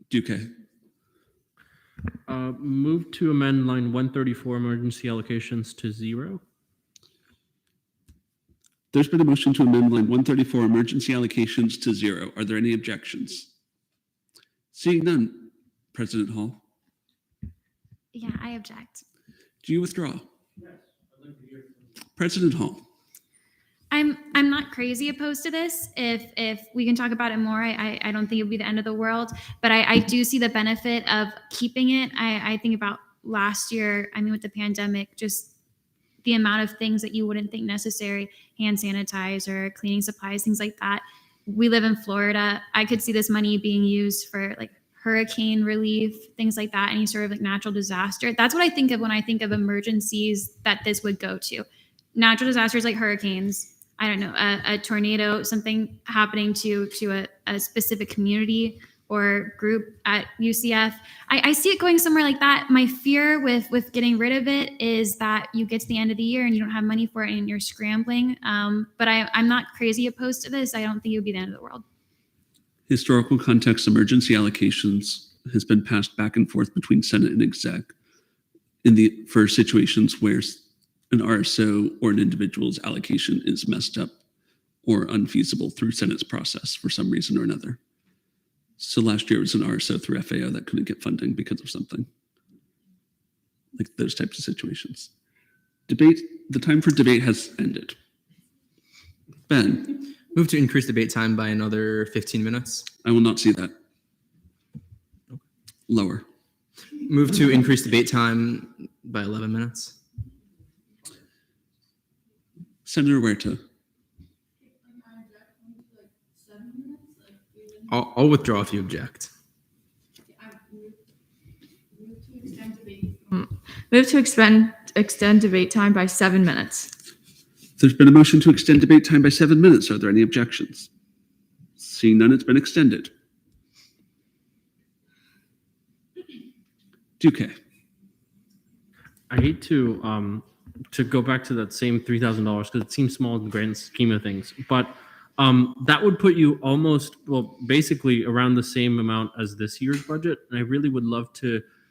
Duque. Move to amend line 134 emergency allocations to 0. There's been a motion to amend line 134 emergency allocations to 0. Are there any objections? Seeing none, President Hall. Yeah, I object. Do you withdraw? Yes. I'd like to hear from President Hall. I'm not crazy opposed to this. If we can talk about it more, I don't think it would be the end of the world. But I do see the benefit of keeping it. I think about last year, I mean, with the pandemic, just the amount of things that you wouldn't think necessary, hand sanitizer, cleaning supplies, things like that. We live in Florida. I could see this money being used for like hurricane relief, things like that, any sort of like natural disaster. That's what I think of when I think of emergencies that this would go to. Natural disasters like hurricanes, I don't know, a tornado, something happening to a specific community or group at UCF. I see it going somewhere like that. My fear with getting rid of it is that you get to the end of the year and you don't have money for it and you're scrambling. But I'm not crazy opposed to this. I don't think it would be the end of the world. Historical context emergency allocations has been passed back and forth between Senate and Exec for situations where an RSO or an individual's allocation is messed up or unfeasible through Senate's process for some reason or another. So last year it was an RSO through FAO that couldn't get funding because of something. Like those types of situations. The time for debate has ended. Ben. Move to increase debate time by another 15 minutes. I will not see that. Lower. Move to increase debate time by 11 minutes. Senator Huerta. I'll withdraw if you object. Move to extend debate time by 7 minutes. There's been a motion to extend debate time by 7 minutes. Are there any objections? Seeing none, it's been extended. Duque. I hate to to go back to that same $3,000 because it seems small in the grand scheme of things, but that would put you almost, well, basically around the same amount as this year's budget. And I really would love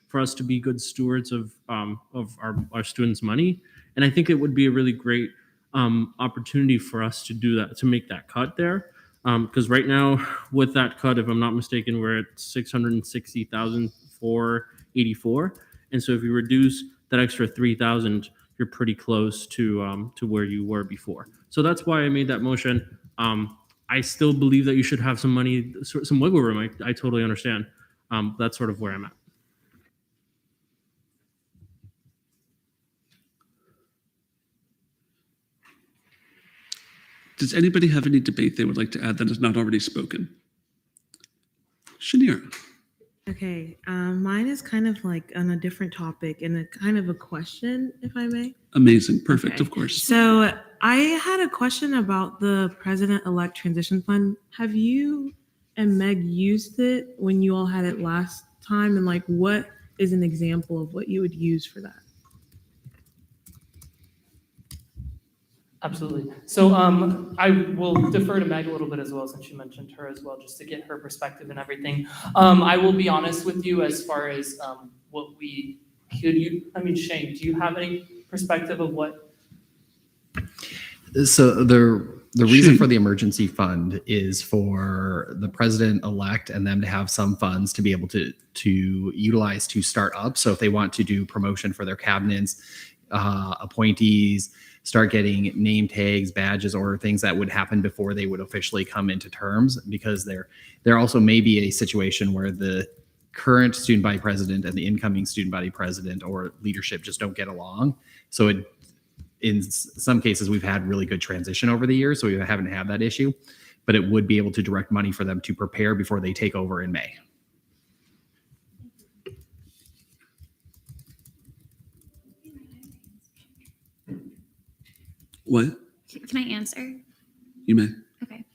for us to be good stewards of our students' money. And I think it would be a really great opportunity for us to do that, to make that cut there. Because right now, with that cut, if I'm not mistaken, we're at 660,484. And so if you reduce that extra 3,000, you're pretty close to where you were before. So that's why I made that motion. I still believe that you should have some money, some wiggle room. I totally understand. That's sort of where I'm at. Does anybody have any debate they would like to add that is not already spoken? Shanira. Okay, mine is kind of like on a different topic and a kind of a question, if I may. Amazing. Perfect. Okay. Of course. So I had a question about the President-elect Transition Fund. Have you and Meg used it when you all had it last time? And like, what is an example of what you would use for that? Absolutely. So I will defer to Meg a little bit as well, since you mentioned her as well, just to get her perspective and everything. I will be honest with you as far as what we could use. I mean, Shane, do you have any perspective of what? So the reason for the emergency fund is for the president-elect and them to have some funds to be able to utilize to start up. So if they want to do promotion for their cabinets, appointees, start getting name tags, badges, or things that would happen before they would officially come into terms, because there also may be a situation where the current student body president and the incoming student body president or leadership just don't get along. So in some cases, we've had really good transition over the years, so we haven't had that issue, but it would be able to direct money for them to prepare before they take over in May. What? Can I answer? You may. Okay.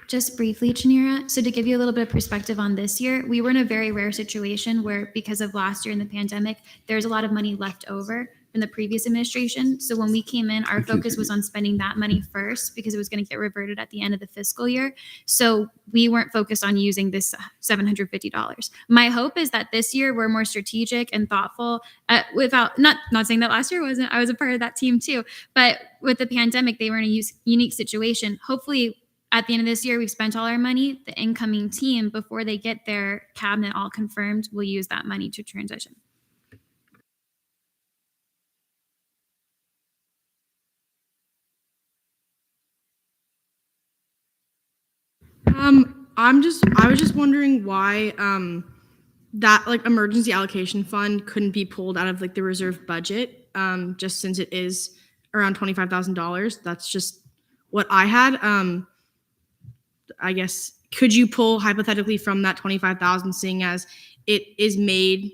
Just briefly, Chanira. So to give you a little bit of perspective on this year, we were in a very rare situation where, because of last year in the pandemic, there's a lot of money left over from the previous administration. So when we came in, our focus was on spending that money first because it was going to get reverted at the end of the fiscal year. So we weren't focused on using this $750. My hope is that this year we're more strategic and thoughtful. Without not saying that last year wasn't. I was a part of that team too. But with the pandemic, they were in a unique situation. Hopefully, at the end of this year, we've spent all our money. The incoming team, before they get their cabinet all confirmed, will use that money to transition. I was just wondering why that like emergency allocation fund couldn't be pulled out of like the reserve budget, just since it is around $25,000. That's just what I had. I guess, could you pull hypothetically from that 25,000, seeing as it is made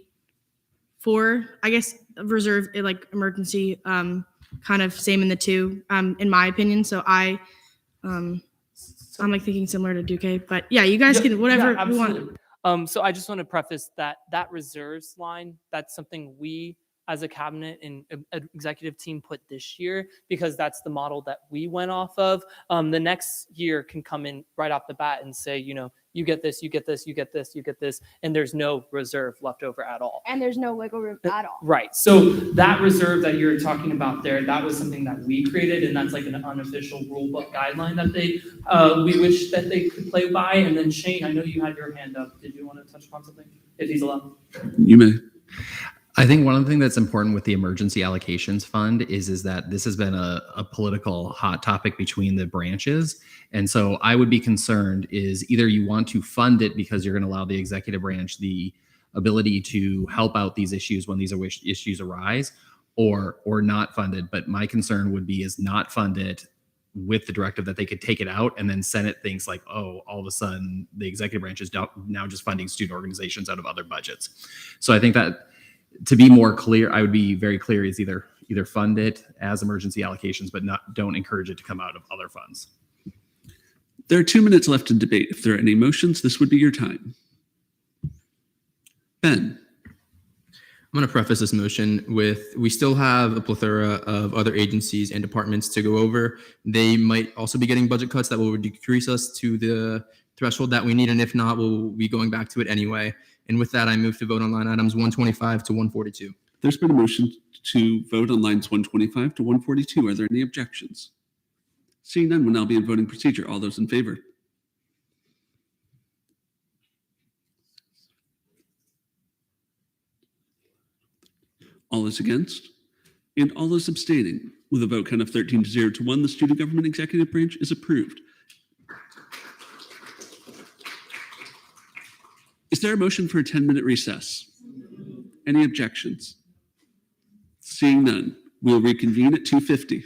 for, I guess, reserve, like emergency, kind of same in the two, in my opinion. So I'm like thinking similar to Duque, but yeah, you guys can whatever you want. So I just want to preface that reserves line, that's something we as a cabinet and executive team put this year, because that's the model that we went off of. The next year can come in right off the bat and say, you know, you get this, you get this, you get this, you get this, and there's no reserve left over at all. And there's no wiggle room at all. Right. So that reserve that you're talking about there, that was something that we created, and that's like an unofficial rule book guideline that we wish that they could play by. And then Shane, I know you had your hand up. Did you want to touch upon something, if he's allowed? You may. I think one of the things that's important with the emergency allocations fund is that this has been a political hot topic between the branches. And so I would be concerned is either you want to fund it because you're going to allow the executive branch the ability to help out these issues when these issues arise, or not fund it. But my concern would be is not fund it with the directive that they could take it out, and then Senate thinks like, oh, all of a sudden the executive branch is now just funding student organizations out of other budgets. So I think that, to be more clear, I would be very clear is either fund it as emergency allocations, but don't encourage it to come out of other funds. There are 2 minutes left in debate. If there are any motions, this would be your time. Ben. I'm going to preface this motion with, we still have a plethora of other agencies and departments to go over. They might also be getting budget cuts that will decrease us to the threshold that we need. And if not, we'll be going back to it anyway. And with that, I move to vote on line items 125 to 142. There's been a motion to vote on lines 125 to 142. Are there any objections? Seeing none, we'll now be in voting procedure. All those in favor? All those against? And all those abstaining? With a vote count of 13-0 to 1, the Student Government Executive Branch is approved. Is there a motion for a 10-minute recess? Any objections? Seeing none, we'll reconvene at 2:50.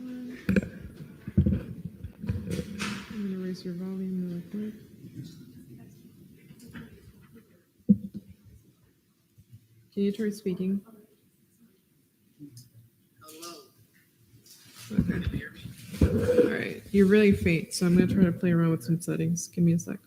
one. I'm gonna raise your volume really quick. Can you try speaking? Okay. All right. You're really faint, so I'm gonna try to play around with some settings. Give me a sec.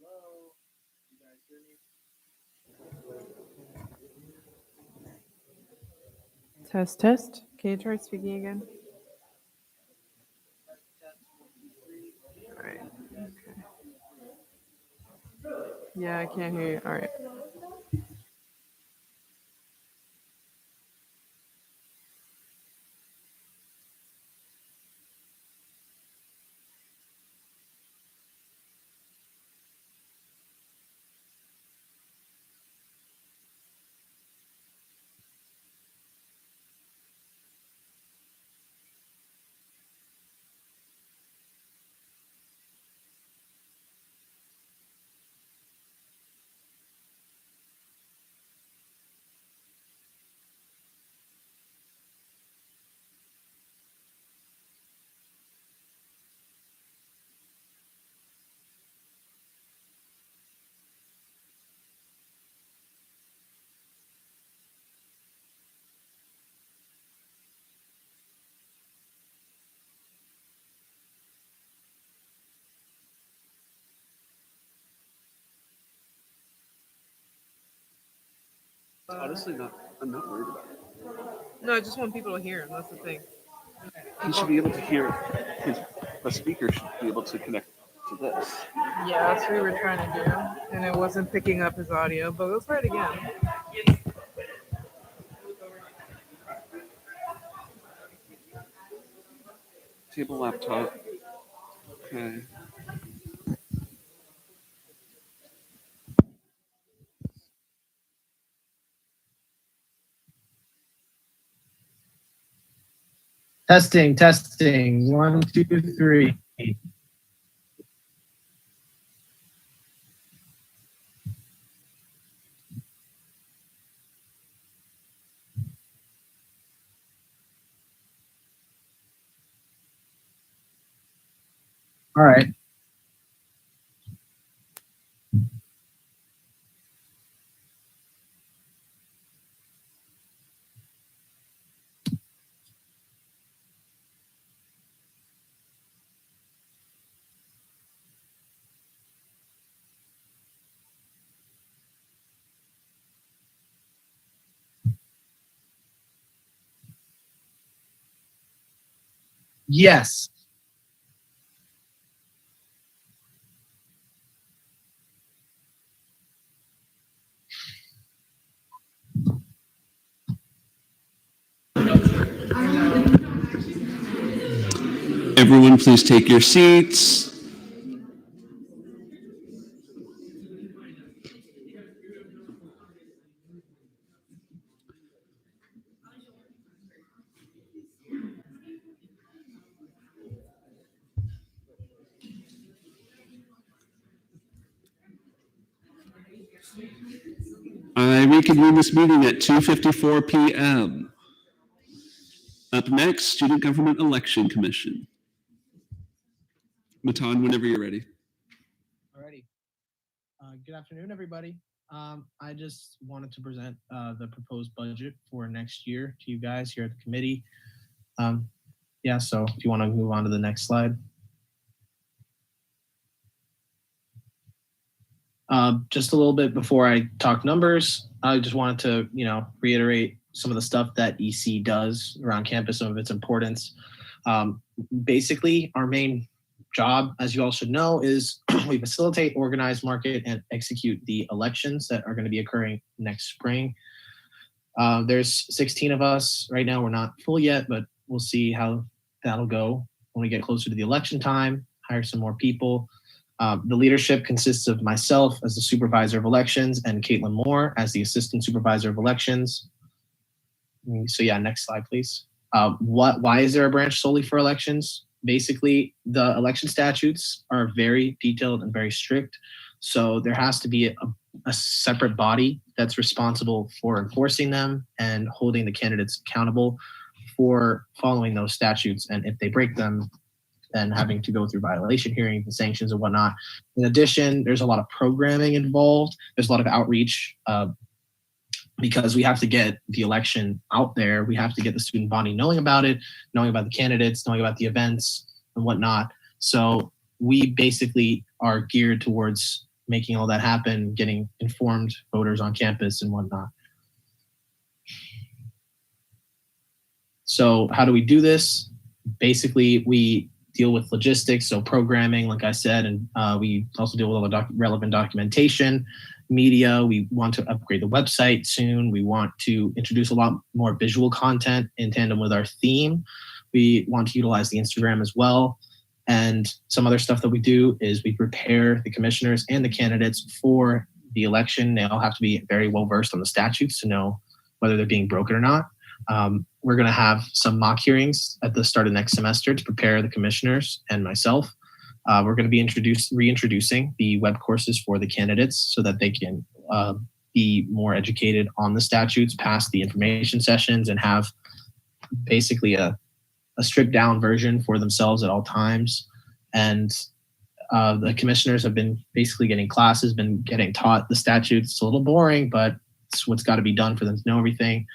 Hello? You guys hear me? Test, test. Can you try speaking again? All right. Okay. Yeah, I can't hear you. All right. Honestly, I'm not worried about it. No, I just want people to hear him. That's the thing. He should be able to hear the speaker should be able to connect to this. Yeah, that's what we were trying to do, and it wasn't picking up his audio. But let's try it again. Table laptop. Okay. Testing, testing. 1, 2, 3. All right. Yes. Everyone, please take your seats. I reconvene this meeting at 2:54 p.m. Up next, Student Government Election Commission. Matan, whenever you're ready. Alrighty. Good afternoon, everybody. I just wanted to present the proposed budget for next year to you guys here at the committee. Yeah, so if you want to move on to the next slide. Just a little bit before I talk numbers, I just wanted to, reiterate some of the stuff that EC does around campus, some of its importance. Basically, our main job, as you all should know, is we facilitate, organize, market, and execute the elections that are going to be occurring next spring. There's 16 of us right now. We're not full yet, but we'll see how that'll go when we get closer to the election time, hire some more people. The leadership consists of myself as the supervisor of elections and Caitlin Moore as the assistant supervisor of elections. So yeah, next slide, please. Why is there a branch solely for elections? Basically, the election statutes are very detailed and very strict. So there has to be a separate body that's responsible for enforcing them and holding the candidates accountable for following those statutes. And if they break them, then having to go through violation hearings and sanctions and whatnot. In addition, there's a lot of programming involved. There's a lot of outreach because we have to get the election out there. We have to get the student body knowing about it, knowing about the candidates, knowing about the events and whatnot. So we basically are geared towards making all that happen, getting informed voters on campus and whatnot. So how do we do this? Basically, we deal with logistics, so programming, like I said, and we also deal with all the relevant documentation, media. We want to upgrade the website soon. We want to introduce a lot more visual content in tandem with our theme. We want to utilize the Instagram as well. And some other stuff that we do is we prepare the commissioners and the candidates for the election. They all have to be very well versed on the statutes to know whether they're being broken or not. We're going to have some mock hearings at the start of next semester to prepare the commissioners and myself. We're going to be reintroducing the web courses for the candidates so that they can be more educated on the statutes, pass the information sessions, and have basically a stripped down version for themselves at all times. And the commissioners have been basically getting classes, been getting taught the statutes. It's a little boring, but it's what's got to be done for them to know everything.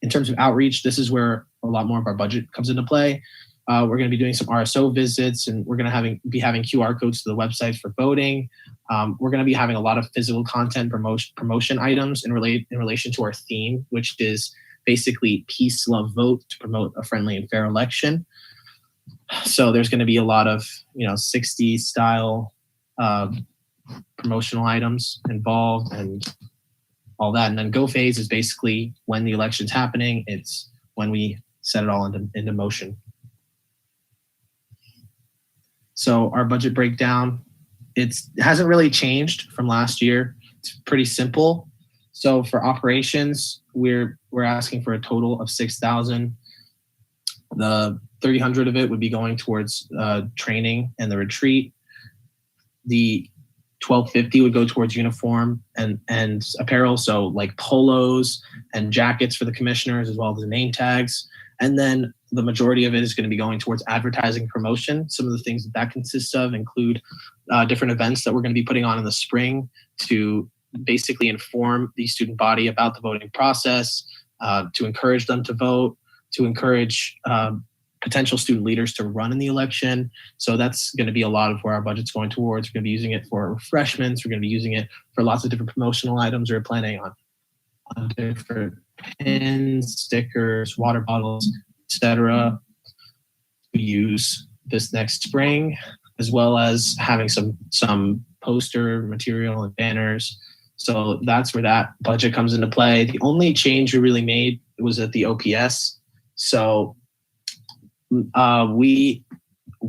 In terms of outreach, this is where a lot more of our budget comes into play. We're going to be doing some RSO visits, and we're going to be having QR codes to the websites for voting. We're going to be having a lot of physical content promotion items in relation to our theme, which is basically peace, love, vote, to promote a friendly and fair election. So there's going to be a lot of 60s style promotional items involved and all that. And then go phase is basically when the election's happening. It's when we set it all into motion. So our budget breakdown, it hasn't really changed from last year. It's pretty simple. So for operations, we're asking for a total of $6,000. The $300 of it would be going towards training and the retreat. The $1,250 would go towards uniform and apparel, so like polos and jackets for the commissioners, as well as the name tags. And then the majority of it is going to be going towards advertising promotion. Some of the things that consists of include different events that we're going to be putting on in the spring to basically inform the student body about the voting process, to encourage them to vote, to encourage potential student leaders to run in the election. So that's going to be a lot of where our budget's going towards. We're going to be using it for refreshments. We're going to be using it for lots of different promotional items. We're planning on different pins, stickers, water bottles, etc. to use this next spring, as well as having some poster material and banners. So that's where that budget comes into play. The only change we really made was at the OPS. So we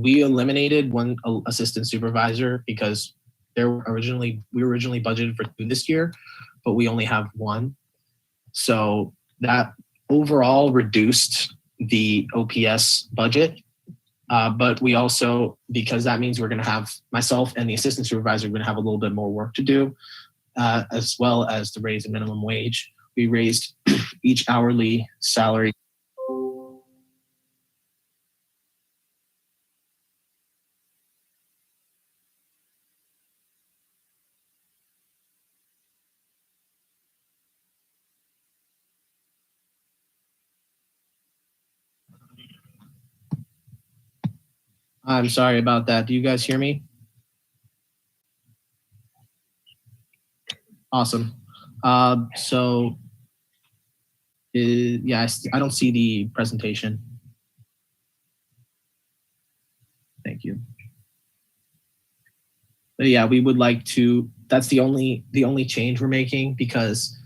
eliminated one assistant supervisor because we were originally budgeted for 2 this year, but we only have 1. So that overall reduced the OPS budget. But we also, because that means we're going to have myself and the assistant supervisor going to have a little bit more work to do, as well as to raise the minimum wage. We raised each hourly salary. I'm sorry about that. Do you guys hear me? Awesome. So, yeah, I don't see the presentation. Thank you. But yeah, we would like to. That's the only change we're making, because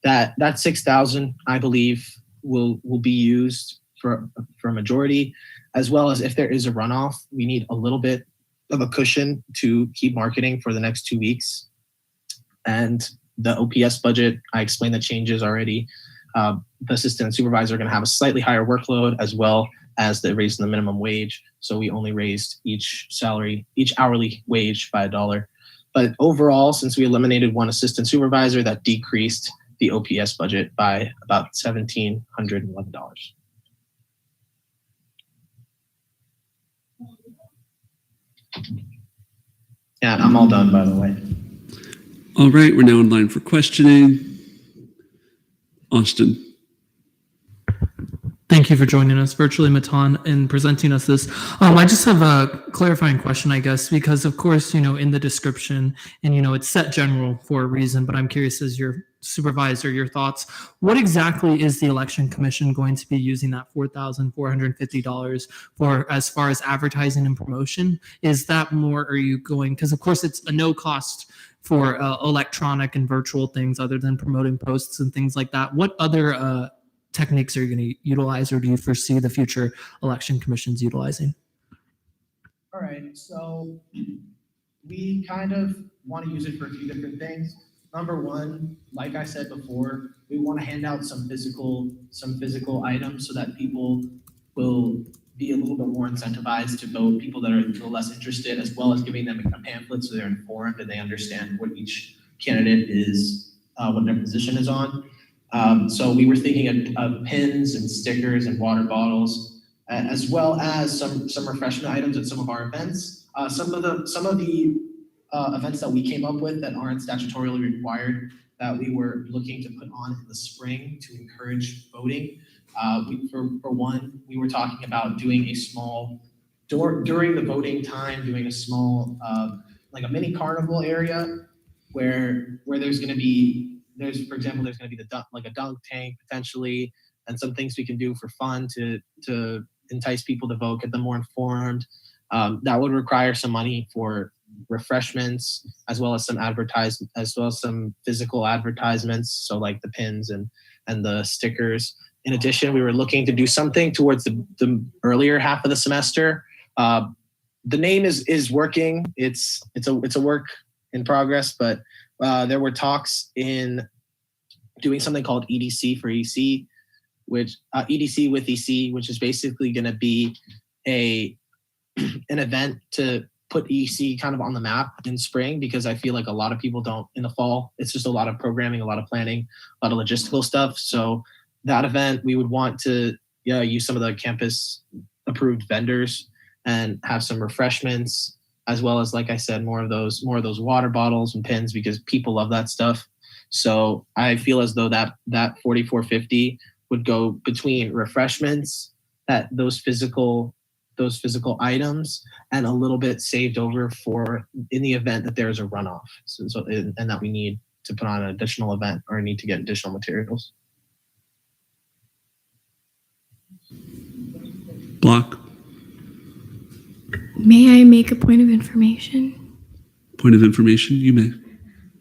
that 6,000, I believe, will be used for a majority, as well as if there is a runoff, we need a little bit of a cushion to keep marketing for the next 2 weeks. And the OPS budget, I explained the changes already. The assistant supervisor are going to have a slightly higher workload, as well as the raise in the minimum wage. So we only raised each hourly wage by $1. But overall, since we eliminated one assistant supervisor, that decreased the OPS budget by about $1,711. Yeah, I'm all done, by the way. All right, we're now in line for questioning. Austin. Thank you for joining us virtually, Matan, and presenting us this. I just have a clarifying question, I guess, because of course, in the description, and it's set general for a reason, but I'm curious as you're supervisor, your thoughts. What exactly is the election commission going to be using that $4,450 for as far as advertising and promotion? Is that more, are you going, because of course it's a no cost for electronic and virtual things other than promoting posts and things like that. What other techniques are you going to utilize, or do you foresee the future election commissions utilizing? All right, so we kind of want to use it for a few different things. Number one, like I said before, we want to hand out some physical items so that people will be a little bit more incentivized to vote, people that are a little less interested, as well as giving them a pamphlet so they're informed and they understand what each candidate is, what their position is on. So we were thinking of pins and stickers and water bottles, as well as some refreshment items at some of our events. Some of the events that we came up with that aren't statutorily required that we were looking to put on in the spring to encourage voting. For one, we were talking about doing a small, during the voting time, doing a small, like a mini carnival area where there's going to be, for example, there's going to be a dunk tank potentially, and some things we can do for fun to entice people to vote, get them more informed. That would require some money for refreshments, as well as some physical advertisements, so like the pins and the stickers. In addition, we were looking to do something towards the earlier half of the semester. The name is working. It's a work in progress, but there were talks in doing something called EDC for EC, which EDC with EC, which is basically going to be an event to put EC kind of on the map in spring, because I feel like a lot of people don't in the fall. It's just a lot of programming, a lot of planning, a lot of logistical stuff. So that event, we would want to use some of the campus approved vendors and have some refreshments, as well as, like I said, more of those water bottles and pins, because people love that stuff. So I feel as though that $4,450 would go between refreshments, those physical items, and a little bit saved over for in the event that there's a runoff. And that we need to put on an additional event or need to get additional materials. Block. May I make a point of information? Point of information, you may.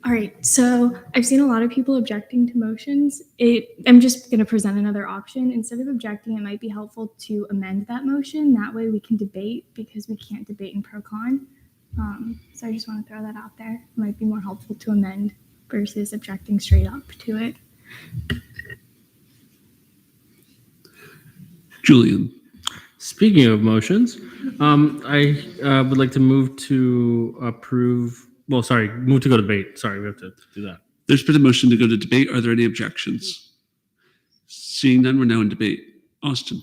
All right, so I've seen a lot of people objecting to motions. I'm just going to present another option. Instead of objecting, it might be helpful to amend that motion. That way we can debate, because we can't debate in pro-con. So I just want to throw that out there. It might be more helpful to amend versus objecting straight up to it. Julian. Speaking of motions, I would like to move to approve. Well, sorry, move to go to debate. Sorry, we have to do that. There's been a motion to go to debate. Are there any objections? Seeing none, we're now in debate. Austin.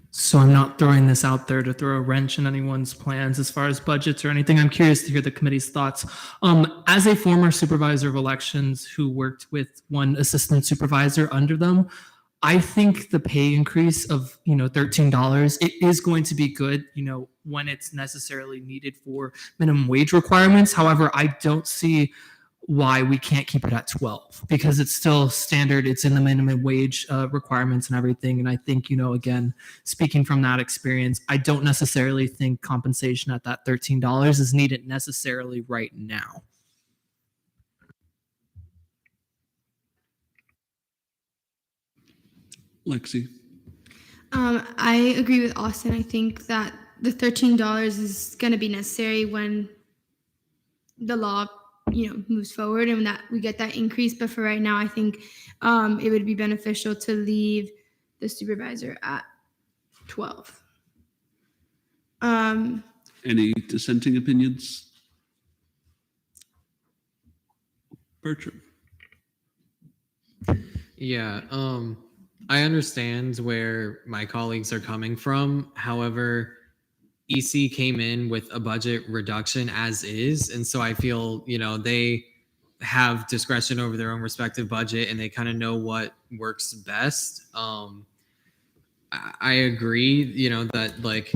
So I'm not throwing this out there to throw a wrench in anyone's plans as far as budgets or anything. I'm curious to hear the committee's thoughts. As a former supervisor of elections who worked with one assistant supervisor under them, I think the pay increase of, $13, it is going to be good, when it's necessarily needed for minimum wage requirements. However, I don't see why we can't keep it at 12, because it's still standard. It's in the minimum wage requirements and everything. And I think, again, speaking from that experience, I don't necessarily think compensation at that $13 is needed necessarily right now. Lexi. I agree with Austin. I think that the $13 is going to be necessary when the law, moves forward and that we get that increase. But for right now, I think it would be beneficial to leave the supervisor at 12. Any dissenting opinions? Bertram. Yeah, I understand where my colleagues are coming from. However, EC came in with a budget reduction as is. And so I feel, they have discretion over their own respective budget and they kind of know what works best. I agree, that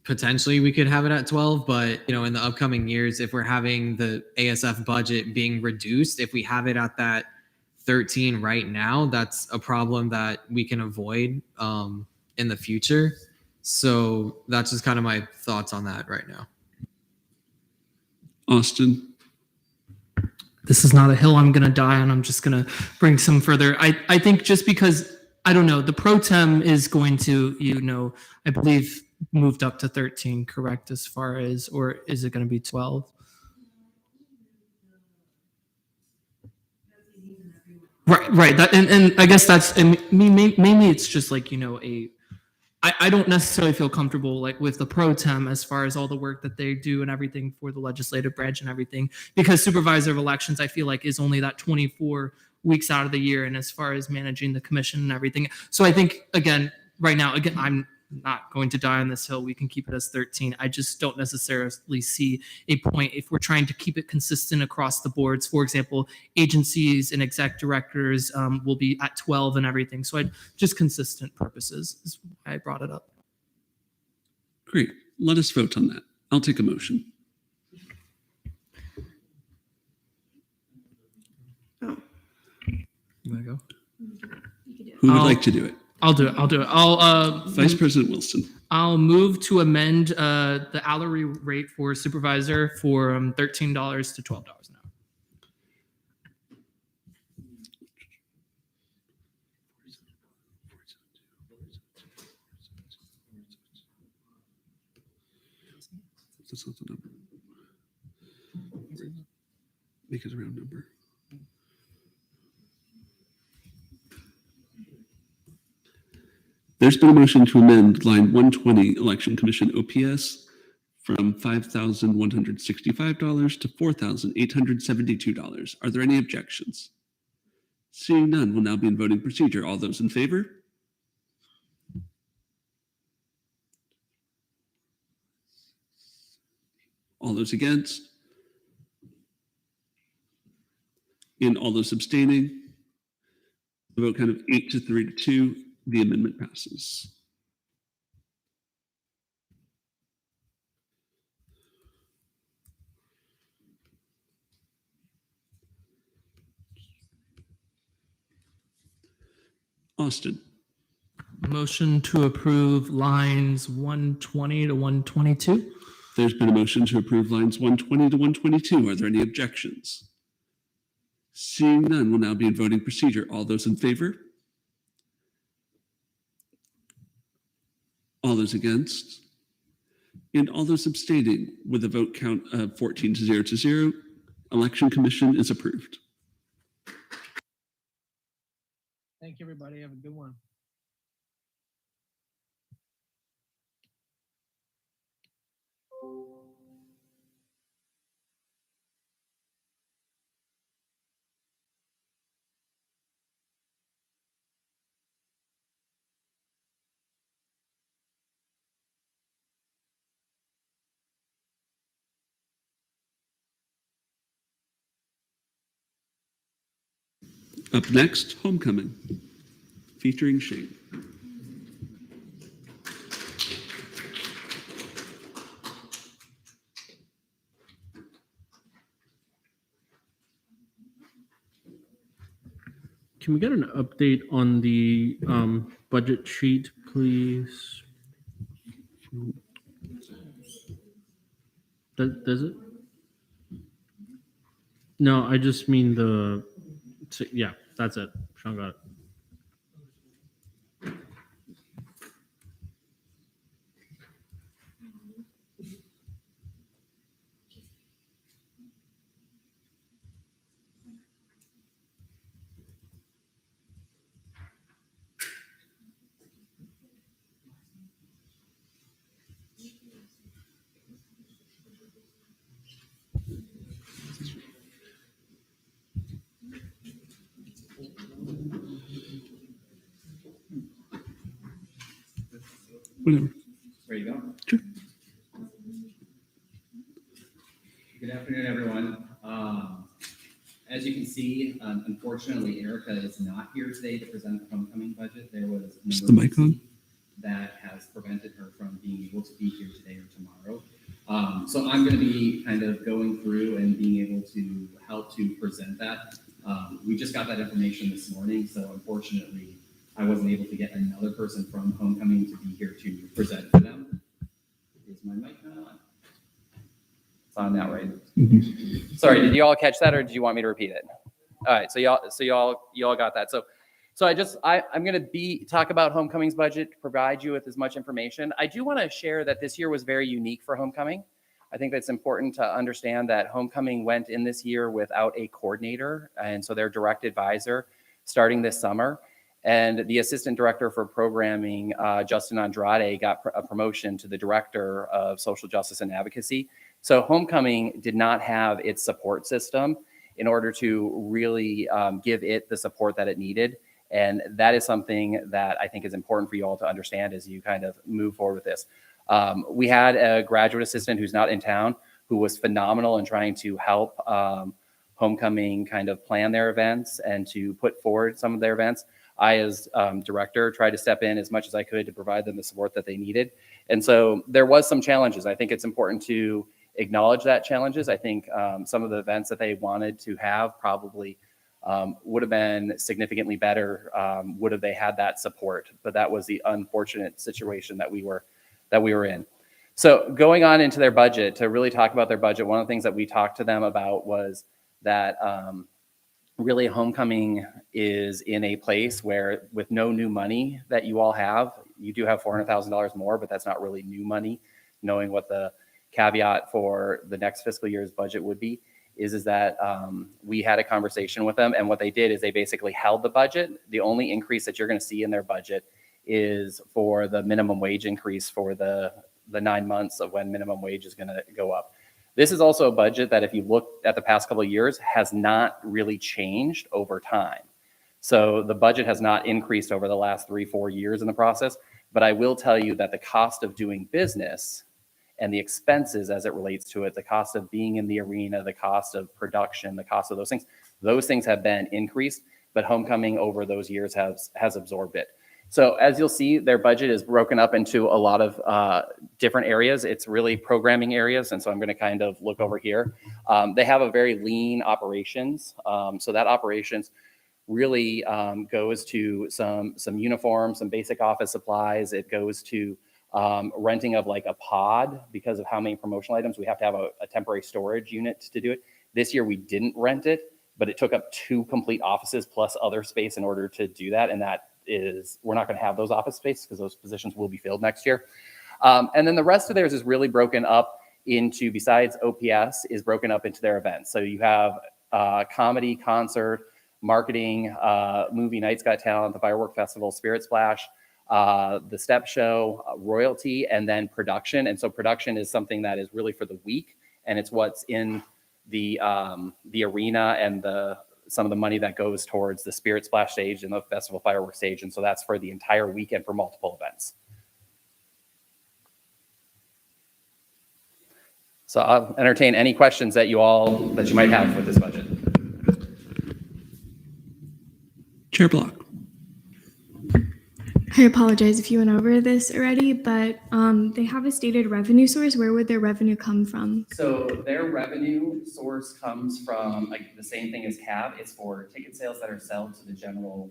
potentially we could have it at 12, but in the upcoming years, if we're having the ASF budget being reduced, if we have it at that 13 right now, that's a problem that we can avoid in the future. So that's just kind of my thoughts on that right now. Austin. This is not a hill I'm going to die on. I'm just going to bring some further. I think just because, I don't know, the pro tem is going to, I believe moved up to 13, correct, as far as, or is it going to be 12? Right. That, and I guess that's, and mainly it's just like, I don't necessarily feel comfortable like with the pro tem as far as all the work that they do and everything for the legislative branch and everything, because supervisor of elections, I feel like is only that 24 weeks out of the year. And as far as managing the commission and everything. So I think, again, right now, I'm not going to die on this hill. We can keep it as 13. I just don't necessarily see a point if we're trying to keep it consistent across the boards. For example, agencies and exec directors will be at 12 and everything. So just consistent purposes is why I brought it up. Great. Let us vote on that. I'll take a motion. You want to go? Who would like to do it? I'll do it. I'll Vice President Wilson. I'll move to amend the hourly rate for supervisor for $13 to $12 an hour. That's not the number. Make it a round number. There's been a motion to amend line 120 Election Commission OPS from $5,165 to $4,872. Are there any objections? Seeing none, we'll now be in voting procedure. All those in favor? All those against? And all those abstaining? The vote count of 8 to 3 to 2. The amendment passes. Austin. Motion to approve lines 120 to 122. There's been a motion to approve lines 120 to 122. Are there any objections? Seeing none, we'll now be in voting procedure. All those in favor? All those against? And all those abstaining, with a vote count of 14 to 0 to 0, Election Commission is approved. Thank you, everybody. Have a good one. Up next, Homecoming, featuring Shane. Can we get an update on the budget sheet, please? Does it? No, I just mean the, yeah, that's it. Sean got it. Whatever. There you go. Sure. Good afternoon, everyone. As you can see, unfortunately, Erica is not here today to present the homecoming budget. There was an Is the mic on? that has prevented her from being able to be here today So I'm going to be kind of going through and being able to help to present that. We just got that information this morning, so unfortunately, I wasn't able to get another person from Homecoming to be here to present for them. Is my mic not on? It's on now, right? Sorry, did you all catch that, or did you want me to repeat it? All right, so y'all got that. So I'm going to talk about Homecoming's budget, provide you with as much information. I do want to share that this year was very unique for Homecoming. I think that's important to understand that Homecoming went in this year without a coordinator, and so their direct advisor starting this summer. And the assistant director for programming, Justin Andrade, got a promotion to the director of social justice and advocacy. So Homecoming did not have its support system in order to really give it the support that it needed. And that is something that I think is important for you all to understand as you kind of move forward with this. We had a graduate assistant who's not in town who was phenomenal in trying to help Homecoming kind of plan their events and to put forward some of their events. I, as director, tried to step in as much as I could to provide them the support that they needed. And so there was some challenges. I think it's important to acknowledge that challenges. I think some of the events that they wanted to have probably would have been significantly better would have they had that support. But that was the unfortunate situation that we were in. So going on into their budget, to really talk about their budget, one of the things that we talked to them about was that really Homecoming is in a place where with no new money that you all have, you do have $400,000 more, but that's not really new money, knowing what the caveat for the next fiscal year's budget would be, is that we had a conversation with them, and what they did is they basically held the budget. The only increase that you're going to see in their budget is for the minimum wage increase for the 9 months of when minimum wage is going to go up. This is also a budget that, if you look at the past couple of years, has not really changed over time. So the budget has not increased over the last 3-4 years in the process, but I will tell you that the cost of doing business and the expenses as it relates to it, the cost of being in the arena, the cost of production, the cost of those things have been increased, but Homecoming over those years has absorbed it. So as you'll see, their budget is broken up into a lot of different areas. It's really programming areas, and so I'm going to kind of look over here. They have a very lean operations, so that operations really goes to some uniforms, some basic office supplies. It goes to renting of like a pod because of how many promotional items. We have to have a temporary storage unit to do it. This year we didn't rent it, but it took up 2 complete offices plus other space in order to do that, and that is, we're not going to have those office space because those positions will be filled next year. And then the rest of theirs is really broken up into, besides OPS, is broken up into their events. So you have comedy, concert, marketing, movie, Night's Got Talent, the Firework Festival, Spirit Splash, the Step Show, royalty, and then production. And so production is something that is really for the week, and it's what's in the arena and some of the money that goes towards the Spirit Splash stage and the Festival Fireworks stage. And so that's for the entire weekend for multiple events. So I'll entertain any questions that you might have with this budget. Chair Block. I apologize if you went over this already, but they have a stated revenue source. Where would their revenue come from? So their revenue source comes from like the same thing as CAB. It's for ticket sales that are sold to the general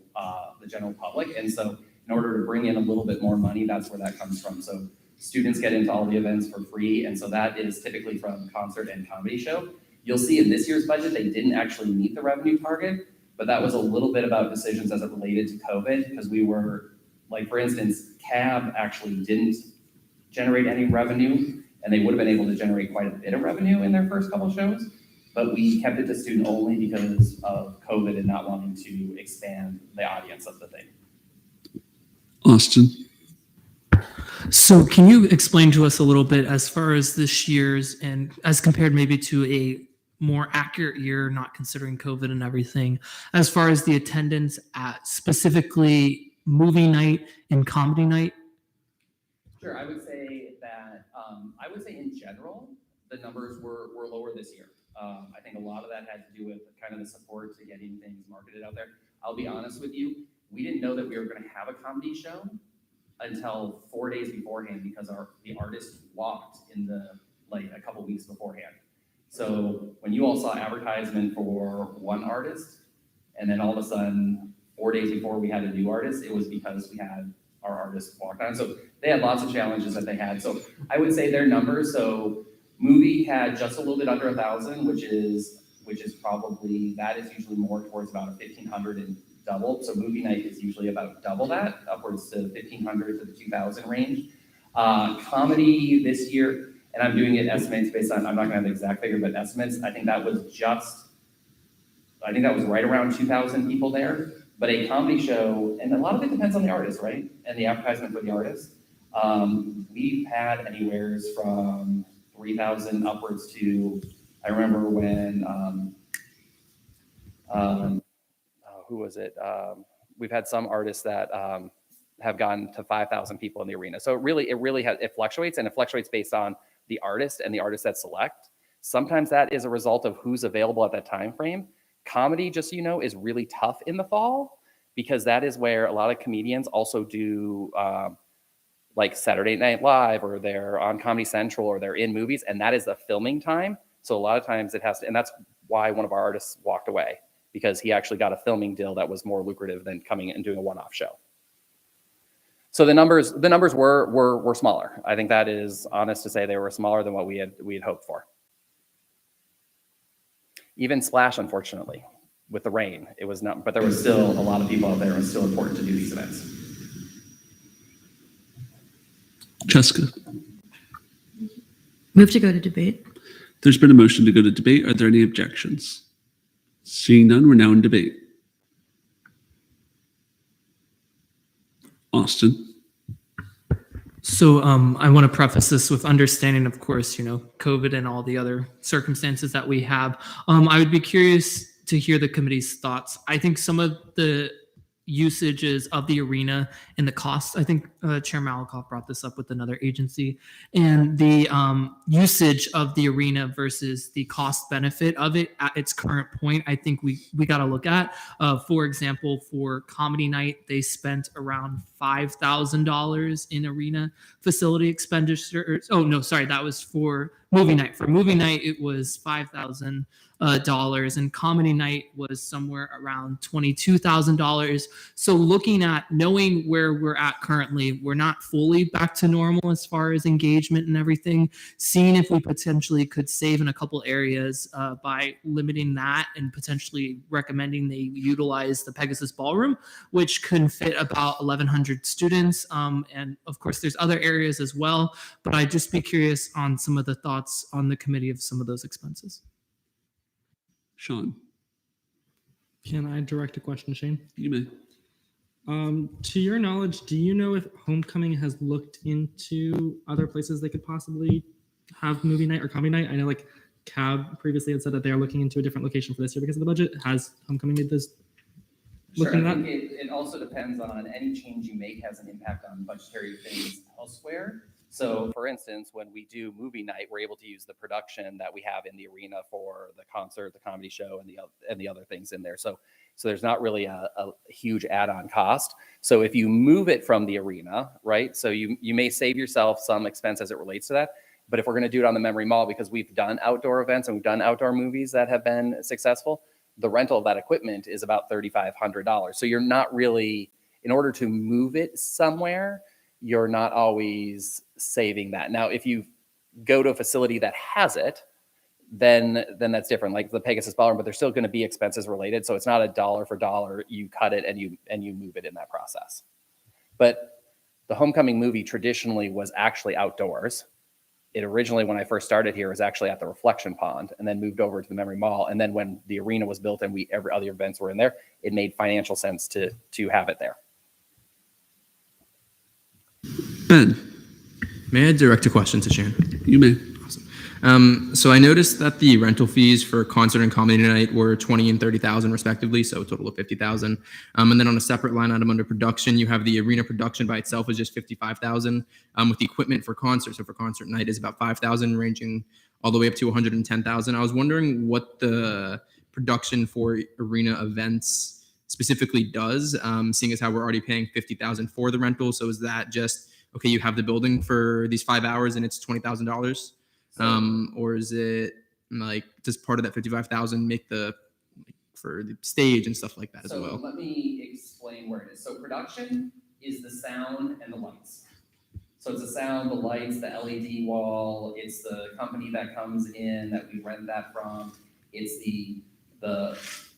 public. And so in order to bring in a little bit more money, that's where that comes from. So students get into all the events for free. And so that is typically from concert and comedy show. You'll see in this year's budget, they didn't actually meet the revenue target, but that was a little bit about decisions as it related to COVID, because we were, like, for instance, CAB actually didn't generate any revenue, and they would have been able to generate quite a bit of revenue in their first couple shows, but we kept it to student only because of COVID and not wanting to expand the audience of the thing. Austin. So can you explain to us a little bit as far as this year's, and as compared maybe to a more accurate year, not considering COVID and everything, as far as the attendance at specifically movie night and comedy night? Sure, I would say that, in general, the numbers were lower this year. I think a lot of that had to do with kind of the support to getting things marketed out there. I'll be honest with you, we didn't know that we were going to have a comedy show until 4 days beforehand, because the artist walked in the like a couple weeks beforehand. So when you all saw advertisement for one artist, and then all of a sudden, 4 days before we had a new artist, it was because we had our artist walk on. So they had lots of challenges that they had. So I would say their numbers, so movie had just a little bit under 1,000, which is probably, that is usually more towards about a 1,500 and double. So movie night is usually about double that, upwards to 1,500 to the 2,000 range. Comedy this year, and I'm doing it estimates based on, I'm not gonna have the exact figure, but estimates, I think that was right around 2,000 people there. But a comedy show, and a lot of it depends on the artist, right? And the advertisement for the artist. We've had anywhere from 3,000 upwards to, I remember when, who was it? We've had some artists that have gone to 5,000 people in the arena. So it fluctuates, and it fluctuates based on the artist and the artists that select. Sometimes that is a result of who's available at that time frame. Comedy, just so you know, is really tough in the fall because that is where a lot of comedians also do like Saturday Night Live, or they're on Comedy Central, or they're in movies, and that is the filming time. So a lot of times it has to, and that's why one of our artists walked away, because he actually got a filming deal that was more lucrative than coming and doing a one-off show. So the numbers were smaller. I think that is honest to say, they were smaller than what we had hoped for. Even Splash, unfortunately, with the rain, it was not, but there was still a lot of people out there. It was still important to do these events. Jessica. Move to go to debate. There's been a motion to go to debate. Are there any objections? Seeing none, we're now in debate. Austin. So I want to preface this with understanding, of course, COVID and all the other circumstances that we have. I would be curious to hear the committee's thoughts. I think some of the usages of the arena and the cost, I think Chair Malakoff brought this up with another agency, and the usage of the arena versus the cost benefit of it at its current point, I think we got to look at. For example, for comedy night, they spent around $5,000 in arena facility expenditures. Oh no, sorry, that was for movie night. For movie night, it was $5,000. And comedy night was somewhere around $22,000. So looking at knowing where we're at currently, we're not fully back to normal as far as engagement and everything, seeing if we potentially could save in a couple areas by limiting that and potentially recommending they utilize the Pegasus Ballroom, which can fit about 1,100 students. And of course, there's other areas as well, but I'd just be curious on some of the thoughts on the committee of some of those expenses. Sean. Can I direct a question, Shane? You may. To your knowledge, do you know if Homecoming has looked into other places they could possibly have movie night or comedy night? I know like CAB previously had said that they are looking into a different location for this year because of the budget. Has Homecoming made this? Sure, I think it also depends on any change you make has an impact on budgetary things elsewhere. So for instance, when we do movie night, we're able to use the production that we have in the arena for the concert, the comedy show, and the other things in there. So there's not really a huge add-on cost. So if you move it from the arena, right? So you may save yourself some expense as it relates to that. But if we're going to do it on the Memory Mall, because we've done outdoor events and we've done outdoor movies that have been successful, the rental of that equipment is about $3,500. So you're not really, in order to move it somewhere, you're not always saving that. Now, if you go to a facility that has it, then that's different, like the Pegasus Ballroom, but there's still going to be expenses related. So it's not a dollar for dollar. You cut it and you move it in that process. But the Homecoming movie traditionally was actually outdoors. It originally, when I first started here, was actually at the Reflection Pond and then moved over to the Memory Mall. And then when the arena was built and every other events were in there, it made financial sense to have it there. Ben. May I direct a question to Sharon? You may. Awesome. So I noticed that the rental fees for concert and comedy night were $20,000 and $30,000 respectively, so a total of $50,000. And then on a separate line item under production, you have the arena production by itself is just $55,000. With the equipment for concert, so for concert night is about $5,000, ranging all the way up to $110,000. I was wondering what the production for arena events specifically does, seeing as how we're already paying $50,000 for the rental. So is that just, okay, you have the building for these 5 hours and it's $20,000? Or is it like does part of that 55,000 make for the stage and stuff like that as So well? let me explain where it is. So production is the sound and the lights. So it's the sound, the lights, the LED wall. It's the company that comes in that we rent that from. It's the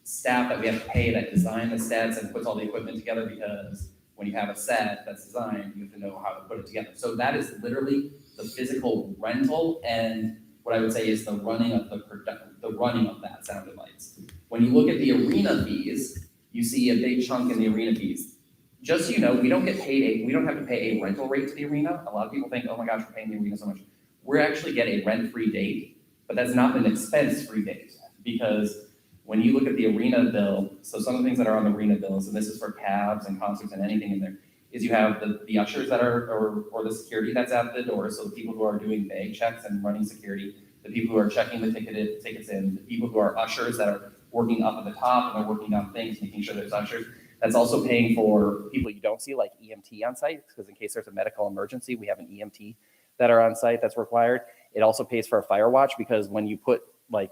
staff that we have to pay that design the sets and puts all the equipment together, because when you have a set that's designed, you have to know how to put it together. So that is literally the physical rental, and what I would say is the running of that sound and lights. When you look at the arena fees, you see a big chunk in the arena fees. Just so you know, we don't have to pay a rental rate to the arena. A lot of people think, oh my gosh, we're paying the arena so much. We actually get a rent-free date, but that's not an expense-free date, because when you look at the arena bill, so some of the things that are on the arena bills, and this is for cabs and concerts and anything in there, is you have the ushers that are, or the security that's at the door, so the people who are doing bag checks and running security, the people who are checking the tickets in, the people who are ushers that are working up at the top and they're working down things, making sure there's ushers. That's also paying for people you don't see, like EMT on site, because in case there's a medical emergency, we have an EMT that are on site that's required. It also pays for a fire watch, because when you put like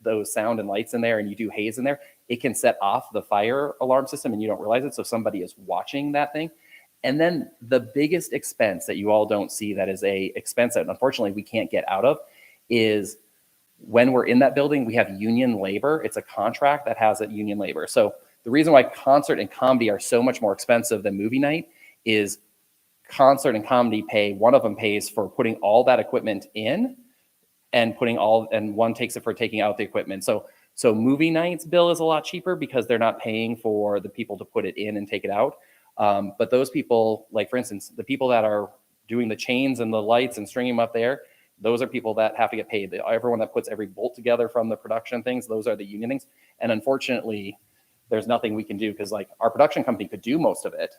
those sound and lights in there and you do haze in there, it can set off the fire alarm system and you don't realize it, so somebody is watching that thing. And then the biggest expense that you all don't see, that is a expense that unfortunately we can't get out of, is when we're in that building, we have union labor. It's a contract that has a union labor. So the reason why concert and comedy are so much more expensive than movie night is concert and comedy one of them pays for putting all that equipment in and one takes it for taking out the equipment. So movie night's bill is a lot cheaper because they're not paying for the people to put it in and take it out. But those people, like for instance, the people that are doing the chains and the lights and stringing them up there, those are people that have to get paid. Everyone that puts every bolt together from the production things, those are the union things. And unfortunately, there's nothing we can do, because like our production company could do most of it,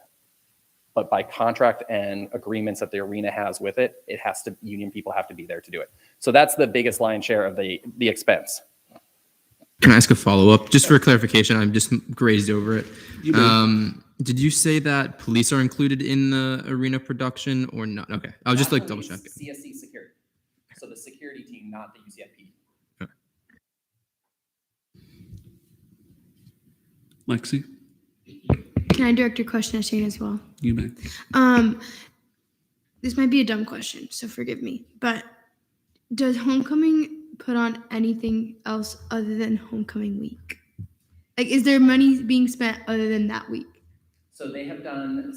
but by contract and agreements that the arena has with it, union people have to be there to do it. So that's the biggest lion's share of the expense. Can I ask a follow-up? Just for clarification, I'm just grazed over it. Did you say that police are included in the arena production or not? Okay, I'll just like double check it. CSC security. So the security team, not the UCIP. Lexi, Can I direct your question at Shane as well? you may. This might be a dumb question, so forgive me, but does homecoming put on anything else other than homecoming week? Like, is there money being spent other than that week? So they have done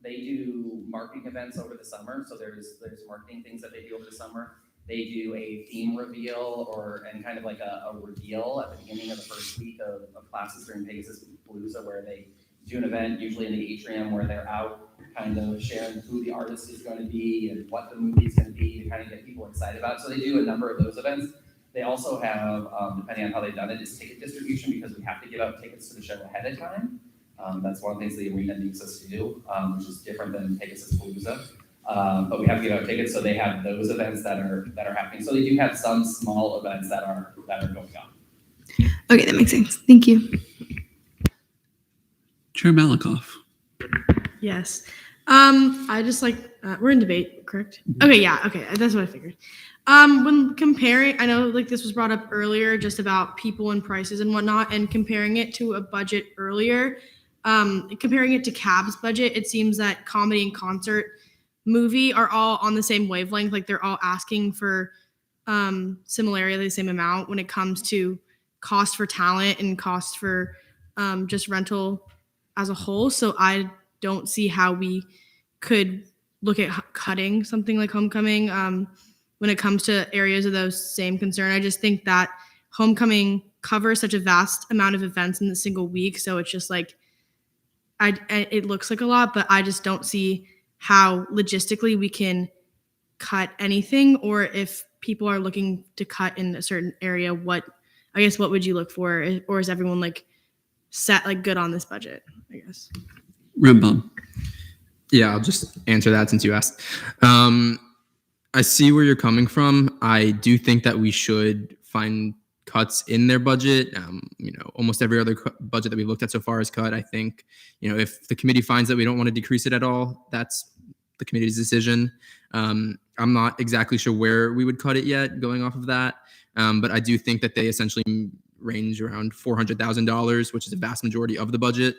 they do marketing events over the summer. So there's marketing things that they do over the summer. They do a theme reveal and kind of like a reveal at the beginning of the first week of classes during Pegasus Palooza, where they do an event, usually in the atrium, where they're out kind of sharing who the artist is going to be and what the movie is going to be to kind of get people excited about it. So they do a number of those events. They also have, depending on how they've done it, is ticket distribution, because we have to give out tickets to the show ahead of time. That's one of the things the arena needs us to do, which is different than Pegasus Palooza. But we have to give out tickets, so they have those events that are happening. So they do have some small events that are going on. Okay, that makes sense. Thank you. Chair Malakoff. Yes. I just we're in debate, correct? Okay, yeah, okay, that's what I figured. When comparing, I know like this was brought up earlier, just about people and prices and whatnot, and comparing it to a budget earlier, comparing it to CAB's budget, it seems that comedy and concert movie are all on the same wavelength. Like they're all asking for similarly the same amount when it comes to cost for talent and cost for just rental as a whole. So I don't see how we could look at cutting something like homecoming when it comes to areas of those same concern. I just think that homecoming covers such a vast amount of events in a single week. So it's just like, it looks like a lot, but I just don't see how logistically we can cut anything, or if people are looking to cut in a certain area, what would you look for? Or is everyone like set like good on this budget, I guess? Rembam. Yeah, I'll just answer that since you asked. I see where you're coming from. I do think that we should find cuts in their budget. Almost every other budget that we've looked at so far is cut. I think, if the committee finds that we don't want to decrease it at all, that's the committee's decision. I'm not exactly sure where we would cut it yet going off of that. But I do think that they essentially range around $400,000, which is a vast majority of the budget,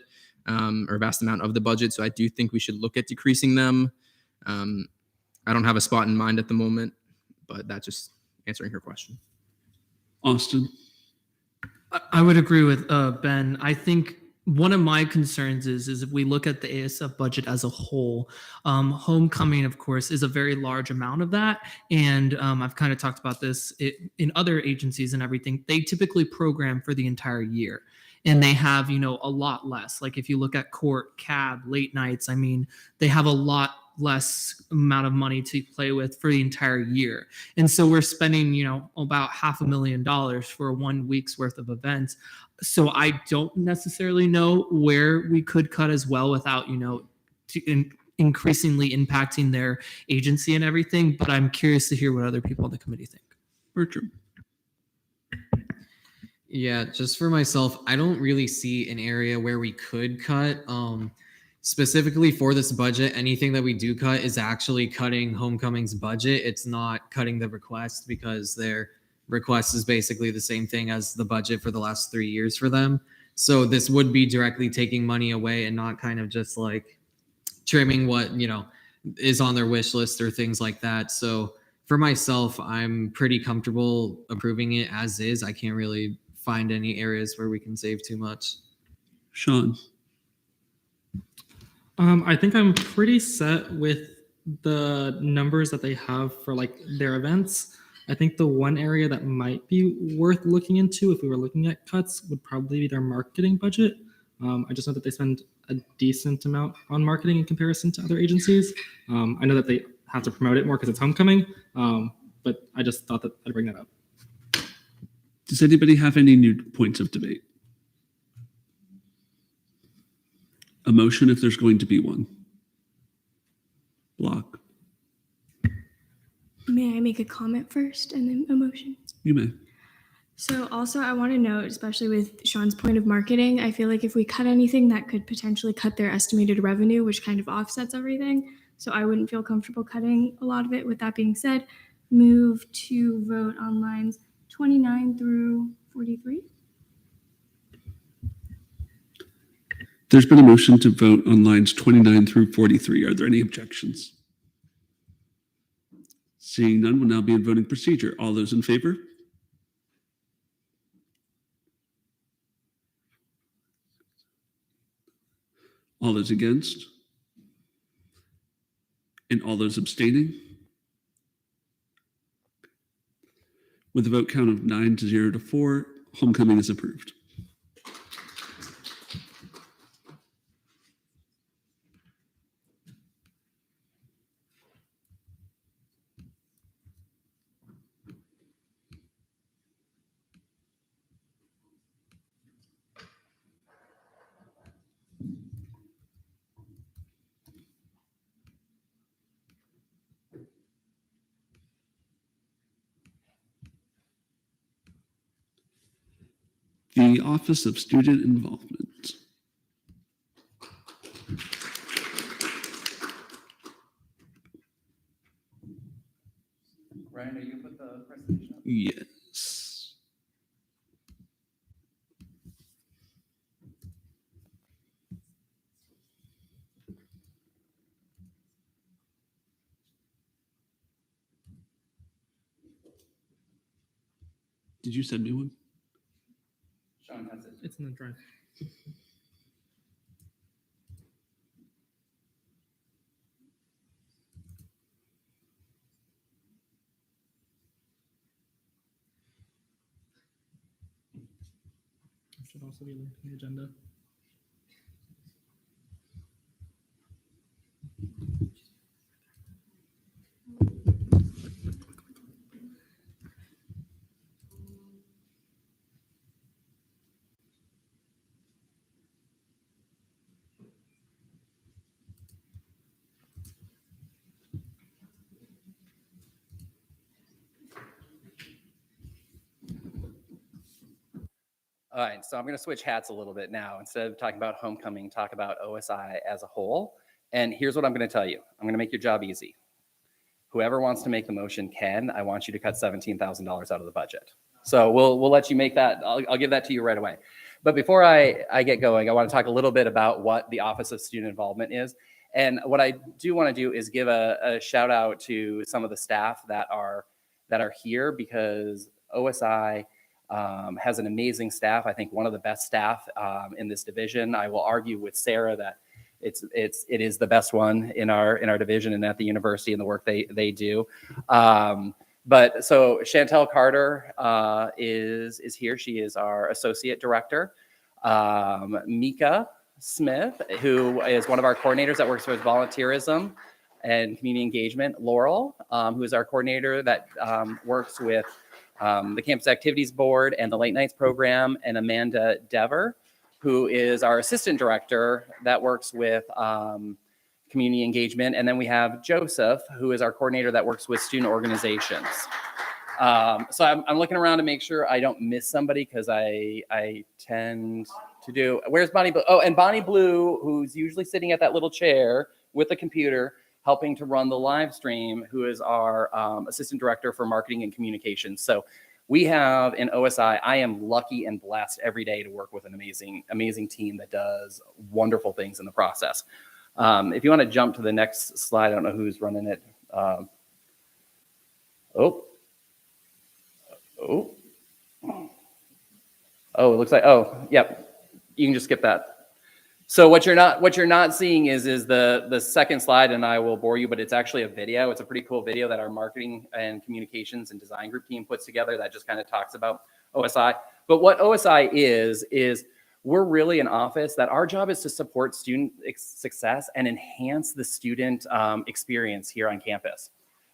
or a vast amount of the budget. So I do think we should look at decreasing them. I don't have a spot in mind at the moment, but that's just answering her question. Austin? I would agree with Ben. I think one of my concerns is if we look at the ASF budget as a whole, homecoming, of course, is a very large amount of that. And I've kind of talked about this in other agencies and everything. They typically program for the entire year. And they have, a lot less. Like if you look at court, cab, late nights, I mean, they have a lot less amount of money to play with for the entire year. And so we're spending, about $500,000 for 1 week's worth of events. So I don't necessarily know where we could cut as well without, increasingly impacting their agency and everything. But I'm curious to hear what other people on the committee think. Bertram? Yeah, just for myself, I don't really see an area where we could cut. Specifically for this budget, anything that we do cut is actually cutting Homecoming's budget. It's not cutting the request because their request is basically the same thing as the budget for the last 3 years for them. So this would be directly taking money away and not kind of just like trimming what, is on their wish list or things like that. So for myself, I'm pretty comfortable approving it as is. I can't really find any areas where we can save too much. Sean? I think I'm pretty set with the numbers that they have for like their events. I think the one area that might be worth looking into if we were looking at cuts would probably be their marketing budget. I just know that they spend a decent amount on marketing in comparison to other agencies. I know that they have to promote it more because it's homecoming, but I just thought that I'd bring that up. Does anybody have any new points of debate? A motion if there's going to be one. Block. May I make a comment first and then a motion? You may. So also I want to note, especially with Sean's point of marketing, I feel like if we cut anything that could potentially cut their estimated revenue, which kind of offsets everything. So I wouldn't feel comfortable cutting a lot of it. With that being said, move to vote on lines 29 through 43. There's been a motion to vote on lines 29 through 43. Are there any objections? Seeing none, we'll now be in voting procedure. All those in favor? All those against? And all those abstaining? With a vote count of 9-0 to 4, homecoming is approved. The Office of Student Involvement. Ryan, are you put the presentation up? Yes. Did you send me one? Sean has it. It's in the drive. It should also be linked in the agenda. All right, so I'm going to switch hats a little bit now. Instead of talking about homecoming, talk about OSI as a whole. And here's what I'm going to tell you. I'm going to make your job easy. Whoever wants to make the motion can. I want you to cut $17,000 out of the budget. So we'll let you make that. I'll give that to you right away. But before I get going, I want to talk a little bit about what the Office of Student Involvement is. And what I do want to do is give a shout out to some of the staff that are here, because OSI has an amazing staff. I think one of the best staff in this division. I will argue with Sarah that it is the best one in our division and at the university, and the work they do. But so Chantel Carter is here. She is our associate director. Mika Smith, who is one of our coordinators that works with volunteerism and community engagement. Laurel, who is our coordinator that works with the Campus Activities Board and the Late Nights Program, and Amanda Dever, who is our assistant director that works with community engagement. And then we have Joseph, who is our coordinator that works with student organizations. So I'm looking around to make sure I don't miss somebody, because I tend to do. Where's Bonnie Blue? Oh, and Bonnie Blue, who's usually sitting at that little chair with the computer, helping to run the live stream, who is our assistant director for marketing and communications. So we have in OSI, I am lucky and blessed every day to work with an amazing team that does wonderful things in the process. If you want to jump to the next slide, I don't know who's running it. It looks like, yep, you can just skip that. So what you're not seeing is the second slide, and I will bore you, but it's actually a video. It's a pretty cool video that our marketing and communications and design group team puts together that just kind of talks about OSI. But what OSI is we're really an office that our job is to support student success and enhance the student experience here on campus.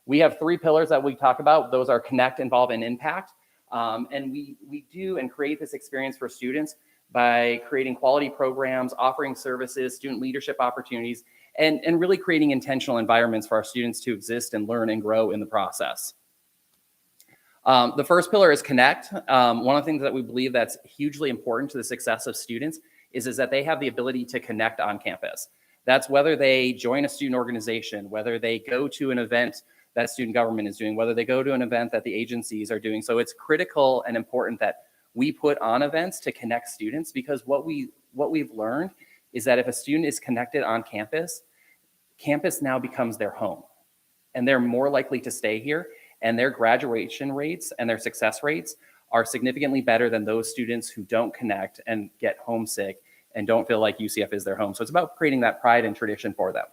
We have 3 pillars that we talk about. Those are connect, involve, and impact. And we do and create this experience for students by creating quality programs, offering services, student leadership opportunities, and really creating intentional environments for our students to exist and learn and grow in the process. The first pillar is connect. One of the things that we believe that's hugely important to the success of students is that they have the ability to connect on campus. That's whether they join a student organization, whether they go to an event that student government is doing, whether they go to an event that the agencies are doing. So it's critical and important that we put on events to connect students, because what we've learned is that if a student is connected on campus, campus now becomes their home, and they're more likely to stay here, and their graduation rates and their success rates are significantly better than those students who don't connect and get homesick and don't feel like UCF is their home. So it's about creating that pride and tradition for them.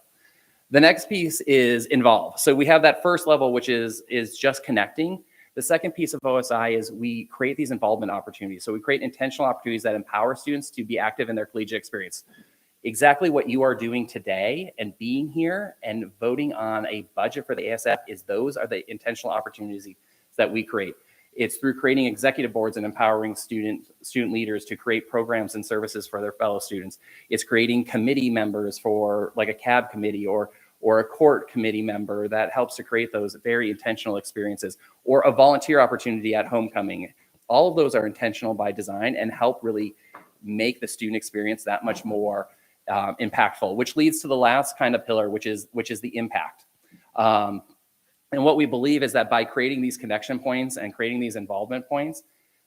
The next piece is involve. So we have that first level, which is just connecting. The second piece of OSI is we create these involvement opportunities. So we create intentional opportunities that empower students to be active in their collegiate experience. Exactly what you are doing today and being here and voting on a budget for the A&SF those are the intentional opportunities that we create. It's through creating executive boards and empowering student leaders to create programs and services for their fellow students. It's creating committee members for like a CAB committee or a court committee member that helps to create those very intentional experiences, or a volunteer opportunity at homecoming. All of those are intentional by design and help really make the student experience that much more impactful, which leads to the last kind of pillar, which is the impact. And what we believe is that by creating these connection points and creating these involvement points,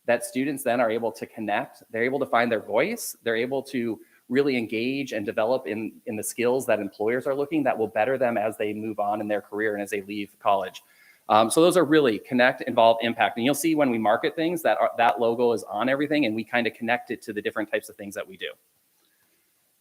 that students then are able to connect, they're able to find their voice, they're able to really engage and develop in the skills that employers are looking that will better them as they move on in their career and as they leave college. So those are really connect, involve, impact. And you'll see when we market things that logo is on everything, and we kind of connect it to the different types of things that we do.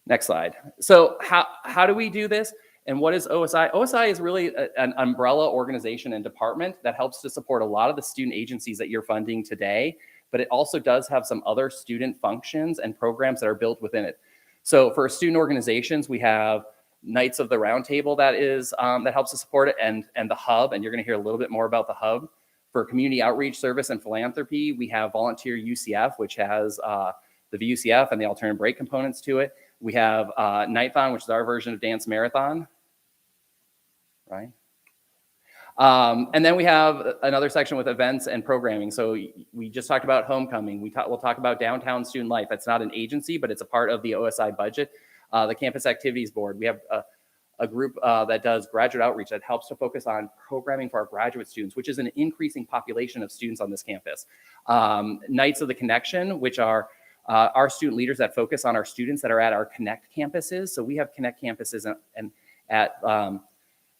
Next slide. So how do we do this? And what is OSI? OSI is really an umbrella organization and department that helps to support a lot of the student agencies that you're funding today, but it also does have some other student functions and programs that are built within it. So for student organizations, we have Knights of the Round Table that helps to support it, and the Hub, and you're going to hear a little bit more about the Hub. For community outreach, service, and philanthropy, we have Volunteer UCF, which has the VUCF and the alternative break components to it. We have Nighthon, which is our version of Dance Marathon, right? And then we have another section with events and programming. So we just talked about homecoming. We'll talk about downtown student life. It's not an agency, but it's a part of the OSI budget. The Campus Activities Board. We have a group that does graduate outreach that helps to focus on programming for our graduate students, which is an increasing population of students on this campus. Knights of the Connection, which are our student leaders that focus on our students that are at our Connect campuses. So we have Connect campuses and at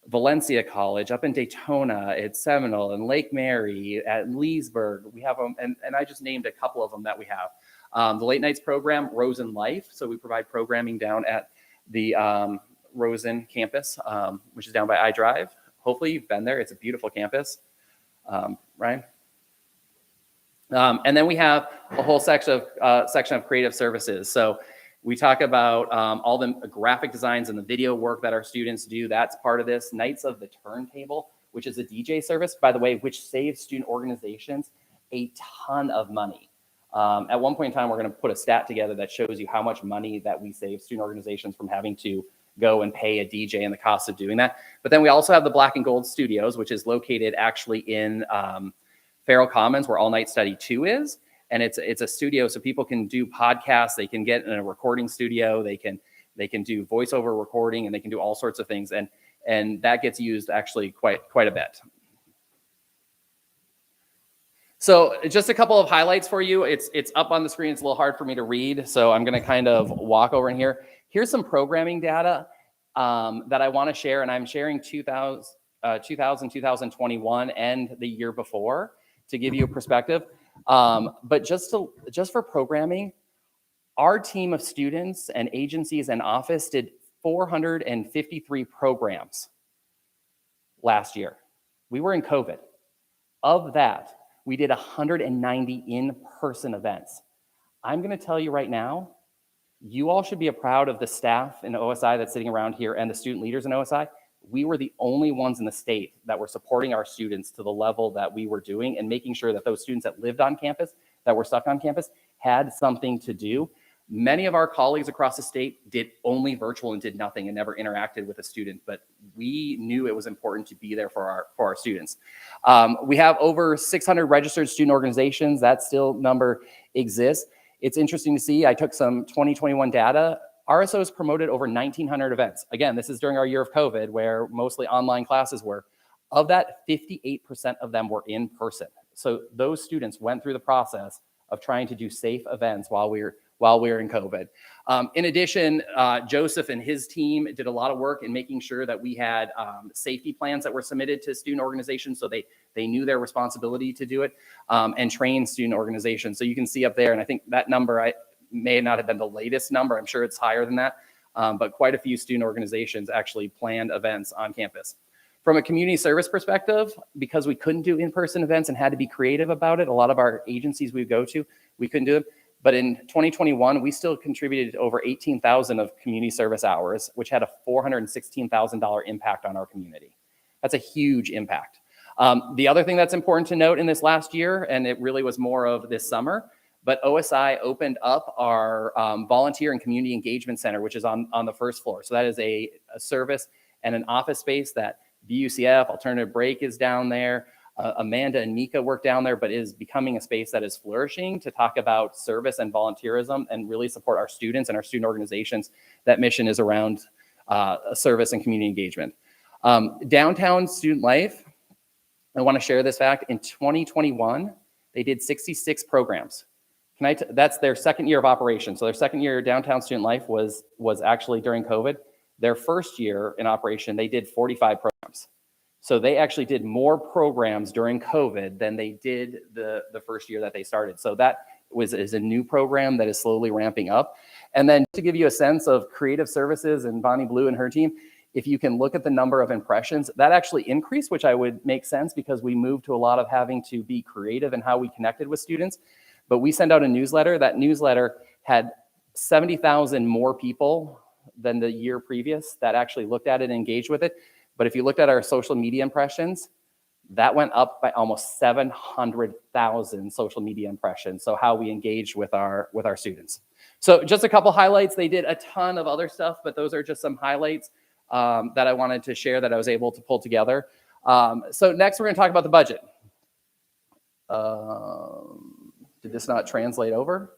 Valencia College, up in Daytona, at Seminole, and Lake Mary, at Leesburg. We have them, and I just named a couple of them that we have. The Late Nights program, Rosen Life. So we provide programming down at the Rosen campus, which is down by iDrive. Hopefully you've been there. It's a beautiful campus. Ryan? And then we have a whole section of creative services. So we talk about all the graphic designs and the video work that our students do. That's part of this. Knights of the Turntable, which is a DJ service, by the way, which saves student organizations a ton of money. At one point in time, we're going to put a stat together that shows you how much money that we save student organizations from having to go and pay a DJ and the cost of doing that. But then we also have the Black and Gold Studios, which is located actually in Farrell Commons, where All Night Study 2 is. And it's a studio so people can do podcasts, they can get in a recording studio, they can do voiceover recording, and they can do all sorts of things. And that gets used actually quite a bit. So just a couple of highlights for you. It's up on the screen. It's a little hard for me to read, so I'm going to kind of walk over in here. Here's some programming data that I want to share, and I'm sharing 2021 and the year before to give you a perspective. But just for programming, our team of students and agencies and office did 453 programs last year. We were in COVID. Of that, we did 190 in-person events. I'm going to tell you right now, you all should be proud of the staff in OSI that's sitting around here and the student leaders in OSI. We were the only ones in the state that were supporting our students to the level that we were doing and making sure that those students that lived on campus, that were stuck on campus, had something to do. Many of our colleagues across the state did only virtual and did nothing and never interacted with a student, but we knew it was important to be there for our students. We have over 600 registered student organizations. That still number exists. It's interesting to see. I took some 2021 data. RSOs promoted over 1,900 events. Again, this is during our year of COVID, where mostly online classes were. Of that, 58% of them were in person. So those students went through the process of trying to do safe events while we were in COVID. In addition, Joseph and his team did a lot of work in making sure that we had safety plans that were submitted to student organizations so they knew their responsibility to do it, and train student organizations. So you can see up there, and I think that number may not have been the latest number. I'm sure it's higher than that, but quite a few student organizations actually planned events on campus. From a community service perspective, because we couldn't do in-person events and had to be creative about it, a lot of our agencies we go to, we couldn't do it. But in 2021, we still contributed over 18,000 of community service hours, which had a $416,000 impact on our community. That's a huge impact. The other thing that's important to note in this last year, and it really was more of this summer, but OSI opened up our volunteer and community engagement center, which is on the first floor. So that is a service and an office space that BUCF, Alternative Break is down there. Amanda and Mika work down there, but is becoming a space that is flourishing to talk about service and volunteerism and really support our students and our student organizations. That mission is around service and community engagement. Downtown Student Life, I want to share this fact. In 2021, they did 66 programs. That's their second year of operation. So their second year Downtown Student Life was actually during COVID. Their first year in operation, they did 45 programs. So they actually did more programs during COVID than they did the first year that they started. So that is a new program that is slowly ramping up. And then to give you a sense of creative services and Bonnie Blue and her team, if you can look at the number of impressions, that actually increased, which I would make sense because we moved to a lot of having to be creative in how we connected with students. But we send out a newsletter. That newsletter had 70,000 more people than the year previous that actually looked at it and engaged with it. But if you looked at our social media impressions, that went up by almost 700,000 social media impressions. So how we engage with our students. So just a couple highlights. They did a ton of other stuff, but those are just some highlights that I wanted to share that I was able to pull together. So next we're going to talk about the budget. Did this not translate over?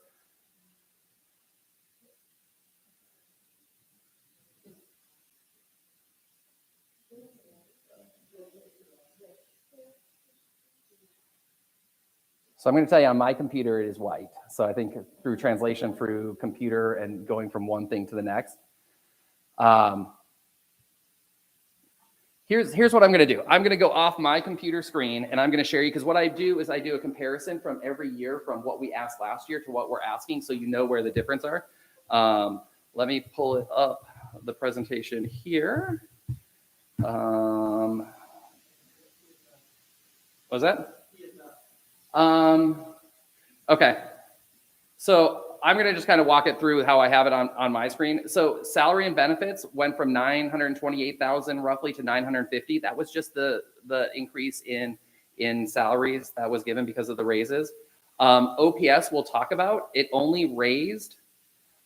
So I'm going to tell you on my computer, it is white. So I think through translation through computer and going from one thing to the next. Here's what I'm going to do. I'm going to go off my computer screen and I'm going to share you, because what I do is I do a comparison from every year from what we asked last year to what we're asking, so you know where the difference are. Let me pull it up, the presentation here. What was that? Okay. So I'm going to just kind of walk it through how I have it on my screen. So salary and benefits went from 928,000 roughly to 950. That was just the increase in salaries that was given because of the raises. OPS we'll talk about. It only raised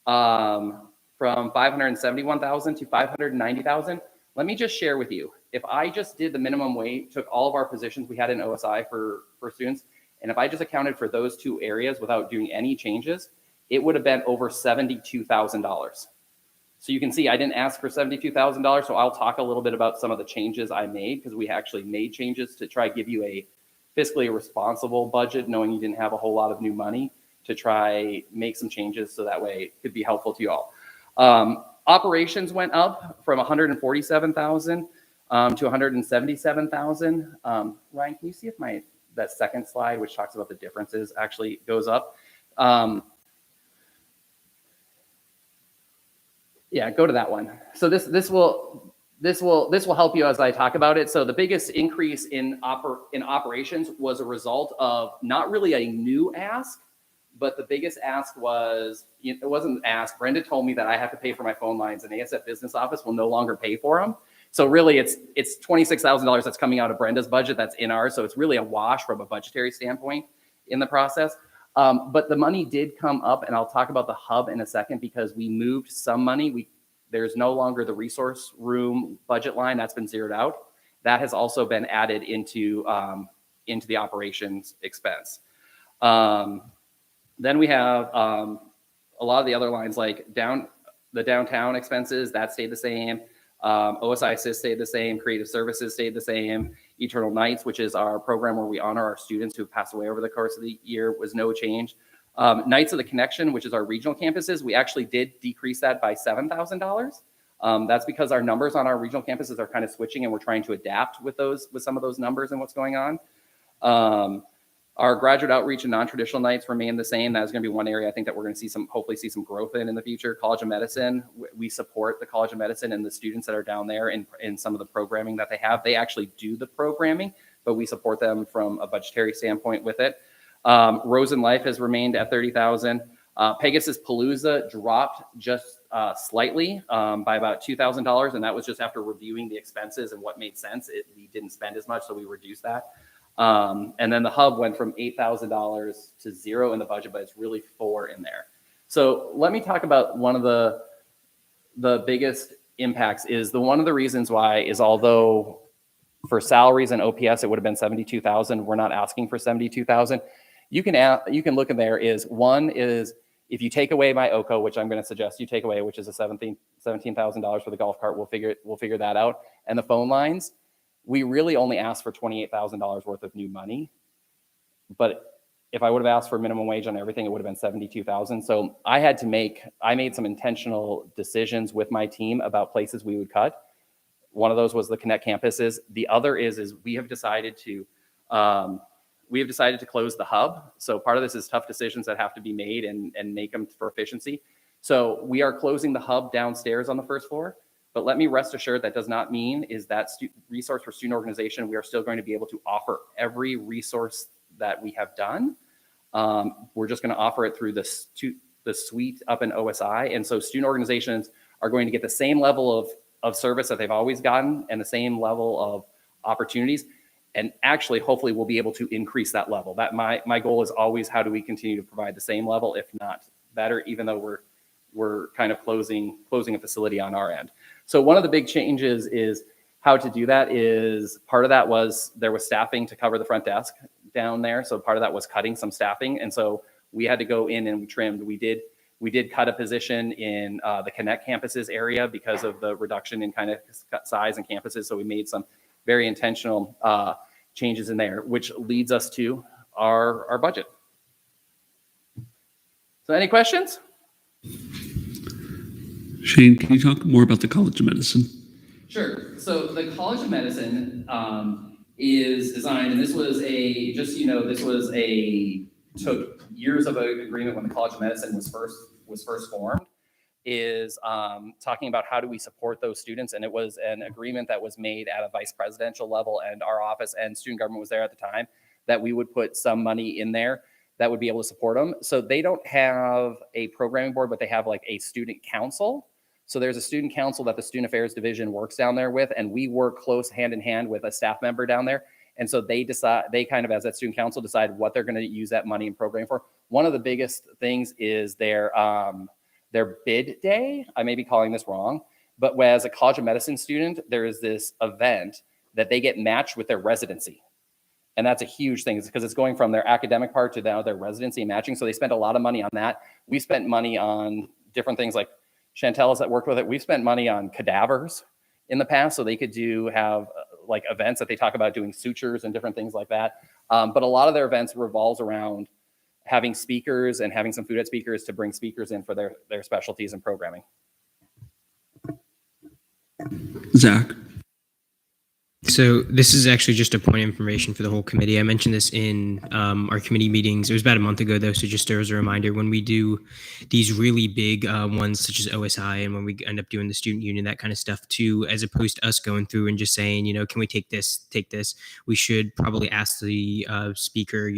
from 571,000 to 590,000. Let me just share with you. If I just did the minimum wage, took all of our positions we had in OSI for students, and if I just accounted for those two areas without doing any changes, it would have been over $72,000. So you can see I didn't ask for $72,000. So I'll talk a little bit about some of the changes I made, because we actually made changes to try to give you a fiscally responsible budget, knowing you didn't have a whole lot of new money, to try make some changes so that way it could be helpful to you all. Operations went up from 147,000 to 177,000. Ryan, can you see if that second slide, which talks about the differences, actually goes up? Yeah, go to that one. So this will help you as I talk about it. So the biggest increase in operations was a result of not really a new ask, but the biggest ask was, it wasn't asked. Brenda told me that I have to pay for my phone lines, and A&SF Business Office will no longer pay for them. So really it's $26,000 that's coming out of Brenda's budget that's in ours. So it's really a wash from a budgetary standpoint in the process. But the money did come up, and I'll talk about the hub in a second, because we moved some money. There's no longer the resource room budget line that's been zeroed out. That has also been added into the operations expense. Then we have a lot of the other lines, like the downtown expenses, that stayed the same. OSI Assist stayed the same. Creative Services stayed the same. Eternal Nights, which is our program where we honor our students who have passed away over the course of the year, was no change. Knights of the Connection, which is our regional campuses, we actually did decrease that by $7,000. That's because our numbers on our regional campuses are kind of switching, and we're trying to adapt with some of those numbers and what's going on. Our graduate outreach and non-traditional nights remain the same. That is going to be one area I think that we're going to hopefully see some growth in the future. College of Medicine, we support the College of Medicine and the students that are down there in some of the programming that they have. They actually do the programming, but we support them from a budgetary standpoint with it. Rose in Life has remained at 30,000. Pegasus Palooza dropped just slightly by about $2,000, and that was just after reviewing the expenses and what made sense. We didn't spend as much, so we reduced that. And then the hub went from $8,000 to $0 in the budget, but it's really $4,000 in there. So let me talk about one of the biggest impacts is one of the reasons why is, although for salaries and OPS it would have been $72,000, we're not asking for $72,000. You can look in there. One is if you take away my OCO, which I'm going to suggest you take away, which is a $17,000 for the golf cart. We'll figure that out. And the phone lines, we really only asked for $28,000 worth of new money. But if I would have asked for minimum wage on everything, it would have been $72,000. So I made some intentional decisions with my team about places we would cut. One of those was the Connect campuses. The other is we have decided to close the hub. So part of this is tough decisions that have to be made and make them for efficiency. So we are closing the hub downstairs on the first floor. But let me rest assured that does not mean is that resource for student organization. We are still going to be able to offer every resource that we have done. We're just going to offer it through the suite up in OSI. And so student organizations are going to get the same level of service that they've always gotten and the same level of opportunities. And actually, hopefully, we'll be able to increase that level. That my goal is always, how do we continue to provide the same level, if not better, even though we're kind of closing a facility on our end. So one of the big changes is how to do that is part of that was there was staffing to cover the front desk down there. So part of that was cutting some staffing. And so we had to go in and we trimmed. We did cut a position in the Connect campuses area because of the reduction in kind of size and campuses. So we made some very intentional changes in there, which leads us to our budget. So any questions? Shane, can you talk more about the College of Medicine? Sure. So the College of Medicine is designed, and this was a, just so you know, this was a, took years of an agreement when the College of Medicine was first formed, is talking about how do we support those students. And it was an agreement that was made at a vice presidential level, and our office and student government was there at the time, that we would put some money in there that would be able to support them. So they don't have a programming board, but they have like a student council. So there's a student council that the Student Affairs Division works down there with, and we work close hand in hand with a staff member down there. And so they decide, they kind of, as that student council, decide what they're going to use that money in programming for. One of the biggest things is their bid day. I may be calling this wrong, but as a College of Medicine student, there is this event that they get matched with their residency. And that's a huge thing because it's going from their academic part to now their residency matching. So they spent a lot of money on that. We spent money on different things like Chantel's that worked with it. We've spent money on cadavers in the past, so they could have like events that they talk about doing sutures and different things like that. But a lot of their events revolves around having speakers and having some food at speakers to bring speakers in for their specialties and programming. Zach. So this is actually just a point of information for the whole committee. I mentioned this in our committee meetings. It was about a month ago, though, so just as a reminder, when we do these really big ones, such as OSI, and when we end up doing the student union, that kind of stuff, too, as opposed to us going through and just saying, can we take this, we should probably ask the speaker,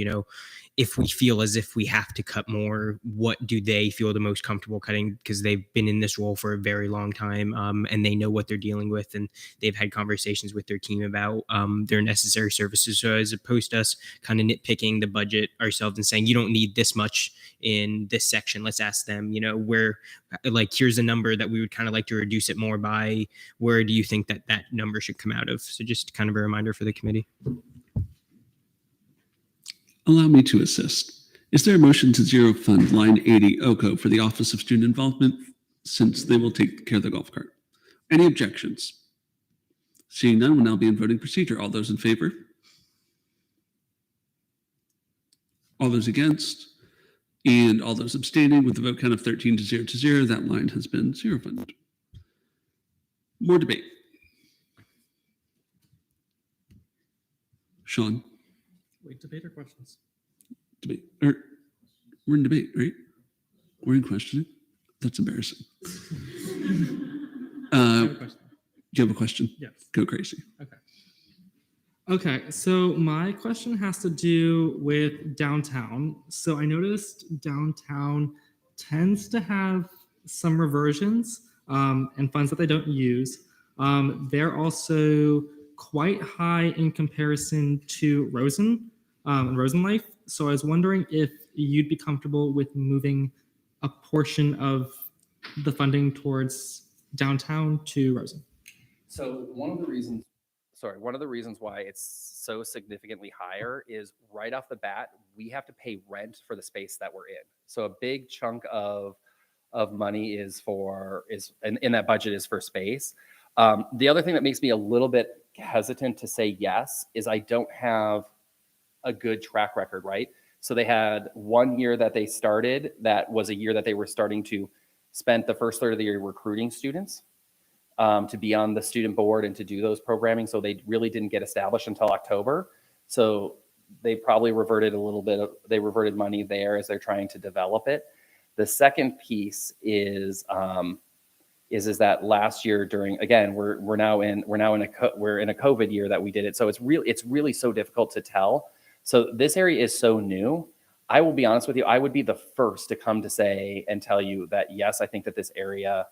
if we feel as if we have to cut more, what do they feel the most comfortable cutting? Because they've been in this role for a very long time, and they know what they're dealing with, and they've had conversations with their team about their necessary services. So as opposed to us kind of nitpicking the budget ourselves and saying, you don't need this much in this section, let's ask them, where, like, here's a number that we would kind of like to reduce it more by. Where do you think that number should come out of? So just kind of a reminder for the committee. Allow me to assist. Is there a motion to zero fund line 80 OCO for the Office of Student Involvement, since they will take care of the golf cart? Any objections? Seeing none, we'll now be in voting procedure. All those in favor? All those against? And all those abstaining, with the vote count of 13 to 0, that line has been zero funded. More debate. Sean. Wait, debate or questions? Debate. We're in debate, right? We're in questioning. That's embarrassing. Do you have a question? Yes. Go crazy. Okay, so my question has to do with downtown. So I noticed downtown tends to have some reversions and funds that they don't use. They're also quite high in comparison to Rosen and Rosen Life. So I was wondering if you'd be comfortable with moving a portion of the funding towards downtown to Rosen. So one of the reasons why it's so significantly higher is right off the bat, we have to pay rent for the space that we're in. So a big chunk of money is in that budget is for space. The other thing that makes me a little bit hesitant to say yes is I don't have a good track record, right? So they had 1 year that they started, that was a year that they were starting to spend the first third of the year recruiting students to be on the student board and to do those programming. So they really didn't get established until October. So they probably reverted they reverted money there as they're trying to develop it. The second piece is that last year we're in a COVID year that we did it. So it's really so difficult to tell. So this area is so new. I will be honest with you, I would be the first to come to say and tell you that, yes, I think that this area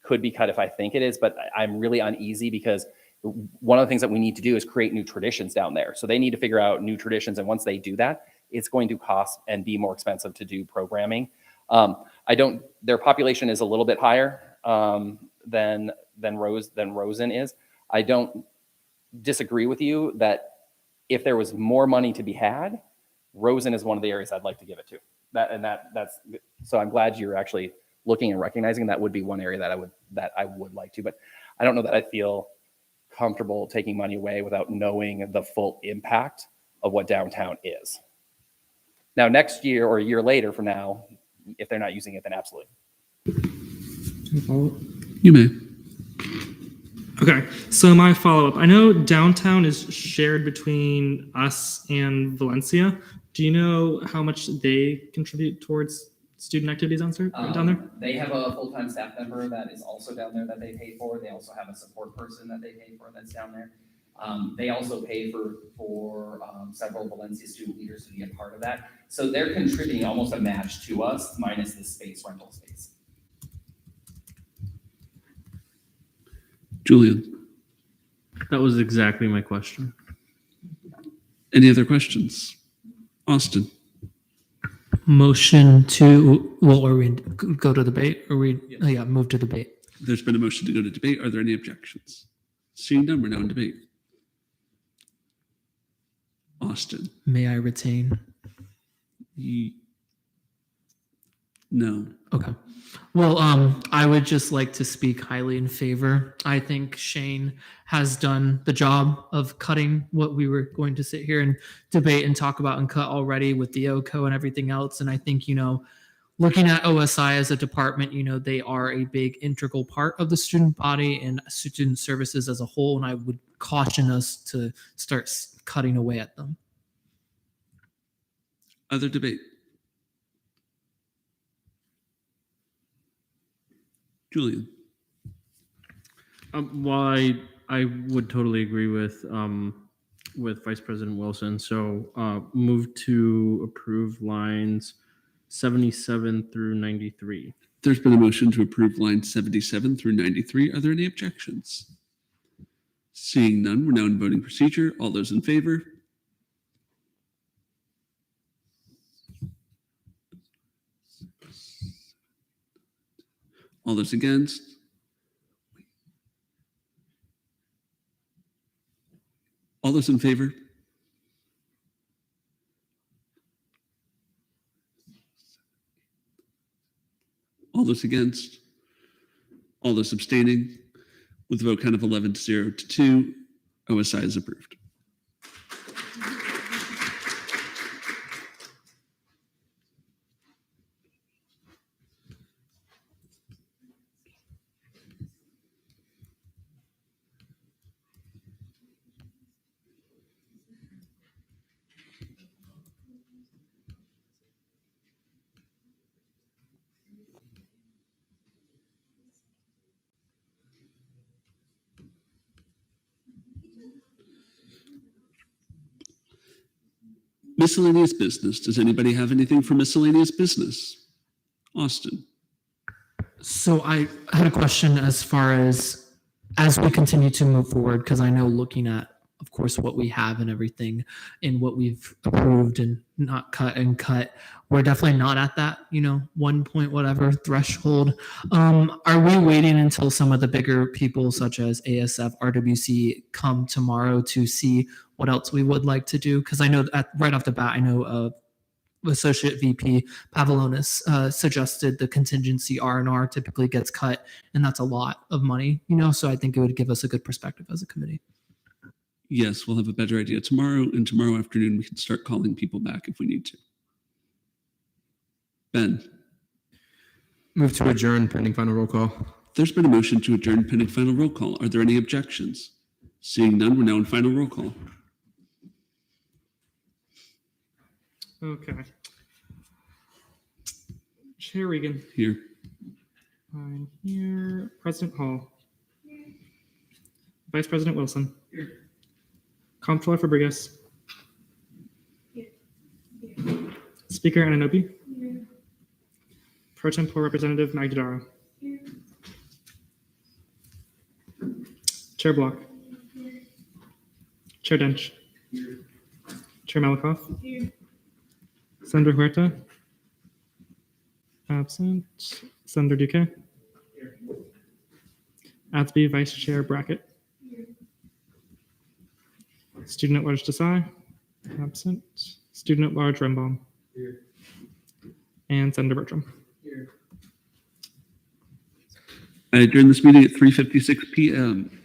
could be cut if I think it is, but I'm really uneasy because one of the things that we need to do is create new traditions down there. So they need to figure out new traditions. And once they do that, it's going to cost and be more expensive to do programming. Their population is a little bit higher than Rosen is. I don't disagree with you that if there was more money to be had, Rosen is one of the areas I'd like to give it to. So I'm glad you're actually looking and recognizing that would be one area that I would like to, but I don't know that I feel comfortable taking money away without knowing the full impact of what downtown is. Now, next year or a year later from now, if they're not using it, then absolutely. You may. Okay, so my follow-up. I know downtown is shared between us and Valencia. Do you know how much they contribute towards student activities down there? They have a full-time staff member that is also down there that they pay for. They also have a support person that they pay for that's down there. They also pay for several Valencia student leaders to be a part of that. So they're contributing almost a match to us, minus the space, rental space. Julian. That was exactly my question. Any other questions? Austin. Motion to, well, or we go to debate, or we, oh, yeah, move to debate. There's been a motion to go to debate. Are there any objections? Seeing none, we're now in debate. Austin. May I retain? No. Okay. Well, I would just like to speak highly in favor. I think Shane has done the job of cutting what we were going to sit here and debate and talk about and cut already with the OCO and everything else. And I think, you know, looking at OSI as a department, you know, they are a big integral part of the student body and student services as a whole. And I would caution us to start cutting away at them. Other debate. Julian. While I would totally agree with Vice President Wilson, so move to approve lines 77 through 93. There's been a motion to approve lines 77 through 93. Are there any objections? Seeing none, we're now in voting procedure. All those in favor? All those against? All those in favor? All those against? All those abstaining? With a vote count of 11-0 to 2, OSI is approved. Miscellaneous business. Does anybody have anything for miscellaneous business? Austin. So I had a question as far as we continue to move forward, because I know looking at, of course, what we have and everything and what we've approved and not cut and cut, we're definitely not at that, 1 point whatever threshold. Are we waiting until some of the bigger people such as A&SF, RWC come tomorrow to see what else we would like to do? Because I know right off the bat, I know Associate VP Pavlonis suggested the contingency R&R typically gets cut, and that's a lot of money, so I think it would give us a good perspective as a committee. Yes, we'll have a better idea tomorrow, and tomorrow afternoon we can start calling people back if we need to. Ben. Move to adjourn pending final roll call. There's been a motion to adjourn pending final roll call. Are there any objections? Seeing none, we're now in final roll call. Okay. Chair Regan. Here. I'm here. President Hall. Here. Vice President Wilson. Here. Comptroller Fabregas. Here. Speaker Ananobi. Here. Pro Tempore Representative Magdadaro. Here. Chair Block. Here. Chair Dench. Here. Chair Malakoff. Here. Senator Huerta. Absent. Senator Duque. Here. Atsby Vice Chair Brackett. Here. Student at Large Desai. Absent. Student at Large Rembaum. Here. And Senator Bertram. Here. I adjourn this meeting at 3:56 p.m.